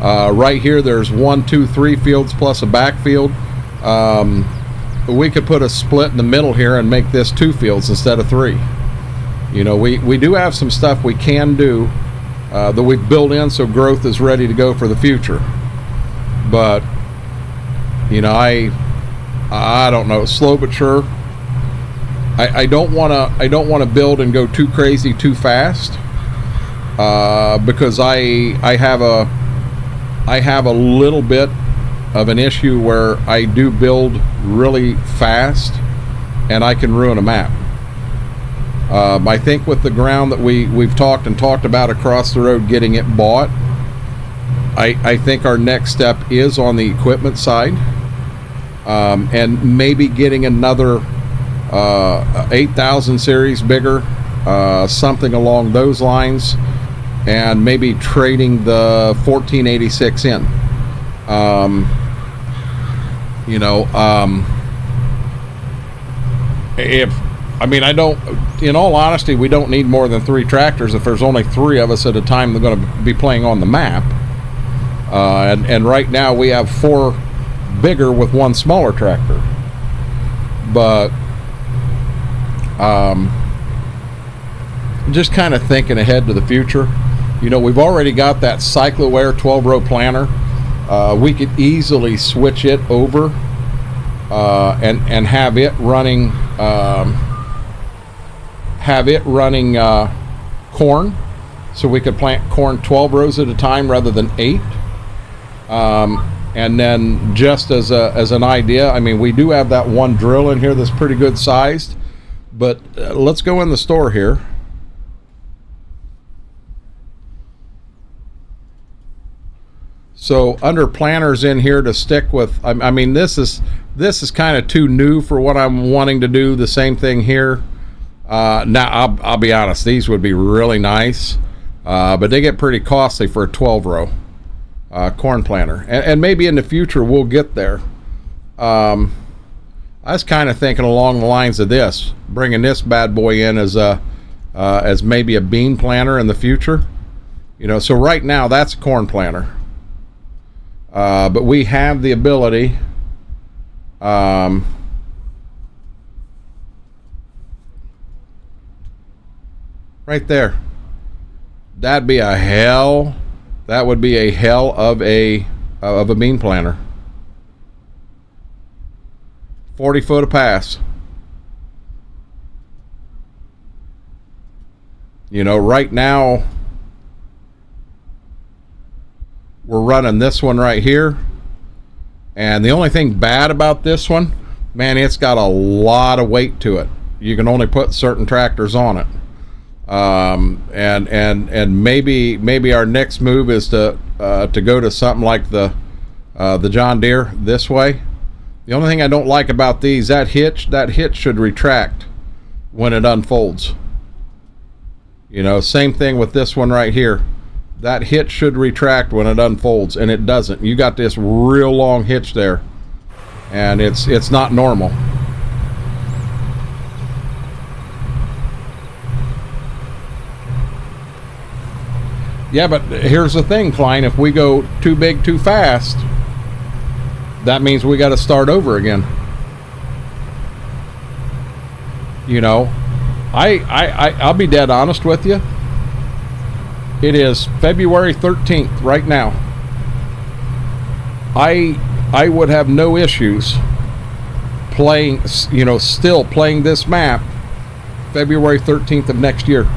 Right here, there's 1, 2, 3 fields plus a backfield. We could put a split in the middle here and make this 2 fields instead of 3. You know, we do have some stuff we can do that we've built in, so growth is ready to go for the future. But you know, I don't know, slow but sure. I don't want to build and go too crazy too fast, because I have a little bit of an issue where I do build really fast and I can ruin a map. I think with the ground that we've talked about across the road, getting it bought, I think our next step is on the equipment side, and maybe getting another 8,000 series bigger, something along those lines, and maybe trading the 1486 in. You know, I don't, in all honesty, we don't need more than 3 tractors if there's only 3 of us at a time that are going to be playing on the map. And right now we have 4 bigger with 1 smaller tractor. But just kind of thinking ahead to the future. You know, we've already got that CycloAir 12-row planter. We could easily switch it over and have it running corn, so we could plant corn 12 rows at a time rather than 8. And then, just as an idea, I mean, we do have that 1 drill in here that's pretty good sized, but let's go in the store here. So under planters in here to stick with, I mean, this is kind of too new for what I'm wanting to do. The same thing here. Now I'll be honest, these would be really nice, but they get pretty costly for a 12-row corn planter, and maybe in the future we'll get there. I was kind of thinking along the lines of this, bringing this bad boy in as maybe a bean planter in the future. You know, so right now that's a corn planter, but we have the ability. Right there, that would be a hell of a bean planter. 40 foot a pass. You know, right now we're running this one right here, and the only thing bad about this one, man, it's got a lot of weight to it. You can only put certain tractors on it. And maybe our next move is to go to something like the John Deere this way. The only thing I don't like about these, that hitch should retract when it unfolds. You know, same thing with this one right here. That hitch should retract when it unfolds, and it doesn't. You got this real long hitch there, and it's not normal. Yeah, but here's the thing, Klein. If we go too big too fast, that means we got to start over again. You know, I'll be dead honest with you. It is February 13th right now. I would have no issues playing, you know, still playing this map February 13th of next year.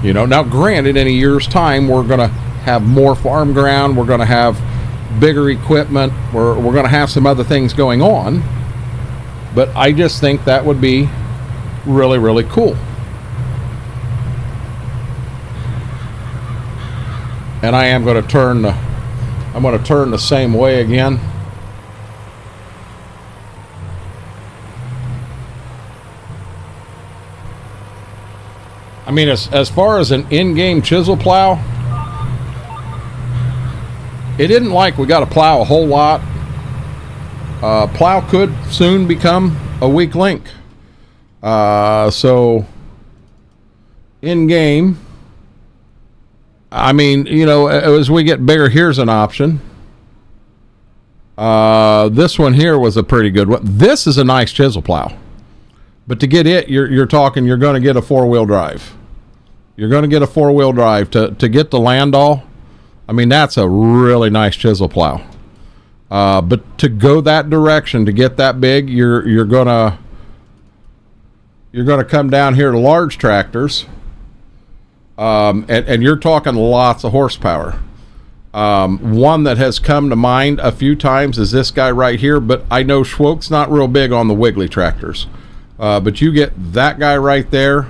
You know, now granted, in a year's time, we're going to have more farm ground, we're going to have bigger equipment, we're going to have some other things going on, but I just think that would be really, really cool. And I am going to turn the, I'm going to turn the same way again. I mean, as far as an in-game chisel plow, it isn't like we got to plow a whole lot. Plow could soon become a weak link. So, in-game, I mean, you know, as we get bigger, here's an option. This one here was a pretty good one. This is a nice chisel plow. But to get it, you're talking, you're going to get a four-wheel drive. You're going to get a four-wheel drive. To get the Landau, I mean, that's a really nice chisel plow. But to go that direction, to get that big, you're gonna come down here to large tractors, and you're talking lots of horsepower. One that has come to mind a few times is this guy right here, but I know Schwoke's not real big on the wiggly tractors. But you get that guy right there,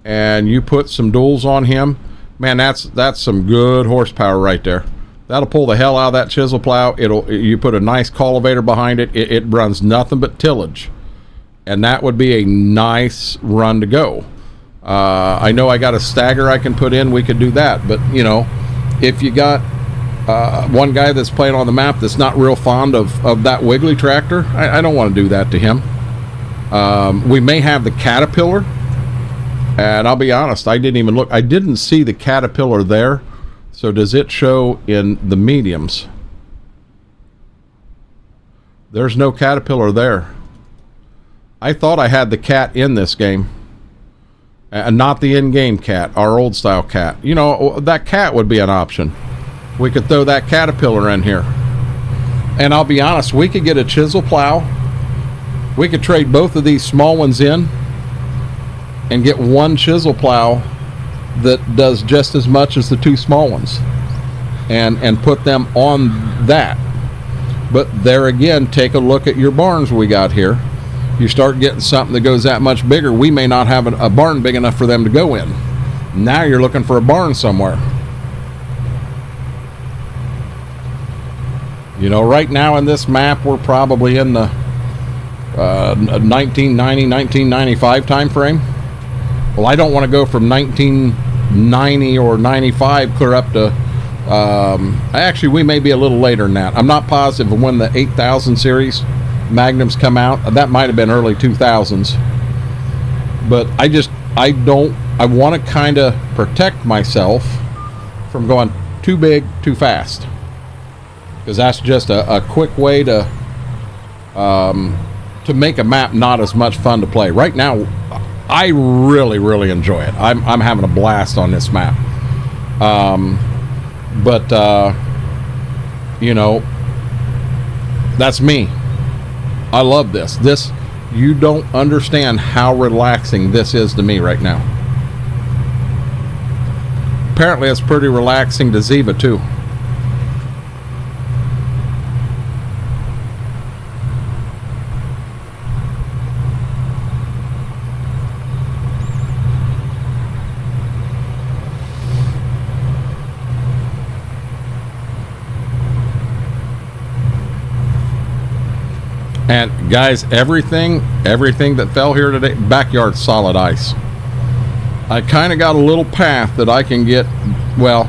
and you put some duals on him, man, that's some good horsepower right there. That'll pull the hell out of that chisel plow. You put a nice cultivator behind it. It runs nothing but tillage, and that would be a nice run to go. I know I got a stagger I can put in. We could do that, but you know, if you got one guy that's playing on the map that's not real fond of that wiggly tractor, I don't want to do that to him. We may have the Caterpillar, and I'll be honest, I didn't even look. I didn't see the Caterpillar there. So does it show in the mediums? There's no Caterpillar there. I thought I had the cat in this game, and not the in-game cat, our old style cat. You know, that cat would be an option. We could throw that Caterpillar in here. And I'll be honest, we could get a chisel plow. We could trade both of these small ones in and get one chisel plow that does just as much as the two small ones, and put them on that. But there again, take a look at your barns we got here. You start getting something that goes that much bigger, we may not have a barn big enough for them to go in. Now you're looking for a barn somewhere. You know, right now in this map, we're probably in the 1990, 1995 time frame. Well, I don't want to go from 1990 or 95 clear up to actually we may be a little later than that. I'm not positive of when the 8000 series Magnums come out. That might have been early 2000s, but I want to kind of protect myself from going too big too fast, because that's just a quick way to make a map not as much fun to play. Right now I really enjoy it. I'm having a blast on this map. But you know, that's me. I love this. You don't understand how relaxing this is to me right now. Apparently it's pretty relaxing to Ziva too. And guys, everything that fell here today, backyard solid ice. I kind of got a little path that I can get, well,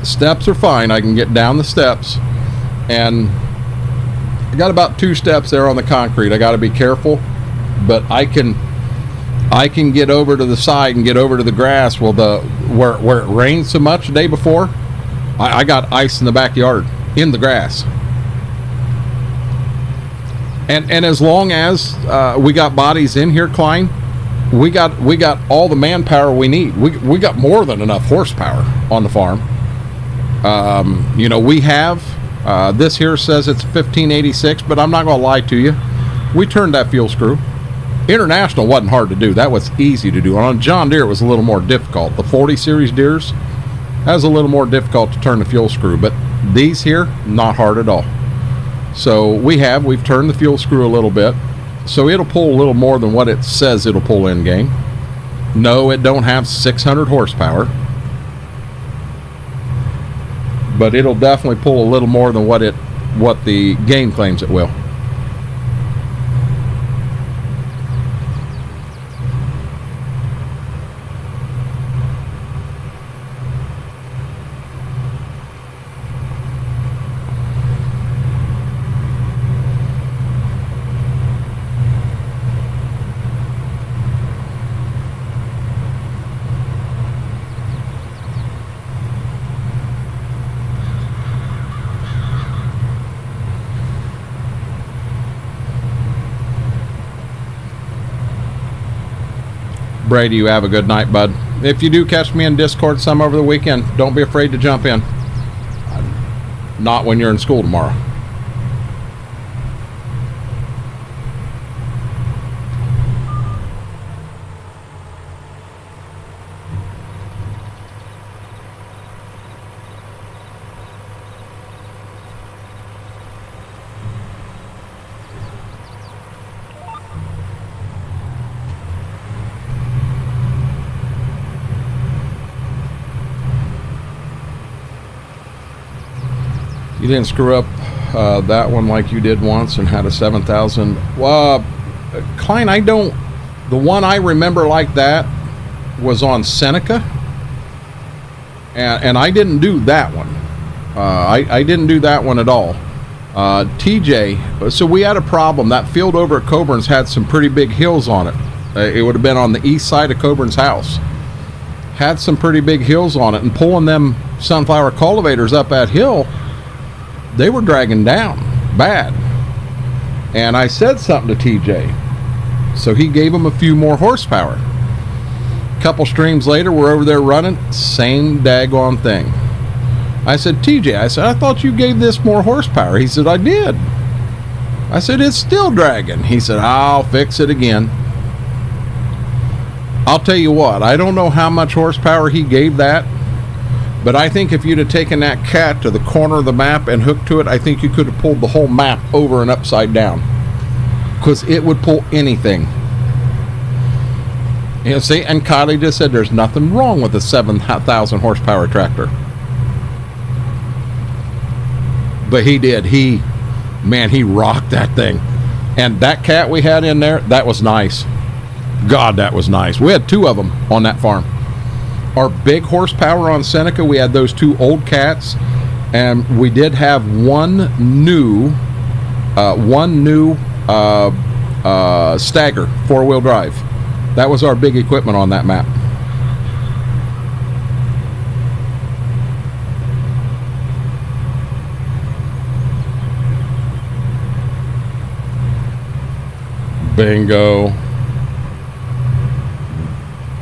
steps are fine. I can get down the steps, and I got about 2 steps there on the concrete. I got to be careful, but I can get over to the side and get over to the grass. Well, where it rained so much the day before, I got ice in the backyard, in the grass. And as long as we got bodies in here, Klein, we got all the manpower we need. We got more than enough horsepower on the farm. You know, we have, this here says it's 1586, but I'm not going to lie to you. We turned that fuel screw. International wasn't hard to do. That was easy to do. On John Deere, it was a little more difficult. The 40 series Deeres, that was a little more difficult to turn the fuel screw, but these here, not hard at all. So we've turned the fuel screw a little bit, so it'll pull a little more than what it says it'll pull in game. No, it don't have 600 horsepower, but it'll definitely pull a little more than what the game claims it will. Brady, you have a good night, bud. If you do catch me in Discord some over the weekend, don't be afraid to jump in. Not when you're in school tomorrow. You didn't screw up that one like you did once and had a 7,000. Klein, I don't. The one I remember like that was on Seneca, and I didn't do that one. I didn't do that one at all. TJ, so we had a problem. That field over at Coburn's had some pretty big hills on it. It would have been on the east side of Coburn's house. Had some pretty big hills on it, and pulling them sunflower cultivators up that hill, they were dragging down bad. And I said something to TJ, so he gave them a few more horsepower. A couple streams later, we're over there running, same daggone thing. I said, TJ, I thought you gave this more horsepower. He said, I did. I said, it's still dragging. He said, I'll fix it again. I'll tell you what, I don't know how much horsepower he gave that, but I think if you'd have taken that cat to the corner of the map and hooked to it, I think you could have pulled the whole map over and upside down, because it would pull anything. You know, see, and Kylie just said there's nothing wrong with a 7,000 horsepower tractor. But he did. He rocked that thing. And that cat we had in there, that was nice. God, that was nice. We had two of them on that farm. Our big horsepower on Seneca, we had those two old cats, and we did have one new Stagger 4-wheel drive. That was our big equipment on that map. Bingo.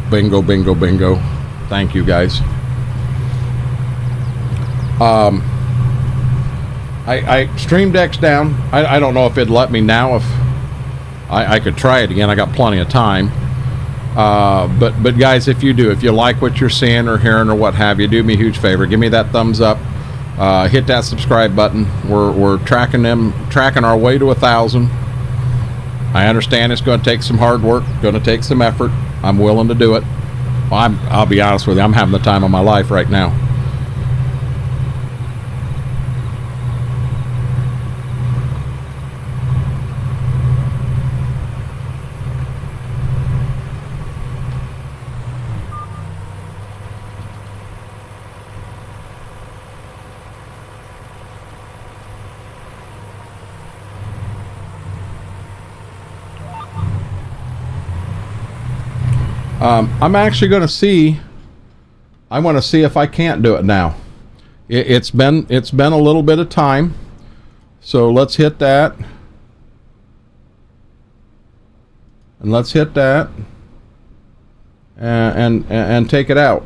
Bingo, bingo, bingo. Thank you, guys. I Stream Deck's down. I don't know if it'd let me now. If I could try it again. I got plenty of time. But guys, if you like what you're seeing or hearing or what have you, do me a huge favor. Give me that thumbs up. Hit that subscribe button. We're tracking our way to 1,000. I understand it's going to take some hard work, going to take some effort. I'm willing to do it. Well, I'll be honest with you, I'm having the time of my life right now. I'm actually going to see. I want to see if I can't do it now. It's been a little bit of time, so let's hit that, and let's hit that, and take it out.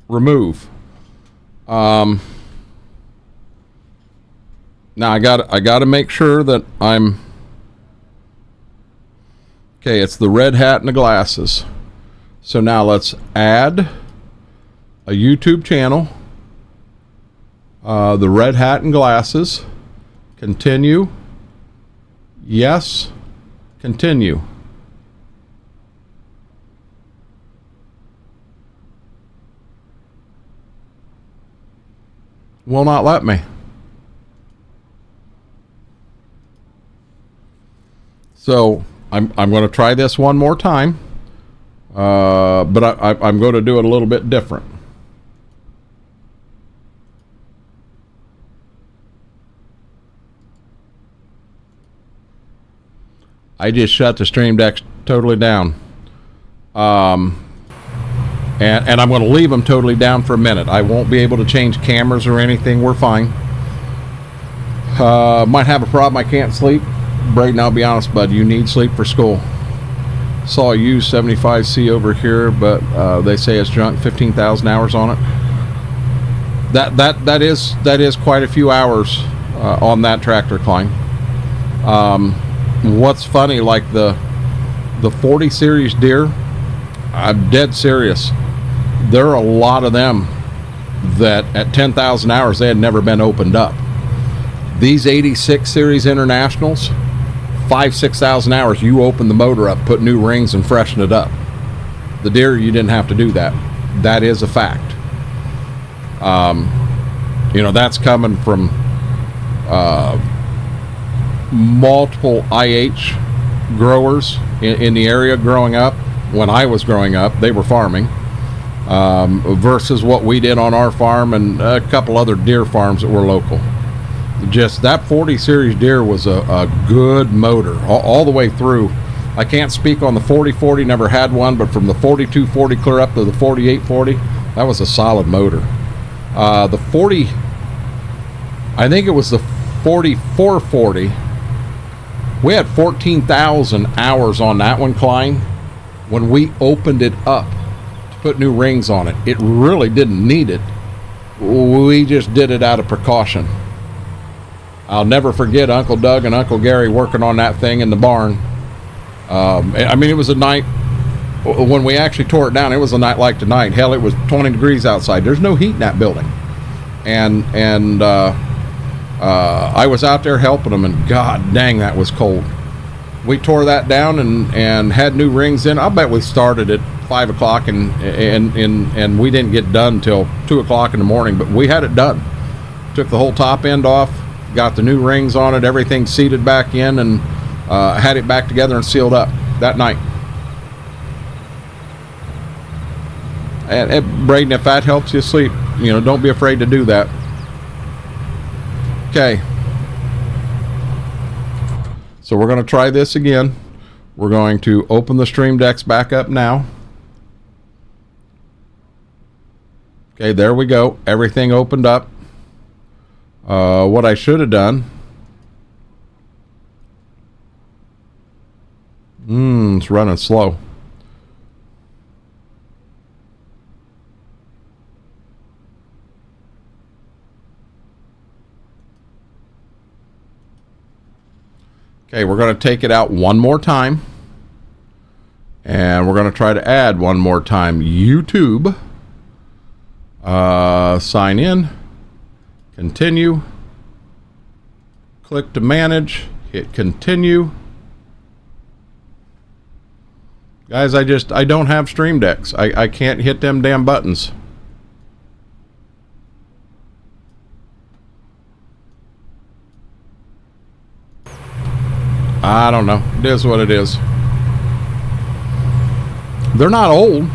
Remove. Now I got to make sure that I'm okay. It's the red hat and the glasses. So now let's add a YouTube channel. The red hat and glasses. Continue. Yes. Continue. Will not let me. So I'm going to try this one more time, but I'm going to do it a little bit different. I just shut the Stream Deck totally down, and I'm going to leave them totally down for a minute. I won't be able to change cameras or anything. We're fine. Might have a problem. I can't sleep. Braden, I'll be honest, bud, you need sleep for school. Saw a used 75C over here, but they say it's junk. 15,000 hours on it. That is quite a few hours on that tractor, Klein. What's funny, like the 40 series deer, I'm dead serious. There are a lot of them that at 10,000 hours they had never been opened up. These 86 series internationals, 5,000-6,000 hours, you open the motor up, put new rings, and freshen it up. The deer, you didn't have to do that. That is a fact. You know, that's coming from multiple IH growers in the area growing up. When I was growing up, they were farming, versus what we did on our farm and a couple other deer farms that were local. Just that 40 series deer was a good motor all the way through. I can't speak on the 4040, never had one, but from the 4240 clear up to the 4840, that was a solid motor. The 40, I think it was the 4440, we had 14,000 hours on that one, Klein, when we opened it up to put new rings on it. It really didn't need it. We just did it out of precaution. I'll never forget Uncle Doug and Uncle Gary working on that thing in the barn. I mean, it was a night when we actually tore it down. It was a night like tonight. Hell, it was 20 degrees outside. There's no heat in that building, and I was out there helping them, and god dang, that was cold. We tore that down and had new rings in. I bet we started at 5 o'clock and we didn't get done till 2 o'clock in the morning, but we had it done. Took the whole top end off, got the new rings on it, everything seated back in, and had it back together and sealed up that night. And Braden, if that helps you sleep, you know, don't be afraid to do that. Okay. So we're going to try this again. We're going to open the Stream Decks back up now. Okay, there we go. Everything opened up. What I should have done. It's running slow. Okay, we're going to take it out one more time. And we're going to try to add one more time. YouTube. Sign in. Continue. Click to manage. Hit continue. Guys, I don't have Stream Decks. I can't hit them damn buttons. I don't know. It is what it is. They're not old.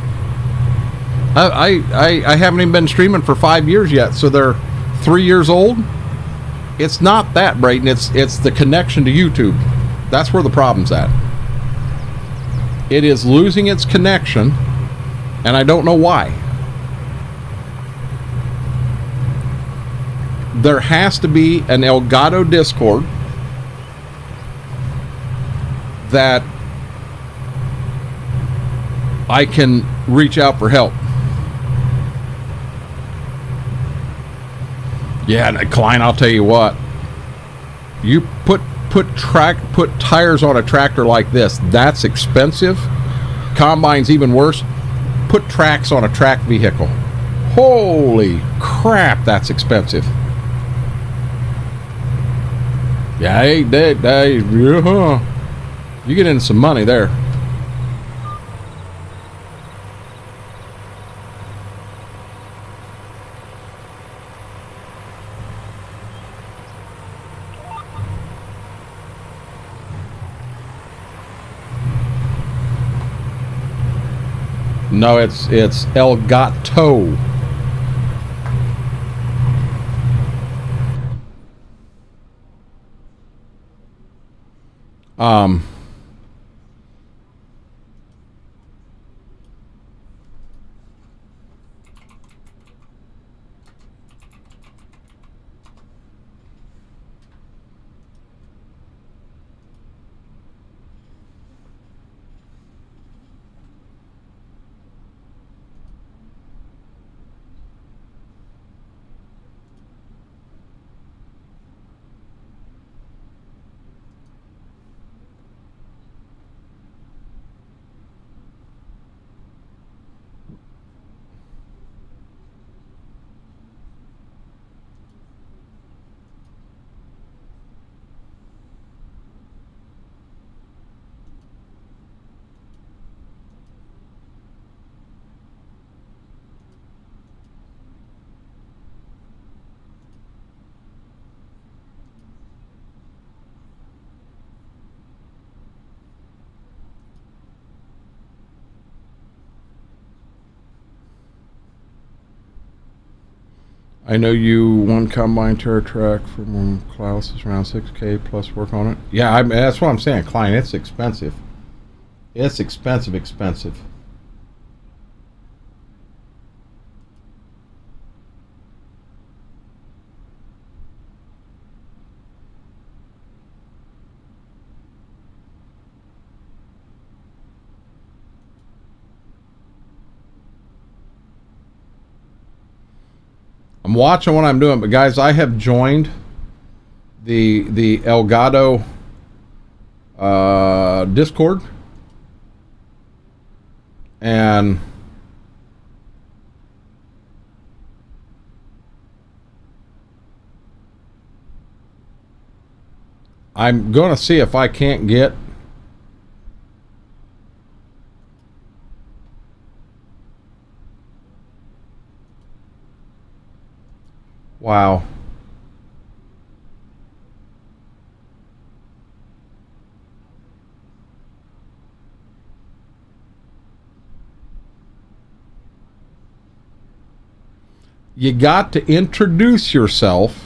I haven't even been streaming for 5 years yet, so they're 3 years old. It's not that, Braden. It's the connection to YouTube. That's where the problem's at. It is losing its connection, and I don't know why. There has to be an Elgato Discord that I can reach out for help. Yeah, and Klein, I'll tell you what. You put tires on a tractor like this. That's expensive. Combine's even worse. Put tracks on a track vehicle. Holy crap, that's expensive. Yeah, you get into some money there. No, it's El Gato. I know you one combine terra track from Klaus is around 6K plus work on it. Yeah, that's what I'm saying, Klein. It's expensive. It's expensive. I'm watching what I'm doing, but guys, I have joined the Elgato Discord, and I'm going to see if I can't get wow. You got to introduce yourself.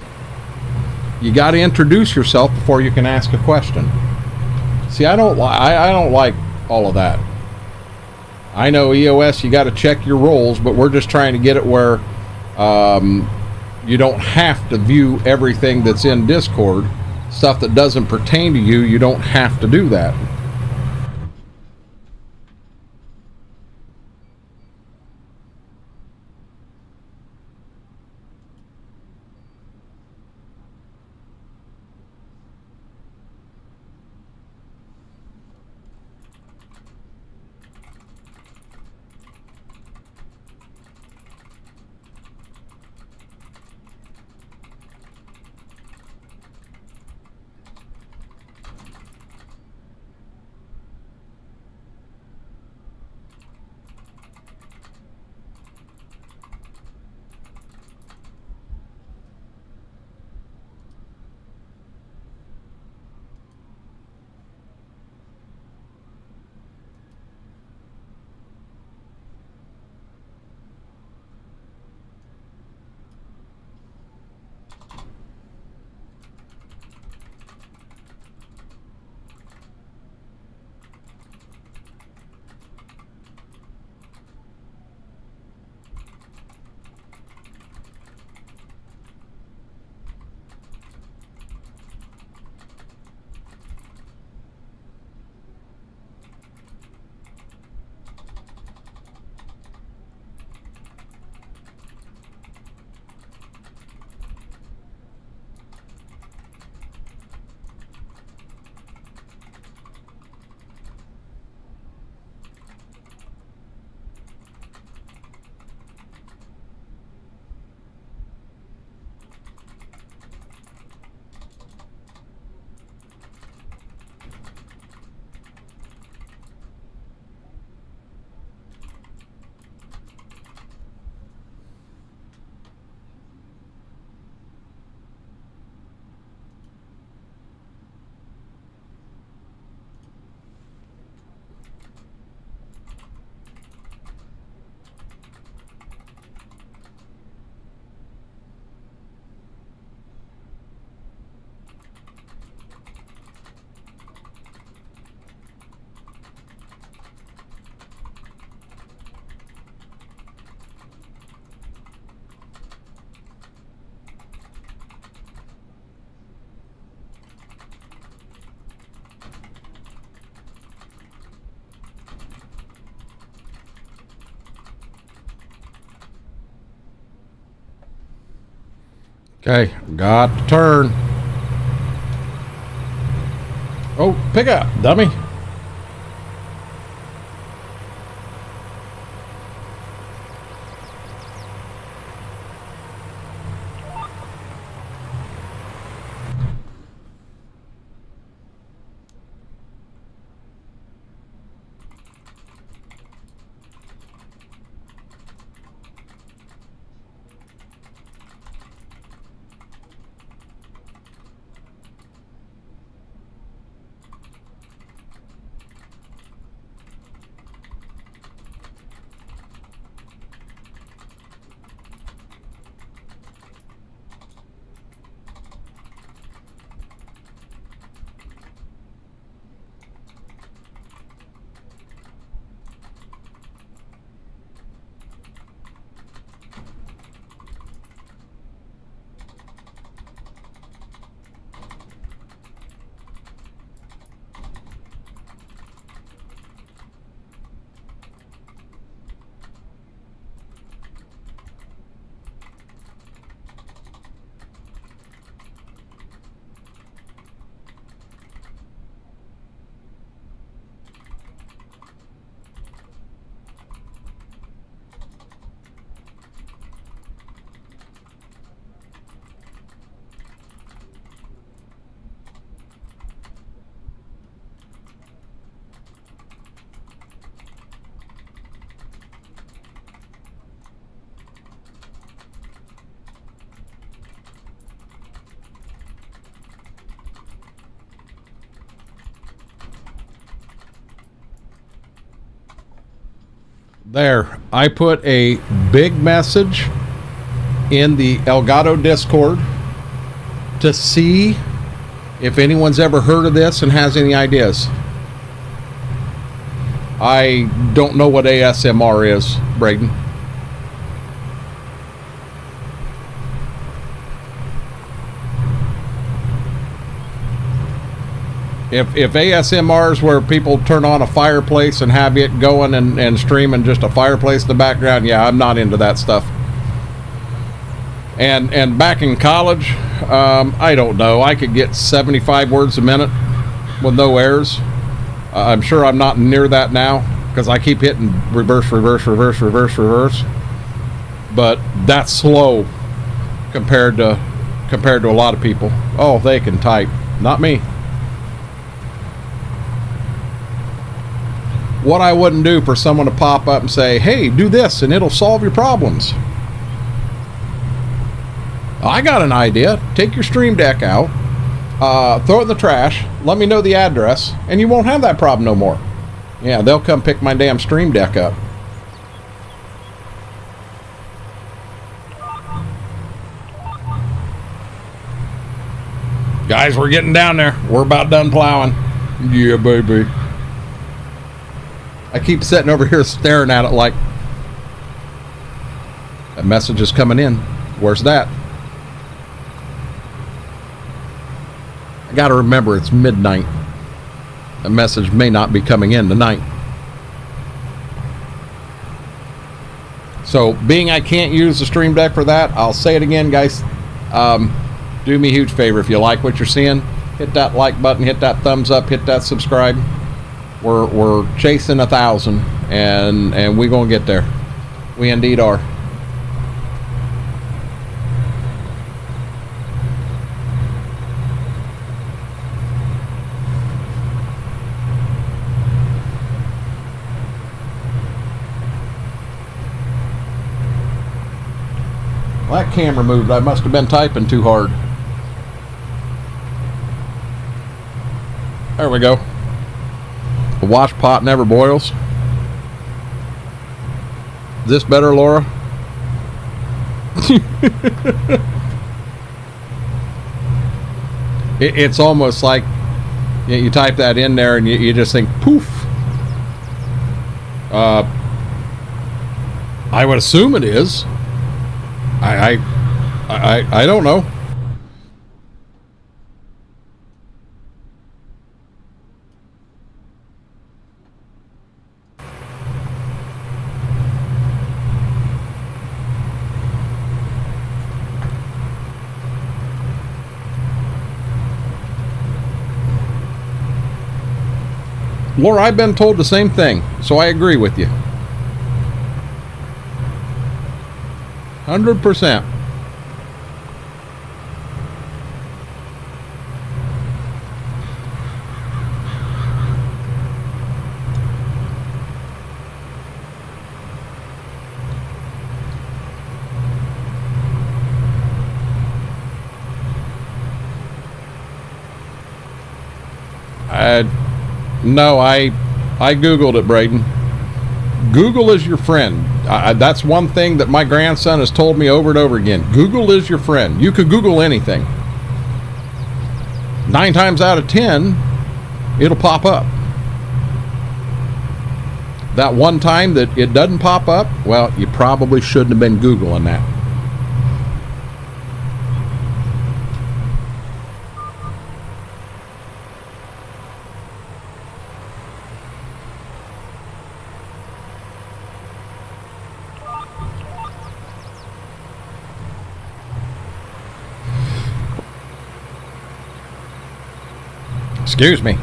You got to introduce yourself before you can ask a question. See, I don't like all of that. I know EOS, you got to check your roles, but we're just trying to get it where you don't have to view everything that's in Discord. Stuff that doesn't pertain to you, you don't have to do that. Okay, got to turn. Oh, pick up, dummy. There, I put a big message in the Elgato Discord to see if anyone's ever heard of this and has any ideas. I don't know what ASMR is, Braden. If ASMR is where people turn on a fireplace and have it going and streaming just a fireplace in the background, yeah, I'm not into that stuff. And back in college, I don't know. I could get 75 words a minute with no errors. I'm sure I'm not near that now because I keep hitting reverse, reverse, reverse, reverse, reverse. But that's slow compared to a lot of people. Oh, they can type, not me. What I wouldn't do for someone to pop up and say, hey, do this and it'll solve your problems. I got an idea. Take your Stream Deck out, throw it in the trash, let me know the address, and you won't have that problem no more. Yeah, they'll come pick my damn Stream Deck up. Guys, we're getting down there. We're about done plowing. Yeah, baby. I keep sitting over here staring at it like, that message is coming in. Where's that? I got to remember it's midnight. The message may not be coming in tonight. So, being I can't use the Stream Deck for that, I'll say it again, guys. Do me a huge favor. If you like what you're seeing, hit that like button, hit that thumbs up, hit that subscribe. We're chasing 1,000, and we're gonna get there. We indeed are. Well, that camera moved. I must have been typing too hard. There we go. The wash pot never boils. Is this better, Laura? It's almost like you type that in there and you just think, poof. I would assume it is. I don't know. Laura, I've been told the same thing, so I agree with you. 100%. No, I Googled it, Braden. Google is your friend. That's one thing that my grandson has told me over and over again. Google is your friend. You could Google anything. 9 times out of 10, it'll pop up. That one time that it doesn't pop up, well, you probably shouldn't have been Googling that. Excuse me.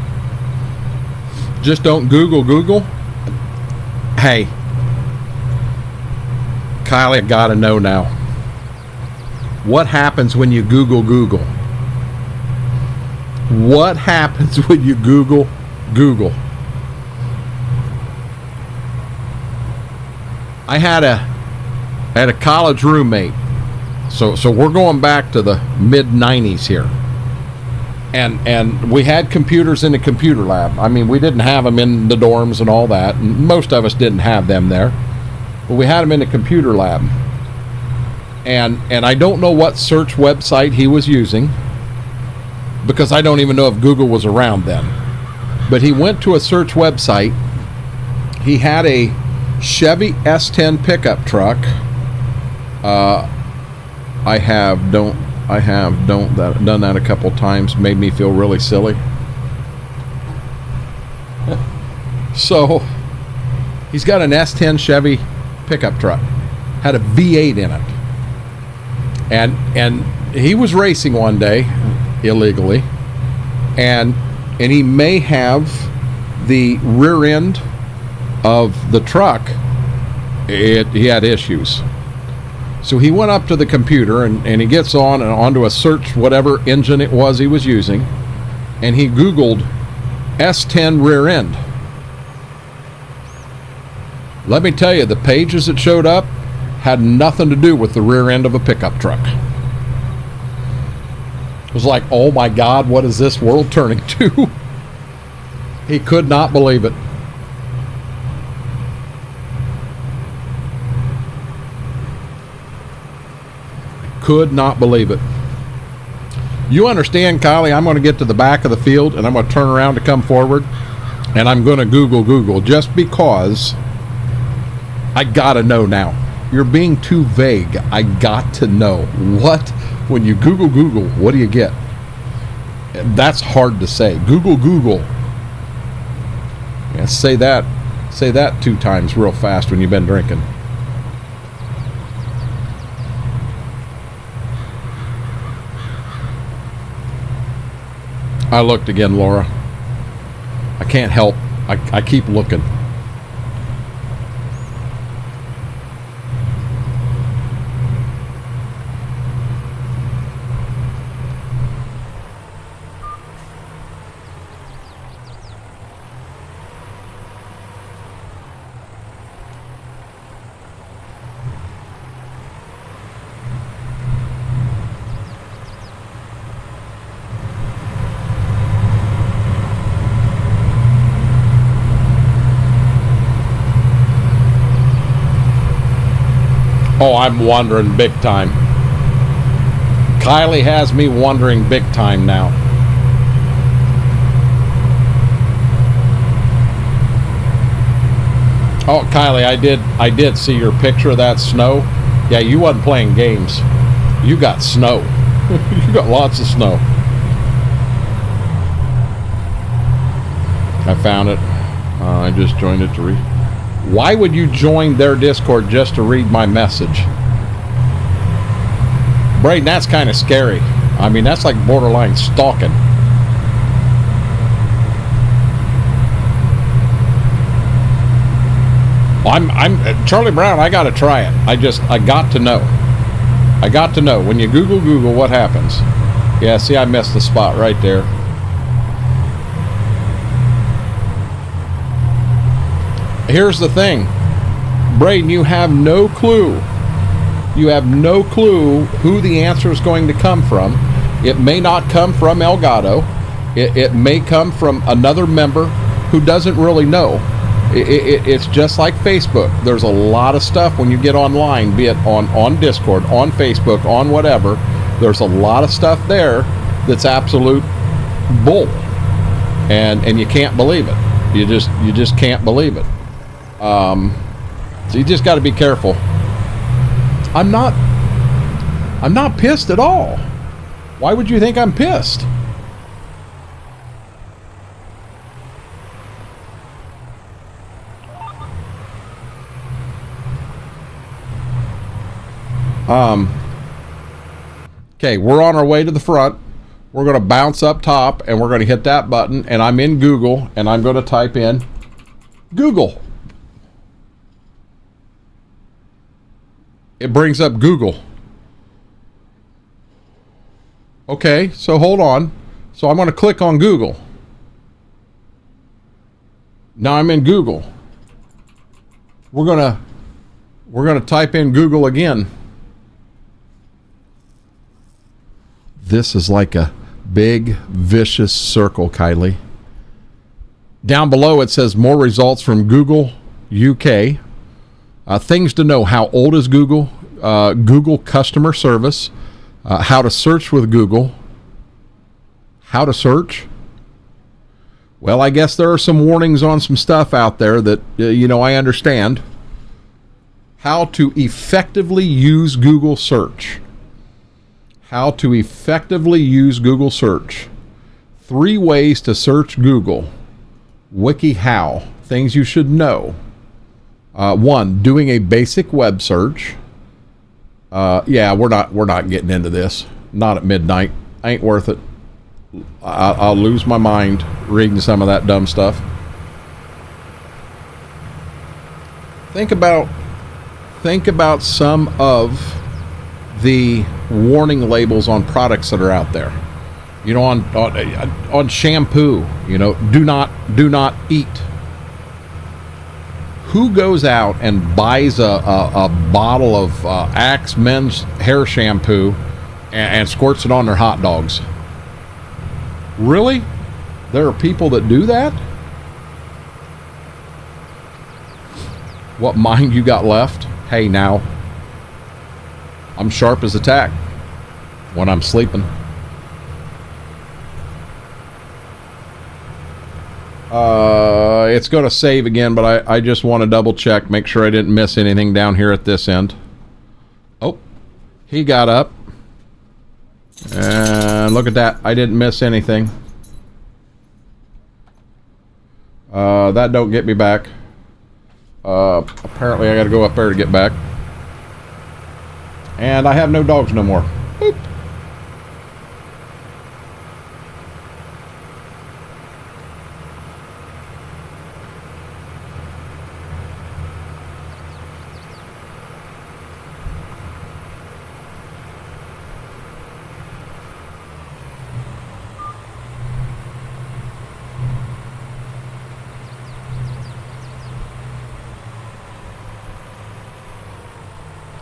Just don't Google. Hey, Kylie, I gotta know now. What happens when you Google? What happens when you Google? I had a college roommate. So we're going back to the mid-90s here. And we had computers in the computer lab. I mean, we didn't have them in the dorms and all that. And most of us didn't have them there. But we had them in the computer lab. And I don't know what search website he was using, because I don't even know if Google was around then. But he went to a search website. He had a Chevy S10 pickup truck. I have done that a couple times. Made me feel really silly. So he's got an S10 Chevy pickup truck, had a V8 in it, and he was racing one day illegally, and he may have the rear end of the truck. He had issues. So he went up to the computer and he gets onto a search, whatever engine it was he was using, and he Googled S10 rear end. Let me tell you, the pages that showed up had nothing to do with the rear end of a pickup truck. It was like, oh my God, what is this world turning to? He could not believe it. Could not believe it. You understand, Kylie, I'm going to get to the back of the field and I'm going to turn around to come forward and I'm going to Google just because I gotta know now. You're being too vague. I got to know. What? When you Google, what do you get? That's hard to say. Google. Yeah, say that 2 times real fast when you've been drinking. I looked again, Laura. I can't help. I keep looking. Oh, I'm wondering big time. Kylie has me wondering big time now. Oh, Kylie, I did see your picture of that snow. Yeah, you wasn't playing games. You got snow. You got lots of snow. I found it. I just joined it to read. Why would you join their Discord just to read my message? Braden, that's kind of scary. I mean, that's like borderline stalking. I'm Charlie Brown. I got to try it. I got to know. I got to know. When you Google, what happens? Yeah, see, I missed the spot right there. Here's the thing. Braden, you have no clue. You have no clue who the answer is going to come from. It may not come from Elgato. It may come from another member who doesn't really know. It's just like Facebook. There's a lot of stuff when you get online, be it on Discord, on Facebook, on whatever. There's a lot of stuff there that's absolute bull, and you can't believe it. You just can't believe it. So you just got to be careful. I'm not pissed at all. Why would you think I'm pissed? Okay, we're on our way to the front. We're going to bounce up top, and we're going to hit that button, and I'm in Google, and I'm going to type in Google. It brings up Google. Okay, so hold on. So I'm going to click on Google. Now I'm in Google. We're going to type in Google again. This is like a big vicious circle, Kylie. Down below it says more results from Google UK. Things to know: how old is Google? Google customer service. How to search with Google. How to search. Well, I guess there are some warnings on some stuff out there that, I understand. How to effectively use Google search. How to effectively use Google search. 3 ways to search Google. WikiHow. Things you should know. 1, doing a basic web search. Yeah, we're not getting into this. Not at midnight. Ain't worth it. I'll lose my mind reading some of that dumb stuff. Think about some of the warning labels on products that are out there. On shampoo, do not eat. Who goes out and buys a bottle of Axe men's hair shampoo and squirts it on their hot dogs? Really? There are people that do that? What mind you got left? Hey, now, I'm sharp as a tack when I'm sleeping. It's going to save again, but I just want to double check, make sure I didn't miss anything down here at this end. Oh, he got up. And look at that. I didn't miss anything. That don't get me back. Apparently I got to go up there to get back. And I have no dogs no more. Boop.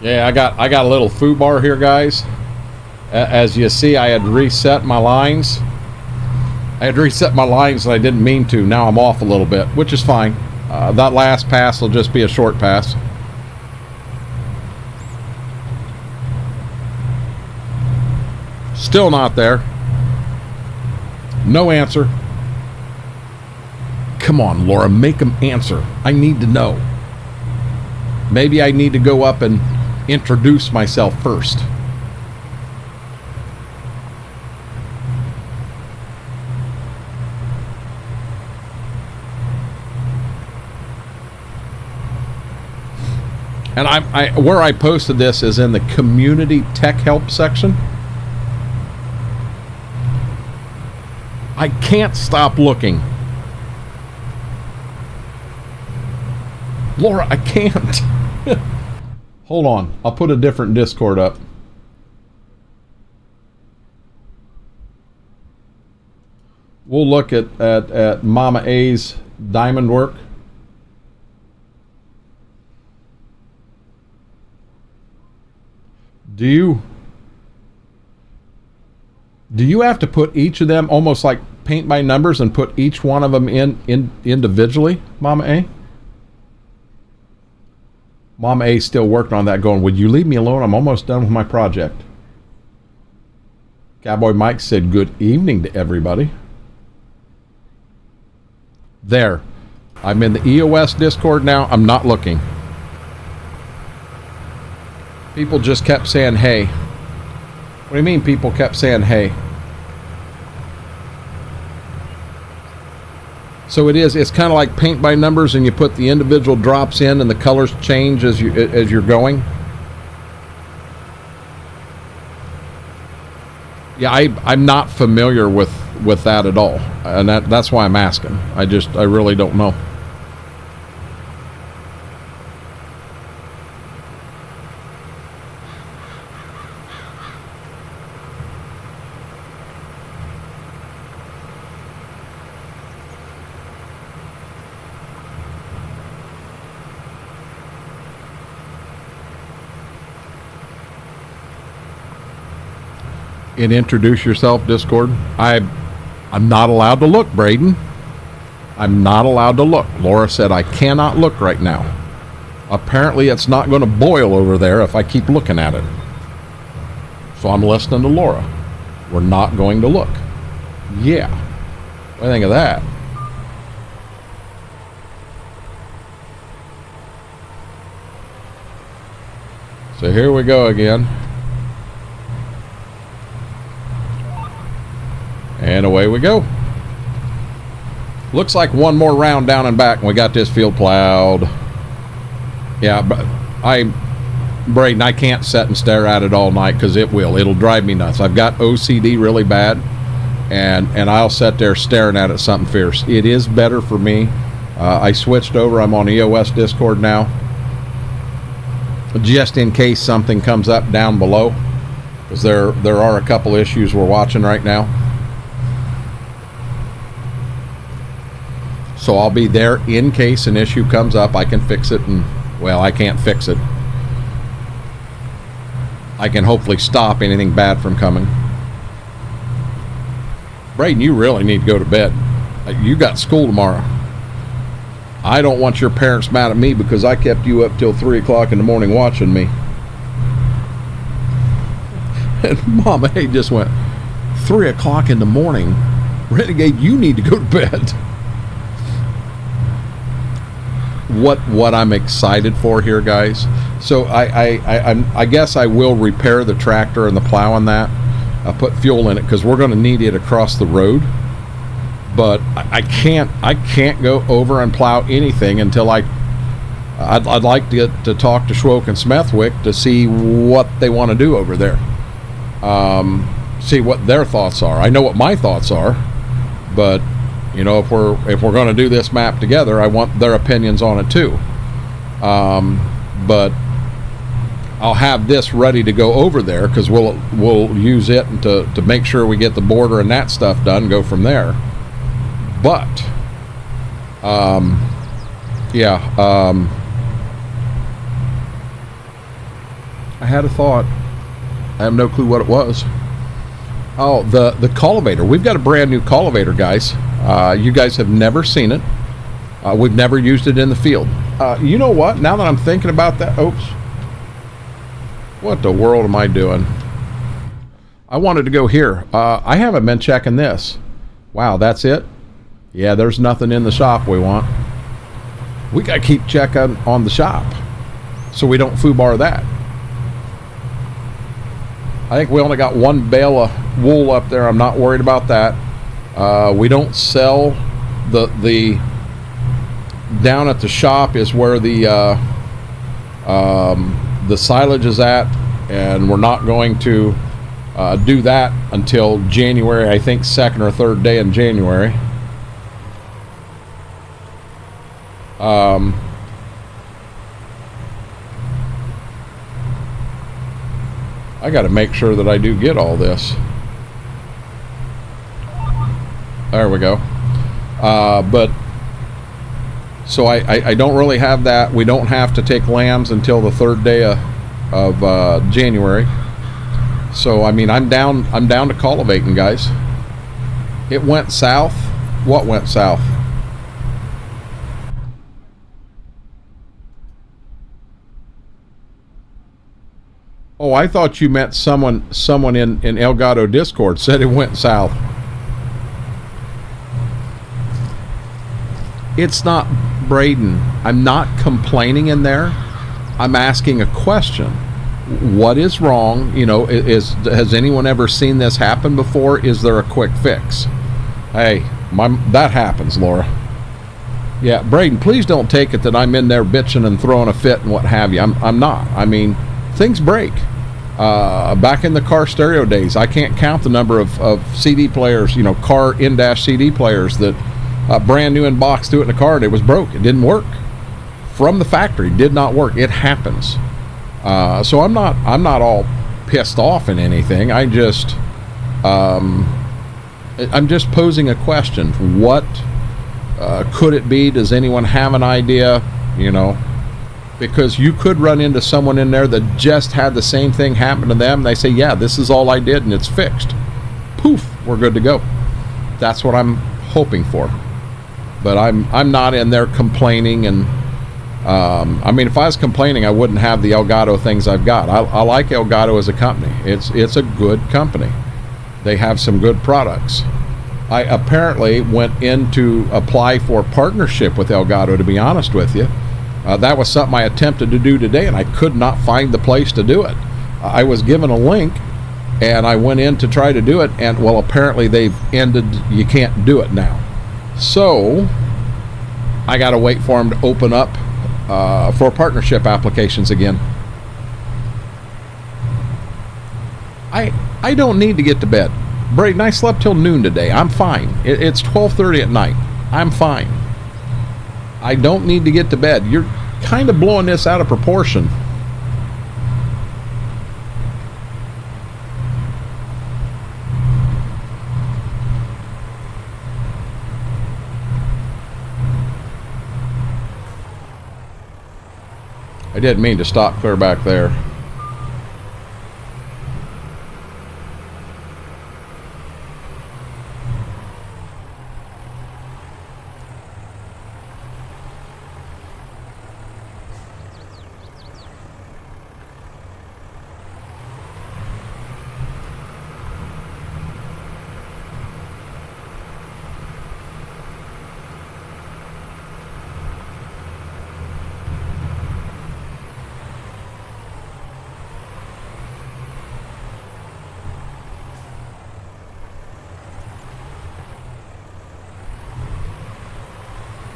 Yeah, I got a little foo bar here, guys. As you see, I had reset my lines. And I didn't mean to. Now I'm off a little bit, which is fine. That last pass will just be a short pass. Still not there. No answer. Come on, Laura, make them answer. I need to know. Maybe I need to go up and introduce myself first. And where I posted this is in the community tech help section. I can't stop looking. Laura, I can't. Hold on. I'll put a different Discord up. We'll look at Mama A's diamond work. Do you have to put each of them almost like paint by numbers and put each one of them in individually, Mama A? Mama A's still working on that, going, would you leave me alone? I'm almost done with my project. Cowboy Mike said, good evening to everybody. There. I'm in the EOS Discord now. I'm not looking. People just kept saying, hey. What do you mean people kept saying, hey? So it's kind of like paint by numbers, and you put the individual drops in and the colors change as you're going. Yeah, I'm not familiar with that at all, and that's why I'm asking. I really don't know. And introduce yourself, Discord. I'm not allowed to look, Braden. I'm not allowed to look. Laura said I cannot look right now. Apparently it's not going to boil over there if I keep looking at it. So I'm listening to Laura. We're not going to look. Yeah. What do you think of that? So here we go again. And away we go. Looks like one more round down and back and we got this field plowed. Yeah, but Braden, I can't sit and stare at it all night because it'll drive me nuts. I've got OCD really bad, and I'll sit there staring at it something fierce. It is better for me. I switched over. I'm on EOS Discord now, just in case something comes up down below, because there are a couple issues we're watching right now. So I'll be there in case an issue comes up. I can fix it, and well, I can't fix it. I can hopefully stop anything bad from coming. Braden, you really need to go to bed. You got school tomorrow. I don't want your parents mad at me because I kept you up till 3 o'clock in the morning watching me. And Mama A just went, 3 o'clock in the morning? Renegade, you need to go to bed. What I'm excited for here, guys. So I guess I will repair the tractor and the plow on that. I'll put fuel in it because we're going to need it across the road. But I can't go over and plow anything until I'd like to talk to Schwoke and Smethwick to see what they want to do over there. See what their thoughts are. I know what my thoughts are, but you know, if we're going to do this map together, I want their opinions on it too. But I'll have this ready to go over there because we'll use it to make sure we get the border and that stuff done. Go from there. But yeah, I had a thought. I have no clue what it was. Oh, the cultivator. We've got a brand new cultivator, guys. You guys have never seen it. We've never used it in the field. You know what? Now that I'm thinking about that, oops. What the world am I doing? I wanted to go here. I haven't been checking this. Wow, that's it? Yeah, there's nothing in the shop we want. We got to keep checking on the shop so we don't foobar that. I think we only got one bale of wool up there. I'm not worried about that. We don't sell the down at the shop is where the silage is at, and we're not going to do that until January. I think 2nd or 3rd day in January. I got to make sure that I do get all this. There we go. But so I don't really have that. We don't have to take lambs until the 3rd day of January. So I mean, I'm down to cultivating, guys. It went south. What went south? Oh, I thought you meant someone in Elgato Discord said it went south. It's not, Braden. I'm not complaining in there. I'm asking a question. What is wrong? You know, has anyone ever seen this happen before? Is there a quick fix? Hey, that happens, Laura. Yeah, Braden, please don't take it that I'm in there bitching and throwing a fit and what have you. I'm not. I mean, things break. Back in the car stereo days, I can't count the number of CD players, you know, car in-dash CD players that brand new in box, threw it in the car and it was broke. It didn't work. From the factory, did not work. It happens. So I'm not all pissed off in anything. I'm just posing a question. What could it be? Does anyone have an idea? You know, because you could run into someone in there that just had the same thing happen to them. They say, yeah, this is all I did and it's fixed. Poof, we're good to go. That's what I'm hoping for. But I'm not in there complaining, and I mean, if I was complaining, I wouldn't have the Elgato things I've got. I like Elgato as a company. It's a good company. They have some good products. I apparently went in to apply for partnership with Elgato, to be honest with you. That was something I attempted to do today, and I could not find the place to do it. I was given a link, and I went in to try to do it, and well, apparently they've ended, you can't do it now. So I got to wait for them to open up for partnership applications again. I don't need to get to bed. Braden, I slept till noon today. I'm fine. It's 12:30 at night. I'm fine. I don't need to get to bed. You're kind of blowing this out of proportion. I didn't mean to stop clear back there.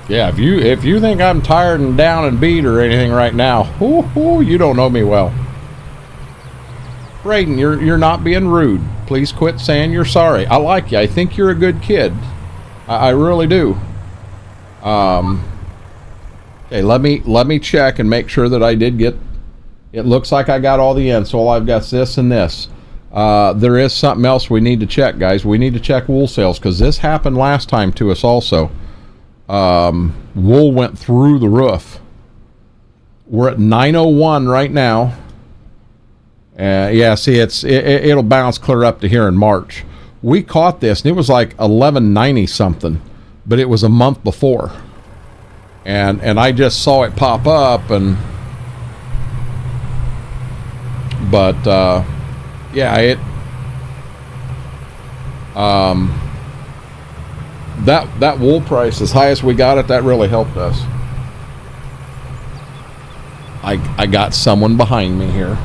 Yeah, if you think I'm tired and down and beat or anything right now, you don't know me well. Braden, you're not being rude. Please quit saying you're sorry. I like you. I think you're a good kid. I really do. Okay, let me check and make sure that I did get. It looks like I got all the ends. So all I've got is this and this. There is something else we need to check, guys. We need to check wool sales because this happened last time to us also. Wool went through the roof. We're at 901 right now. Yeah, see, it'll bounce clear up to here in March. We caught this, and it was like 1190 something, but it was a month before. And I just saw it pop up, and but yeah, it that wool price, as high as we got it, that really helped us. I got someone behind me here.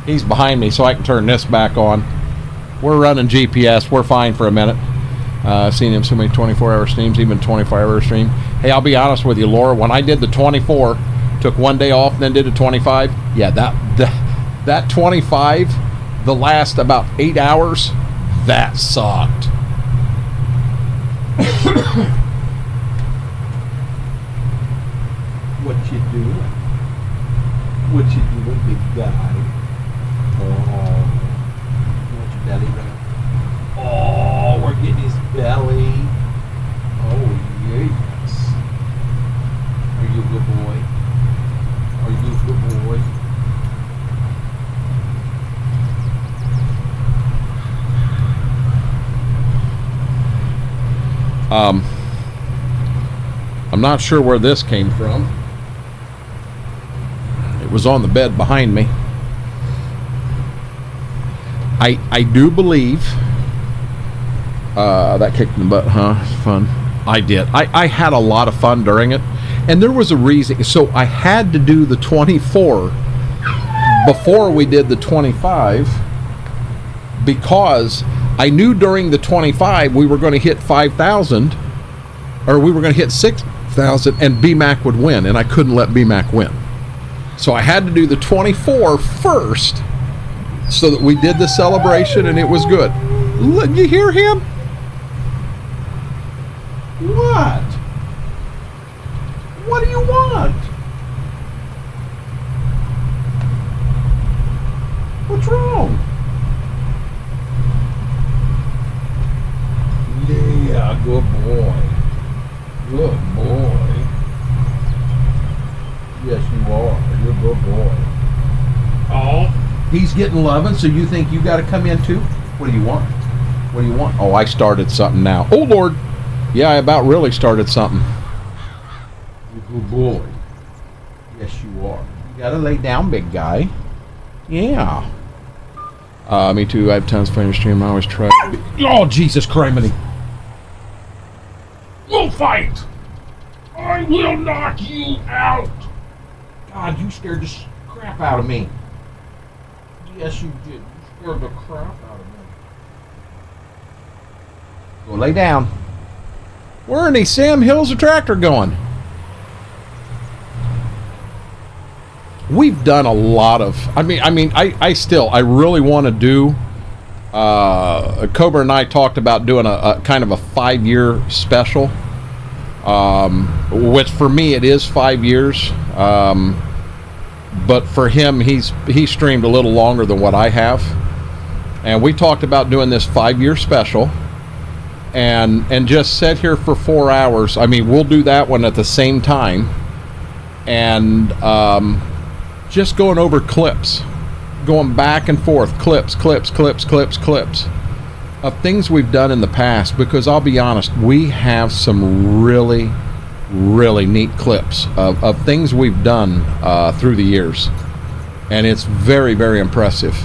He's behind me, so I can turn this back on. We're running GPS. We're fine for a minute. I've seen him so many 24-hour streams, even 25-hour stream. Hey, I'll be honest with you, Laura. When I did the 24, took one day off and then did a 25. Yeah, that 25, the last about 8 hours, that sucked. What you doing? What you doing, big guy? Oh, what's your belly rub? Oh, we're getting his belly. Oh, yes. Are you a good boy? Are you a good boy? I'm not sure where this came from. It was on the bed behind me. I do believe that kicked in the butt, huh? Fun. I did. I had a lot of fun during it, and there was a reason. So I had to do the 24 before we did the 25 because I knew during the 25 we were going to hit 5,000, or we were going to hit 6,000, and BMAC would win, and I couldn't let BMAC win. So I had to do the 24 first so that we did the celebration, and it was good. Look, you hear him? What? What do you want? What's wrong? Yeah, good boy. Good boy. Yes, you are. You're a good boy. Oh, he's getting loving, so you think you got to come in too? What do you want? What do you want? Oh, I started something now. Oh, Lord. Yeah, I about really started something. You're a good boy. Yes, you are. You got to lay down, big guy. Yeah. Me too. I have tons of fun in your stream. I always try to be... Oh, Jesus Christ. We'll fight. I will knock you out. God, you scared the crap out of me. Yes, you did. You scared the crap out of me. Go lay down. Where in the Sam Hill's the tractor going? We've done a lot of... I really want to do... Cobra and I talked about doing a kind of a 5-year special. Which for me it is 5 years. But for him, he streamed a little longer than what I have. And we talked about doing this 5-year special. And just sit here for 4 hours. I mean, we'll do that one at the same time. And just going over clips. Going back and forth. Clips of things we've done in the past. Because I'll be honest, we have some really, really neat clips of things we've done through the years. And it's very, very impressive.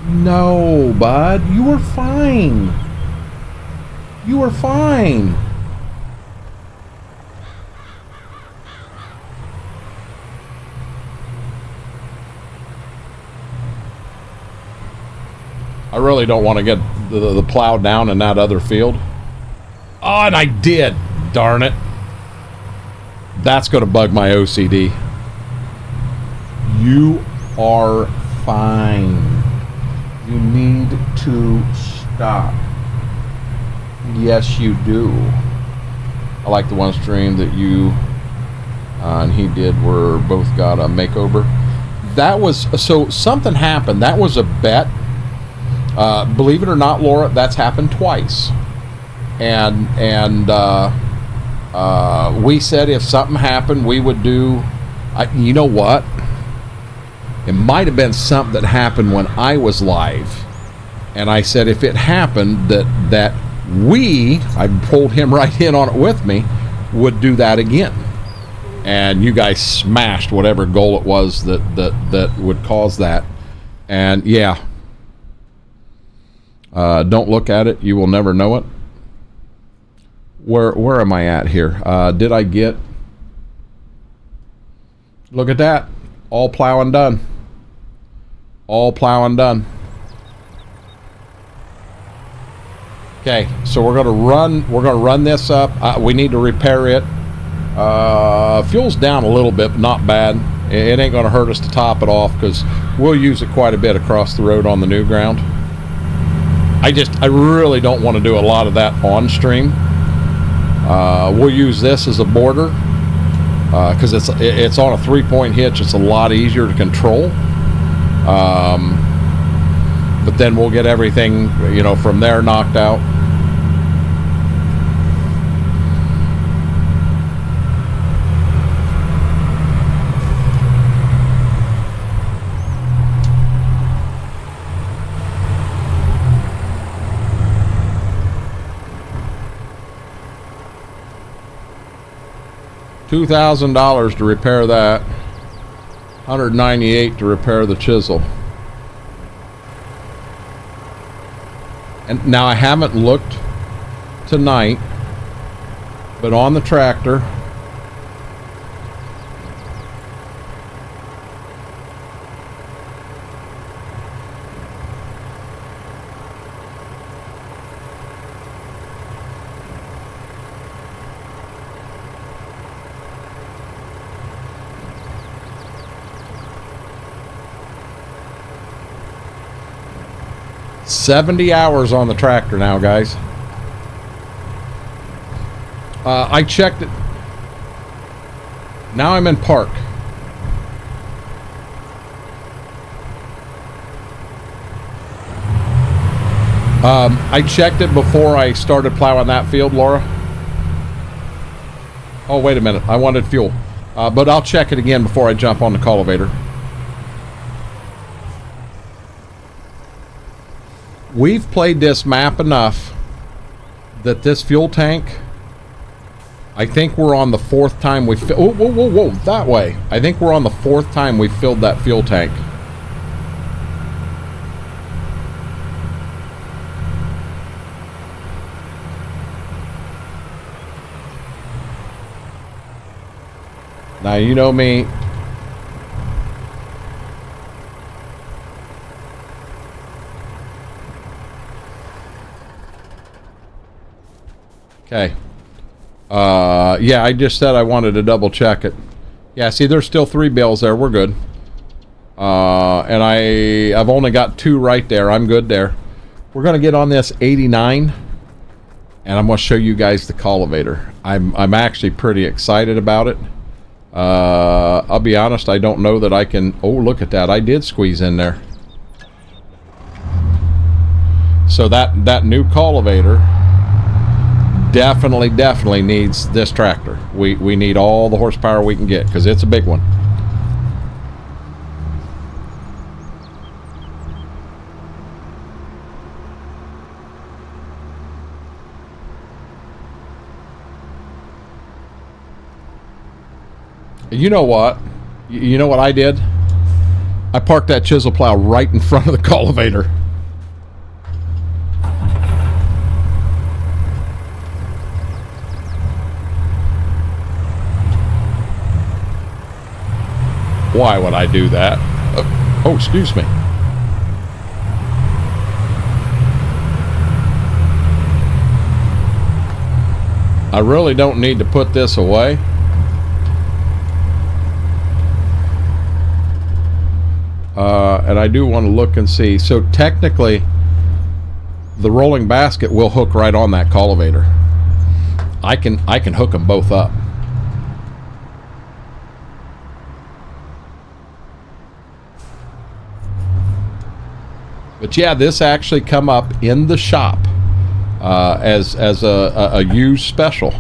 No, bud, you were fine. You were fine. I really don't want to get the plow down in that other field. Oh, and I did. Darn it. That's going to bug my OCD. You are fine. You need to stop. Yes, you do. I like the one stream that you and he did where both got a makeover. That was... So something happened. That was a bet. Believe it or not, Laura, that's happened twice. And we said if something happened, we would do... you know what? It might have been something that happened when I was live. And I said if it happened, that we, I pulled him right in on it with me, would do that again. And you guys smashed whatever goal it was that would cause that. And yeah. Don't look at it. You will never know it. Where am I at here? Did I get... Look at that. All plowing done. All plowing done. Okay, so we're gonna run this up. We need to repair it. Fuel's down a little bit, but not bad. It ain't gonna hurt us to top it off because we'll use it quite a bit across the road on the new ground. I really don't want to do a lot of that on stream. We'll use this as a border because it's on a 3-point hitch. It's a lot easier to control. But then we'll get everything, you know, from there knocked out. $2,000 to repair that. $198 to repair the chisel. And now I haven't looked tonight, but on the tractor, $70 hours on the tractor now, guys. I checked it. Now I'm in park. I checked it before I started plowing that field, Laura. Oh, wait a minute. I wanted fuel. But I'll check it again before I jump on the cultivator. We've played this map enough that this fuel tank, I think we're on the 4th time we whoa, that way. I think we're on the 4th time we filled that fuel tank. Now, you know me. Okay. Yeah, I just said I wanted to double check it. Yeah, see, there's still 3 bills there. We're good. And I've only got 2 right there. I'm good there. We're going to get on this 89, and I'm going to show you guys the cultivator. I'm actually pretty excited about it. I'll be honest, I don't know that I can... Oh, look at that. I did squeeze in there. So that new cultivator definitely needs this tractor. We need all the horsepower we can get because it's a big one. You know what? You know what I did? I parked that chisel plow right in front of the cultivator. Why would I do that? Oh, excuse me. I really don't need to put this away. And I do want to look and see. So technically, the rolling basket will hook right on that cultivator. I can hook them both up. But yeah, this actually come up in the shop as a used special,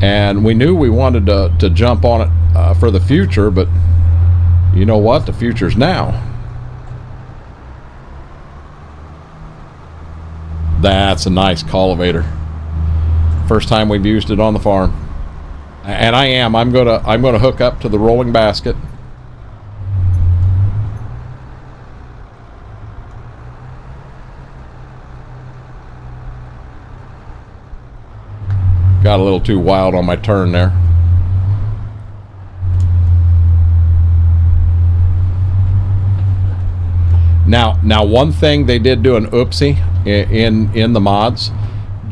and we knew we wanted to jump on it for the future, but you know what? The future's now. That's a nice cultivator. First time we've used it on the farm, and I'm gonna hook up to the rolling basket. Got a little too wild on my turn there. Now one thing they did do an oopsie in the mods.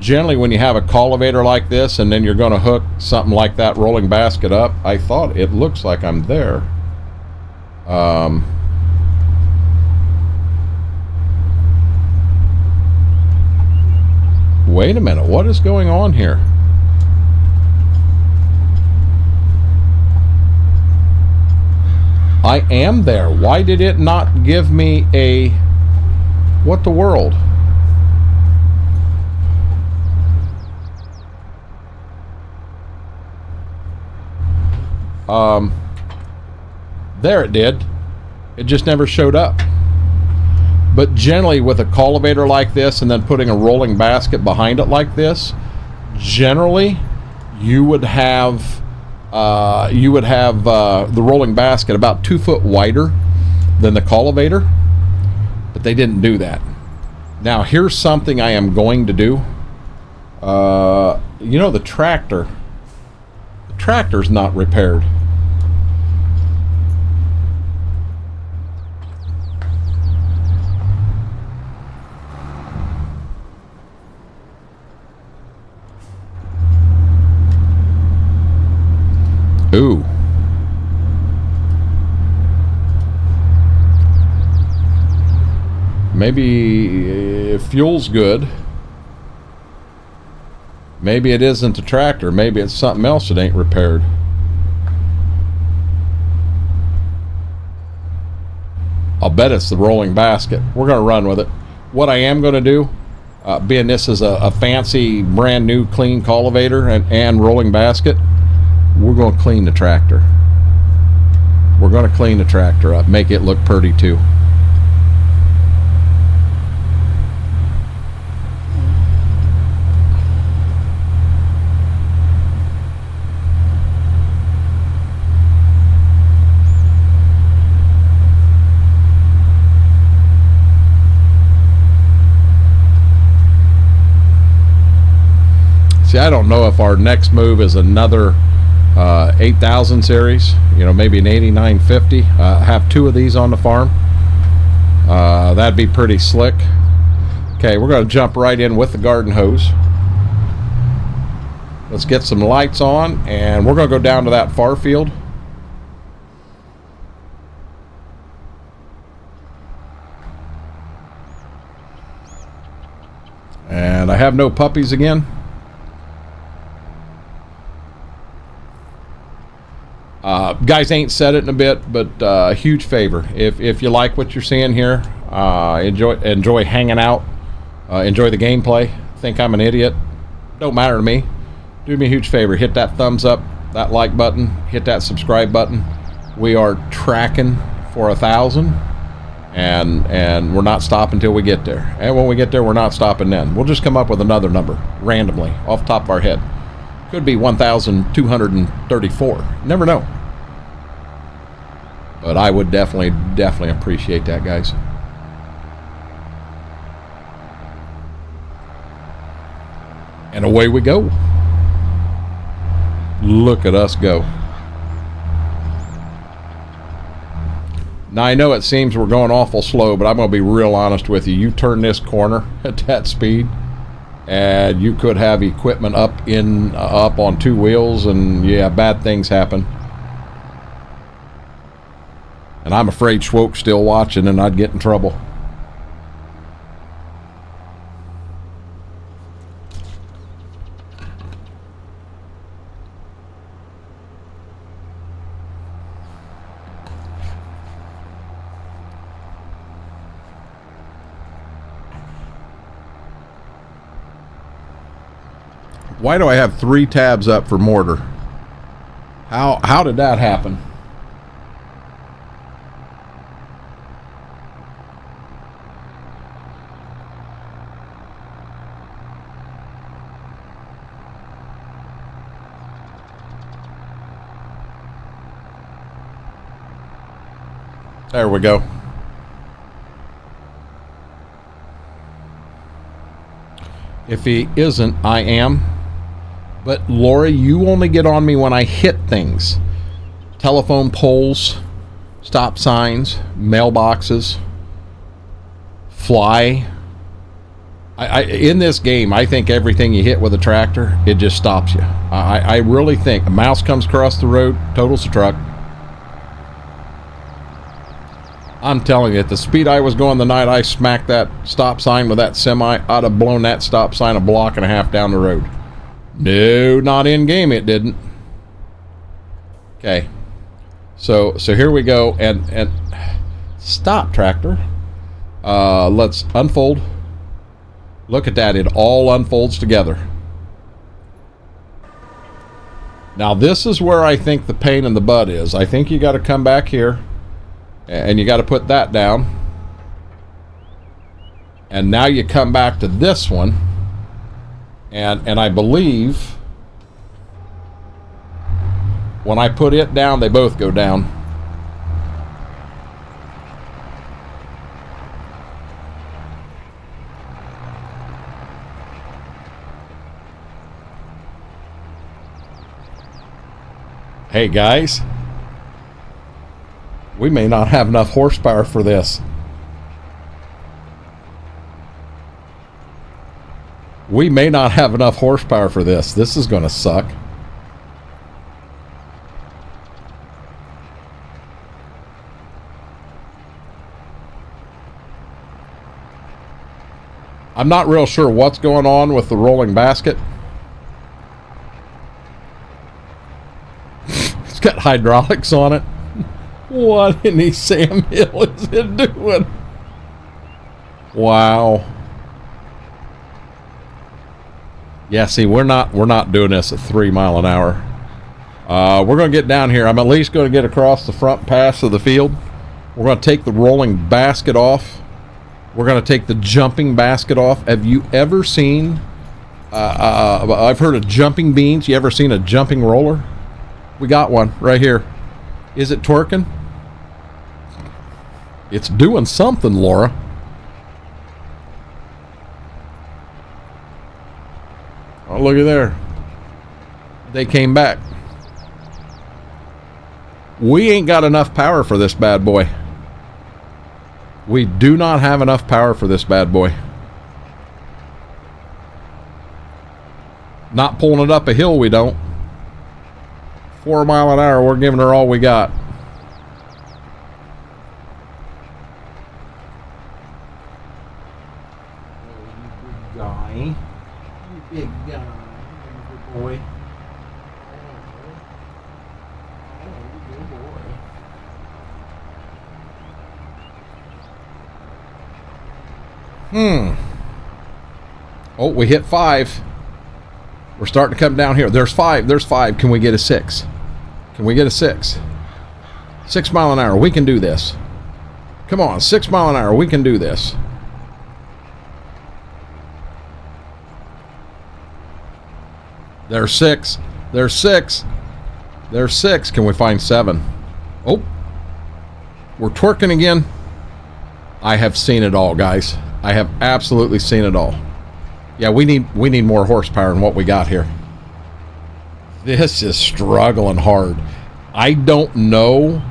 Generally, when you have a cultivator like this and then you're going to hook something like that rolling basket up, I thought it looks like I'm there. Wait a minute, what is going on here? I am there. Why did it not give me a... What the world? There it did. It just never showed up. But generally with a cultivator like this and then putting a rolling basket behind it like this, generally you would have the rolling basket about 2 foot wider than the cultivator, but they didn't do that. Now here's something I am going to do. You know, the tractor's not repaired. Ooh. Maybe fuel's good. Maybe it isn't the tractor. Maybe it's something else that ain't repaired. I'll bet it's the rolling basket. We're going to run with it. What I am going to do, being this is a fancy, brand new, clean cultivator and rolling basket, we're going to clean the tractor. We're going to clean the tractor up, make it look pretty too. See, I don't know if our next move is another 8000 series, you know, maybe an 8950. Have 2 of these on the farm. That'd be pretty slick. Okay, we're going to jump right in with the garden hose. Let's get some lights on, and we're going to go down to that far field. And I have no puppies again. Guys, ain't said it in a bit, but a huge favor. If you like what you're seeing here, enjoy hanging out, enjoy the gameplay. Think I'm an idiot? Don't matter to me. Do me a huge favor. Hit that thumbs up, that like button, hit that subscribe button. We are tracking for 1,000, and we're not stopping till we get there. And when we get there, we're not stopping then. We'll just come up with another number randomly off the top of our head. Could be 1,234. Never know. But I would definitely appreciate that, guys. And away we go. Look at us go. Now I know it seems we're going awful slow, but I'm going to be real honest with you. You turn this corner at that speed, and you could have equipment up on 2 wheels, and yeah, bad things happen. And I'm afraid Schwoke's still watching, and I'd get in trouble. Why do I have 3 tabs up for mortar? How did that happen? There we go. If he isn't, I am. But Lori, you only get on me when I hit things. Telephone poles, stop signs, mailboxes, fly. In this game, I think everything you hit with a tractor, it just stops you. I really think a mouse comes across the road, totals the truck. I'm telling you, at the speed I was going the night I smacked that stop sign with that semi, I'd have blown that stop sign a block and a half down the road. No, not in game it didn't. Okay. So here we go, and stop, tractor. Let's unfold. Look at that, it all unfolds together. Now this is where I think the pain in the butt is. I think you got to come back here, and you got to put that down. And now you come back to this one, and I believe when I put it down, they both go down. Hey guys, we may not have enough horsepower for this. We may not have enough horsepower for this. This is going to suck. I'm not real sure what's going on with the rolling basket. It's got hydraulics on it. What in the Sam Hill is it doing? Wow. Yeah, see, we're not doing this at 3 miles an hour. We're going to get down here. I'm at least going to get across the front pass of the field. We're going to take the rolling basket off. We're going to take the jumping basket off. Have you ever seen, I've heard of jumping beans. You ever seen a jumping roller? We got one right here. Is it twerking? It's doing something, Laura. Oh, look at there. They came back. We ain't got enough power for this bad boy. We do not have enough power for this bad boy. Not pulling it up a hill, we don't. 4 miles an hour, we're giving her all we got. Oh, you big guy. You big guy. Good boy. Oh, good boy. Oh, we hit 5. We're starting to come down here. There's 5. There's 5. Can we get a 6? Can we get a 6? 6 mile an hour. We can do this. Come on, 6 mile an hour. We can do this. There's 6. There's 6. There's 6. Can we find 7? Oh, we're twerking again. I have seen it all, guys. I have absolutely seen it all. Yeah, we need more horsepower than what we got here. This is struggling hard. I don't know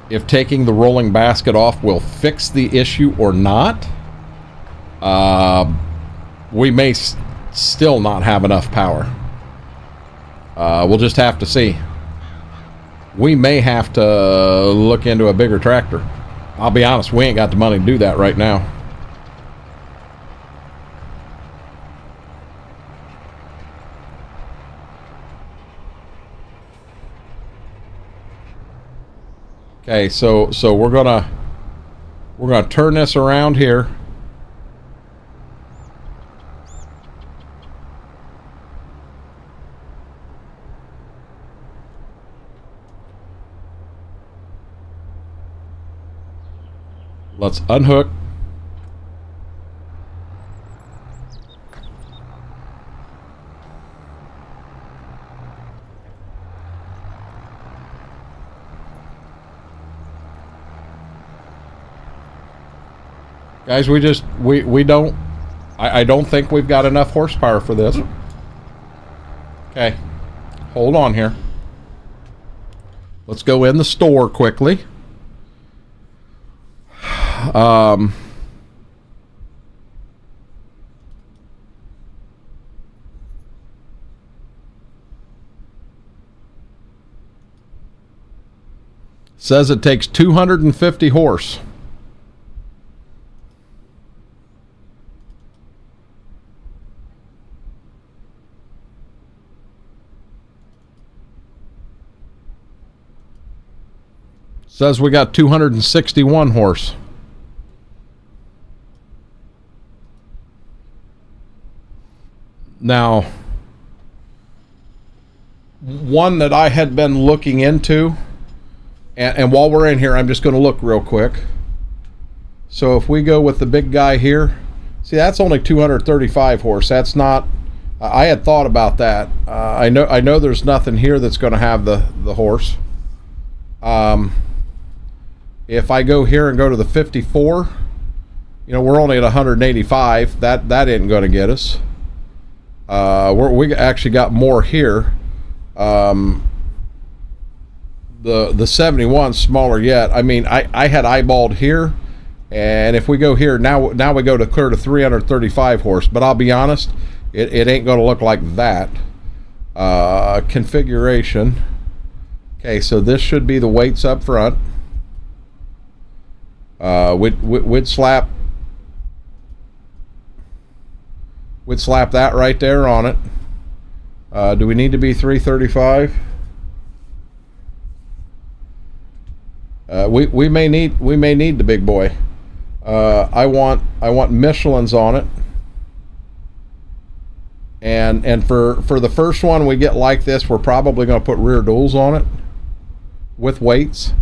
if taking the rolling basket off will fix the issue or not. We may still not have enough power. We'll just have to see. We may have to look into a bigger tractor. I'll be honest, we ain't got the money to do that right now. Okay, so we're gonna turn this around here. Let's unhook. Guys, we don't, I don't think we've got enough horsepower for this. Okay, hold on here. Let's go in the store quickly. Says it takes 250 horse. Says we got 261 horse. Now, one that I had been looking into, and while we're in here, I'm just going to look real quick. So if we go with the big guy here, see, that's only 235 horse. That's not. I had thought about that. I know there's nothing here that's going to have the horse. If I go here and go to the 54, you know, we're only at 185. That isn't going to get us. We actually got more here. The 71's smaller yet. I mean, I had eyeballed here, and if we go here now we go to clear to 335 horse. But I'll be honest, it ain't going to look like that. Configuration. Okay, so this should be the weights up front. We'd slap that right there on it. Do we need to be 335? We may need the big boy. I want Michelin's on it. And for the first one we get like this, we're probably going to put rear duals on it with weights.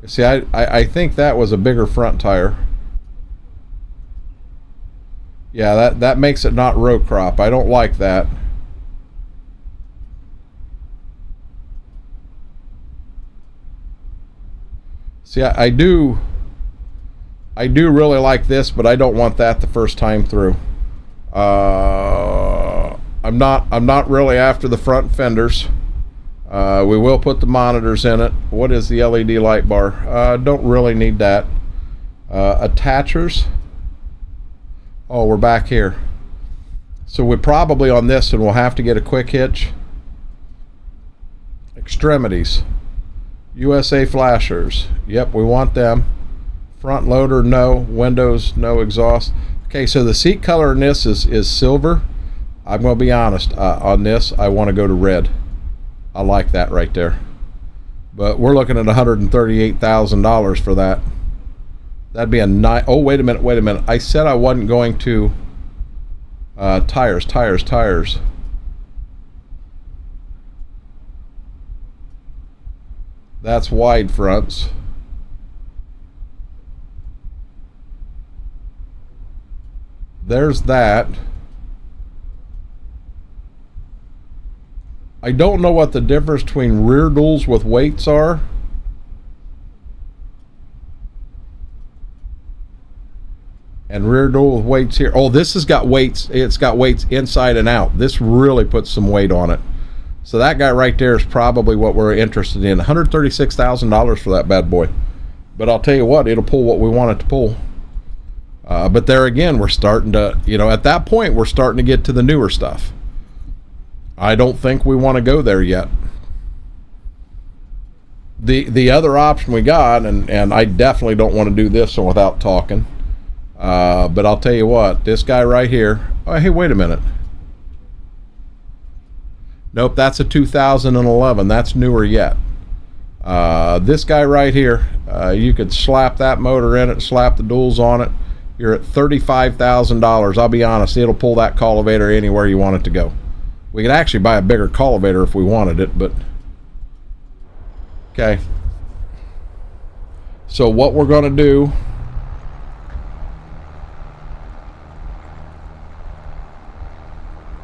See, I think that was a bigger front tire. Yeah, that makes it not row crop. I don't like that. See, I do really like this, but I don't want that the first time through. I'm not really after the front fenders. We will put the monitors in it. What is the LED light bar? Don't really need that. Attachers. Oh, we're back here. So we're probably on this and we'll have to get a quick hitch. Extremities. USA flashers. Yep, we want them. Front loader, no. Windows, no. Exhaust. Okay, so the seat color in this is silver. I'm going to be honest. On this, I want to go to red. I like that right there. But we're looking at $138,000 for that. That'd be a nice... Oh, wait a minute. I said I wasn't going to... Tires. That's wide fronts. There's that. I don't know what the difference between rear duals with weights are. And rear dual with weights here. Oh, this has got weights. It's got weights inside and out. This really puts some weight on it. So that guy right there is probably what we're interested in. $136,000 for that bad boy. But I'll tell you what, it'll pull what we want it to pull. But there again, we're starting to, you know, at that point, we're starting to get to the newer stuff. I don't think we want to go there yet. The other option we got, and I definitely don't want to do this one without talking. But I'll tell you what, this guy right here. Oh, hey, wait a minute. Nope, that's a 2011. That's newer yet. This guy right here, you could slap that motor in it, slap the duals on it. You're at $35,000. I'll be honest, it'll pull that cultivator anywhere you want it to go. We could actually buy a bigger cultivator if we wanted it, but okay. So what we're going to do,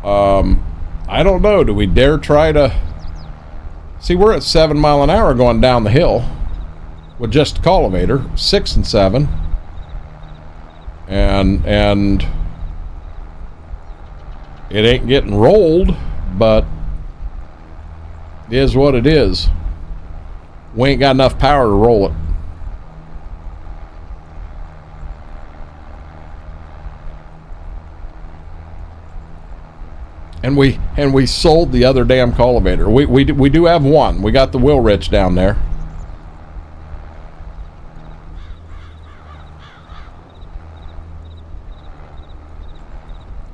I don't know, do we dare try to see? We're at 7 miles an hour going down the hill with just a cultivator, 6 and 7, and it ain't getting rolled, but it is what it is. We ain't got enough power to roll it. And we sold the other damn cultivator. We do have one. We got the Wilrich down there.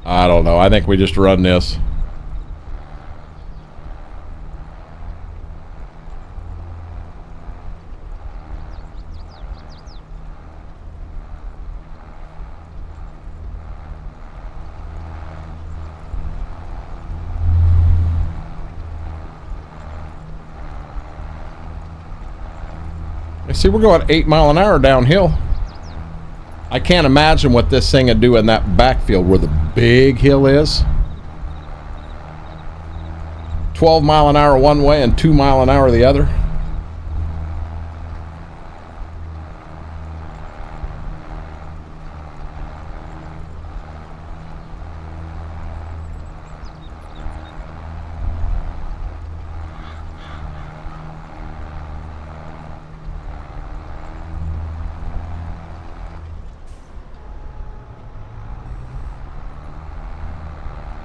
I don't know. I think we just run this. See, we're going 8 miles an hour downhill. I can't imagine what this thing would do in that backfield where the big hill is. 12 mile an hour one way and 2 mile an hour the other.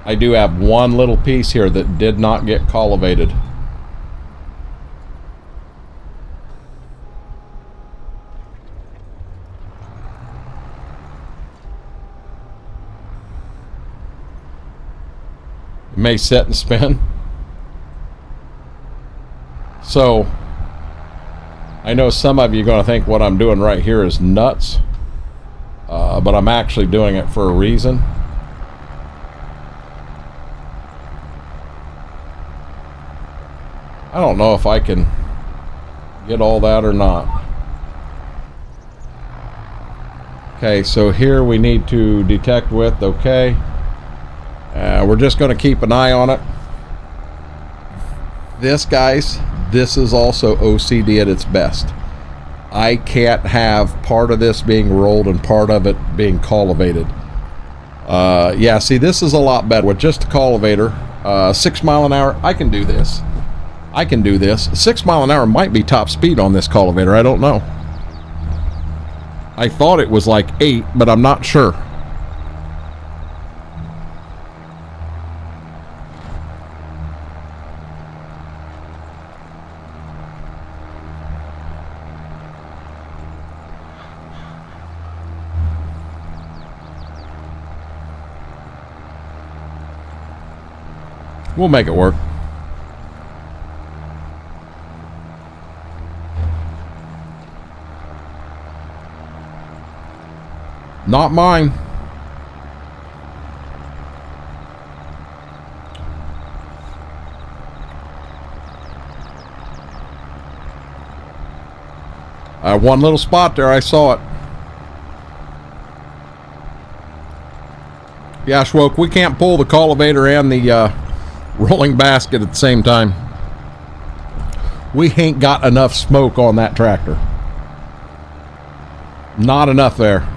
I do have one little piece here that did not get cultivated. It may sit and spin. So, I know some of you are going to think what I'm doing right here is nuts, but I'm actually doing it for a reason. I don't know if I can get all that or not. Okay, so here we need to detect width. Okay. We're just going to keep an eye on it. This, guys, this is also OCD at its best. I can't have part of this being rolled and part of it being cultivated. Yeah, see, this is a lot better with just a cultivator. 6 mile an hour, I can do this. I can do this. 6 mile an hour might be top speed on this cultivator. I don't know. I thought it was like 8, but I'm not sure. We'll make it work. Not mine. One little spot there, I saw it. Yeah, Schwoke, we can't pull the cultivator and the rolling basket at the same time. We ain't got enough smoke on that tractor. Not enough there.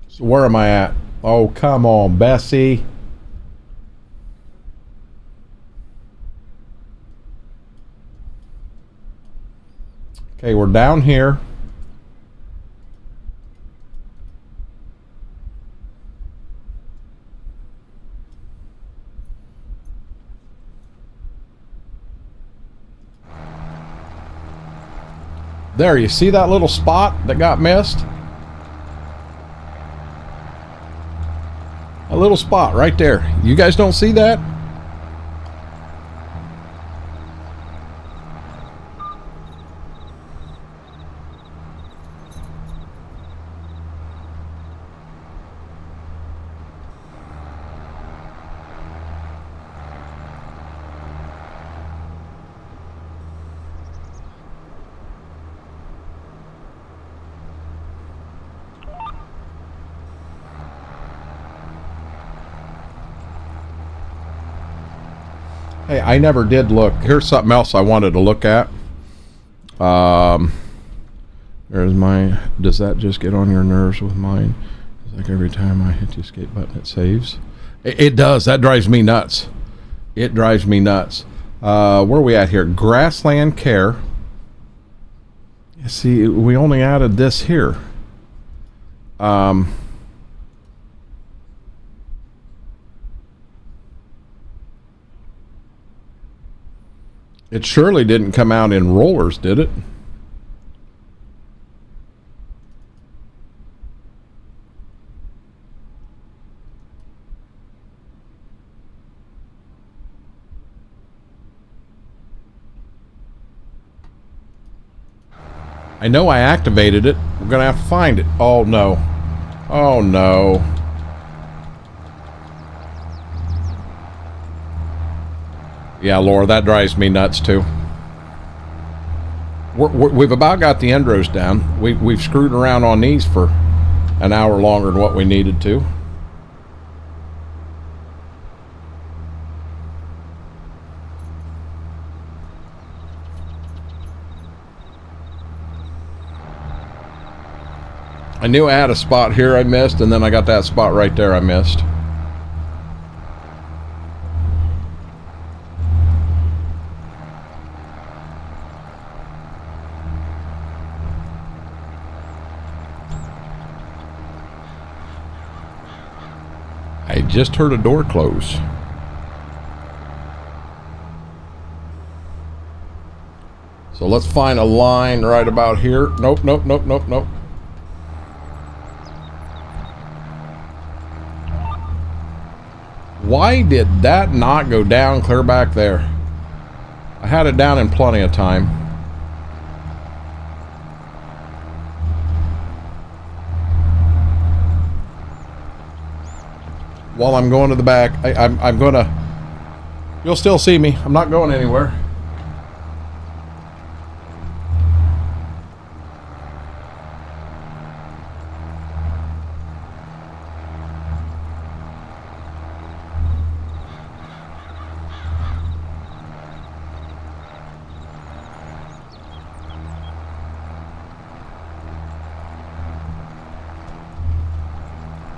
So where am I at? Oh, come on, Bessie. Okay, we're down here. There, you see that little spot that got missed? A little spot right there. You guys don't see that? Hey, I never did look. Here's something else I wanted to look at. There's my... Does that just get on your nerves with mine? It's like every time I hit the escape button, it saves. It does. That drives me nuts. It drives me nuts. Where are we at here? Grassland care. See, we only added this here. It surely didn't come out in rollers, did it? I know I activated it. We're gonna have to find it. Oh no. Oh no. Yeah, Laura, that drives me nuts too. We've about got the end rows down. We've screwed around on these for an hour longer than what we needed to. I knew I had a spot here I missed, and then I got that spot right there I missed. I just heard a door close. So let's find a line right about here. Nope, nope, nope, nope, nope. Why did that not go down clear back there? I had it down in plenty of time. While I'm going to the back, I'm gonna... You'll still see me. I'm not going anywhere.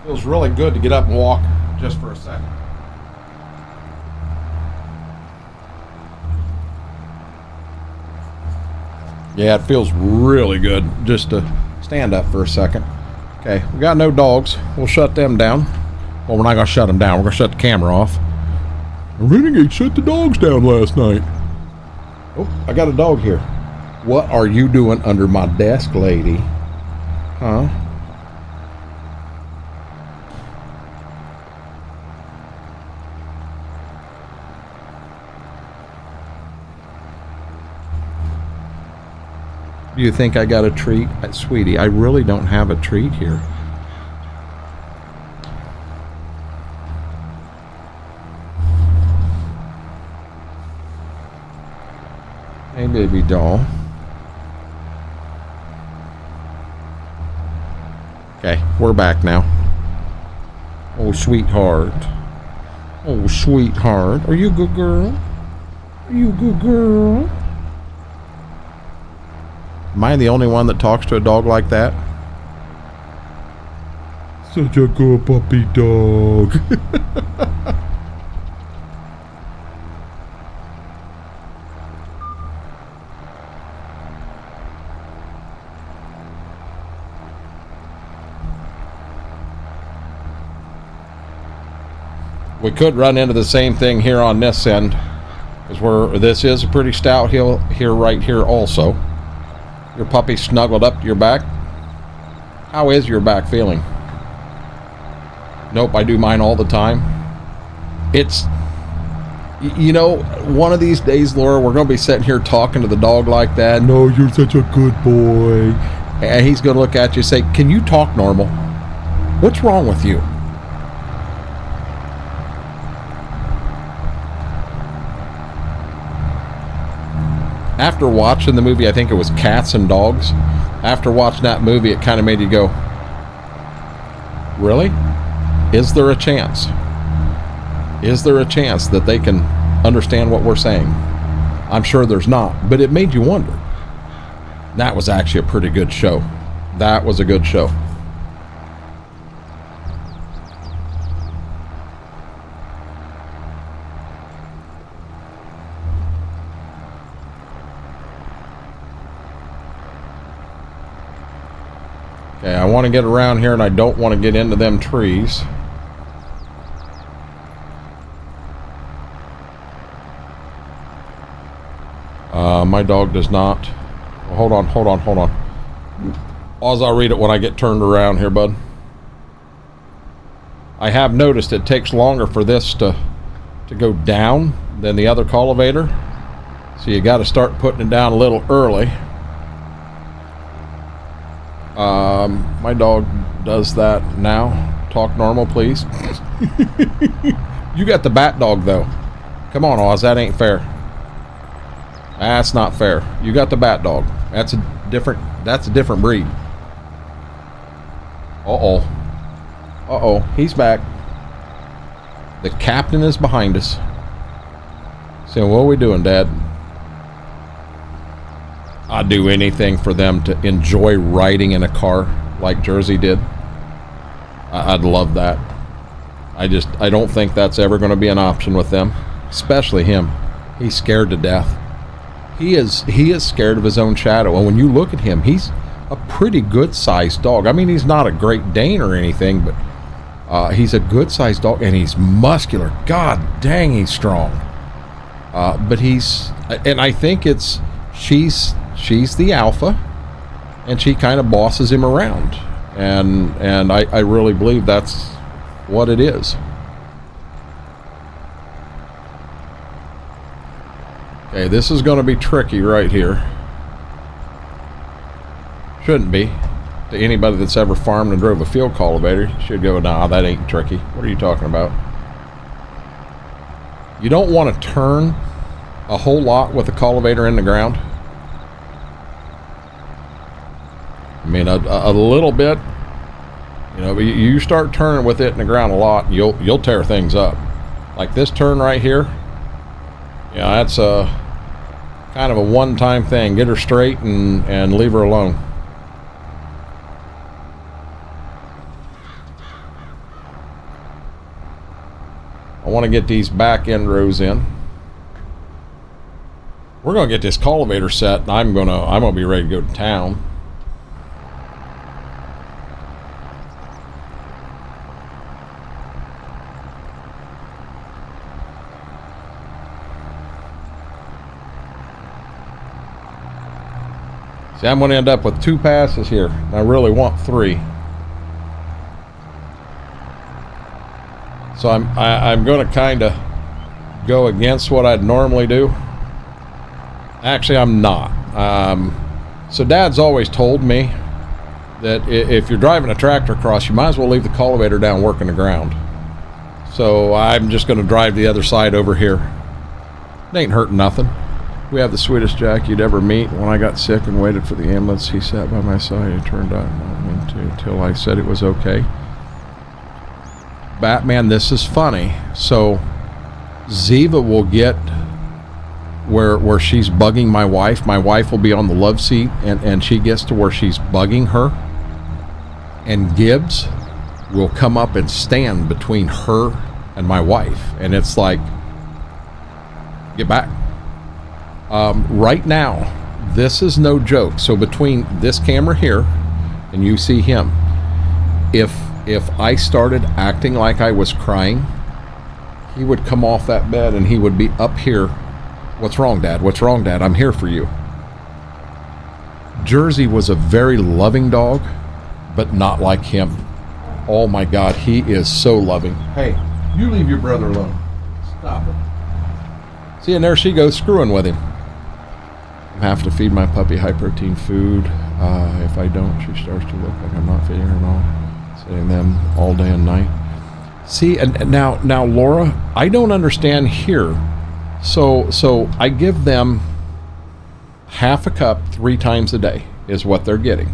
Feels really good to get up and walk just for a second. Yeah, it feels really good just to stand up for a second. Okay, we got no dogs. We'll shut them down. Well, we're not going to shut them down. We're going to shut the camera off. Renegade shut the dogs down last night. Oh, I got a dog here. What are you doing under my desk, lady? Huh? Do you think I got a treat? Sweetie, I really don't have a treat here. Hey, baby doll. Okay, we're back now. Oh, sweetheart. Oh, sweetheart. Are you a good girl? Are you a good girl? Am I the only one that talks to a dog like that? Such a good puppy dog. We could run into the same thing here on this end, because this is a pretty stout hill here, right here also. Your puppy snuggled up to your back. How is your back feeling? Nope, I do mine all the time. It's, you know, one of these days, Laura, we're going to be sitting here talking to the dog like that. No, you're such a good boy. And he's going to look at you and say, can you talk normal? What's wrong with you? After watching the movie, I think it was Cats and Dogs. After watching that movie, it kind of made you go, really? Is there a chance? Is there a chance that they can understand what we're saying? I'm sure there's not, but it made you wonder. That was actually a pretty good show. That was a good show. Okay, I want to get around here and I don't want to get into them trees. My dog does not. Hold on. I'll read it when I get turned around here, bud. I have noticed it takes longer for this to go down than the other cultivator. So you got to start putting it down a little early. My dog does that now. Talk normal, please. You got the bat dog, though. Come on, Oz, that ain't fair. That's not fair. You got the bat dog. That's a different breed. Uh-oh, he's back. The captain is behind us. Saying, what are we doing, Dad? I'd do anything for them to enjoy riding in a car like Jersey did. I'd love that. I don't think that's ever going to be an option with them, especially him. He's scared to death. He is scared of his own shadow, and when you look at him, he's a pretty good-sized dog. I mean, he's not a Great Dane or anything, but he's a good-sized dog, and he's muscular. God dang, he's strong. But and I think she's the alpha, and she kind of bosses him around, and I really believe that's what it is. Okay, this is going to be tricky right here. Shouldn't be. To anybody that's ever farmed and drove a field cultivator, you should go, nah, that ain't tricky. What are you talking about? You don't want to turn a whole lot with a cultivator in the ground. I mean, a little bit. You know, you start turning with it in the ground a lot, you'll tear things up. Like this turn right here. Yeah, that's a kind of a one-time thing. Get her straight and leave her alone. I want to get these back end rows in. We're gonna get this cultivator set, and I'm gonna be ready to go to town. See, I'm going to end up with 2 passes here. I really want 3. So I'm going to kind of go against what I'd normally do. Actually, I'm not. So Dad's always told me that if you're driving a tractor across, you might as well leave the cultivator down working the ground. So I'm just going to drive the other side over here. It ain't hurting nothing. We have the sweetest Jack you'd ever meet. When I got sick and waited for the ambulance, he sat by my side and turned on me until I said it was okay. Batman, this is funny. So Ziva will get where she's bugging my wife. My wife will be on the love seat, and she gets to where she's bugging her. And Gibbs will come up and stand between her and my wife. And it's like, get back. Right now, this is no joke. So between this camera here and you see him, if I started acting like I was crying, he would come off that bed and he would be up here. What's wrong, Dad? What's wrong, Dad? I'm here for you. Jersey was a very loving dog, but not like him. Oh my God, he is so loving. Hey, you leave your brother alone. Stop it. See, and there she goes screwing with him. I have to feed my puppy high protein food. If I don't, she starts to look like I'm not feeding her at all. Sitting them all day and night. See, and now Laura, I don't understand here. So I give them half a cup 3 times a day is what they're getting.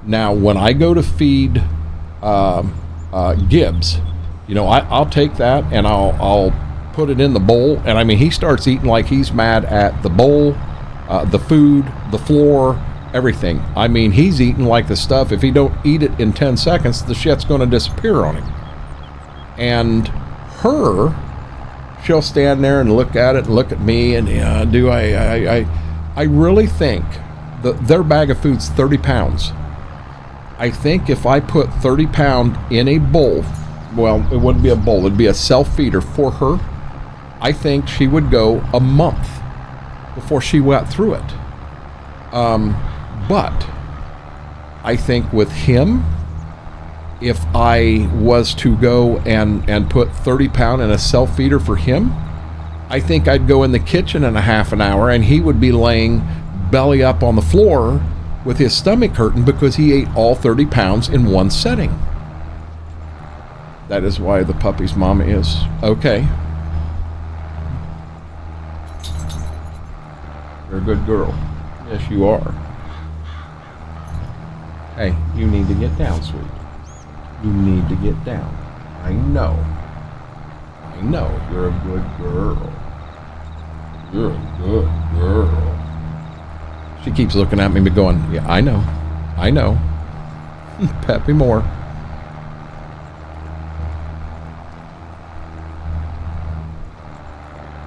Now, when I go to feed Gibbs, you know, I'll take that and I'll put it in the bowl, and I mean, he starts eating like he's mad at the bowl, the food, the floor, everything. I mean, he's eating like the stuff, if he don't eat it in 10 seconds, the shit's going to disappear on him. And she'll stand there and look at it and look at me, and I really think their bag of food's 30 pounds. I think if I put 30 pound in a bowl, well, it wouldn't be a bowl, it'd be a self-feeder for her, I think she would go a month before she went through it. But I think with him, if I was to go and put 30 pound in a self-feeder for him, I think I'd go in the kitchen in a half an hour and he would be laying belly up on the floor with his stomach hurting because he ate all 30 pounds in one setting. That is why the puppy's mama is okay. You're a good girl. Yes, you are. Hey, you need to get down, sweet. You need to get down. I know. I know. You're a good girl. You're a good girl. She keeps looking at me but going, yeah, I know. I know. Pet me more.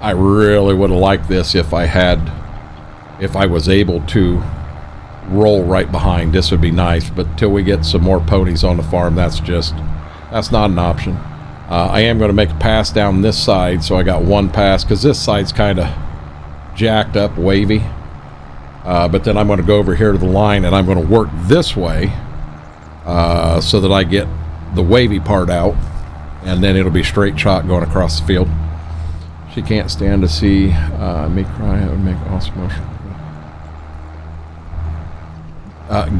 I really would have liked this if I was able to roll right behind. This would be nice, but till we get some more ponies on the farm, that's not an option. I am going to make a pass down this side, so I got one pass, because this side's kind of jacked up, wavy. But then I'm going to go over here to the line, and I'm going to work this way so that I get the wavy part out, and then it'll be straight shot going across the field. She can't stand to see me cry. It would make awesome motion.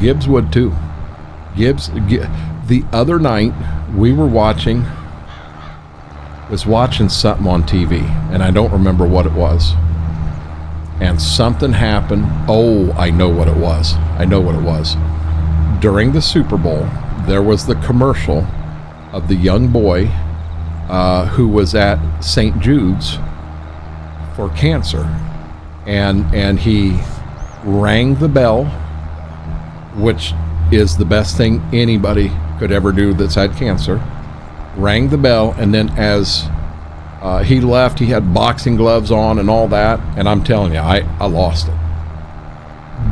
Gibbs would too. The other night we were watching something on TV, and I don't remember what it was. And something happened. Oh, I know what it was. I know what it was. During the Super Bowl, there was the commercial of the young boy who was at St. Jude's for cancer, and he rang the bell, which is the best thing anybody could ever do that's had cancer. Rang the bell, and then as he left, he had boxing gloves on and all that, and I'm telling you, I lost it.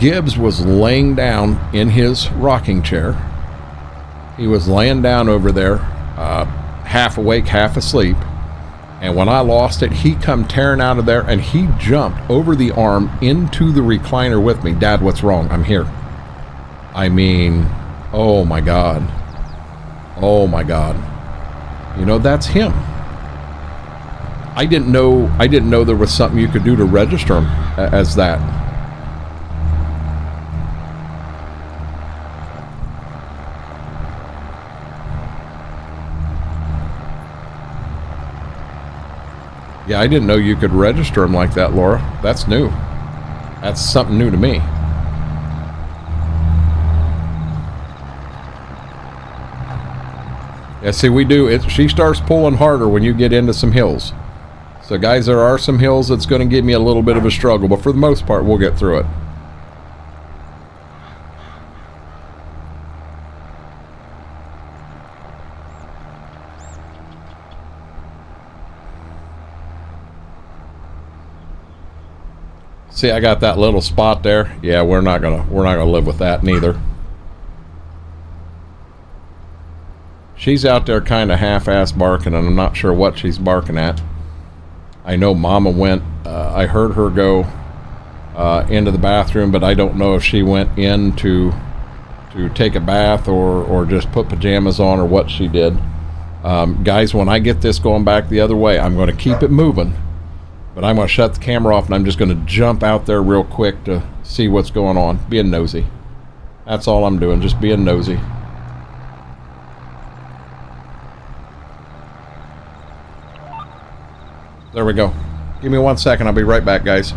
Gibbs was laying down in his rocking chair. He was laying down over there, half awake, half asleep, and when I lost it, he come tearing out of there, and he jumped over the arm into the recliner with me. Dad, what's wrong? I'm here. I mean, oh my God. Oh my God. You know, that's him. I didn't know there was something you could do to register him as that. Yeah, I didn't know you could register him like that, Laura. That's new. That's something new to me. Yeah, see, we do. She starts pulling harder when you get into some hills. So, guys, there are some hills that's going to give me a little bit of a struggle, but for the most part, we'll get through it. See, I got that little spot there. Yeah, we're not gonna live with that neither. She's out there kind of half-ass barking, and I'm not sure what she's barking at. I know Mama went. I heard her go into the bathroom, but I don't know if she went in to take a bath or just put pajamas on or what she did. Guys, when I get this going back the other way, I'm going to keep it moving. But I'm going to shut the camera off, and I'm just going to jump out there real quick to see what's going on. Being nosy. That's all I'm doing, just being nosy. There we go. Give me 1 second. I'll be right back, guys.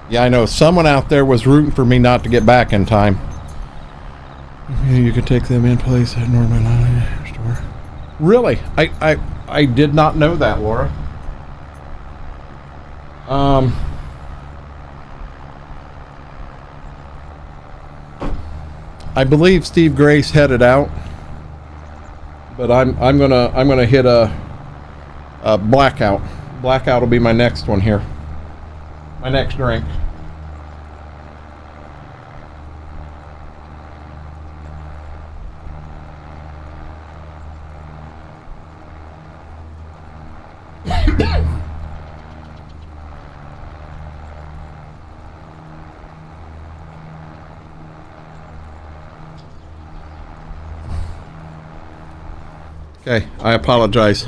Yeah, I know. Someone out there was rooting for me not to get back in time. You can take them in place at Norman store. Really? I did not know that, Laura. I believe Steve Grace headed out, but I'm gonna hit a blackout. Blackout will be my next one here. My next drink. Okay, I apologize.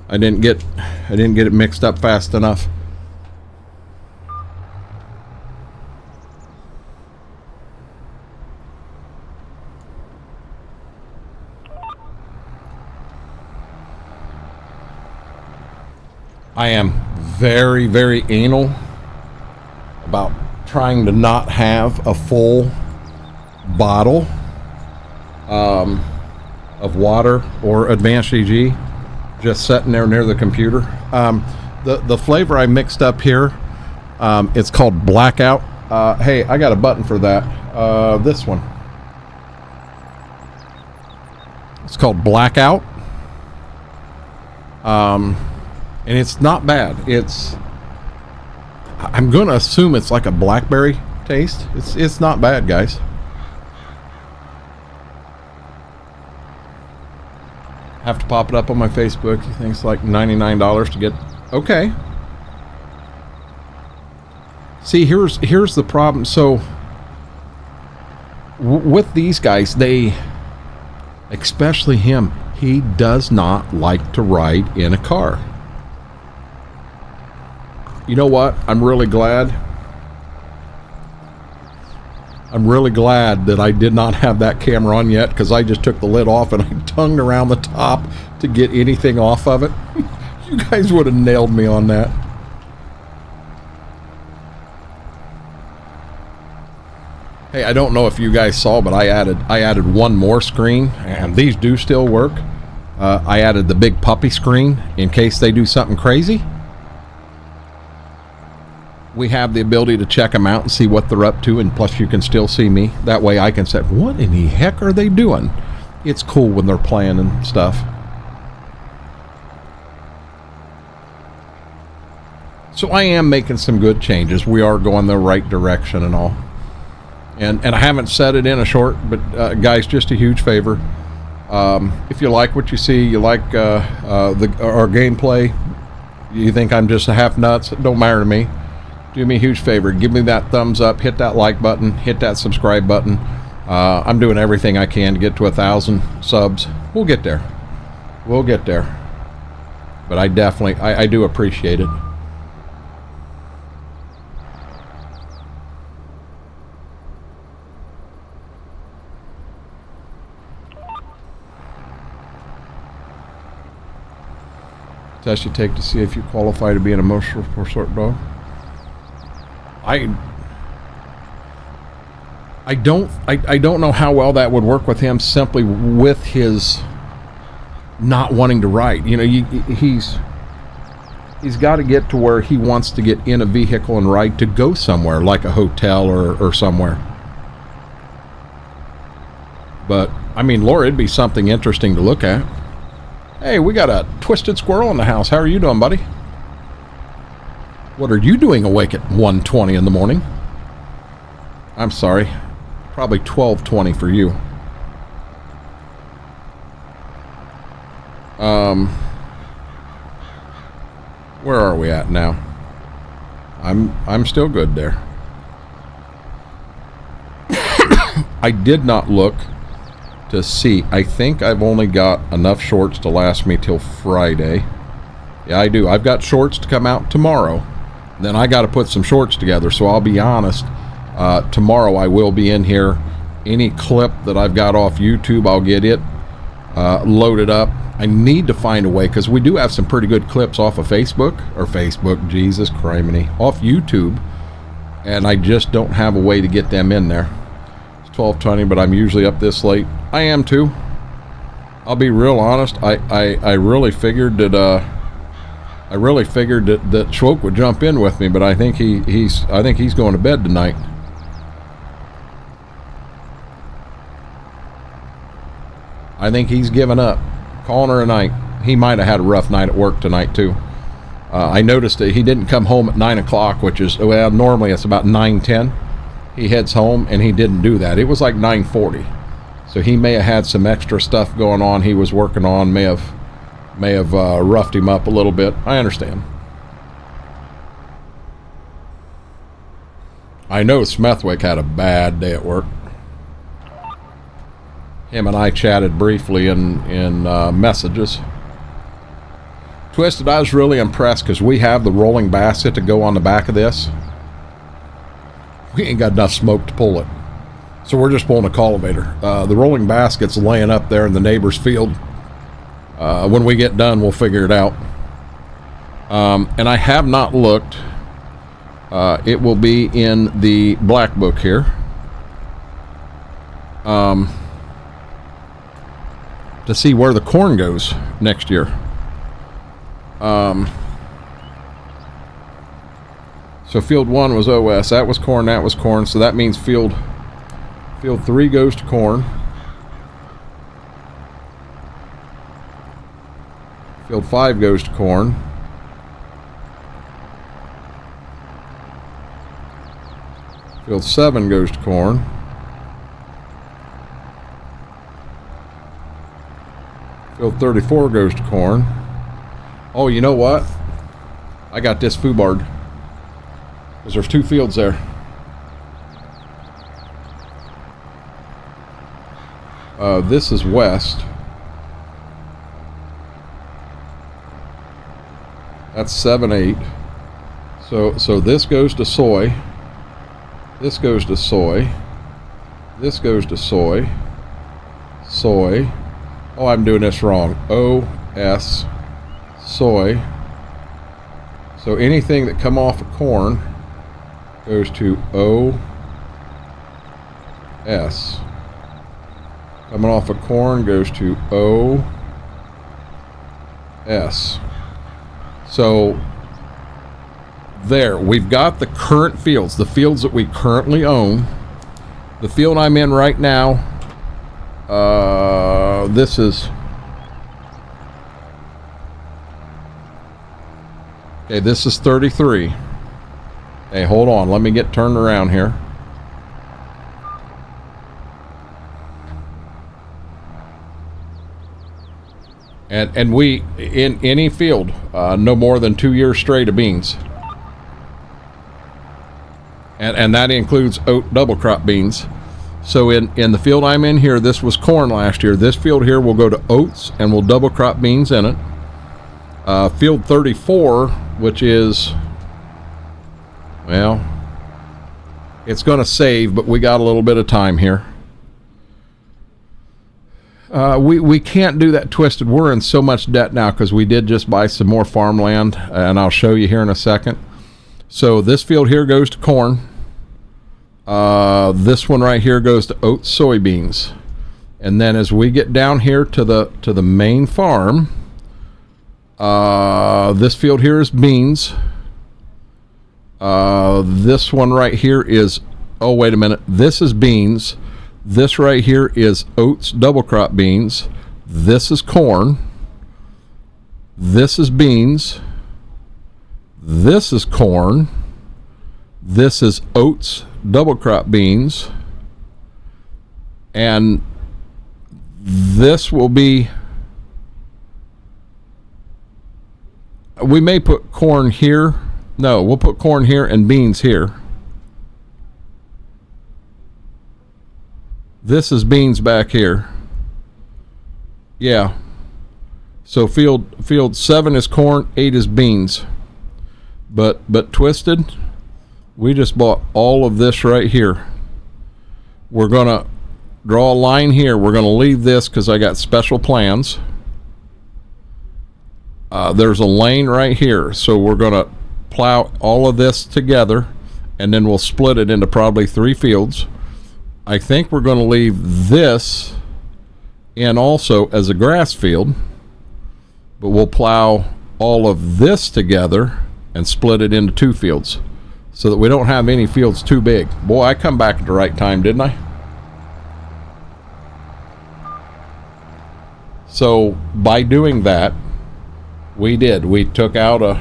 I didn't get it mixed up fast enough. I am very, very anal about trying to not have a full bottle of water or advanced EG just sitting there near the computer. The flavor I mixed up here, it's called Blackout. Hey, I got a button for that. This one. It's called Blackout. And it's not bad. I'm going to assume it's like a blackberry taste. It's not bad, guys. Have to pop it up on my Facebook. He thinks like $99 to get. Okay. See, here's the problem. So with these guys, especially him, he does not like to ride in a car. You know what? I'm really glad that I did not have that camera on yet, because I just took the lid off and I tongued around the top to get anything off of it. You guys would have nailed me on that. Hey, I don't know if you guys saw, but I added one more screen, and these do still work. I added the big puppy screen in case they do something crazy. We have the ability to check them out and see what they're up to, and plus you can still see me. That way I can say, what in the heck are they doing? It's cool when they're playing and stuff. So I am making some good changes. We are going the right direction and all. And I haven't said it in a short, but guys, just a huge favor. If you like what you see, you like our gameplay, you think I'm just a half nuts, it don't matter to me. Do me a huge favor, give me that thumbs up, hit that like button, hit that subscribe button. I'm doing everything I can to get to 1,000 subs. We'll get there. We'll get there. But I definitely, I do appreciate it. Test you take to see if you qualify to be an emotional support dog. I don't know how well that would work with him, simply with his not wanting to ride. You know, he's got to get to where he wants to get in a vehicle and ride to go somewhere, like a hotel or somewhere. But I mean, Laura, it'd be something interesting to look at. Hey, we got a twisted squirrel in the house. How are you doing, buddy? What are you doing awake at 1:20 in the morning? I'm sorry. Probably 12:20 for you. Where are we at now? I'm still good there. I did not look to see. I think I've only got enough shorts to last me till Friday. Yeah, I do. I've got shorts to come out tomorrow. Then I got to put some shorts together. So I'll be honest, tomorrow I will be in here. Any clip that I've got off YouTube, I'll get it loaded up. I need to find a way, because we do have some pretty good clips off of Facebook, Jesus criminy, off YouTube. and I just don't have a way to get them in there. It's 12:20, but I'm usually up this late. I am too. I'll be real honest. I really figured that that Schwoke would jump in with me, but I think he's going to bed tonight. I think he's given up, calling her a night. He might have had a rough night at work tonight too. I noticed that he didn't come home at 9 o'clock, which is, well, normally it's about 9:10. He heads home, and he didn't do that. It was like 9:40. So he may have had some extra stuff going on he was working on, may have roughed him up a little bit. I understand. I know Smethwick had a bad day at work. Him and I chatted briefly in messages. Twisted, I was really impressed because we have the rolling basket to go on the back of this. We ain't got enough smoke to pull it. So we're just pulling a cultivator. The rolling basket's laying up there in the neighbor's field. When we get done, we'll figure it out. And I have not looked. It will be in the black book here. To see where the corn goes next year. So field 1 was OS. That was corn. That was corn. So that means field 3 goes to corn. Field 5 goes to corn. Field 7 goes to corn. Field 34 goes to corn. Oh, you know what? I got this foobard. Because there's 2 fields there. This is west. That's 7-8. So this goes to soy. This goes to soy. This goes to soy. Soy. Oh, I'm doing this wrong. OS. Soy. So anything that come off of corn goes to OS. Coming off of corn goes to OS. So there, we've got the current fields, the fields that we currently own. The field I'm in right now, this is, okay, this is 33. Hey, hold on, let me get turned around here. And we, in any field, no more than 2 years straight of beans. And that includes oat double crop beans. So in the field I'm in here, this was corn last year. This field here will go to oats and we'll double crop beans in it. Field 34, which is, well, it's going to save, but we got a little bit of time here. We can't do that, Twisted. We're in so much debt now because we did just buy some more farmland, and I'll show you here in a second. So this field here goes to corn. This one right here goes to oats, soybeans. And then as we get down here to the main farm, this field here is beans. This one right here is, oh, wait a minute. This is beans. This right here is oats, double crop beans. This is corn. This is beans. This is corn. This is oats, double crop beans. And this will be, we may put corn here. No, we'll put corn here and beans here. This is beans back here. Yeah. So field 7 is corn, 8 is beans. But Twisted, we just bought all of this right here. We're gonna draw a line here. We're gonna leave this because I got special plans. There's a lane right here, so we're gonna plow all of this together and then we'll split it into probably 3 fields. I think we're going to leave this in also as a grass field, but we'll plow all of this together and split it into 2 fields so that we don't have any fields too big. Boy, I come back at the right time, didn't I? So by doing that, we took out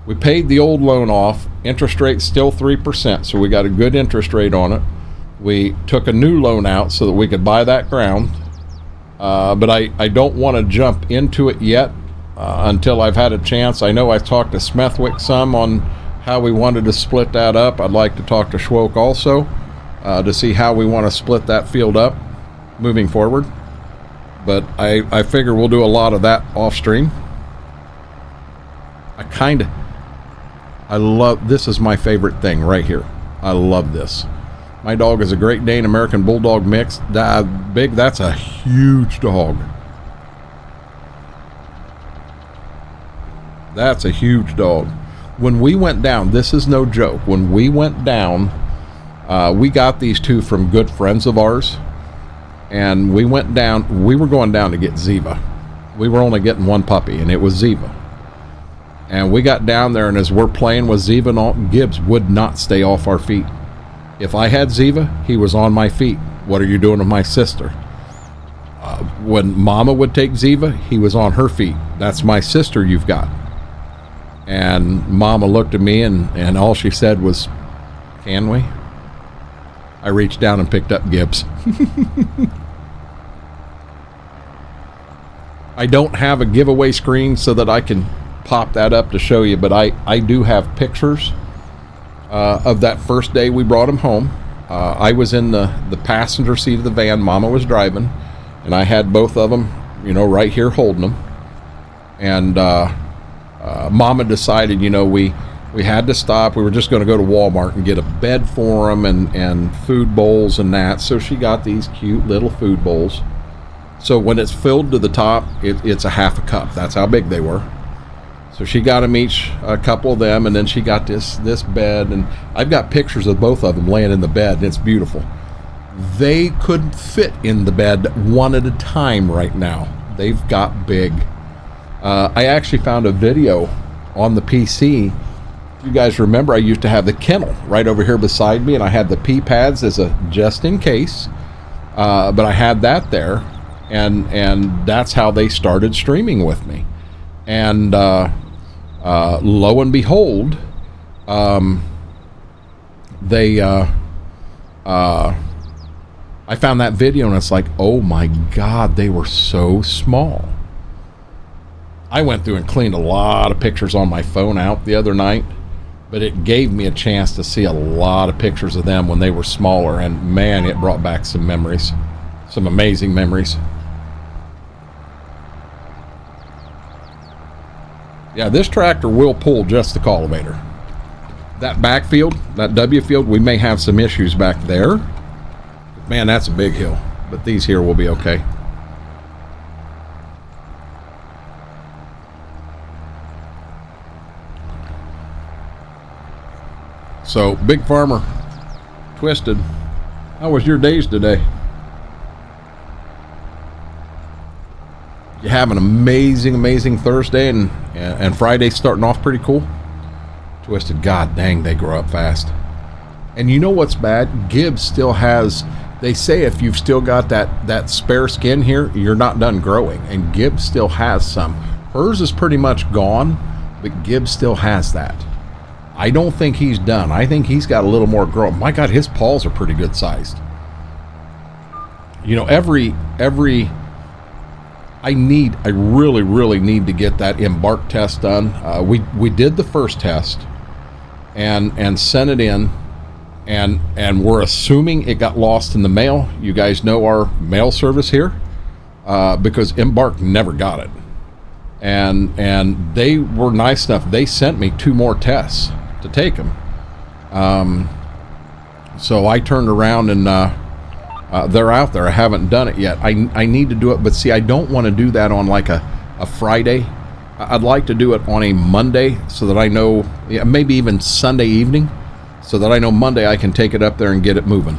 we paid the old loan off. Interest rate's still 3%, so we got a good interest rate on it. We took a new loan out so that we could buy that ground, but I don't want to jump into it yet until I've had a chance. I know I talked to Smethwick some on how we wanted to split that up. I'd like to talk to Schwoke also to see how we want to split that field up moving forward. But I figure we'll do a lot of that off stream. I love, this is my favorite thing right here. I love this. My dog is a Great Dane American Bulldog mix. That's a huge dog. That's a huge dog. When we went down, this is no joke. When we went down, we got these 2 from good friends of ours. And we went down, we were going down to get Ziva. We were only getting 1 puppy, and it was Ziva. And we got down there, and as we're playing with Ziva and all, Gibbs would not stay off our feet. If I had Ziva, he was on my feet. What are you doing with my sister? When Mama would take Ziva, he was on her feet. That's my sister you've got. And Mama looked at me, and all she said was, can we? I reached down and picked up Gibbs. I don't have a giveaway screen so that I can pop that up to show you, but I do have pictures of that first day we brought him home. I was in the passenger seat of the van. Mama was driving, and I had both of them, right here holding them. And Mama decided, we had to stop. We were just going to go to Walmart and get a bed for them and food bowls and that. So she got these cute little food bowls. So when it's filled to the top, it's a half a cup. That's how big they were. So she got them each, a couple of them, and then she got this bed. And I've got pictures of both of them laying in the bed, and it's beautiful. They couldn't fit in the bed one at a time right now. They've got big. I actually found a video on the PC. You guys remember I used to have the kennel right over here beside me, and I had the pee pads as a just in case, but I had that there, and that's how they started streaming with me. And lo and behold, I found that video, and it's like, oh my God, they were so small. I went through and cleaned a lot of pictures on my phone out the other night, but it gave me a chance to see a lot of pictures of them when they were smaller, and man, it brought back some memories, some amazing memories. Yeah, this tractor will pull just the cultivator. That backfield, that W field, we may have some issues back there. Man, that's a big hill, but these here will be okay. So, Big Farmer, Twisted, how was your days today? You have an amazing Thursday, and Friday starting off pretty cool. Twisted, God dang, they grow up fast. And you know what's bad? Gibbs still has, they say if you've still got that spare skin here, you're not done growing, and Gibbs still has some. Hers is pretty much gone, but Gibbs still has that. I don't think he's done. I think he's got a little more growth. My God, his paws are pretty good sized. You know, I really need to get that embark test done. We did the first test and sent it in, and we're assuming it got lost in the mail. You guys know our mail service here, because Embark never got it, and they were nice enough. They sent me 2 more tests to take them. So I turned around and they're out there. I haven't done it yet. I need to do it, but see, I don't want to do that on like a Friday. I'd like to do it on a Monday so that I know, maybe even Sunday evening, so that I know Monday I can take it up there and get it moving.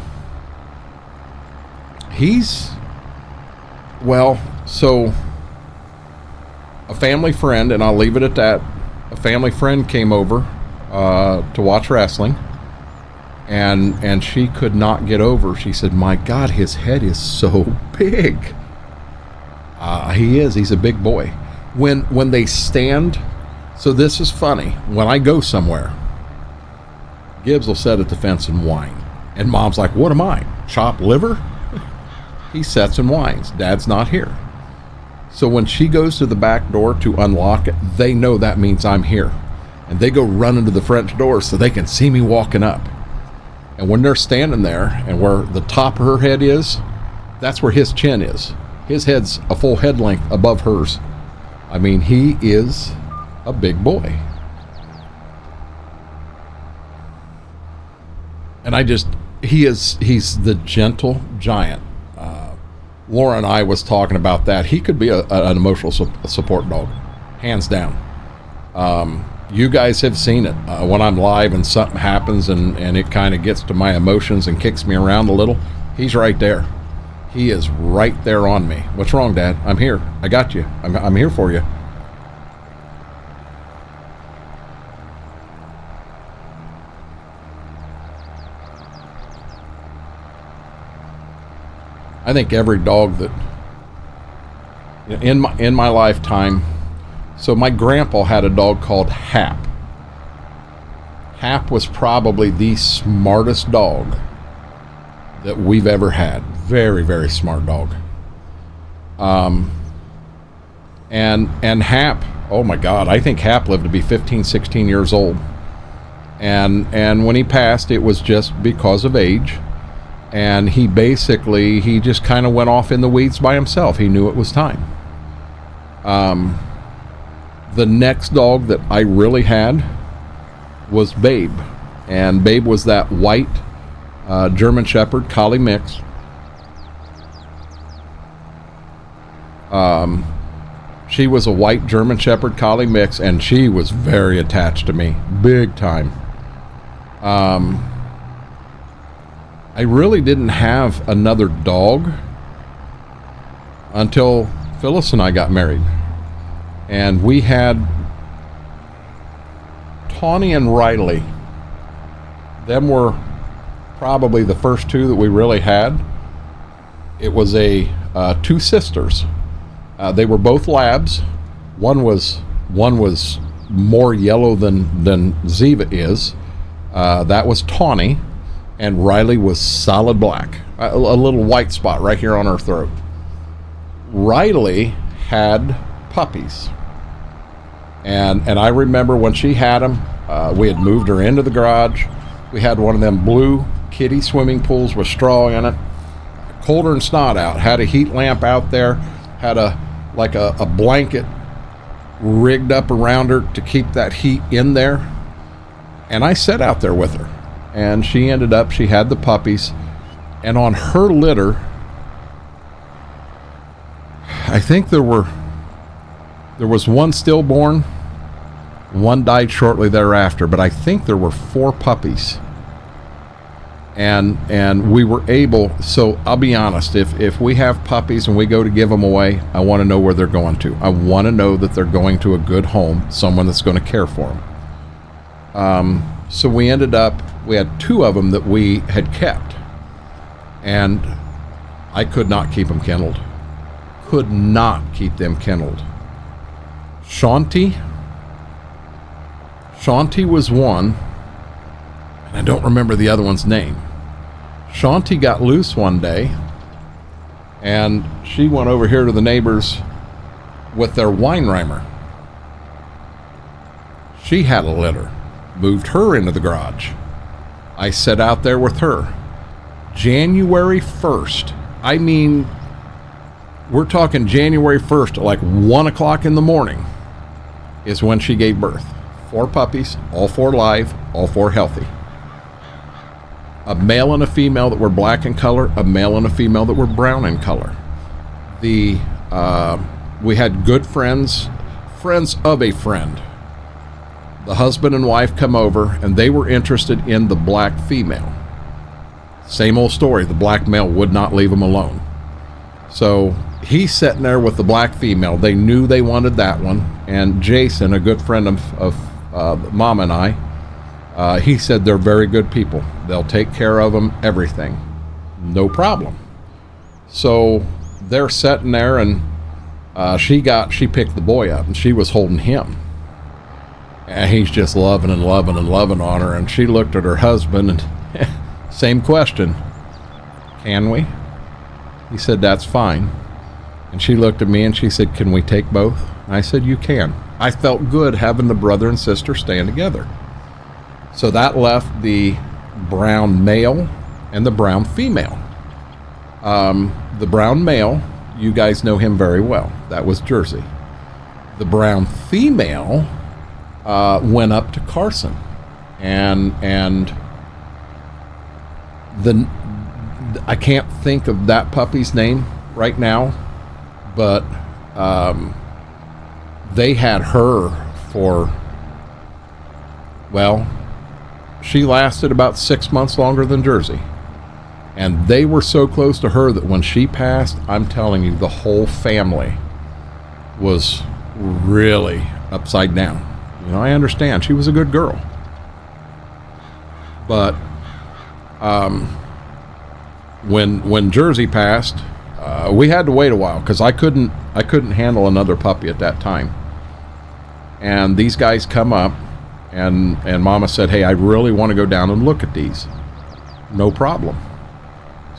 So a family friend, and I'll leave it at that, a family friend came over to watch wrestling, and she could not get over. She said, my God, his head is so big. He's a big boy. When they stand, so this is funny, when I go somewhere, Gibbs will sit at the fence and whine, and Mom's like, what am I, chopped liver? He sits and whines. Dad's not here. So when she goes to the back door to unlock it, they know that means I'm here. And they go running to the French door so they can see me walking up. And when they're standing there, and where the top of her head is, that's where his chin is. His head's a full head length above hers. I mean, he is a big boy. And he's the gentle giant. Laura and I was talking about that. He could be an emotional support dog, hands down. You guys have seen it. When I'm live and something happens and it kind of gets to my emotions and kicks me around a little, he's right there. He is right there on me. What's wrong, Dad? I'm here. I got you. I'm here for you. I think every dog that in my lifetime. So my grandpa had a dog called Hap. Hap was probably the smartest dog that we've ever had. Very, very smart dog. And Hap, oh my God, I think Hap lived to be 15, 16 years old. And when he passed, it was just because of age. And he just kind of went off in the weeds by himself. He knew it was time. The next dog that I really had was Babe. And Babe was that white German Shepherd Collie mix. She was a white German Shepherd Collie mix, and she was very attached to me, big time. I really didn't have another dog until Phyllis and I got married. And we had Tawny and Riley. Them were probably the first two that we really had. It was two sisters. They were both labs. One was more yellow than Ziva is. That was Tawny. And Riley was solid black, a little white spot right here on her throat. Riley had puppies, and I remember when she had them, we had moved her into the garage. We had one of them blue kiddie swimming pools with straw in it, colder than snot out. Had a heat lamp out there, had a blanket rigged up around her to keep that heat in there, and I sat out there with her. And she had the puppies, and on her litter, I think there was one stillborn, one died shortly thereafter, but I think there were 4 puppies. And we were able, so I'll be honest, if we have puppies and we go to give them away, I want to know where they're going to. I want to know that they're going to a good home, someone that's going to care for them. So we had 2 of them that we had kept, and I could not keep them kenneled. Could not keep them kenneled. Shanti was one, and I don't remember the other one's name. Shanti got loose one day, and she went over here to the neighbors with their wine rhymer. She had a litter. Moved her into the garage. I sat out there with her. January 1st. I mean, we're talking January 1st, like 1 o'clock in the morning, is when she gave birth. 4 puppies, all 4 live, all 4 healthy. A male and a female that were black in color, a male and a female that were brown in color. We had good friends of a friend The husband and wife come over, and they were interested in the black female. Same old story. The black male would not leave them alone. So he's sitting there with the black female. They knew they wanted that one. And Jason, a good friend of Mom and I, he said they're very good people. They'll take care of them, everything. No problem. So they're sitting there, and she picked the boy up, and she was holding him. And he's just loving and loving and loving on her. And she looked at her husband, and same question. Can we? He said, that's fine. And she looked at me and she said, can we take both? And I said, you can. I felt good having the brother and sister stand together. So that left the brown male and the brown female. The brown male, you guys know him very well. That was Jersey. The brown female went up to Carson, and I can't think of that puppy's name right now, but they had her for, well, she lasted about 6 months longer than Jersey. And they were so close to her that when she passed, I'm telling you, the whole family was really upside down. You know, I understand. She was a good girl. But when Jersey passed, we had to wait a while because I couldn't handle another puppy at that time. And these guys come up, and Mama said, hey, I really want to go down and look at these. No problem.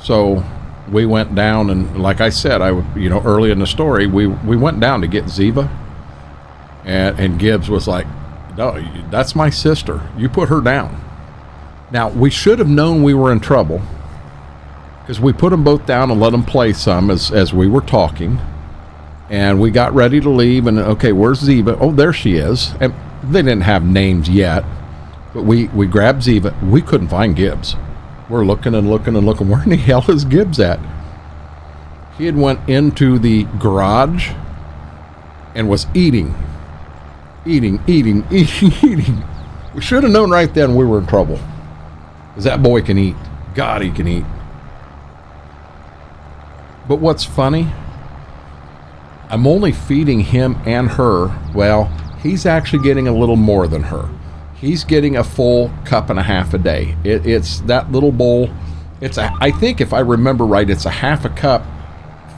So we went down, and like I said, early in the story, we went down to get Ziva, and Gibbs was like, no, that's my sister. You put her down. Now, we should have known we were in trouble, because we put them both down and let them play some as we were talking, and we got ready to leave, and okay, where's Ziva? Oh, there she is. And they didn't have names yet, but we grabbed Ziva. We couldn't find Gibbs. We're looking and looking and looking. Where in the hell is Gibbs at? He had went into the garage and was eating. We should have known right then we were in trouble, because that boy can eat. God, he can eat. But what's funny, I'm only feeding him and her. Well, he's actually getting a little more than her. He's getting a full cup and a half a day. It's that little bowl. I think if I remember right, it's a half a cup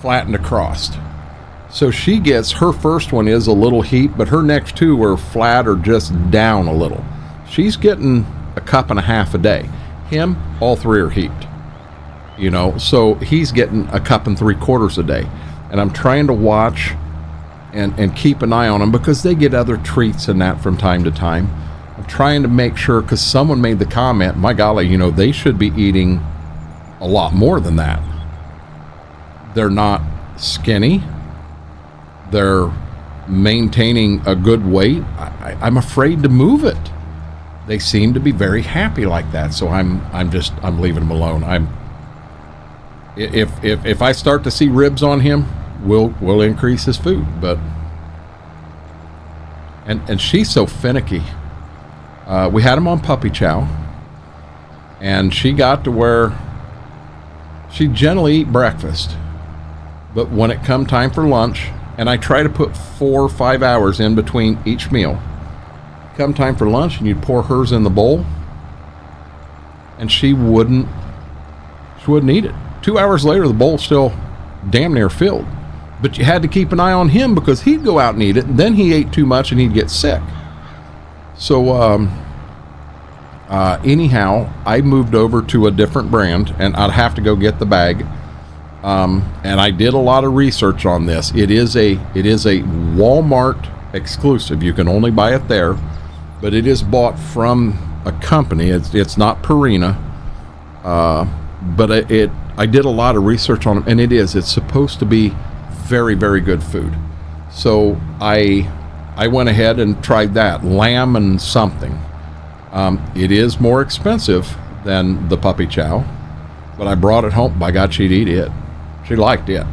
flattened across. So she gets, her first one is a little heap, but her next two are flat or just down a little. She's getting a cup and a half a day. Him, all three are heaped. You know, so he's getting a cup and 3/4 a day. And I'm trying to watch and keep an eye on them, because they get other treats and that from time to time. I'm trying to make sure, because someone made the comment, my golly, you know, they should be eating a lot more than that. They're not skinny. They're maintaining a good weight. I'm afraid to move it. They seem to be very happy like that, so I'm leaving them alone. If I start to see ribs on him, we'll increase his food. But and she's so finicky. We had him on puppy chow, and she got to where she generally eat breakfast, but when it come time for lunch, and I try to put 4 or 5 hours in between each meal, come time for lunch, and you'd pour hers in the bowl, and she wouldn't eat it. 2 hours later, the bowl's still damn near filled, but you had to keep an eye on him, because he'd go out and eat it, and then he ate too much and he'd get sick. So anyhow, I moved over to a different brand, and I'd have to go get the bag. And I did a lot of research on this. It is a Walmart exclusive. You can only buy it there, but it is bought from a company. It's not Purina, but I did a lot of research on it, and it's supposed to be very, very good food. So I went ahead and tried that, lamb and something. It is more expensive than the puppy chow, but I brought it home. By God, she'd eat it. She liked it.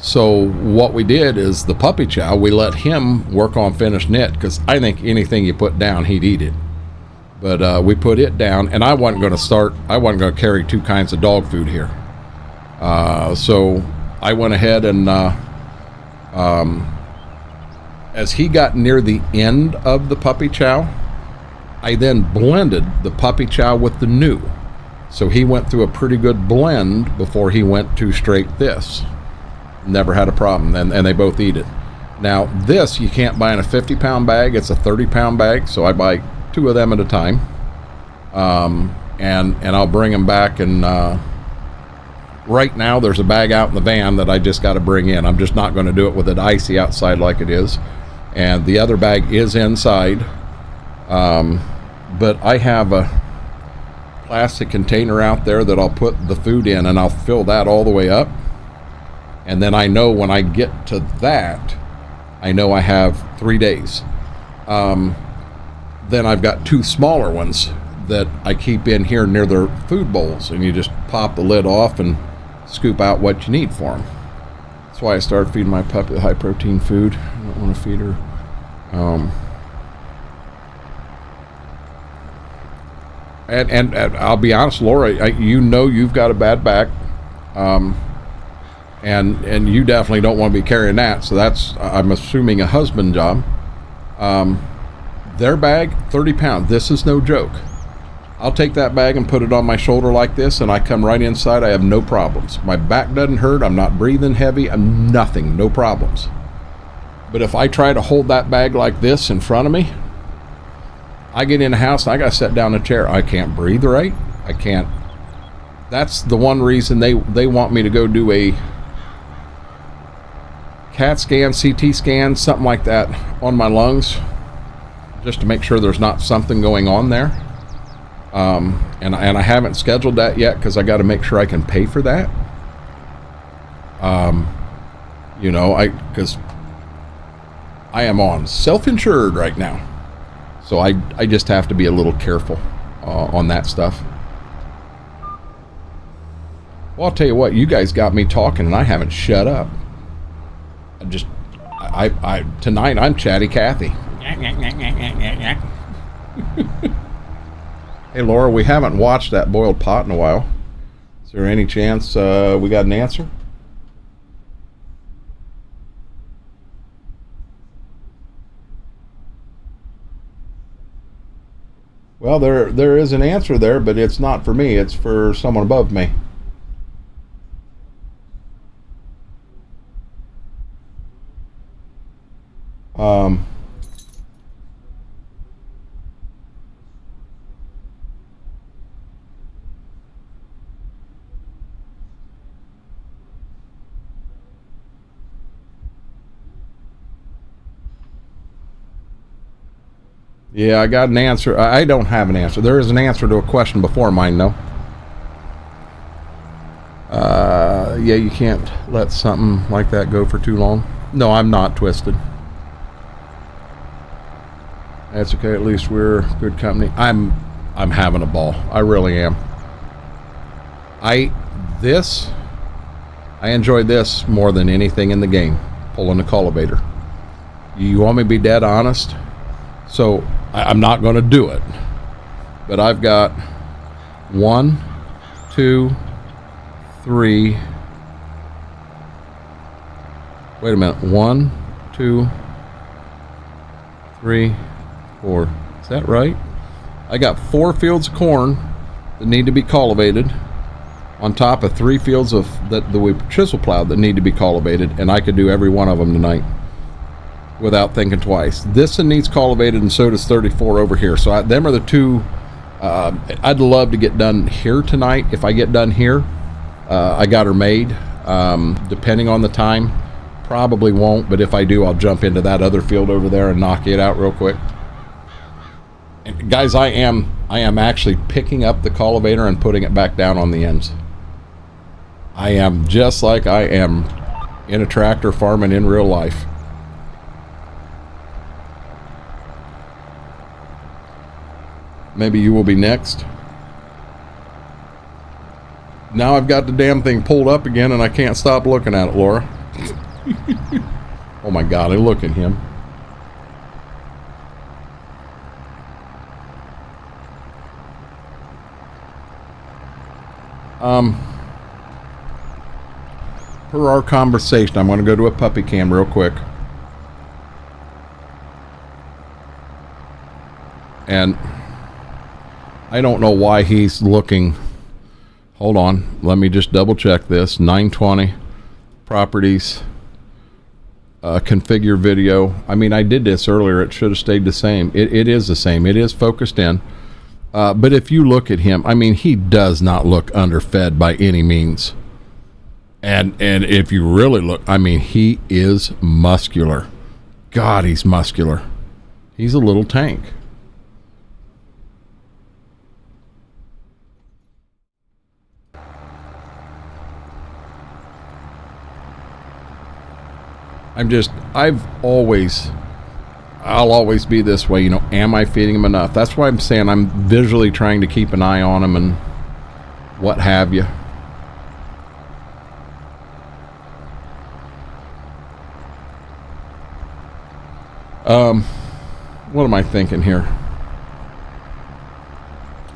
So what we did is the puppy chow, we let him work on finished knit, because I think anything you put down, he'd eat it. But we put it down, and I wasn't going to carry two kinds of dog food here. So I went ahead and as he got near the end of the puppy chow, I then blended the puppy chow with the new. So he went through a pretty good blend before he went to straight this. Never had a problem, and they both eat it. Now this you can't buy in a 50-pound bag, it's a 30-pound bag, so I buy 2 of them at a time. And I'll bring them back, and right now there's a bag out in the van that I just got to bring in. I'm just not going to do it with it icy outside like it is. And the other bag is inside. But I have a plastic container out there that I'll put the food in, and I'll fill that all the way up. And then I know when I get to that, I know I have 3 days. Then I've got 2 smaller ones that I keep in here near their food bowls, and you just pop the lid off and scoop out what you need for them. That's why I started feeding my puppy high protein food. I don't want to feed her. And I'll be honest, Laura, you know you've got a bad back, and you definitely don't want to be carrying that. So that's, I'm assuming, a husband job. Their bag, 30 pounds. This is no joke. I'll take that bag and put it on my shoulder like this, and I come right inside. I have no problems. My back doesn't hurt. I'm not breathing heavy. I'm nothing. No problems. But if I try to hold that bag like this in front of me, I get in the house and I got to sit down in a chair. I can't breathe right. I can't. That's the one reason they want me to go do a CAT scan, CT scan, something like that on my lungs, just to make sure there's not something going on there. And I haven't scheduled that yet because I got to make sure I can pay for that. You know, because I am on self-insured right now, so I just have to be a little careful on that stuff. Well, I'll tell you what, you guys got me talking and I haven't shut up. Tonight I'm Chatty Cathy. Hey Laura, we haven't watched that boiled pot in a while. Is there any chance we got an answer? Well, there is an answer there, but it's not for me. It's for someone above me. Yeah, I got an answer. I don't have an answer. There is an answer to a question before mine, though. Yeah, you can't let something like that go for too long. No, I'm not twisted. That's okay. At least we're good company. I'm having a ball. I really am. I enjoyed this more than anything in the game. Pulling the cultivator. You want me to be dead honest? So I'm not going to do it, but I've got 1, 2, 3. Wait a minute. 1, 2, 3, 4. Is that right? I got 4 fields of corn that need to be cultivated, on top of 3 fields of that we chisel plowed that need to be cultivated, and I could do every one of them tonight without thinking twice. This one needs cultivated, and so does 34 over here. So them are the 2 I'd love to get done here tonight. If I get done here, I got her made. Depending on the time, probably won't, but if I do, I'll jump into that other field over there and knock it out real quick. And guys, I am actually picking up the cultivator and putting it back down on the ends. I am just like I am in a tractor farming in real life. Maybe you will be next. Now I've got the damn thing pulled up again and I can't stop looking at it, Laura. Oh my God, look at him. Per our conversation, I'm going to go to a puppy cam real quick. And I don't know why he's looking. Hold on. Let me just double check this. 920 properties. Configure video. I mean, I did this earlier. It should have stayed the same. It is the same. It is focused in. But if you look at him, I mean, he does not look underfed by any means. And if you really look, I mean, he is muscular. God, he's muscular. He's a little tank. I'll always be this way, you know. Am I feeding him enough? That's why I'm saying I'm visually trying to keep an eye on him and what have you. What am I thinking here?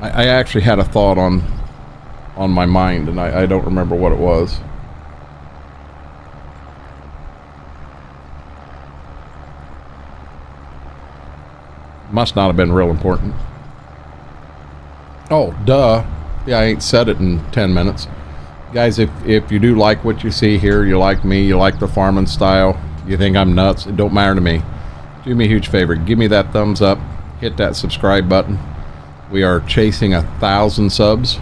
I actually had a thought on my mind, and I don't remember what it was. Must not have been real important. Oh, duh. Yeah, I ain't said it in 10 minutes. Guys, if you do like what you see here, you like me, you like the farming style, you think I'm nuts, it don't matter to me. Do me a huge favor. Give me that thumbs up. Hit that subscribe button. We are chasing 1,000 subs.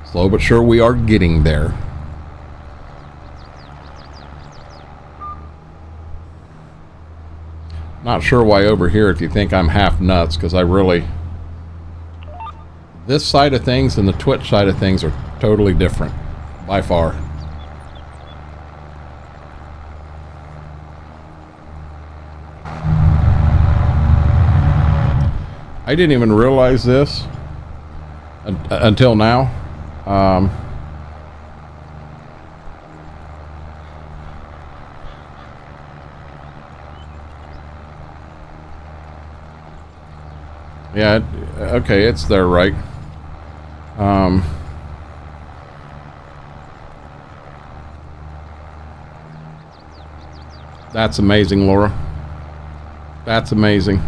Slow but sure, we are getting there. Not sure why over here if you think I'm half nuts, because I really... This side of things and the Twitch side of things are totally different. By far. I didn't even realize this until now. Yeah, okay, it's there, right? That's amazing, Laura. That's amazing.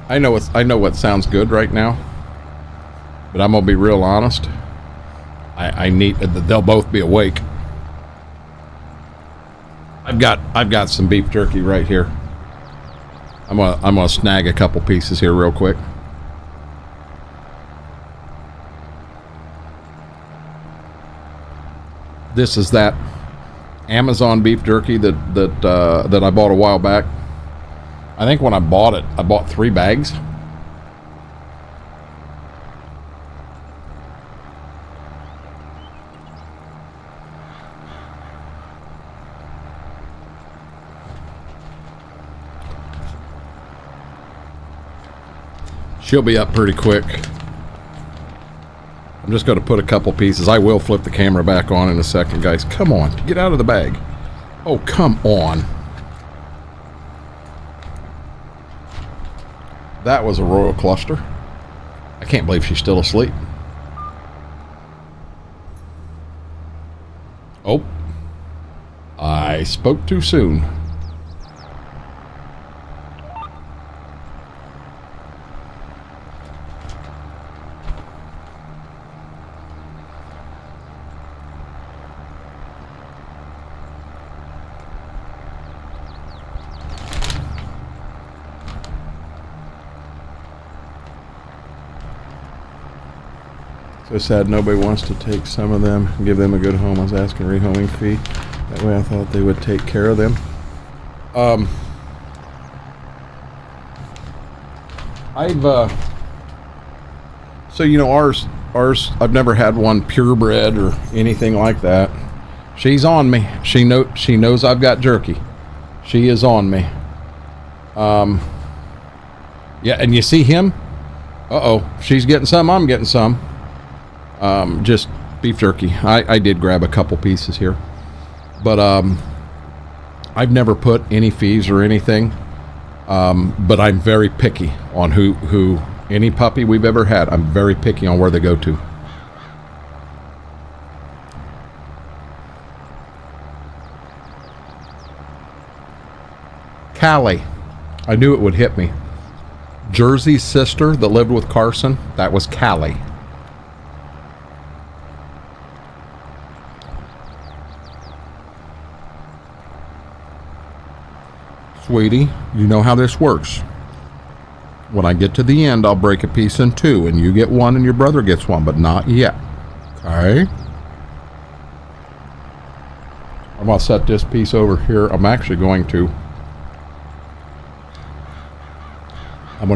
I know what sounds good right now, but I'm gonna be real honest. I need, they'll both be awake. I've got some beef jerky right here. I'm gonna snag a couple pieces here real quick. This is that Amazon beef jerky that I bought a while back. I think when I bought it, I bought 3 bags. She'll be up pretty quick. I'm just going to put a couple pieces. I will flip the camera back on in a second, guys. Come on, get out of the bag. Oh, come on. That was a royal cluster. I can't believe she's still asleep. Oh, I spoke too soon. So sad nobody wants to take some of them and give them a good home. I was asking rehoming fee. That way I thought they would take care of them. So you know, ours I've never had one purebred or anything like that. She's on me. She knows I've got jerky. She is on me. Yeah, and you see him? Uh-oh. She's getting some, I'm getting some. Just beef jerky. I did grab a couple pieces here. But I've never put any fees or anything. But I'm very picky on who any puppy we've ever had. I'm very picky on where they go to. Callie. I knew it would hit me. Jersey's sister that lived with Carson, that was Callie. Sweetie, you know how this works. When I get to the end, I'll break a piece in two, and you get one and your brother gets one, but not yet. Okay? I'm going to set this piece over here. I'm going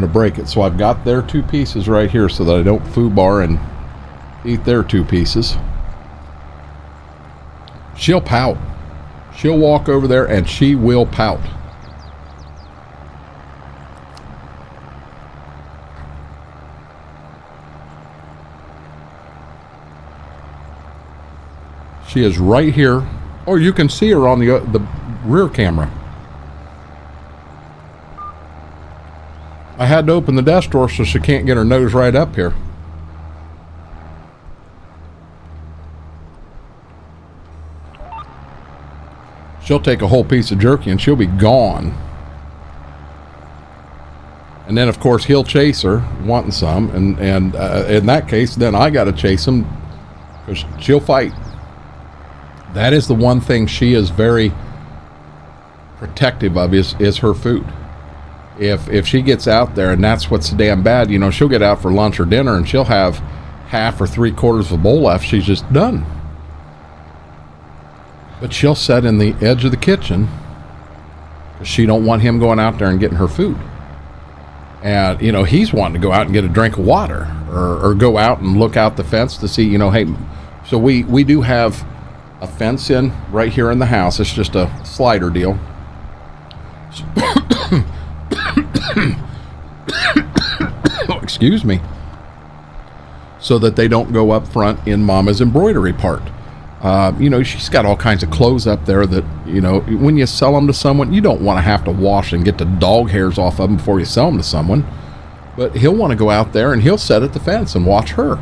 to break it. So I've got their two pieces right here so that I don't foobar and eat their two pieces. She'll pout. She'll walk over there and she will pout. She is right here. Or you can see her on the rear camera. I had to open the desk drawer so she can't get her nose right up here. She'll take a whole piece of jerky and she'll be gone. And then of course he'll chase her wanting some, and in that case then I got to chase him because she'll fight. That is the one thing she is very protective of is her food. If she gets out there, and that's what's damn bad, you know, she'll get out for lunch or dinner and she'll have half or 3/4 of a bowl left. She's just done. But she'll sit in the edge of the kitchen because she don't want him going out there and getting her food. And, you know, he's wanting to go out and get a drink of water or go out and look out the fence to see, you know, hey, so we do have a fence in right here in the house. It's just a slider deal. Excuse me. So that they don't go up front in Mama's embroidery part. You know, she's got all kinds of clothes up there that, you know, when you sell them to someone, you don't want to have to wash and get the dog hairs off of them before you sell them to someone. But he'll want to go out there and he'll sit at the fence and watch her.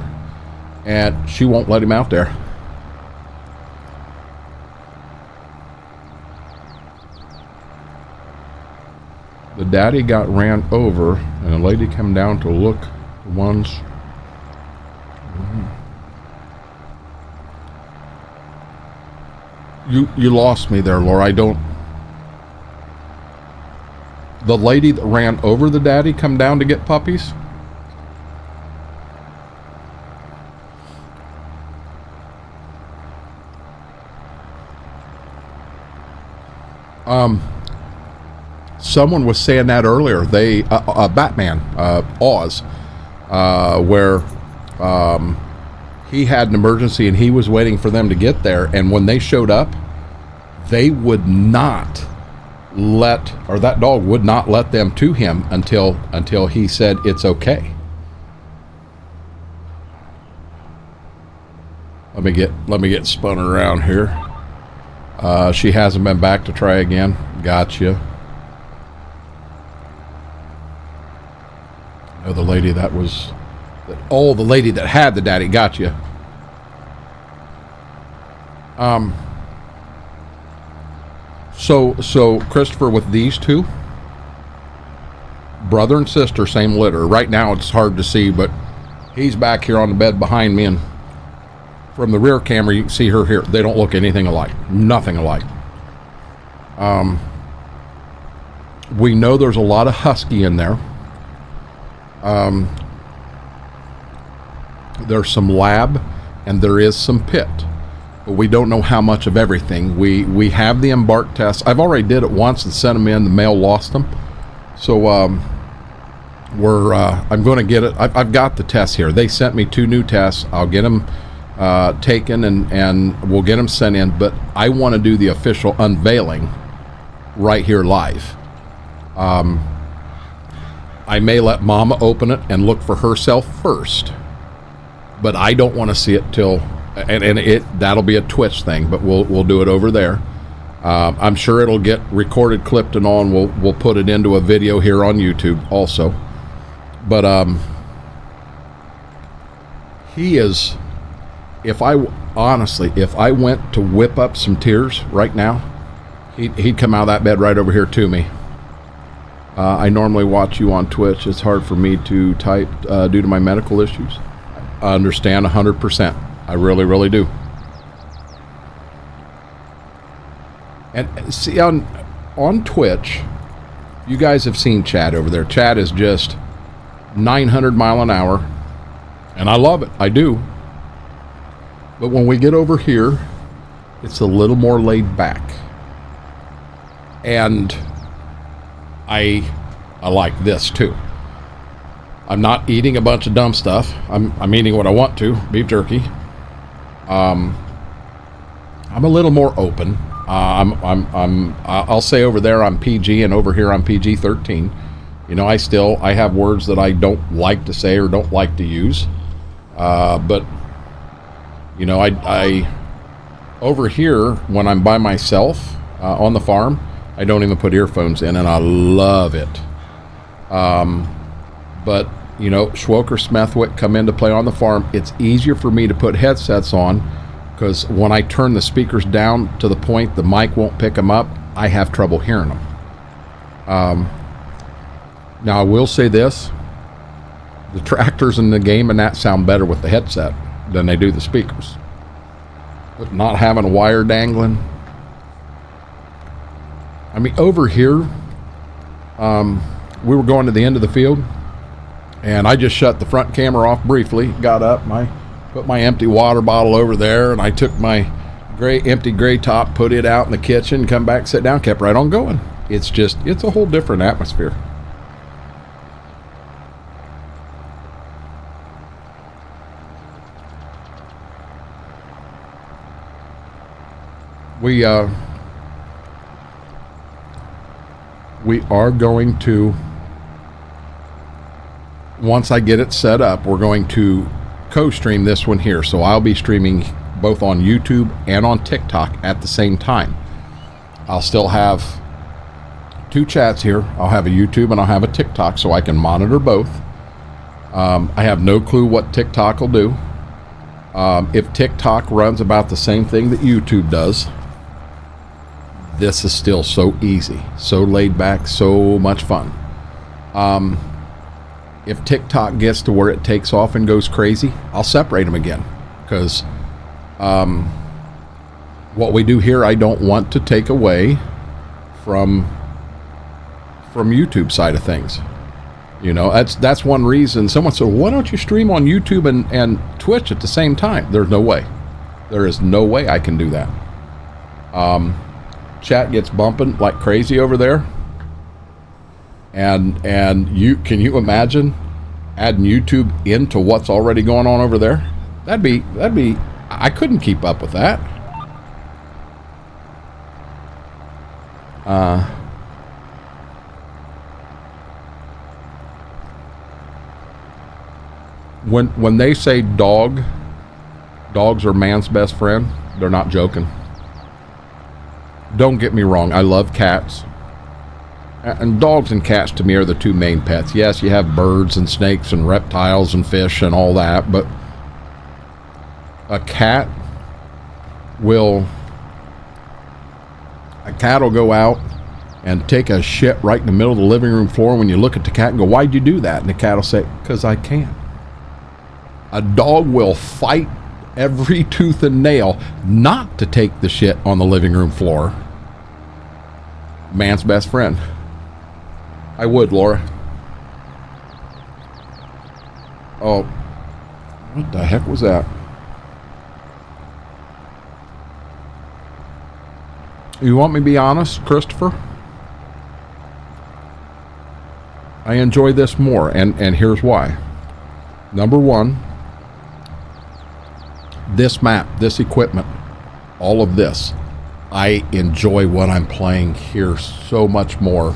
And she won't let him out there. The daddy got ran over and a lady came down to look the ones. You lost me there, Laura. I don't. The lady that ran over the daddy come down to get puppies? Someone was saying that earlier. They Batman, Oz, where he had an emergency and he was waiting for them to get there, and when they showed up, they would not let, or that dog would not let them to him until he said it's okay. Let me get spun around here. She hasn't been back to try again. Gotcha. Oh, the lady that was, the lady that had the daddy. Gotcha. So Christopher, with these two, brother and sister, same litter. Right now it's hard to see, but he's back here on the bed behind me, and from the rear camera you can see her here. They don't look anything alike. Nothing alike. We know there's a lot of husky in there. There's some lab and there is some pit, but we don't know how much of everything. We have the embark test. I've already did it once and sent them in. The mail lost them, so I'm going to get it. I've got the tests here. They sent me 2 new tests. I'll get them taken, and we'll get them sent in. But I want to do the official unveiling right here live. I may let Mama open it and look for herself first, but I don't want to see it till, and that'll be a Twitch thing, but we'll do it over there. I'm sure it'll get recorded, clipped, and all, and we'll put it into a video here on YouTube also. But he is, if I went to whip up some tears right now, he'd come out of that bed right over here to me. I normally watch you on Twitch. It's hard for me to type due to my medical issues. I understand 100%. I really, really do. And see, on Twitch, you guys have seen Chad over there. Chad is just 900 mile an hour, and I love it. I do. But when we get over here, it's a little more laid back. And I like this too. I'm not eating a bunch of dumb stuff. I'm eating what I want to, beef jerky. I'm a little more open. I'll say over there I'm PG, and over here I'm PG-13. You know, I have words that I don't like to say or don't like to use. But you know, I over here when I'm by myself on the farm, I don't even put earphones in, and I love it. But, you know, Schwoker, Smethwick come into play on the farm. It's easier for me to put headsets on, because when I turn the speakers down to the point the mic won't pick them up, I have trouble hearing them. Now, I will say this. The tractors in the game and that sound better with the headset than they do the speakers. But not having a wire dangling. I mean, over here, we were going to the end of the field, and I just shut the front camera off briefly, got up, and I put my empty water bottle over there, and I took my empty gray top, put it out in the kitchen, come back, sit down, kept right on going. It's a whole different atmosphere. We are going to, once I get it set up, we're going to co-stream this one here. So I'll be streaming both on YouTube and on TikTok at the same time. I'll still have two chats here. I'll have a YouTube and I'll have a TikTok, so I can monitor both. I have no clue what TikTok will do. If TikTok runs about the same thing that YouTube does, this is still so easy, so laid back, so much fun. If TikTok gets to where it takes off and goes crazy, I'll separate them again, because what we do here, I don't want to take away from YouTube side of things. You know, that's one reason. Someone said, why don't you stream on YouTube and Twitch at the same time? There's no way. There is no way I can do that. Chat gets bumping like crazy over there, and can you imagine adding YouTube into what's already going on over there? That'd be I couldn't keep up with that. When they say dogs are man's best friend, they're not joking. Don't get me wrong, I love cats. And dogs and cats to me are the two main pets. Yes, you have birds and snakes and reptiles and fish and all that, but a cat will go out and take a shit right in the middle of the living room floor. When you look at the cat and go, why'd you do that? And the cat will say, because I can. A dog will fight every tooth and nail not to take the shit on the living room floor. Man's best friend. I would, Laura. Oh, what the heck was that? You want me to be honest, Christopher? I enjoy this more, and here's why. Number one, this map, this equipment, all of this, I enjoy what I'm playing here so much more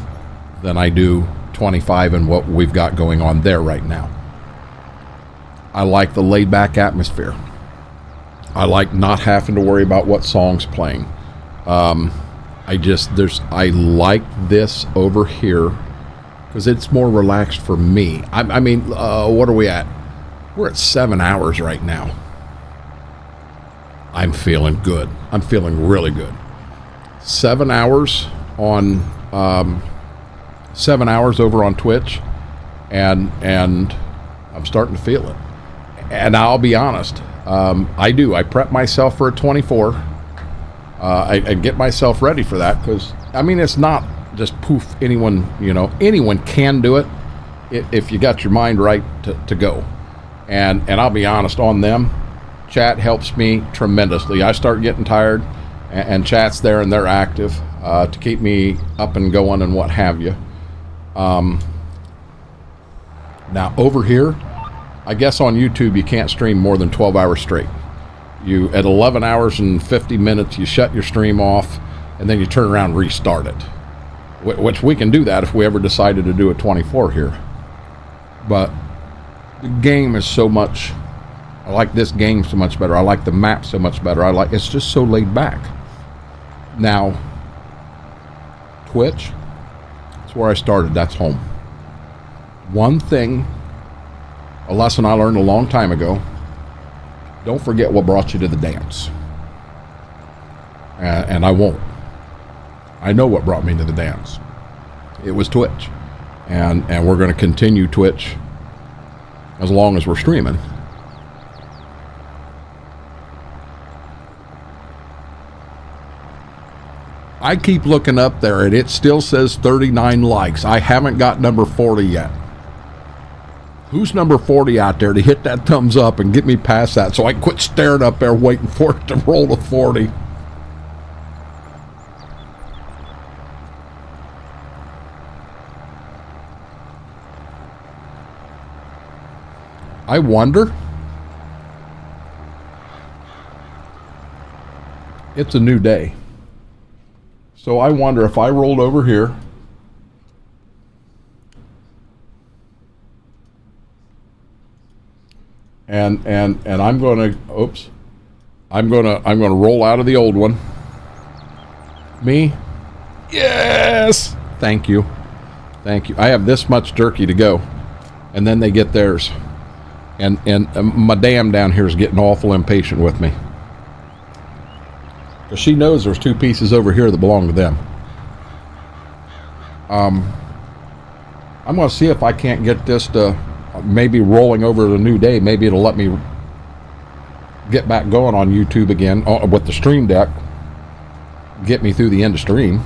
than I do 25 and what we've got going on there right now. I like the laid back atmosphere. I like not having to worry about what song's playing. I like this over here because it's more relaxed for me. I mean, what are we at? We're at 7 hours right now. I'm feeling good. I'm feeling really good. 7 hours on 7 hours over on Twitch, and I'm starting to feel it. And I'll be honest, I prep myself for a 24. I get myself ready for that because, I mean, it's not just poof, anyone can do it if you got your mind right to go. And I'll be honest, on them, chat helps me tremendously. I start getting tired, and chat's there and they're active to keep me up and going and what have you. Now over here, I guess on YouTube you can't stream more than 12 hours straight. You at 11 hours and 50 minutes you shut your stream off, and then you turn around and restart it, which we can do that if we ever decided to do a 24 here. But the game is so much, I like this game so much better. I like the map so much better. It's just so laid back. Now Twitch, that's where I started. That's home. One thing, a lesson I learned a long time ago: don't forget what brought you to the dance. And I won't. I know what brought me to the dance. It was Twitch. And we're going to continue Twitch as long as we're streaming. I keep looking up there and it still says 39 likes. I haven't got number 40 yet. Who's number 40 out there to hit that thumbs up and get me past that so I can quit staring up there waiting for it to roll to 40? I wonder. It's a new day. So I wonder if I rolled over here and I'm going to, I'm going to roll out of the old one. Me? Yes! Thank you. Thank you. I have this much jerky to go, and then they get theirs. And my dam down here is getting awful impatient with me. Because she knows there's 2 pieces over here that belong to them. I'm going to see if I can't get this to maybe rolling over to a new day. Maybe it'll let me get back going on YouTube again with the stream deck. Get me through the end of stream.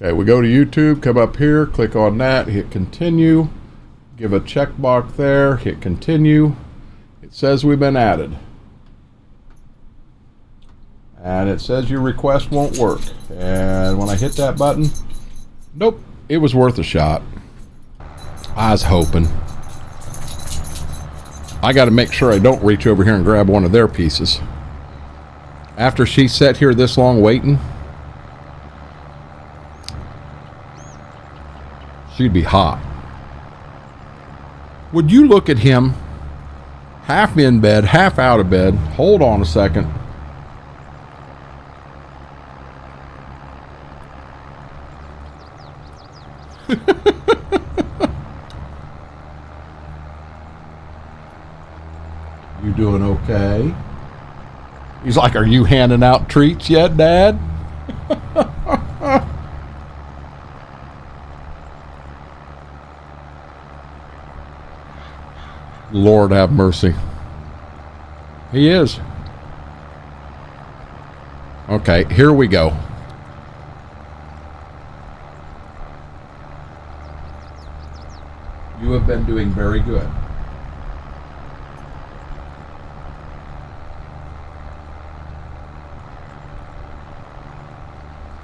Okay, we go to YouTube, come up here, click on that, hit continue, give a checkbox there, hit continue. It says we've been added. And it says your request won't work. And when I hit that button, nope, it was worth a shot. I was hoping. I got to make sure I don't reach over here and grab one of their pieces. After she sat here this long waiting, she'd be hot. Would you look at him? Half in bed, half out of bed. Hold on a second. You doing okay? He's like, are you handing out treats yet, Dad? Lord have mercy. He is. Okay, here we go. You have been doing very good.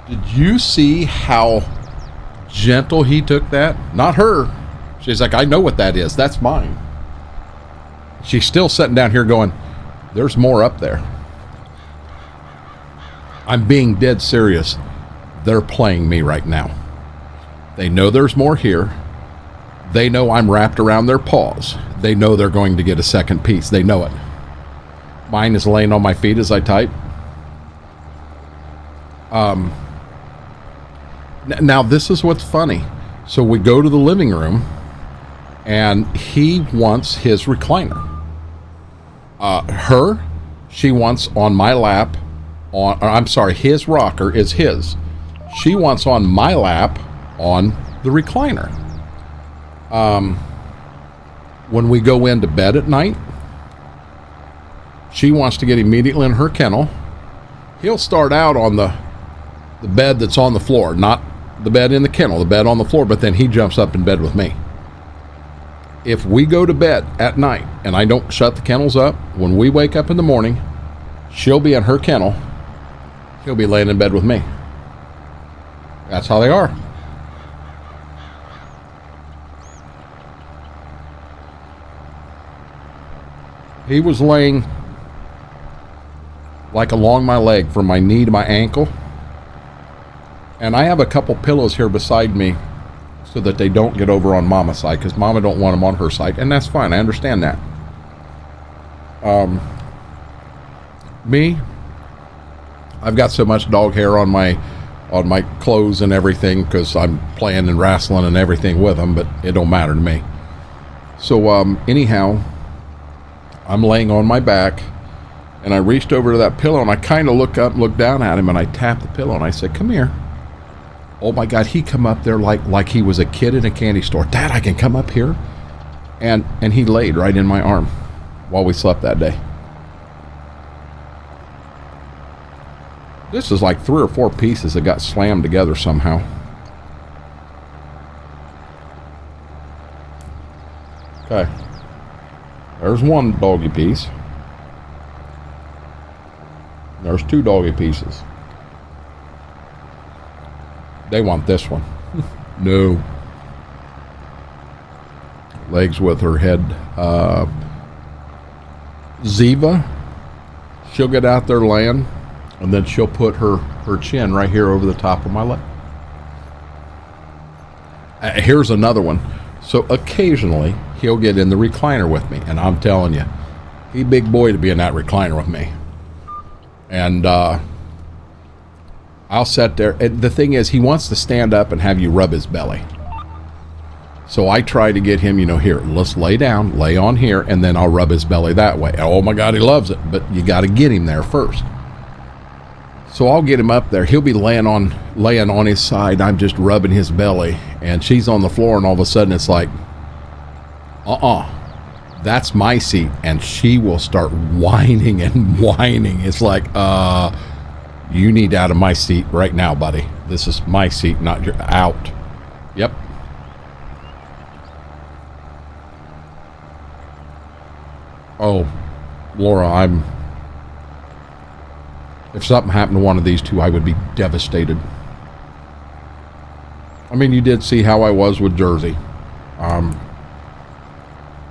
Did you see how gentle he took that? Not her. She's like, I know what that is. That's mine. She's still sitting down here going, there's more up there. I'm being dead serious. They're playing me right now. They know there's more here. They know I'm wrapped around their paws. They know they're going to get a second piece. They know it. Mine is laying on my feet as I type. Now, this is what's funny. So we go to the living room, and he wants his recliner. She wants on my lap. His rocker is his. She wants on my lap on the recliner. When we go into bed at night, she wants to get immediately in her kennel. He'll start out on the bed that's on the floor, not the bed in the kennel, the bed on the floor, but then he jumps up in bed with me. If we go to bed at night and I don't shut the kennels up, when we wake up in the morning, she'll be in her kennel. He'll be laying in bed with me. That's how they are. He was laying like along my leg from my knee to my ankle. And I have a couple pillows here beside me so that they don't get over on Mama's side, because Mama don't want them on her side, and that's fine. I understand that. Me, I've got so much dog hair on my clothes and everything because I'm playing and wrestling and everything with them, but it don't matter to me. So anyhow, I'm laying on my back, and I reached over to that pillow, and I kind of look up and look down at him, and I tap the pillow, and I said, come here. Oh my God, he come up there like he was a kid in a candy store. Dad, I can come up here? And he laid right in my arm while we slept that day. This is like 3 or 4 pieces that got slammed together somehow. Okay. There's one doggy piece. There's 2 doggy pieces. They want this one. No. Legs with her head. Ziva, she'll get out there laying, and then she'll put her chin right here over the top of my leg. Here's another one. So occasionally, he'll get in the recliner with me, and I'm telling you, he big boy to be in that recliner with me. And I'll sit there. And the thing is, he wants to stand up and have you rub his belly. So I try to get him, here, let's lay down, lay on here, and then I'll rub his belly that way. Oh my God, he loves it, but you got to get him there first. So I'll get him up there. He'll be laying on his side. I'm just rubbing his belly, and she's on the floor, and all of a sudden it's like, that's my seat. And she will start whining and whining. It's like, you need out of my seat right now, buddy. This is my seat, not your. Out. Yep. Oh, Laura, if something happened to one of these two, I would be devastated. I mean, you did see how I was with Jersey. And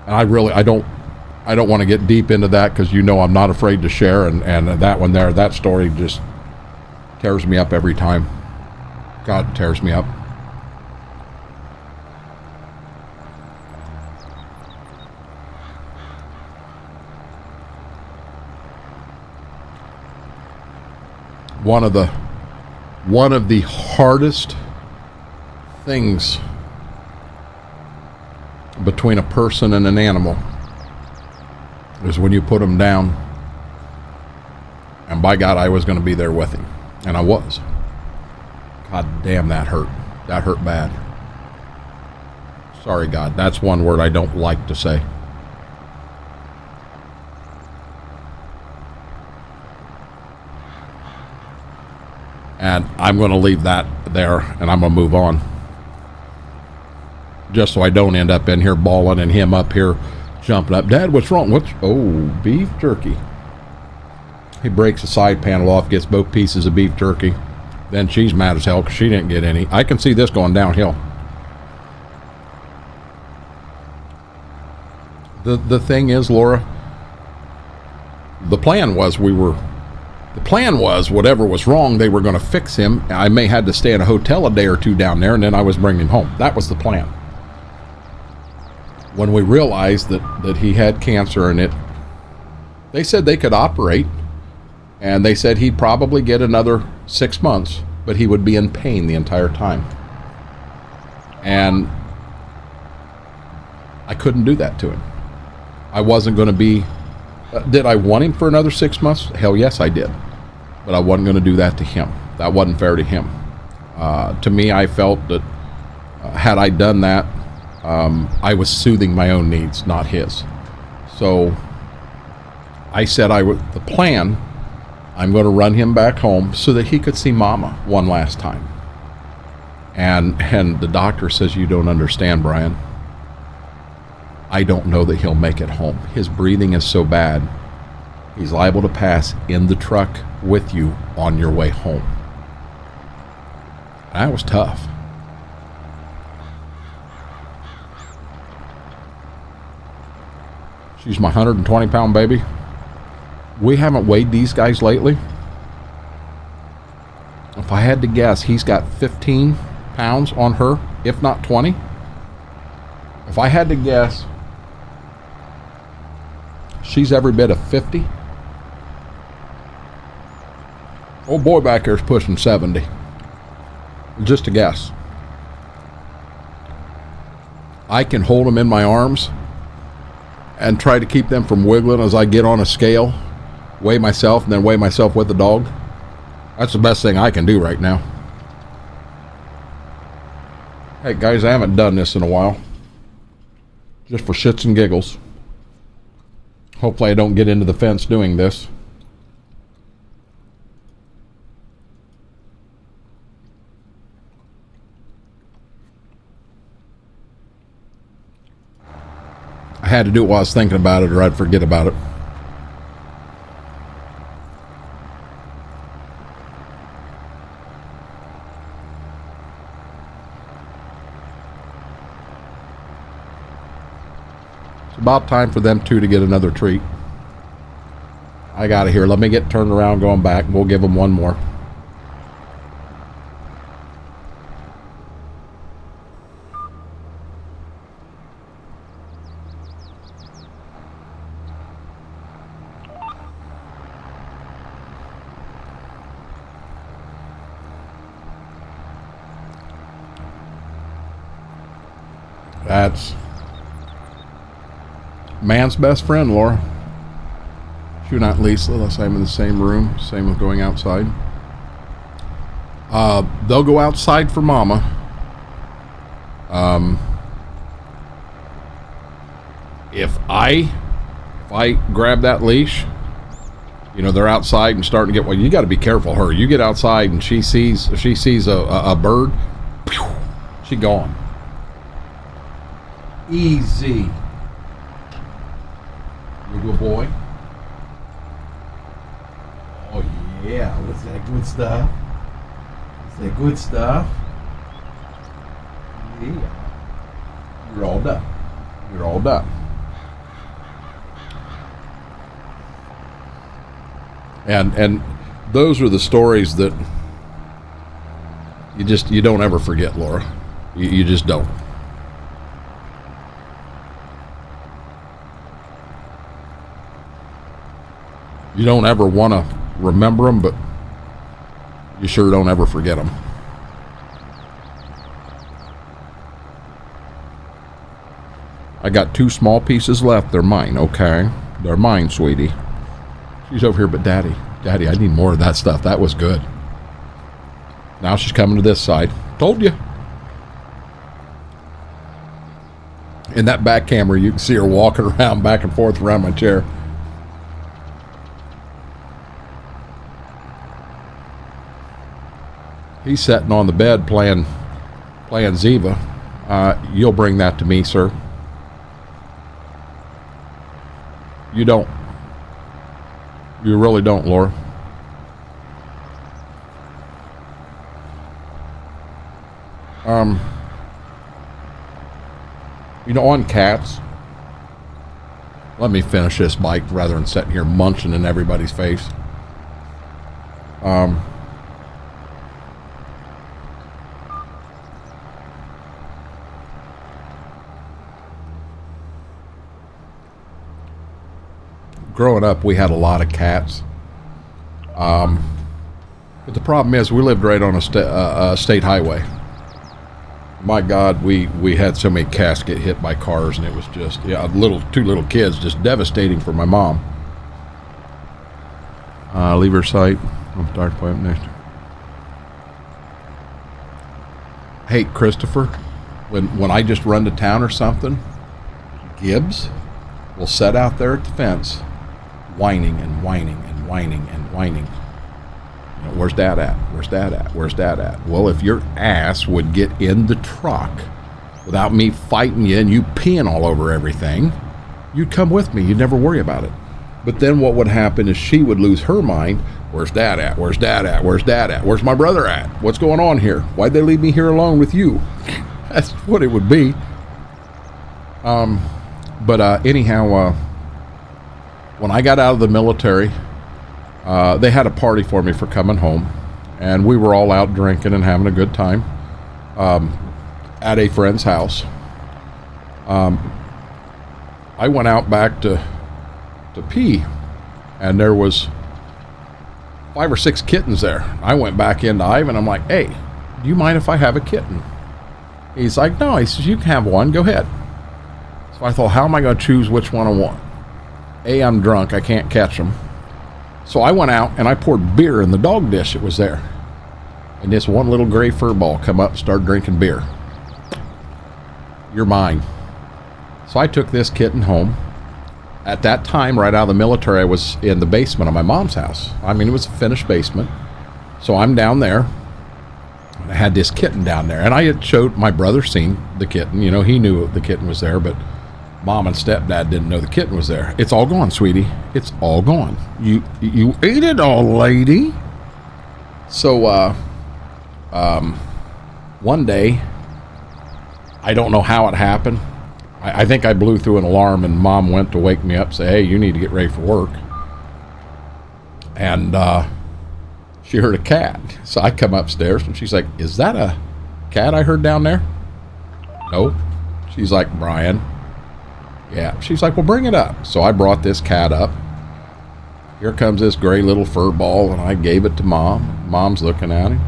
I don't want to get deep into that because I'm not afraid to share, and that one there, that story just tears me up every time. God, tears me up. One of the hardest things between a person and an animal is when you put them down. And by God, I was going to be there with him. And I was. God damn, that hurt. That hurt bad. Sorry, God. That's one word I don't like to say. And I'm going to leave that there, and I'm going to move on. just so I don't end up in here bawling and him up here jumping up. Dad, what's wrong? Oh, beef jerky. He breaks the side panel off, gets both pieces of beef jerky. Then she's mad as hell because she didn't get any. I can see this going downhill. The thing is, Laura, the plan was whatever was wrong, they were going to fix him. I may had to stay in a hotel a day or two down there, and then I was bringing him home. That was the plan. When we realized that he had cancer and they said they could operate, and they said he'd probably get another 6 months, but he would be in pain the entire time. And I couldn't do that to him. I wasn't going to be... did I want him for another 6 months? Hell yes, I did. But I wasn't going to do that to him. That wasn't fair to him. To me, I felt that had I done that, I was soothing my own needs, not his. So I said the plan, I'm going to run him back home so that he could see Mama one last time. And the doctor says, you don't understand, Brian. I don't know that he'll make it home. His breathing is so bad, he's liable to pass in the truck with you on your way home. That was tough. She's my 120-pound baby. We haven't weighed these guys lately. If I had to guess, he's got 15 pounds on her, if not 20. If I had to guess, she's every bit of 50. Old boy back there is pushing 70. Just a guess. I can hold them in my arms and try to keep them from wiggling as I get on a scale, weigh myself, and then weigh myself with the dog. That's the best thing I can do right now. Hey guys, I haven't done this in a while. Just for shits and giggles. Hopefully I don't get into the fence doing this. I had to do it while I was thinking about it, or I'd forget about it. It's about time for them two to get another treat. I got it here. Let me get turned around going back. We'll give them one more. That's man's best friend, Laura. You're not Lisa, unless I'm in the same room. Same with going outside. They'll go outside for Mama. If I grab that leash, you know, they're outside and starting to get, well, you got to be careful her. You get outside and she sees a bird, she gone. Easy. You good boy. Oh yeah, what's that good stuff? Is that good stuff? Yeah. You're all done. You're all done. And those are the stories that you don't ever forget, Laura. You just don't. You don't ever want to remember them, but you sure don't ever forget them. I got 2 small pieces left. They're mine, okay? They're mine, sweetie. She's over here, but Daddy, I need more of that stuff. That was good. Now she's coming to this side. Told you. In that back camera, you can see her walking around back and forth around my chair. He's sitting on the bed playing Ziva. You'll bring that to me, sir. You don't. You really don't, Laura. You know, on cats, let me finish this bike rather than sitting here munching in everybody's face. Growing up, we had a lot of cats. But the problem is we lived right on a state highway. My God, we had so many cats get hit by cars, and it was just, yeah, two little kids, just devastating for my mom. Leave her sight. Dark point next. Hey, Christopher, when I just run to town or something, Gibbs will sit out there at the fence, whining and whining and whining and whining. You know, where's Dad at? Where's Dad at? Where's Dad at? Well, if your ass would get in the truck without me fighting you and you peeing all over everything, you'd come with me. You'd never worry about it. But then what would happen is she would lose her mind. Where's Dad at? Where's Dad at? Where's Dad at? Where's my brother at? What's going on here? Why'd they leave me here alone with you? That's what it would be. Anyhow, when I got out of the military, they had a party for me for coming home, and we were all out drinking and having a good time at a friend's house. I went out back to pee, and there was 5 or 6 kittens there. I went back into Ivan. I'm like, hey, do you mind if I have a kitten? He's like, no. He says, you can have one. Go ahead. So I thought, how am I going to choose which one I want? A, I'm drunk. I can't catch them. So I went out and I poured beer in the dog dish that was there. And this one little gray fur ball come up and started drinking beer. You're mine. So I took this kitten home. At that time, right out of the military, I was in the basement of my mom's house. I mean, it was a finished basement. So I'm down there. And I had this kitten down there. And I had showed my brother seen the kitten. You know, he knew the kitten was there, but Mom and Stepdad didn't know the kitten was there. It's all gone, sweetie. It's all gone. You ate it all, lady. So, one day, I don't know how it happened. I think I blew through an alarm, and Mom went to wake me up, say, hey, you need to get ready for work. And she heard a cat. So I come upstairs, and she's like, is that a cat I heard down there? No. She's like, Brian. Yeah. She's like, well, bring it up. So I brought this cat up. Here comes this gray little fur ball, and I gave it to Mom. Mom's looking at him.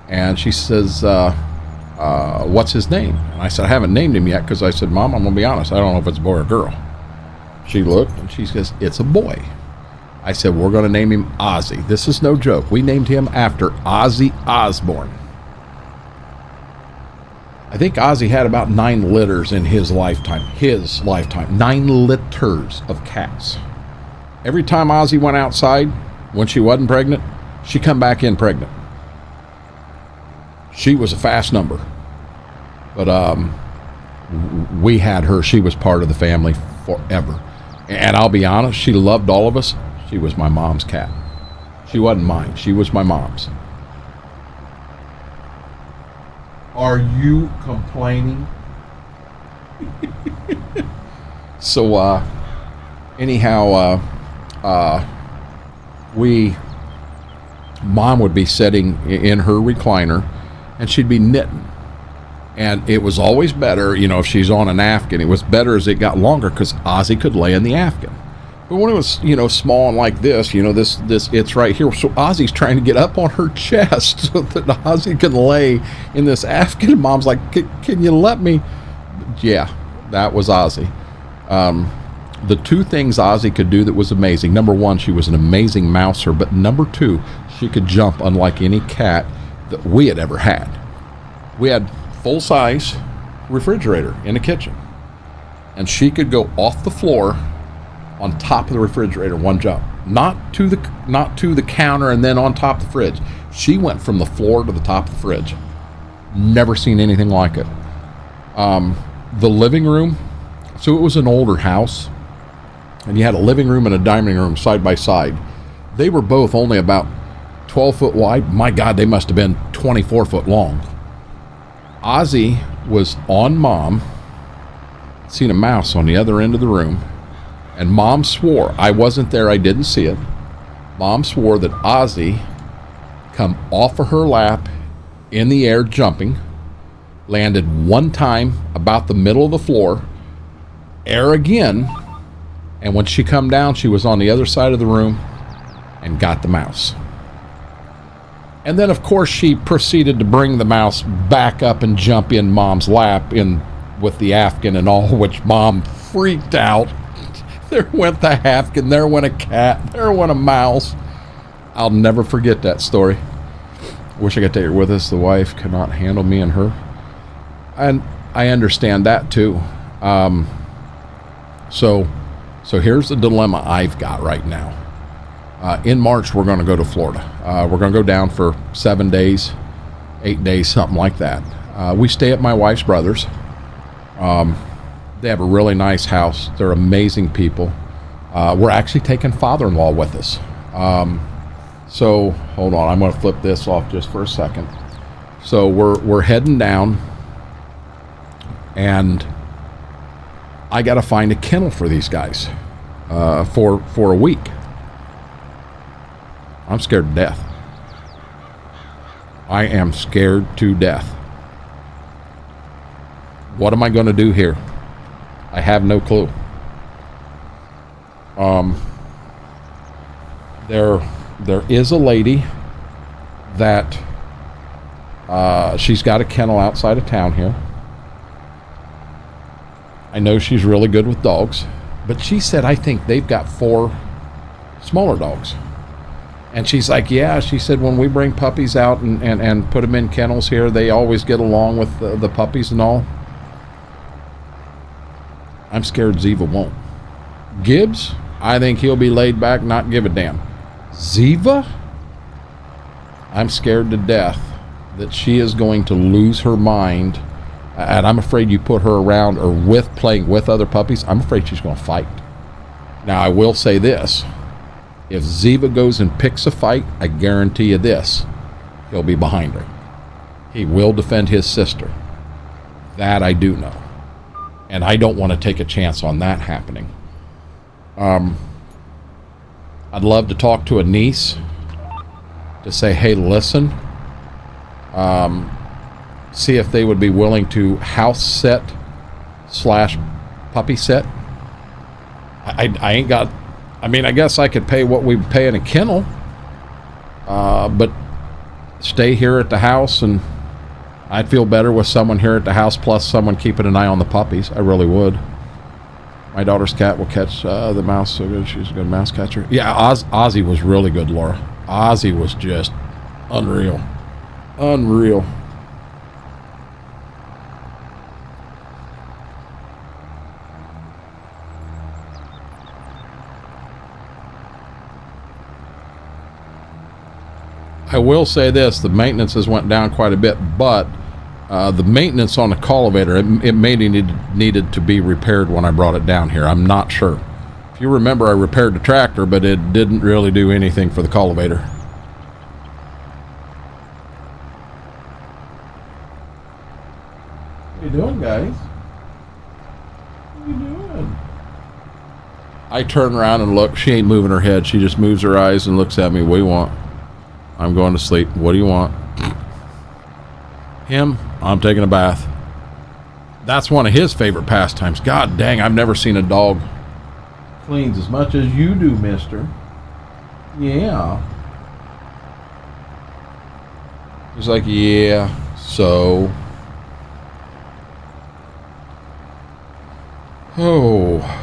And she says, what's his name? And I said, I haven't named him yet, because I said, Mom, I'm going to be honest, I don't know if it's a boy or girl. She looked, and she says, it's a boy. I said, we're going to name him Ozzy. This is no joke. We named him after Ozzy Osbourne. I think Ozzy had about 9 litters in his lifetime. 9 litters of cats. Every time Ozzy went outside, when she wasn't pregnant, she come back in pregnant. She was a fast number. But we had her. She was part of the family forever. And I'll be honest, she loved all of us. She was my mom's cat. She wasn't mine. She was my mom's. Are you complaining? So, anyhow, Mom would be sitting in her recliner, and she'd be knitting. And it was always better, you know, if she's on an Afghan, it was better as it got longer, because Ozzy could lay in the Afghan. But when it was, you know, small and like this, you know, this it's right here. So Ozzy's trying to get up on her chest so that Ozzy can lay in this Afghan. And Mom's like, can you let me? Yeah, that was Ozzy. The 2 things Ozzy could do that was amazing. Number 1, she was an amazing mouser. But number 2, she could jump unlike any cat that we had ever had. We had full-size refrigerator in the kitchen. And she could go off the floor on top of the refrigerator, one jump, not to the counter and then on top of the fridge. She went from the floor to the top of the fridge. Never seen anything like it. The living room, so it was an older house, and you had a living room and a dining room side by side. They were both only about 12 foot wide. My God, they must have been 24 foot long. Ozzy was on Mom, seen a mouse on the other end of the room, and Mom swore, I wasn't there, I didn't see it. Mom swore that Ozzy come off of her lap in the air jumping, landed one time about the middle of the floor, air again, and when she come down, she was on the other side of the room and got the mouse. And then, of course, she proceeded to bring the mouse back up and jump in Mom's lap in with the Afghan and all, which Mom freaked out. There went the Afghan, there went a cat, there went a mouse. I'll never forget that story. Wish I could take her with us. The wife cannot handle me and her. And I understand that too. So here's the dilemma I've got right now. In March, we're going to go to Florida. We're going to go down for 7 days, 8 days, something like that. We stay at my wife's brother's. They have a really nice house. They're amazing people. We're actually taking father-in-law with us. So hold on, I'm going to flip this off just for a second. So we're heading down, and I got to find a kennel for these guys for a week. I'm scared to death. I am scared to death. What am I going to do here? I have no clue. There is a lady that she's got a kennel outside of town here. I know she's really good with dogs, but she said I think they've got 4 smaller dogs. And she's like, yeah, she said when we bring puppies out and put them in kennels here, they always get along with the puppies and all. I'm scared Ziva won't. Gibbs, I think he'll be laid back, not give a damn. Ziva, I'm scared to death that she is going to lose her mind, and I'm afraid you put her around or with playing with other puppies, I'm afraid she's going to fight. Now, I will say this. If Ziva goes and picks a fight, I guarantee you this, he'll be behind her. He will defend his sister. That I do know. And I don't want to take a chance on that happening. I'd love to talk to a niece to say, hey, listen, see if they would be willing to house set / puppy set. I ain't got, I mean, I guess I could pay what we pay in a kennel, but stay here at the house, and I'd feel better with someone here at the house plus someone keeping an eye on the puppies. I really would. My daughter's cat will catch the mouse so good. She's a good mouse catcher. Yeah, Ozzy was really good, Laura. Ozzy was just unreal. Unreal. I will say this, the maintenance has went down quite a bit, but the maintenance on the cultivator, it may needed to be repaired when I brought it down here. I'm not sure. If you remember, I repaired the tractor, but it didn't really do anything for the cultivator. What are you doing, guys? What are you doing? I turn around and look. She ain't moving her head. She just moves her eyes and looks at me. What do you want? I'm going to sleep. What do you want? Him? I'm taking a bath. That's one of his favorite pastimes. God dang, I've never seen a dog cleans as much as you do, mister. Yeah. He's like, yeah, so. Oh.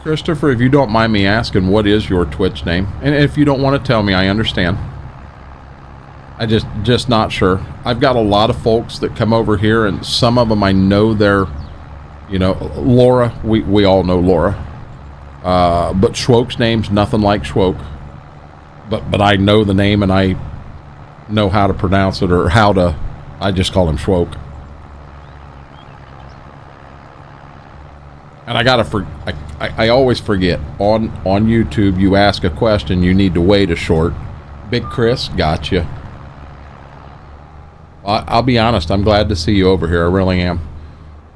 Christopher, if you don't mind me asking, what is your Twitch name? And if you don't want to tell me, I understand. I just not sure. I've got a lot of folks that come over here, and some of them I know they're, you know, Laura. We all know Laura. But Schwoke's name's nothing like Schwoke. But I know the name, and I know how to pronounce it or how to, I just call him Schwoke. And I always forget, on YouTube, you ask a question, you need to wait a short. Big Chris, gotcha. I'll be honest, I'm glad to see you over here. I really am.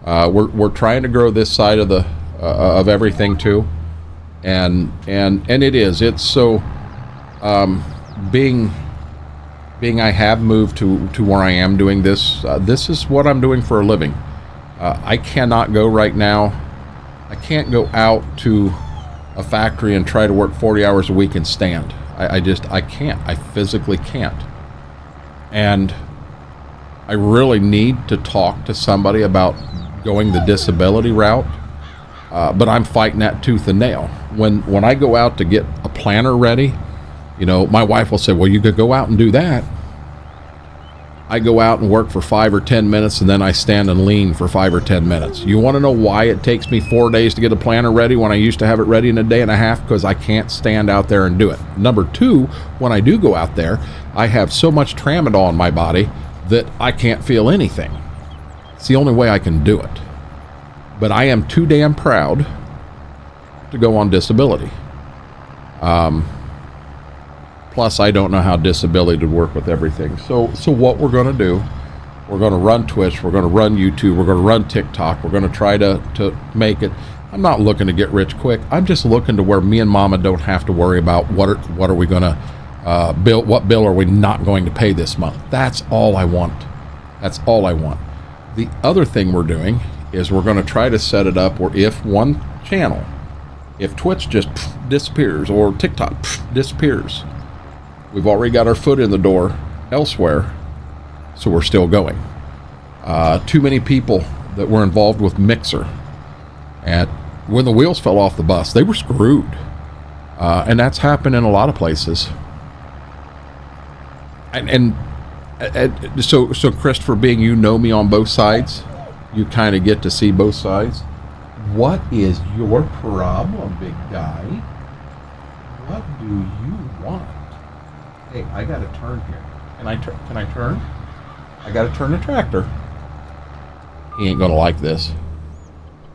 We're trying to grow this side of the of everything too, and it is. It's so being I have moved to where I am doing this. This is what I'm doing for a living. I cannot go right now. I can't go out to a factory and try to work 40 hours a week and stand. I can't. I physically can't. And I really need to talk to somebody about going the disability route. But I'm fighting that tooth and nail. When I go out to get a planter ready, you know, my wife will say, well, you could go out and do that. I go out and work for 5 or 10 minutes, and then I stand and lean for 5 or 10 minutes. You want to know why it takes me 4 days to get a planter ready when I used to have it ready in a day and a half? Because I can't stand out there and do it. Number two, when I do go out there, I have so much tramadol in my body that I can't feel anything. It's the only way I can do it. But I am too damn proud to go on disability. Plus, I don't know how disability would work with everything. So what we're going to do, we're going to run Twitch, we're going to run YouTube, we're going to run TikTok, we're going to try to make it. I'm not looking to get rich quick. I'm just looking to where me and Mama don't have to worry about what are we going to bill, what bill are we not going to pay this month. That's all I want. That's all I want. The other thing we're doing is we're going to try to set it up where if one channel, if Twitch just disappears or TikTok disappears, we've already got our foot in the door elsewhere, so we're still going. Too many people that were involved with Mixer, and when the wheels fell off the bus, they were screwed. And that's happened in a lot of places. So Christopher, being you know me on both sides, you kind of get to see both sides. What is your problem, big guy? What do you want? Hey, I got to turn here. Can I turn? I got to turn the tractor. He ain't going to like this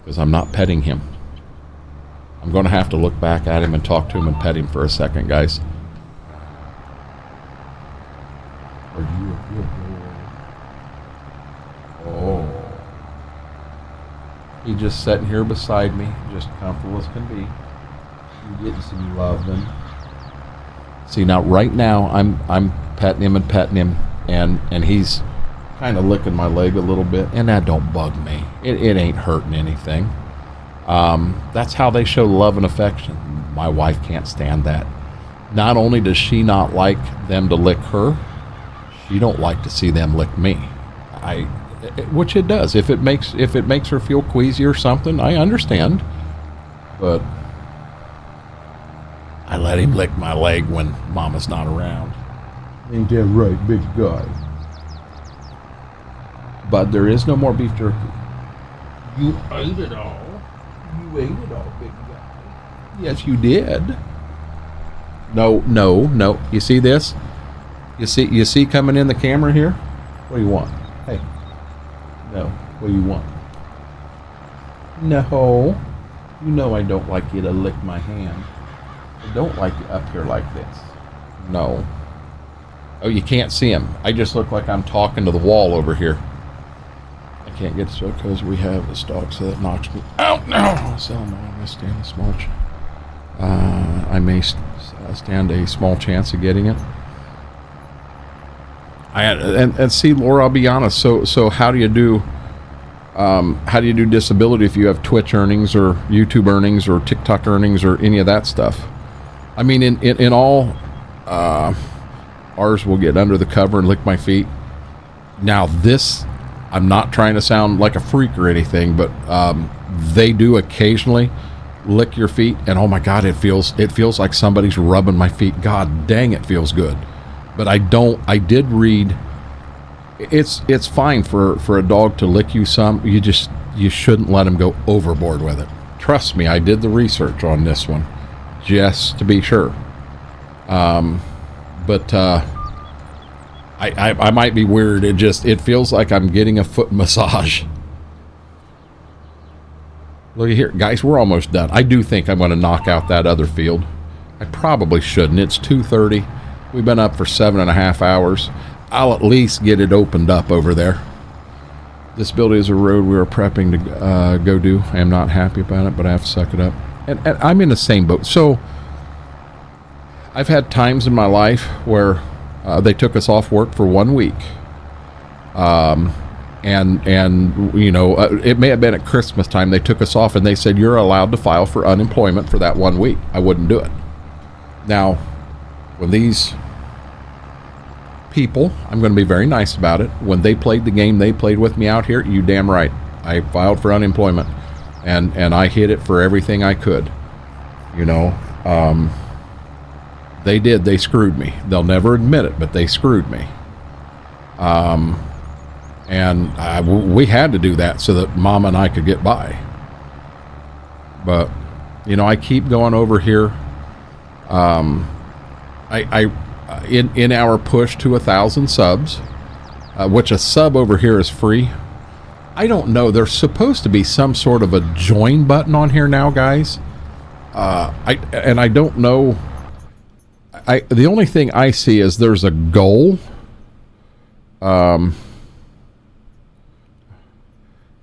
because I'm not petting him. I'm going to have to look back at him and talk to him and pet him for a second, guys. Are you a good boy? Oh. He's just sitting here beside me, just comfortable as can be. You getting some loving. See, now right now I'm petting him and he's kind of licking my leg a little bit, and that don't bug me. It ain't hurting anything. That's how they show love and affection. My wife can't stand that. Not only does she not like them to lick her, she don't like to see them lick me. Which it does. If it makes her feel queasy or something, I understand. But I let him lick my leg when Mama's not around. Ain't that right, big guy? But there is no more beef jerky. You ate it all. You ate it all, big guy. Yes, you did. No. You see this? You see coming in the camera here? What do you want? Hey. No. What do you want? No. You know I don't like you to lick my hand. I don't like you up here like this. No. Oh, you can't see him. I just look like I'm talking to the wall over here. I can't get to it because we have a stock, so that knocks me out now. So I may stand a small stand a small chance of getting it. And see, Laura, I'll be honest. So how do you do disability if you have Twitch earnings or YouTube earnings or TikTok earnings or any of that stuff? I mean, in all, ours will get under the cover and lick my feet. Now this, I'm not trying to sound like a freak or anything, but they do occasionally lick your feet, and oh my God, it feels like somebody's rubbing my feet. God dang, it feels good. But I did read, it's fine for a dog to lick you some. You shouldn't let him go overboard with it. Trust me, I did the research on this one, just to be sure. But I might be weird. It feels like I'm getting a foot massage. Look at here, guys, we're almost done. I do think I'm going to knock out that other field. I probably shouldn't. It's 2:30. We've been up for 7.5 hours. I'll at least get it opened up over there. This building is a road we are prepping to go do. I am not happy about it, but I have to suck it up. And I'm in the same boat. So I've had times in my life where they took us off work for 1 week. And you know, it may have been at Christmas time. They took us off and they said, you're allowed to file for unemployment for that 1 week. I wouldn't do it. Now, when these people, I'm going to be very nice about it, when they played the game they played with me out here, you damn right, I filed for unemployment, and I hit it for everything I could. You know, they did. They screwed me. They'll never admit it, but they screwed me. And we had to do that so that Mama and I could get by. But, you know, I keep going over here. In our push to 1,000 subs, which a sub over here is free. I don't know. There's supposed to be some sort of a join button on here now, guys. I don't know. The only thing I see is there's a goal.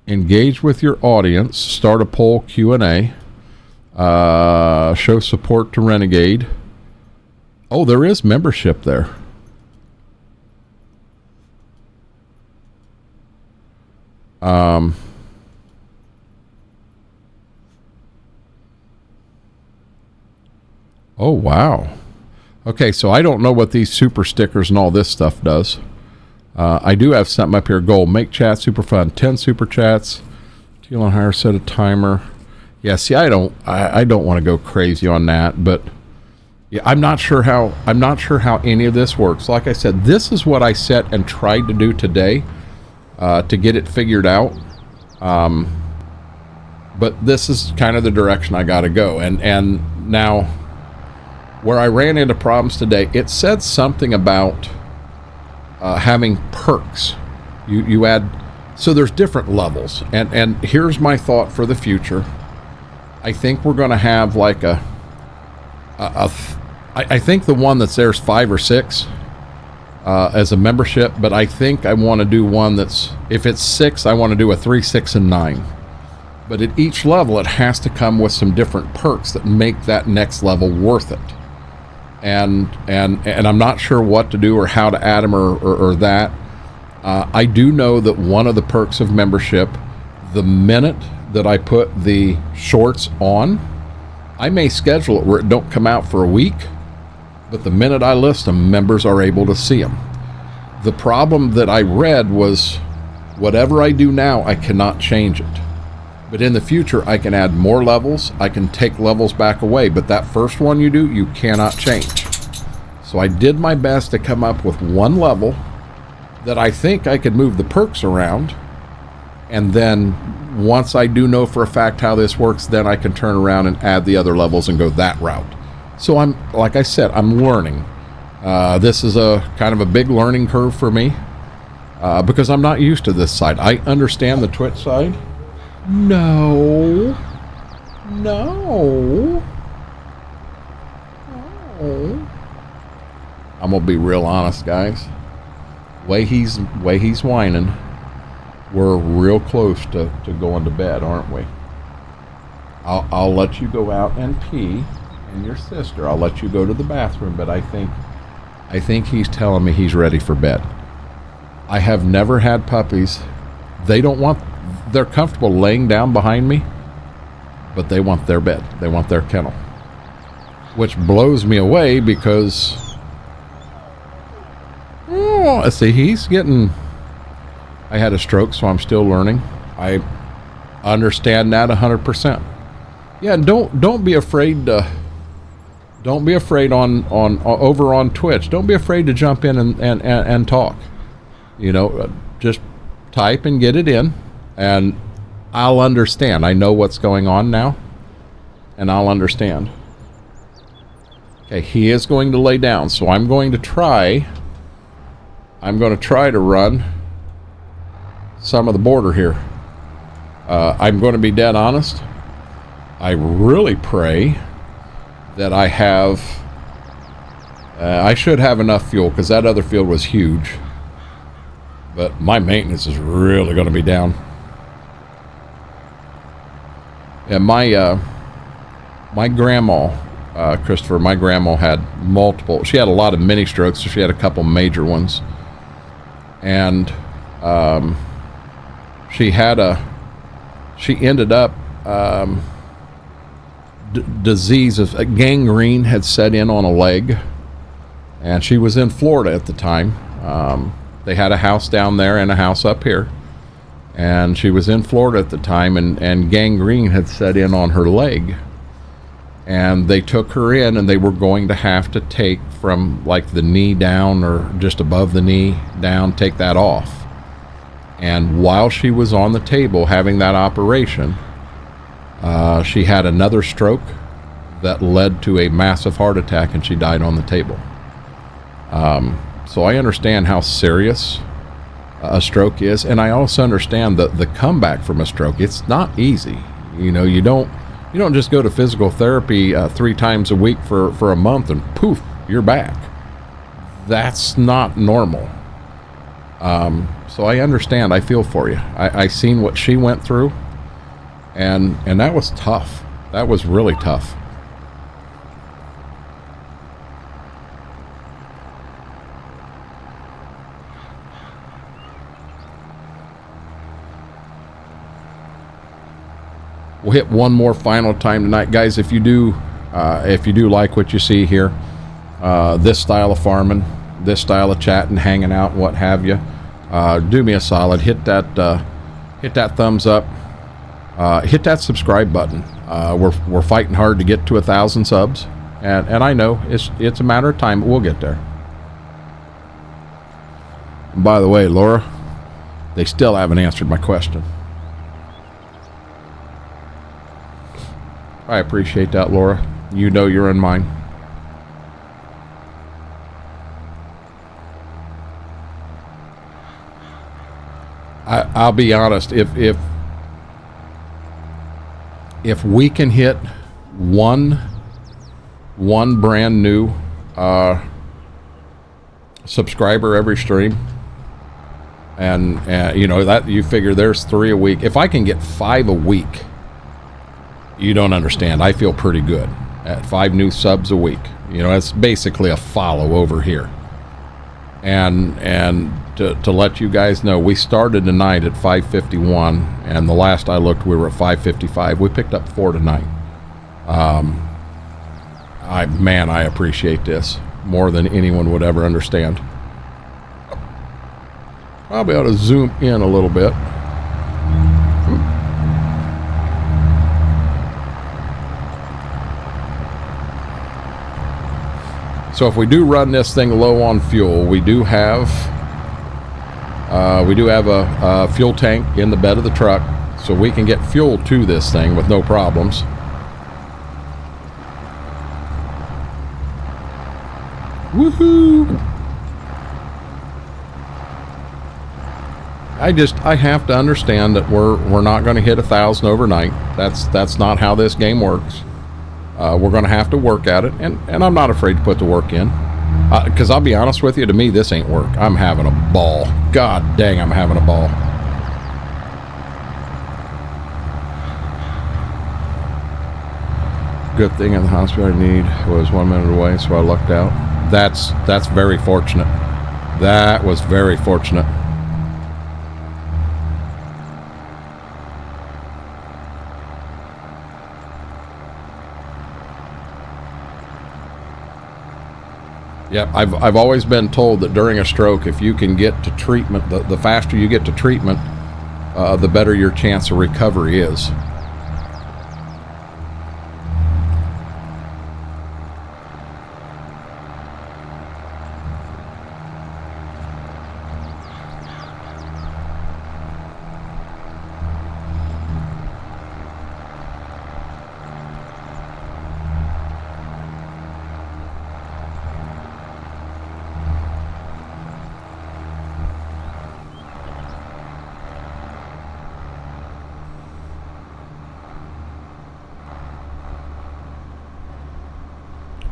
Engage with your audience. Start a poll Q&A. Show support to Renegade. Oh, there is membership there. Oh, wow. Okay, so I don't know what these super stickers and all this stuff does. I do have something up here. Goal, make chat super fun. 10 super chats. Teal on higher, set a timer. Yeah, see, I don't want to go crazy on that, but yeah, I'm not sure how any of this works. Like I said, this is what I set and tried to do today to get it figured out. But this is kind of the direction I got to go. And now, where I ran into problems today, it said something about having perks. You add, so there's different levels. And here's my thought for the future. I think we're going to have like I think the one that's there's 5 or 6 as a membership, but I think I want to do one that's, if it's 6, I want to do a 3, 6, and 9. But at each level, it has to come with some different perks that make that next level worth it. And I'm not sure what to do or how to add them or that. I do know that one of the perks of membership, the minute that I put the shorts on, I may schedule it where it don't come out for a week, but the minute I list them, members are able to see them. The problem that I read was whatever I do now, I cannot change it. But in the future, I can add more levels. I can take levels back away, but that first one you do, you cannot change. So I did my best to come up with one level that I think I could move the perks around. And then once I do know for a fact how this works, then I can turn around and add the other levels and go that route. So I'm, like I said, I'm learning. This is a kind of a big learning curve for me because I'm not used to this side. I understand the Twitch side. No. I'm gonna be real honest, guys. Way he's whining, we're real close to going to bed, aren't we? I'll let you go out and pee, and your sister, I'll let you go to the bathroom, but I think he's telling me he's ready for bed. I have never had puppies. They're comfortable laying down behind me, but they want their bed. They want their kennel, which blows me away because, oh, see, he's getting, I had a stroke, so I'm still learning. I understand that 100%. Yeah, don't be afraid to, don't be afraid on over on Twitch. Don't be afraid to jump in and talk. You know, just type and get it in, and I'll understand. I know what's going on now, and I'll understand. Okay, he is going to lay down, so I'm going to try I'm going to try to run some of the border here. I'm going to be dead honest. I really pray that I have... I should have enough fuel, because that other field was huge. But my maintenance is really going to be down. And my grandma, Christopher, my grandma had multiple... She had a lot of mini strokes, so she had a couple major ones. And she ended up... disease of gangrene had set in on a leg, and she was in Florida at the time. They had a house down there and a house up here, and she was in Florida at the time, and gangrene had set in on her leg, and they took her in, and they were going to have to take from like the knee down, or just above the knee down, take that off. And while she was on the table having that operation, she had another stroke that led to a massive heart attack, and she died on the table. So I understand how serious a stroke is, and I also understand the comeback from a stroke. It's not easy. You know, you don't just go to physical therapy 3 times a week for a month and poof, you're back. That's not normal. So I understand. I feel for you. I seen what she went through. And that was tough. That was really tough. We'll hit one more final time tonight, guys. If you do like what you see here, this style of farming, this style of chatting, hanging out, what have you, do me a solid. Hit that thumbs up. Hit that subscribe button. We're fighting hard to get to 1,000 subs, and I know it's a matter of time, but we'll get there. And by the way, Laura, they still haven't answered my question. I appreciate that, Laura. You know you're in mine. I'll be honest, if we can hit one brand new subscriber every stream, and you know, that you figure there's 3 a week. If I can get 5 a week, you don't understand. I feel pretty good at 5 new subs a week. You know, it's basically a follow over here. And to let you guys know, we started tonight at 551, and the last I looked, we were at 555. We picked up 4 tonight. I appreciate this more than anyone would ever understand. I'll be able to zoom in a little bit. So if we do run this thing low on fuel, we do have a fuel tank in the bed of the truck, so we can get fuel to this thing with no problems. Woohoo! I have to understand that we're not going to hit 1,000 overnight. That's not how this game works. We're going to have to work at it, and I'm not afraid to put the work in. Because I'll be honest with you, to me, this ain't work. I'm having a ball. God dang, I'm having a ball. Good thing in the hospital I need was 1 minute away, so I lucked out. That's very fortunate. That was very fortunate. Yep, I've always been told that during a stroke, if you can get to treatment, the faster you get to treatment, the better your chance of recovery is.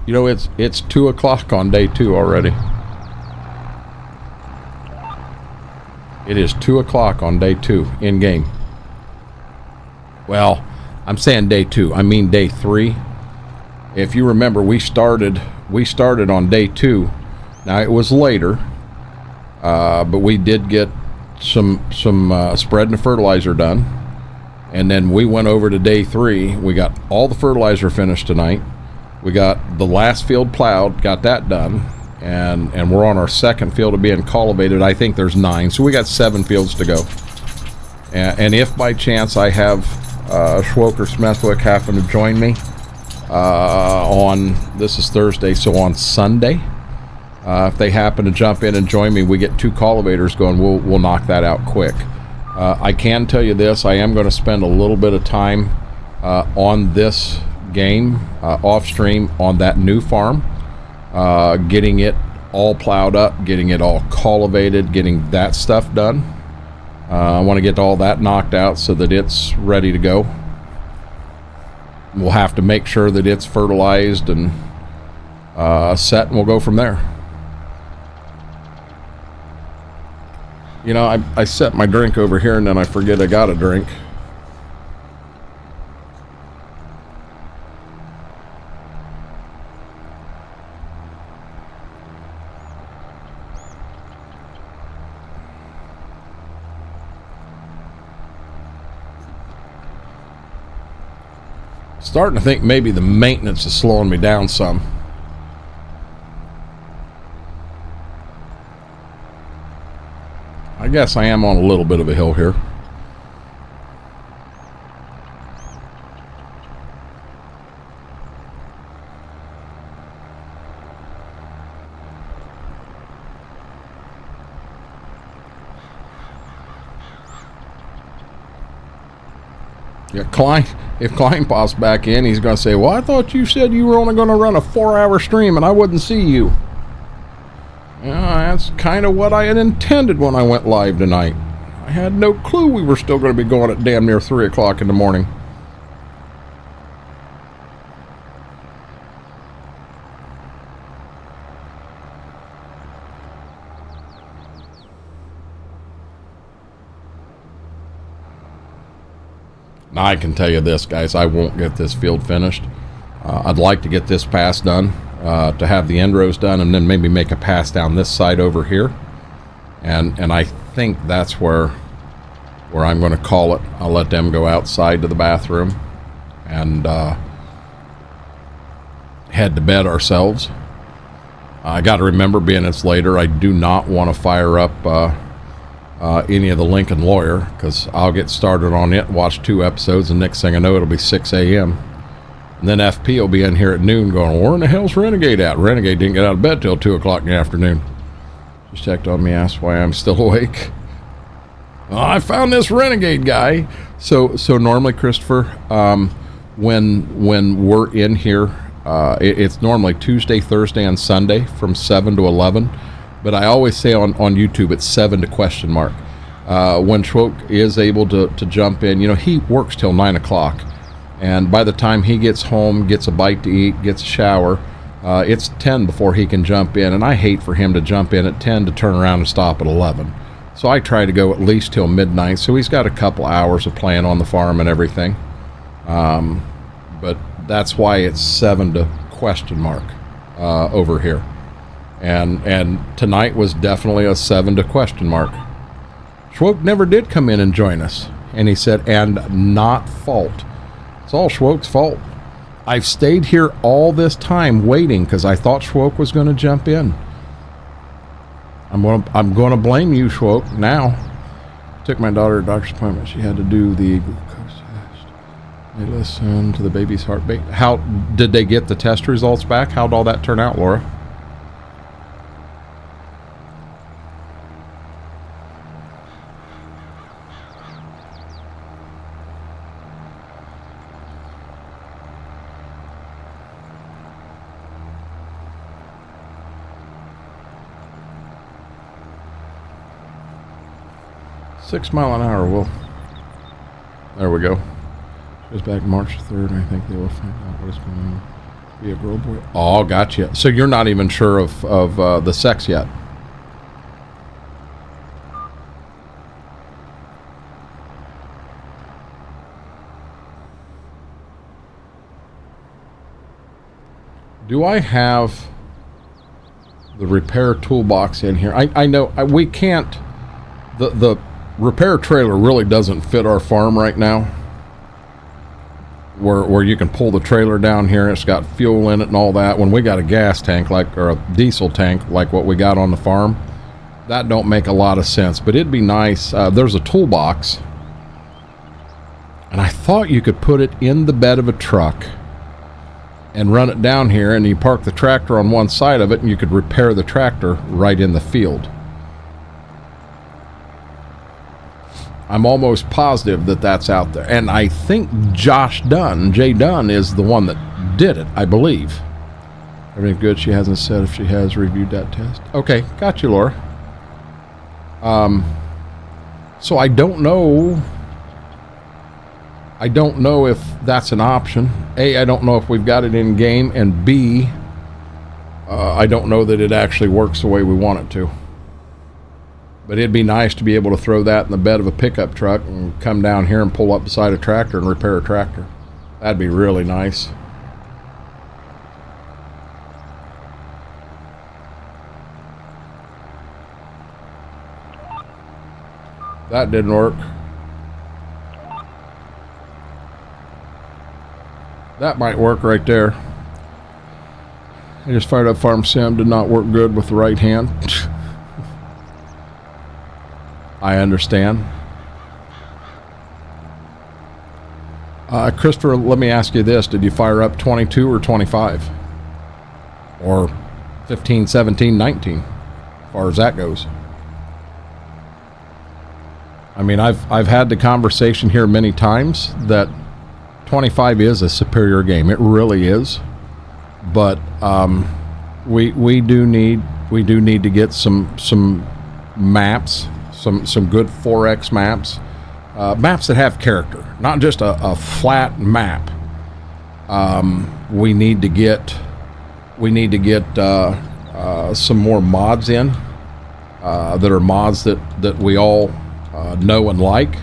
You know, it's 2 o'clock on day 2 already. It is 2 o'clock on day 2 in game. Well, I'm saying day 2. I mean day 3. If you remember, we started on day 2. Now it was later, but we did get some spreading of fertilizer done, and then we went over to day 3. We got all the fertilizer finished tonight. We got the last field plowed, got that done, and we're on our second field of being cultivated. I think there's 9, so we got 7 fields to go. And if by chance I have Schwoke or Smethwick happen to join me on, this is Thursday, so on Sunday, if they happen to jump in and join me, we get 2 cultivators going, we'll knock that out quick. I can tell you this, I am going to spend a little bit of time on this game off stream on that new farm, getting it all plowed up, getting it all cultivated, getting that stuff done. I want to get all that knocked out so that it's ready to go. We'll have to make sure that it's fertilized and set, and we'll go from there. You know, I set my drink over here and then I forget I got a drink. Starting to think maybe the maintenance is slowing me down some. I guess I am on a little bit of a hill here. Yeah, Klein, if Klein pops back in, he's going to say, well, I thought you said you were only going to run a 4-hour stream and I wouldn't see you. Yeah, that's kind of what I had intended when I went live tonight. I had no clue we were still going to be going at damn near 3 o'clock in the morning. Now, I can tell you this, guys, I won't get this field finished. I'd like to get this pass done, to have the end rows done, and then maybe make a pass down this side over here. And I think that's where I'm going to call it. I'll let them go outside to the bathroom and head to bed ourselves. I got to remember, being it's later, I do not want to fire up any of the Lincoln Lawyer, because I'll get started on it, watch 2 episodes, and next thing I know, it'll be 6 a.m. And then FP will be in here at noon going, where in the hell's Renegade at? Renegade didn't get out of bed till 2 o'clock in the afternoon. Just checked on me, asked why I'm still awake. Oh, I found this Renegade guy. So normally, Christopher, when we're in here, it's normally Tuesday, Thursday, and Sunday from 7 to 11. But I always say on YouTube, it's 7 to question mark. When Schwoke is able to jump in, you know, he works till 9 o'clock. And by the time he gets home, gets a bite to eat, gets a shower, it's 10 before he can jump in. And I hate for him to jump in at 10 to turn around and stop at 11. So I try to go at least till midnight. So he's got a couple hours of playing on the farm and everything. But that's why it's 7 to question mark over here. And tonight was definitely a 7 to question mark. Schwoke never did come in and join us. And he said, and not fault. It's all Schwoke's fault. I've stayed here all this time waiting because I thought Schwoke was going to jump in. I'm going to blame you, Schwoke, now. Took my daughter to a doctor's appointment. She had to do the glucose test. They listened to the baby's heartbeat. How did they get the test results back? How'd all that turn out, Laura? $6 mph, Will. There we go. Goes back March 3rd, and I think they will find out what is going on. Be a girl, boy. Oh, gotcha. So you're not even sure of the sex yet. Do I have the repair toolbox in here? I know we can't. The repair trailer really doesn't fit our farm right now. Where you can pull the trailer down here, it's got fuel in it and all that. When we got a gas tank or a diesel tank like what we got on the farm, that don't make a lot of sense. But it'd be nice. There's a toolbox, and I thought you could put it in the bed of a truck and run it down here, and you park the tractor on one side of it, and you could repair the tractor right in the field. I'm almost positive that that's out there. And I think Jay Dunn, is the one that did it, I believe. Everything good? She hasn't said if she has reviewed that test. Okay, got you, Laura. So I don't know. I don't know if that's an option. A, I don't know if we've got it in game. And B, I don't know that it actually works the way we want it to. But it'd be nice to be able to throw that in the bed of a pickup truck and come down here and pull up beside a tractor and repair a tractor. That'd be really nice. That didn't work. That might work right there. I just fired up Farm Sim, did not work good with the right hand. I understand. Christopher, let me ask you this. Did you fire up 22 or 25? Or 15, 17, 19? As far as that goes. I mean, I've had the conversation here many times that 25 is a superior game. It really is. But we do need to get some maps. Some good 4X maps, maps that have character, not just a flat map. We need to get some more mods in that are mods that we all know and like.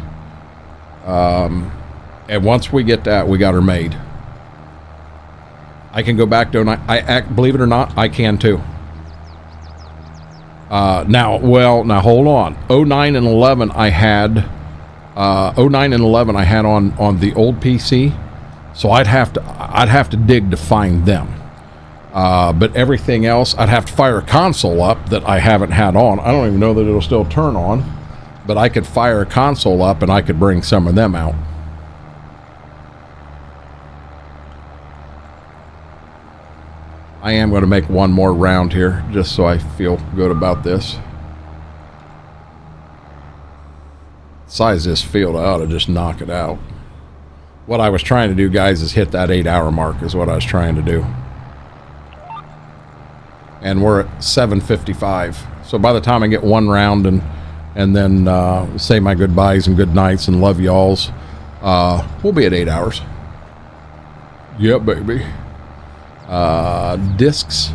And once we get that, we got her made. I can go back to believe it or not, I can too. Now hold on. 09 and 11 I had on the old PC, so I'd have to dig to find them. But everything else, I'd have to fire a console up that I haven't had on. I don't even know that it'll still turn on, but I could fire a console up and I could bring some of them out. I am going to make one more round here, just so I feel good about this. Size of this field, I ought to just knock it out. What I was trying to do, guys, is hit that 8-hour mark is what I was trying to do. And we're at 7:55. So by the time I get one round and then say my goodbyes and good nights and love y'alls, we'll be at 8 hours. Yeah, baby. Discs.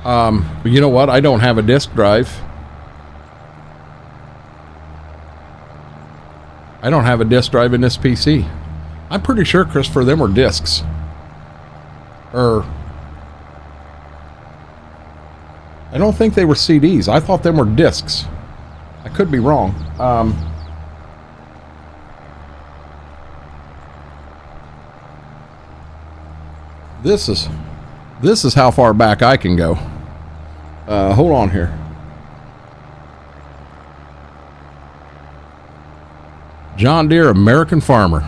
You know what? I don't have a disk drive. I don't have a disk drive in this PC. I'm pretty sure, Christopher, them were discs. I don't think they were CDs. I thought them were discs. I could be wrong. This is how far back I can go. Hold on here. John Deere American Farmer.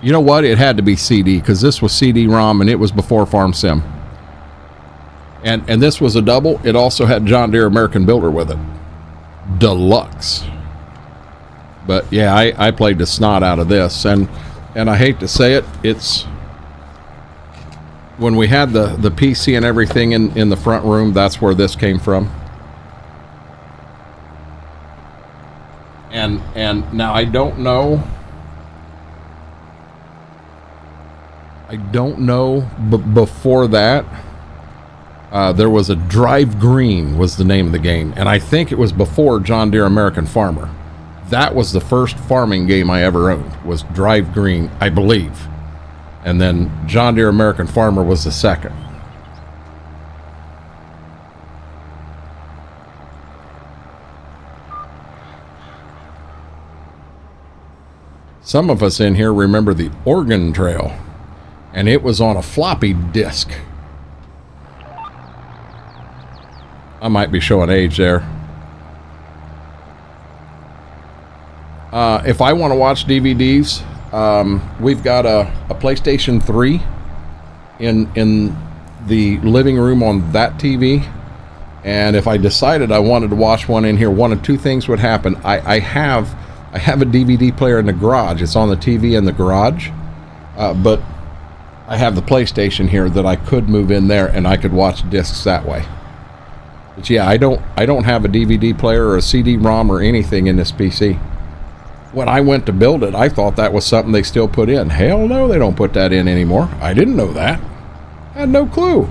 You know what? It had to be CD because this was CD-ROM and it was before Farm Sim. And this was a double. It also had John Deere American Builder with it. Deluxe. But yeah, I played the snot out of this, and I hate to say it, it's when we had the PC and everything in the front room, that's where this came from. And now I don't know. I don't know, but before that, there was a Drive Green was the name of the game, and I think it was before John Deere American Farmer. That was the first farming game I ever owned, was Drive Green, I believe. And then John Deere American Farmer was the second. Some of us in here remember the Oregon Trail, and it was on a floppy disk. I might be showing age there. If I want to watch DVDs, we've got a PlayStation 3 in the living room on that TV. And if I decided I wanted to watch one in here, one of two things would happen. I have a DVD player in the garage. It's on the TV in the garage. But I have the PlayStation here that I could move in there and I could watch discs that way. But yeah, I don't have a DVD player or a CD-ROM or anything in this PC. When I went to build it, I thought that was something they still put in. Hell no, they don't put that in anymore. I didn't know that. I had no clue.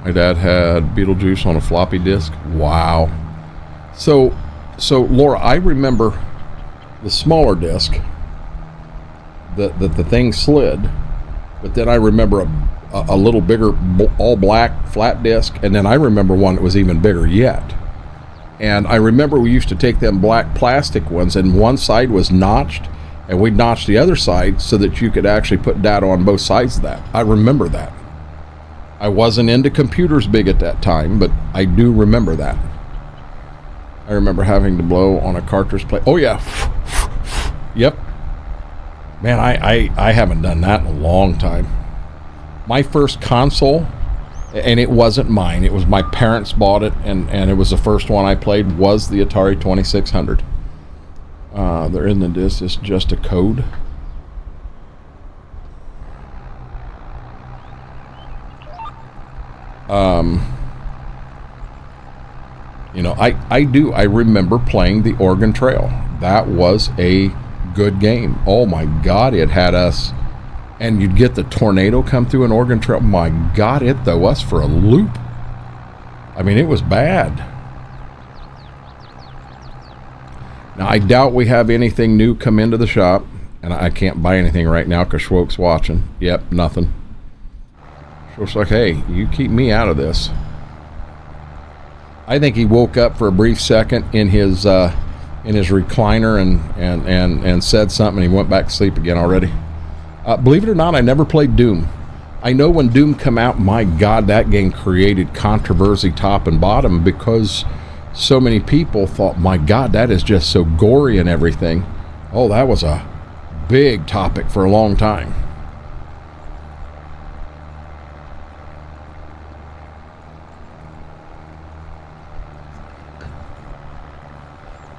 My dad had Beetlejuice on a floppy disk. Wow. So Laura, I remember the smaller disc that the thing slid, but then I remember a little bigger all black flat disc, and then I remember one that was even bigger yet. And I remember we used to take them black plastic ones, and one side was notched, and we'd notch the other side so that you could actually put data on both sides of that. I remember that. I wasn't into computers big at that time, but I do remember that. I remember having to blow on a cartridge plate. Oh yeah. Yep. Man, I haven't done that in a long time. My first console, and it wasn't mine, it was my parents bought it, and it was the first one I played, was the Atari 2600. There isn't this, it's just a code. You know, I remember playing the Oregon Trail. That was a good game. Oh my God, it had us, and you'd get the tornado come through an Oregon Trail. My God, it threw us for a loop. I mean, it was bad. Now, I doubt we have anything new come into the shop, and I can't buy anything right now because Schwoke's watching. Yep, nothing. Schwoke's like, hey, you keep me out of this. I think he woke up for a brief second in his recliner and said something, and he went back to sleep again already. Believe it or not, I never played Doom. I know when Doom came out, my God, that game created controversy top and bottom because so many people thought, my God, that is just so gory and everything. Oh, that was a big topic for a long time.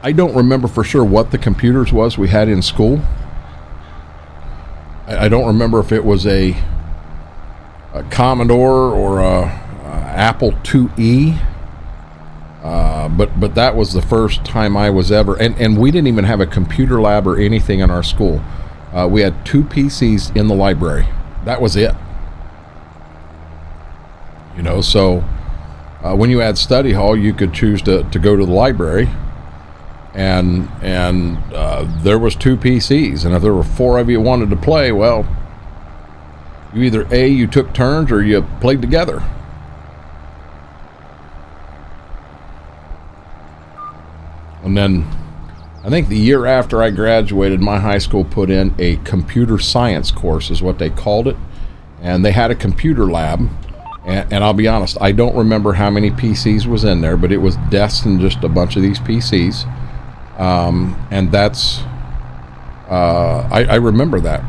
I don't remember for sure what the computers was we had in school. I don't remember if it was a Commodore or a Apple IIe. But that was the first time I was ever, and we didn't even have a computer lab or anything in our school. We had 2 PCs in the library. That was it. You know, so when you had study hall, you could choose to go to the library. And there was 2 PCs, and if there were 4 of you wanted to play, well, you either you took turns or you played together. And then I think the year after I graduated, my high school put in a computer science course is what they called it, and they had a computer lab, and I'll be honest, I don't remember how many PCs was in there, but it was desks and just a bunch of these PCs. And that's, I remember that.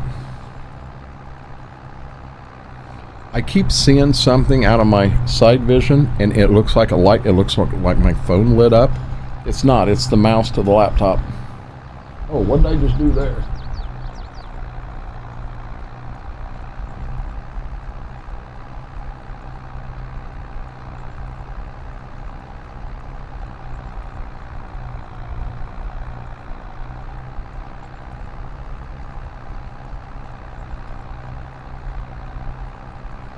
I keep seeing something out of my side vision, and it looks like a light. It looks like my phone lit up. It's not. It's the mouse to the laptop. Oh, what did I just do there?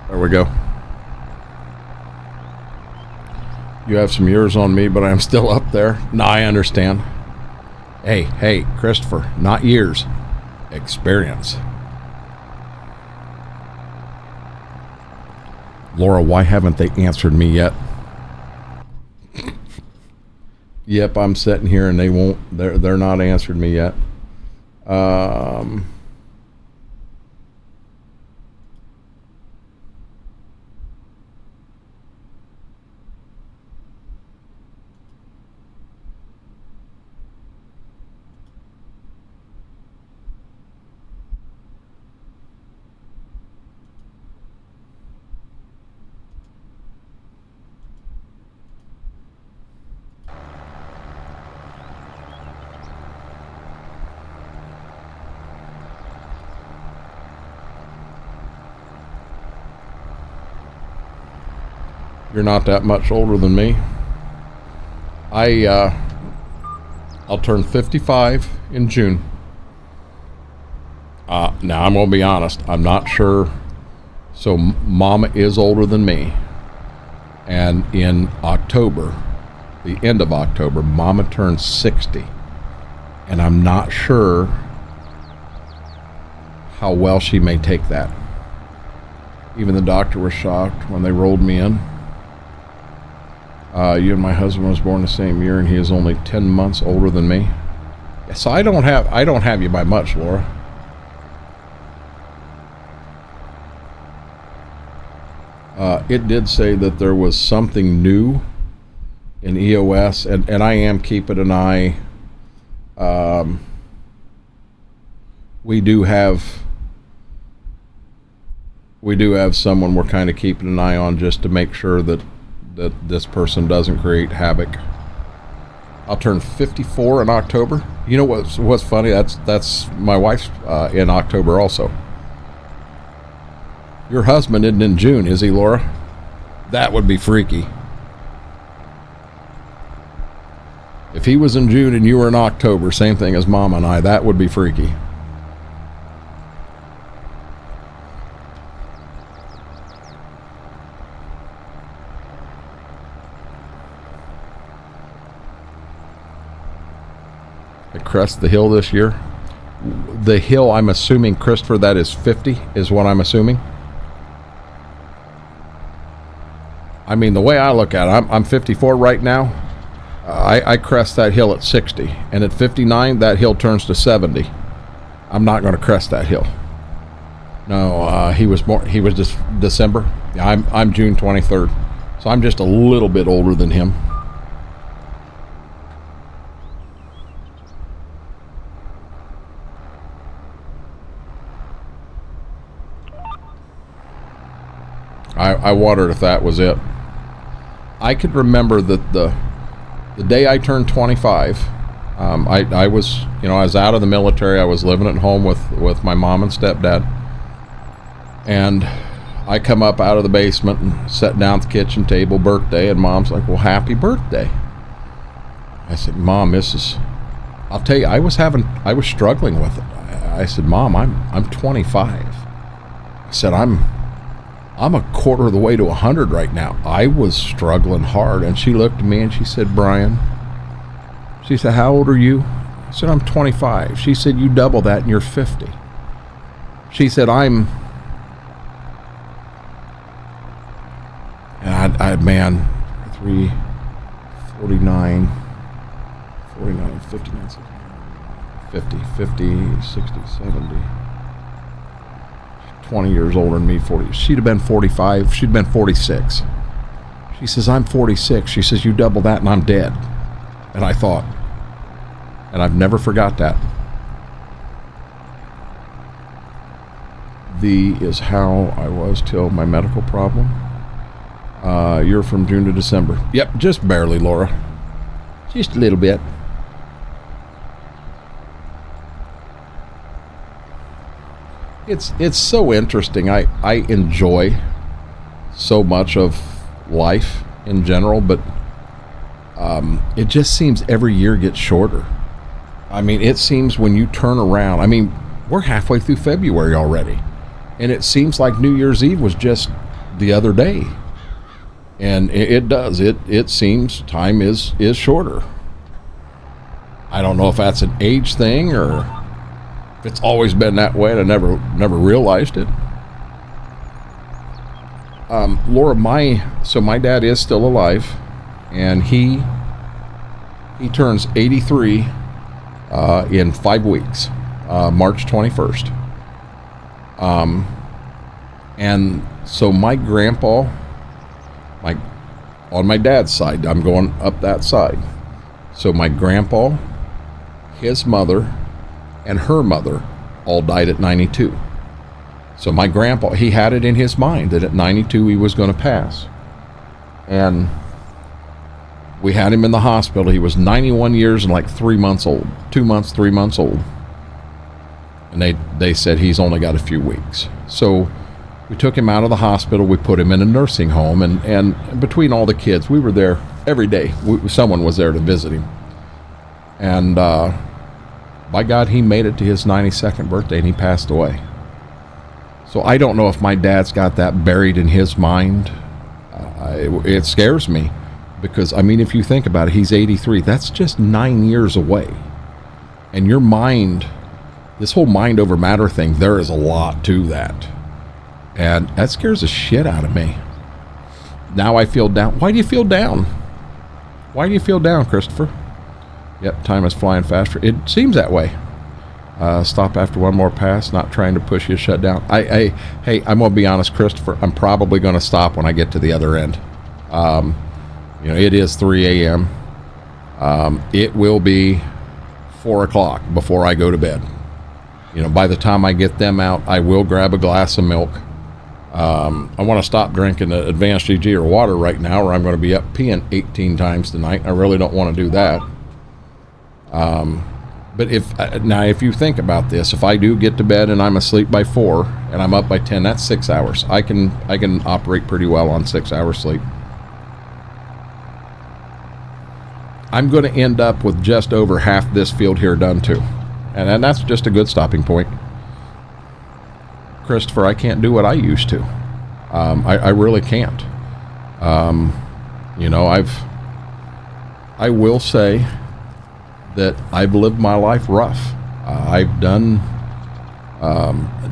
There we go. You have some years on me, but I'm still up there. Nah, I understand. Hey, Christopher, not years. Experience. Laura, why haven't they answered me yet? Yep, I'm sitting here and they won't, they're not answered me yet. You're not that much older than me. I'll turn 55 in June. Now I'm gonna be honest, I'm not sure. So Mama is older than me, and in October, the end of October, Mama turns 60, and I'm not sure how well she may take that. Even the doctor was shocked when they rolled me in. You and my husband was born the same year, and he is only 10 months older than me. Yeah, so I don't have you by much, Laura. It did say that there was something new in EOS, and I am keeping an eye. We do have someone we're kind of keeping an eye on, just to make sure that this person doesn't create havoc. I'll turn 54 in October. You know what's funny? That's my wife's in October also. Your husband isn't in June, is he, Laura? That would be freaky. If he was in June and you were in October, same thing as Mama and I, that would be freaky. I crest the hill this year. The hill, I'm assuming, Christopher, that is 50, is what I'm assuming. I mean, the way I look at it, I'm 54 right now. I crest that hill at 60, and at 59, that hill turns to 70. I'm not going to crest that hill. No, he was just December. Yeah, I'm June 23rd, so I'm just a little bit older than him. I wondered if that was it. I could remember that the day I turned 25, I was, I was out of the military. I was living at home with my mom and stepdad, and I come up out of the basement and sat down at the kitchen table, birthday, and Mom's like, "Well, happy birthday." I said, "Mom, I'll tell you, I was struggling with it." I said, "Mom, I'm 25." I said, I'm a quarter of the way to 100 right now. I was struggling hard. And she looked at me and she said, "Brian," she said, "how old are you?" I said, "I'm 25. She said, "You double that and you're 50. She said, "I'm..." And I man, 3, 49, 59, 59, 50, 60, 70. 20 years older than me, 40. She'd have been 45. She'd been 46. She says, "I'm 46. She says, "You double that and I'm dead." And I thought, and I've never forgot that. Is how I was till my medical problem. You're from June to December. Yep, just barely, Laura. Just a little bit. It's so interesting. I enjoy so much of life in general, but it just seems every year gets shorter. I mean, it seems when you turn around, I mean, we're halfway through February already, and it seems like New Year's Eve was just the other day. And it does. It seems time is shorter. I don't know if that's an age thing or if it's always been that way and I never realized it. Laura, my dad is still alive, and he turns 83 in 5 weeks, March 21st. And so my grandpa, on my dad's side, I'm going up that side. So my grandpa, his mother, and her mother all died at 92. So my grandpa, he had it in his mind that at 92 he was going to pass. And we had him in the hospital. He was 91 years and like 3 months old, 2 months, 3 months old. And they said he's only got a few weeks. So we took him out of the hospital. We put him in a nursing home. And between all the kids, we were there every day. Someone was there to visit him. And by God, he made it to his 92nd birthday and he passed away. So I don't know if my dad's got that buried in his mind. It scares me because, I mean, if you think about it, he's 83. That's just 9 years away. And your mind, this whole mind over matter thing, there is a lot to that. And that scares the shit out of me. Now I feel down. Why do you feel down? Why do you feel down, Christopher? Yep, time is flying faster. It seems that way. Stop after one more pass, not trying to push you to shut down. Hey, I'm going to be honest, Christopher. I'm probably going to stop when I get to the other end. It is 3 a.m. It will be 4 o'clock before I go to bed. By the time I get them out, I will grab a glass of milk. I want to stop drinking the advanced GG or water right now, or I'm going to be up peeing 18 times tonight. I really don't want to do that. But if you think about this, if I do get to bed and I'm asleep by 4 and I'm up by 10, that's 6 hours. I can operate pretty well on 6 hours sleep. I'm going to end up with just over half this field here done too. And that's just a good stopping point. Christopher, I can't do what I used to. I really can't. I will say that I've lived my life rough. I've done,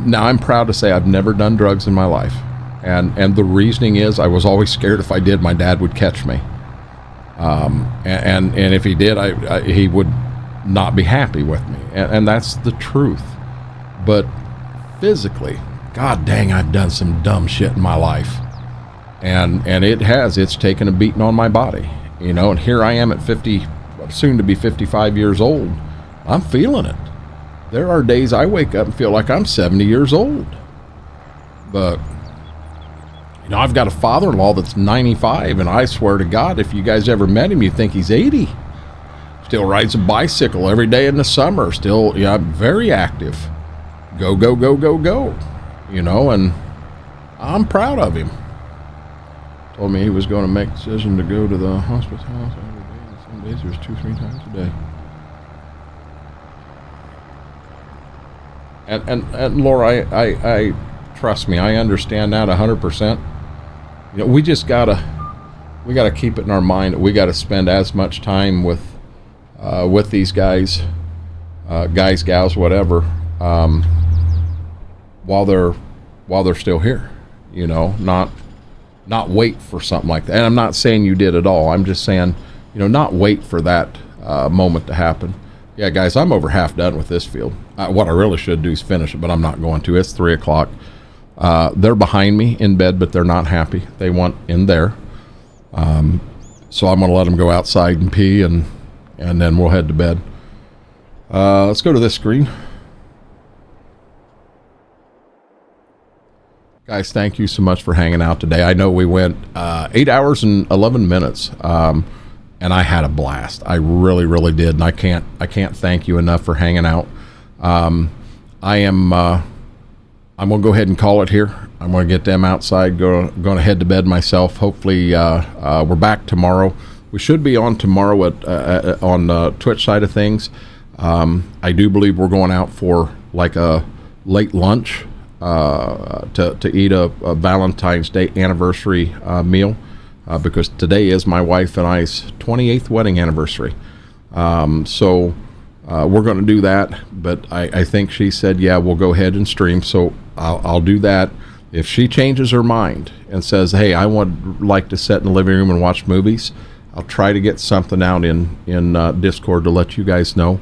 now I'm proud to say I've never done drugs in my life. And the reasoning is I was always scared if I did, my dad would catch me. And if he did, he would not be happy with me. And that's the truth. But physically, God dang, I've done some dumb shit in my life. And it's taken a beating on my body. And here I am at 50, soon to be 55 years old. I'm feeling it. There are days I wake up and feel like I'm 70 years old. But I've got a father-in-law that's 95, and I swear to God, if you guys ever met him, you'd think he's 80. Still rides a bicycle every day in the summer. Still, very active. Go, go, go, go, go. And I'm proud of him. Told me he was going to make a decision to go to the hospital every day. And some days there's 2-3 times a day. And Laura, I trust me, I understand that 100%. We just gotta keep it in our mind that we gotta spend as much time with these guys, gals, whatever, while they're still here. Not wait for something like that. And I'm not saying you did at all. I'm just saying, not wait for that moment to happen. Yeah, guys, I'm over half done with this field. What I really should do is finish it, but I'm not going to. It's 3 o'clock. They're behind me in bed, but they're not happy. They want in there. So I'm going to let them go outside and pee, and then we'll head to bed. Let's go to this screen. Guys, thank you so much for hanging out today. I know we went 8 hours and 11 minutes, and I had a blast. I really, really did, and I can't thank you enough for hanging out. I am I'm going to go ahead and call it here. I'm going to get them outside, going to head to bed myself. Hopefully we're back tomorrow. We should be on tomorrow on Twitch side of things. I do believe we're going out for like a late lunch to eat a Valentine's Day anniversary meal because today is my wife and I's 28th wedding anniversary. So we're going to do that, but I think she said, yeah, we'll go ahead and stream. So I'll do that. If she changes her mind and says, hey, I would like to sit in the living room and watch movies, I'll try to get something out in Discord to let you guys know.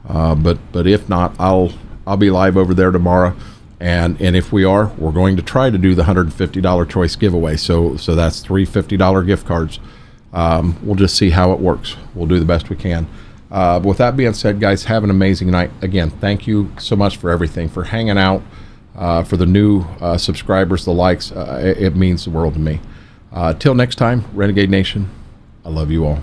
But if not, I'll be live over there tomorrow. And if we are, we're going to try to do the $150 choice giveaway. So that's 3 $50 gift cards. We'll just see how it works. We'll do the best we can. With that being said, guys, have an amazing night. Again, thank you so much for everything, for hanging out, for the new subscribers, the likes. It means the world to me. Till next time, Renegade Nation, I love you all.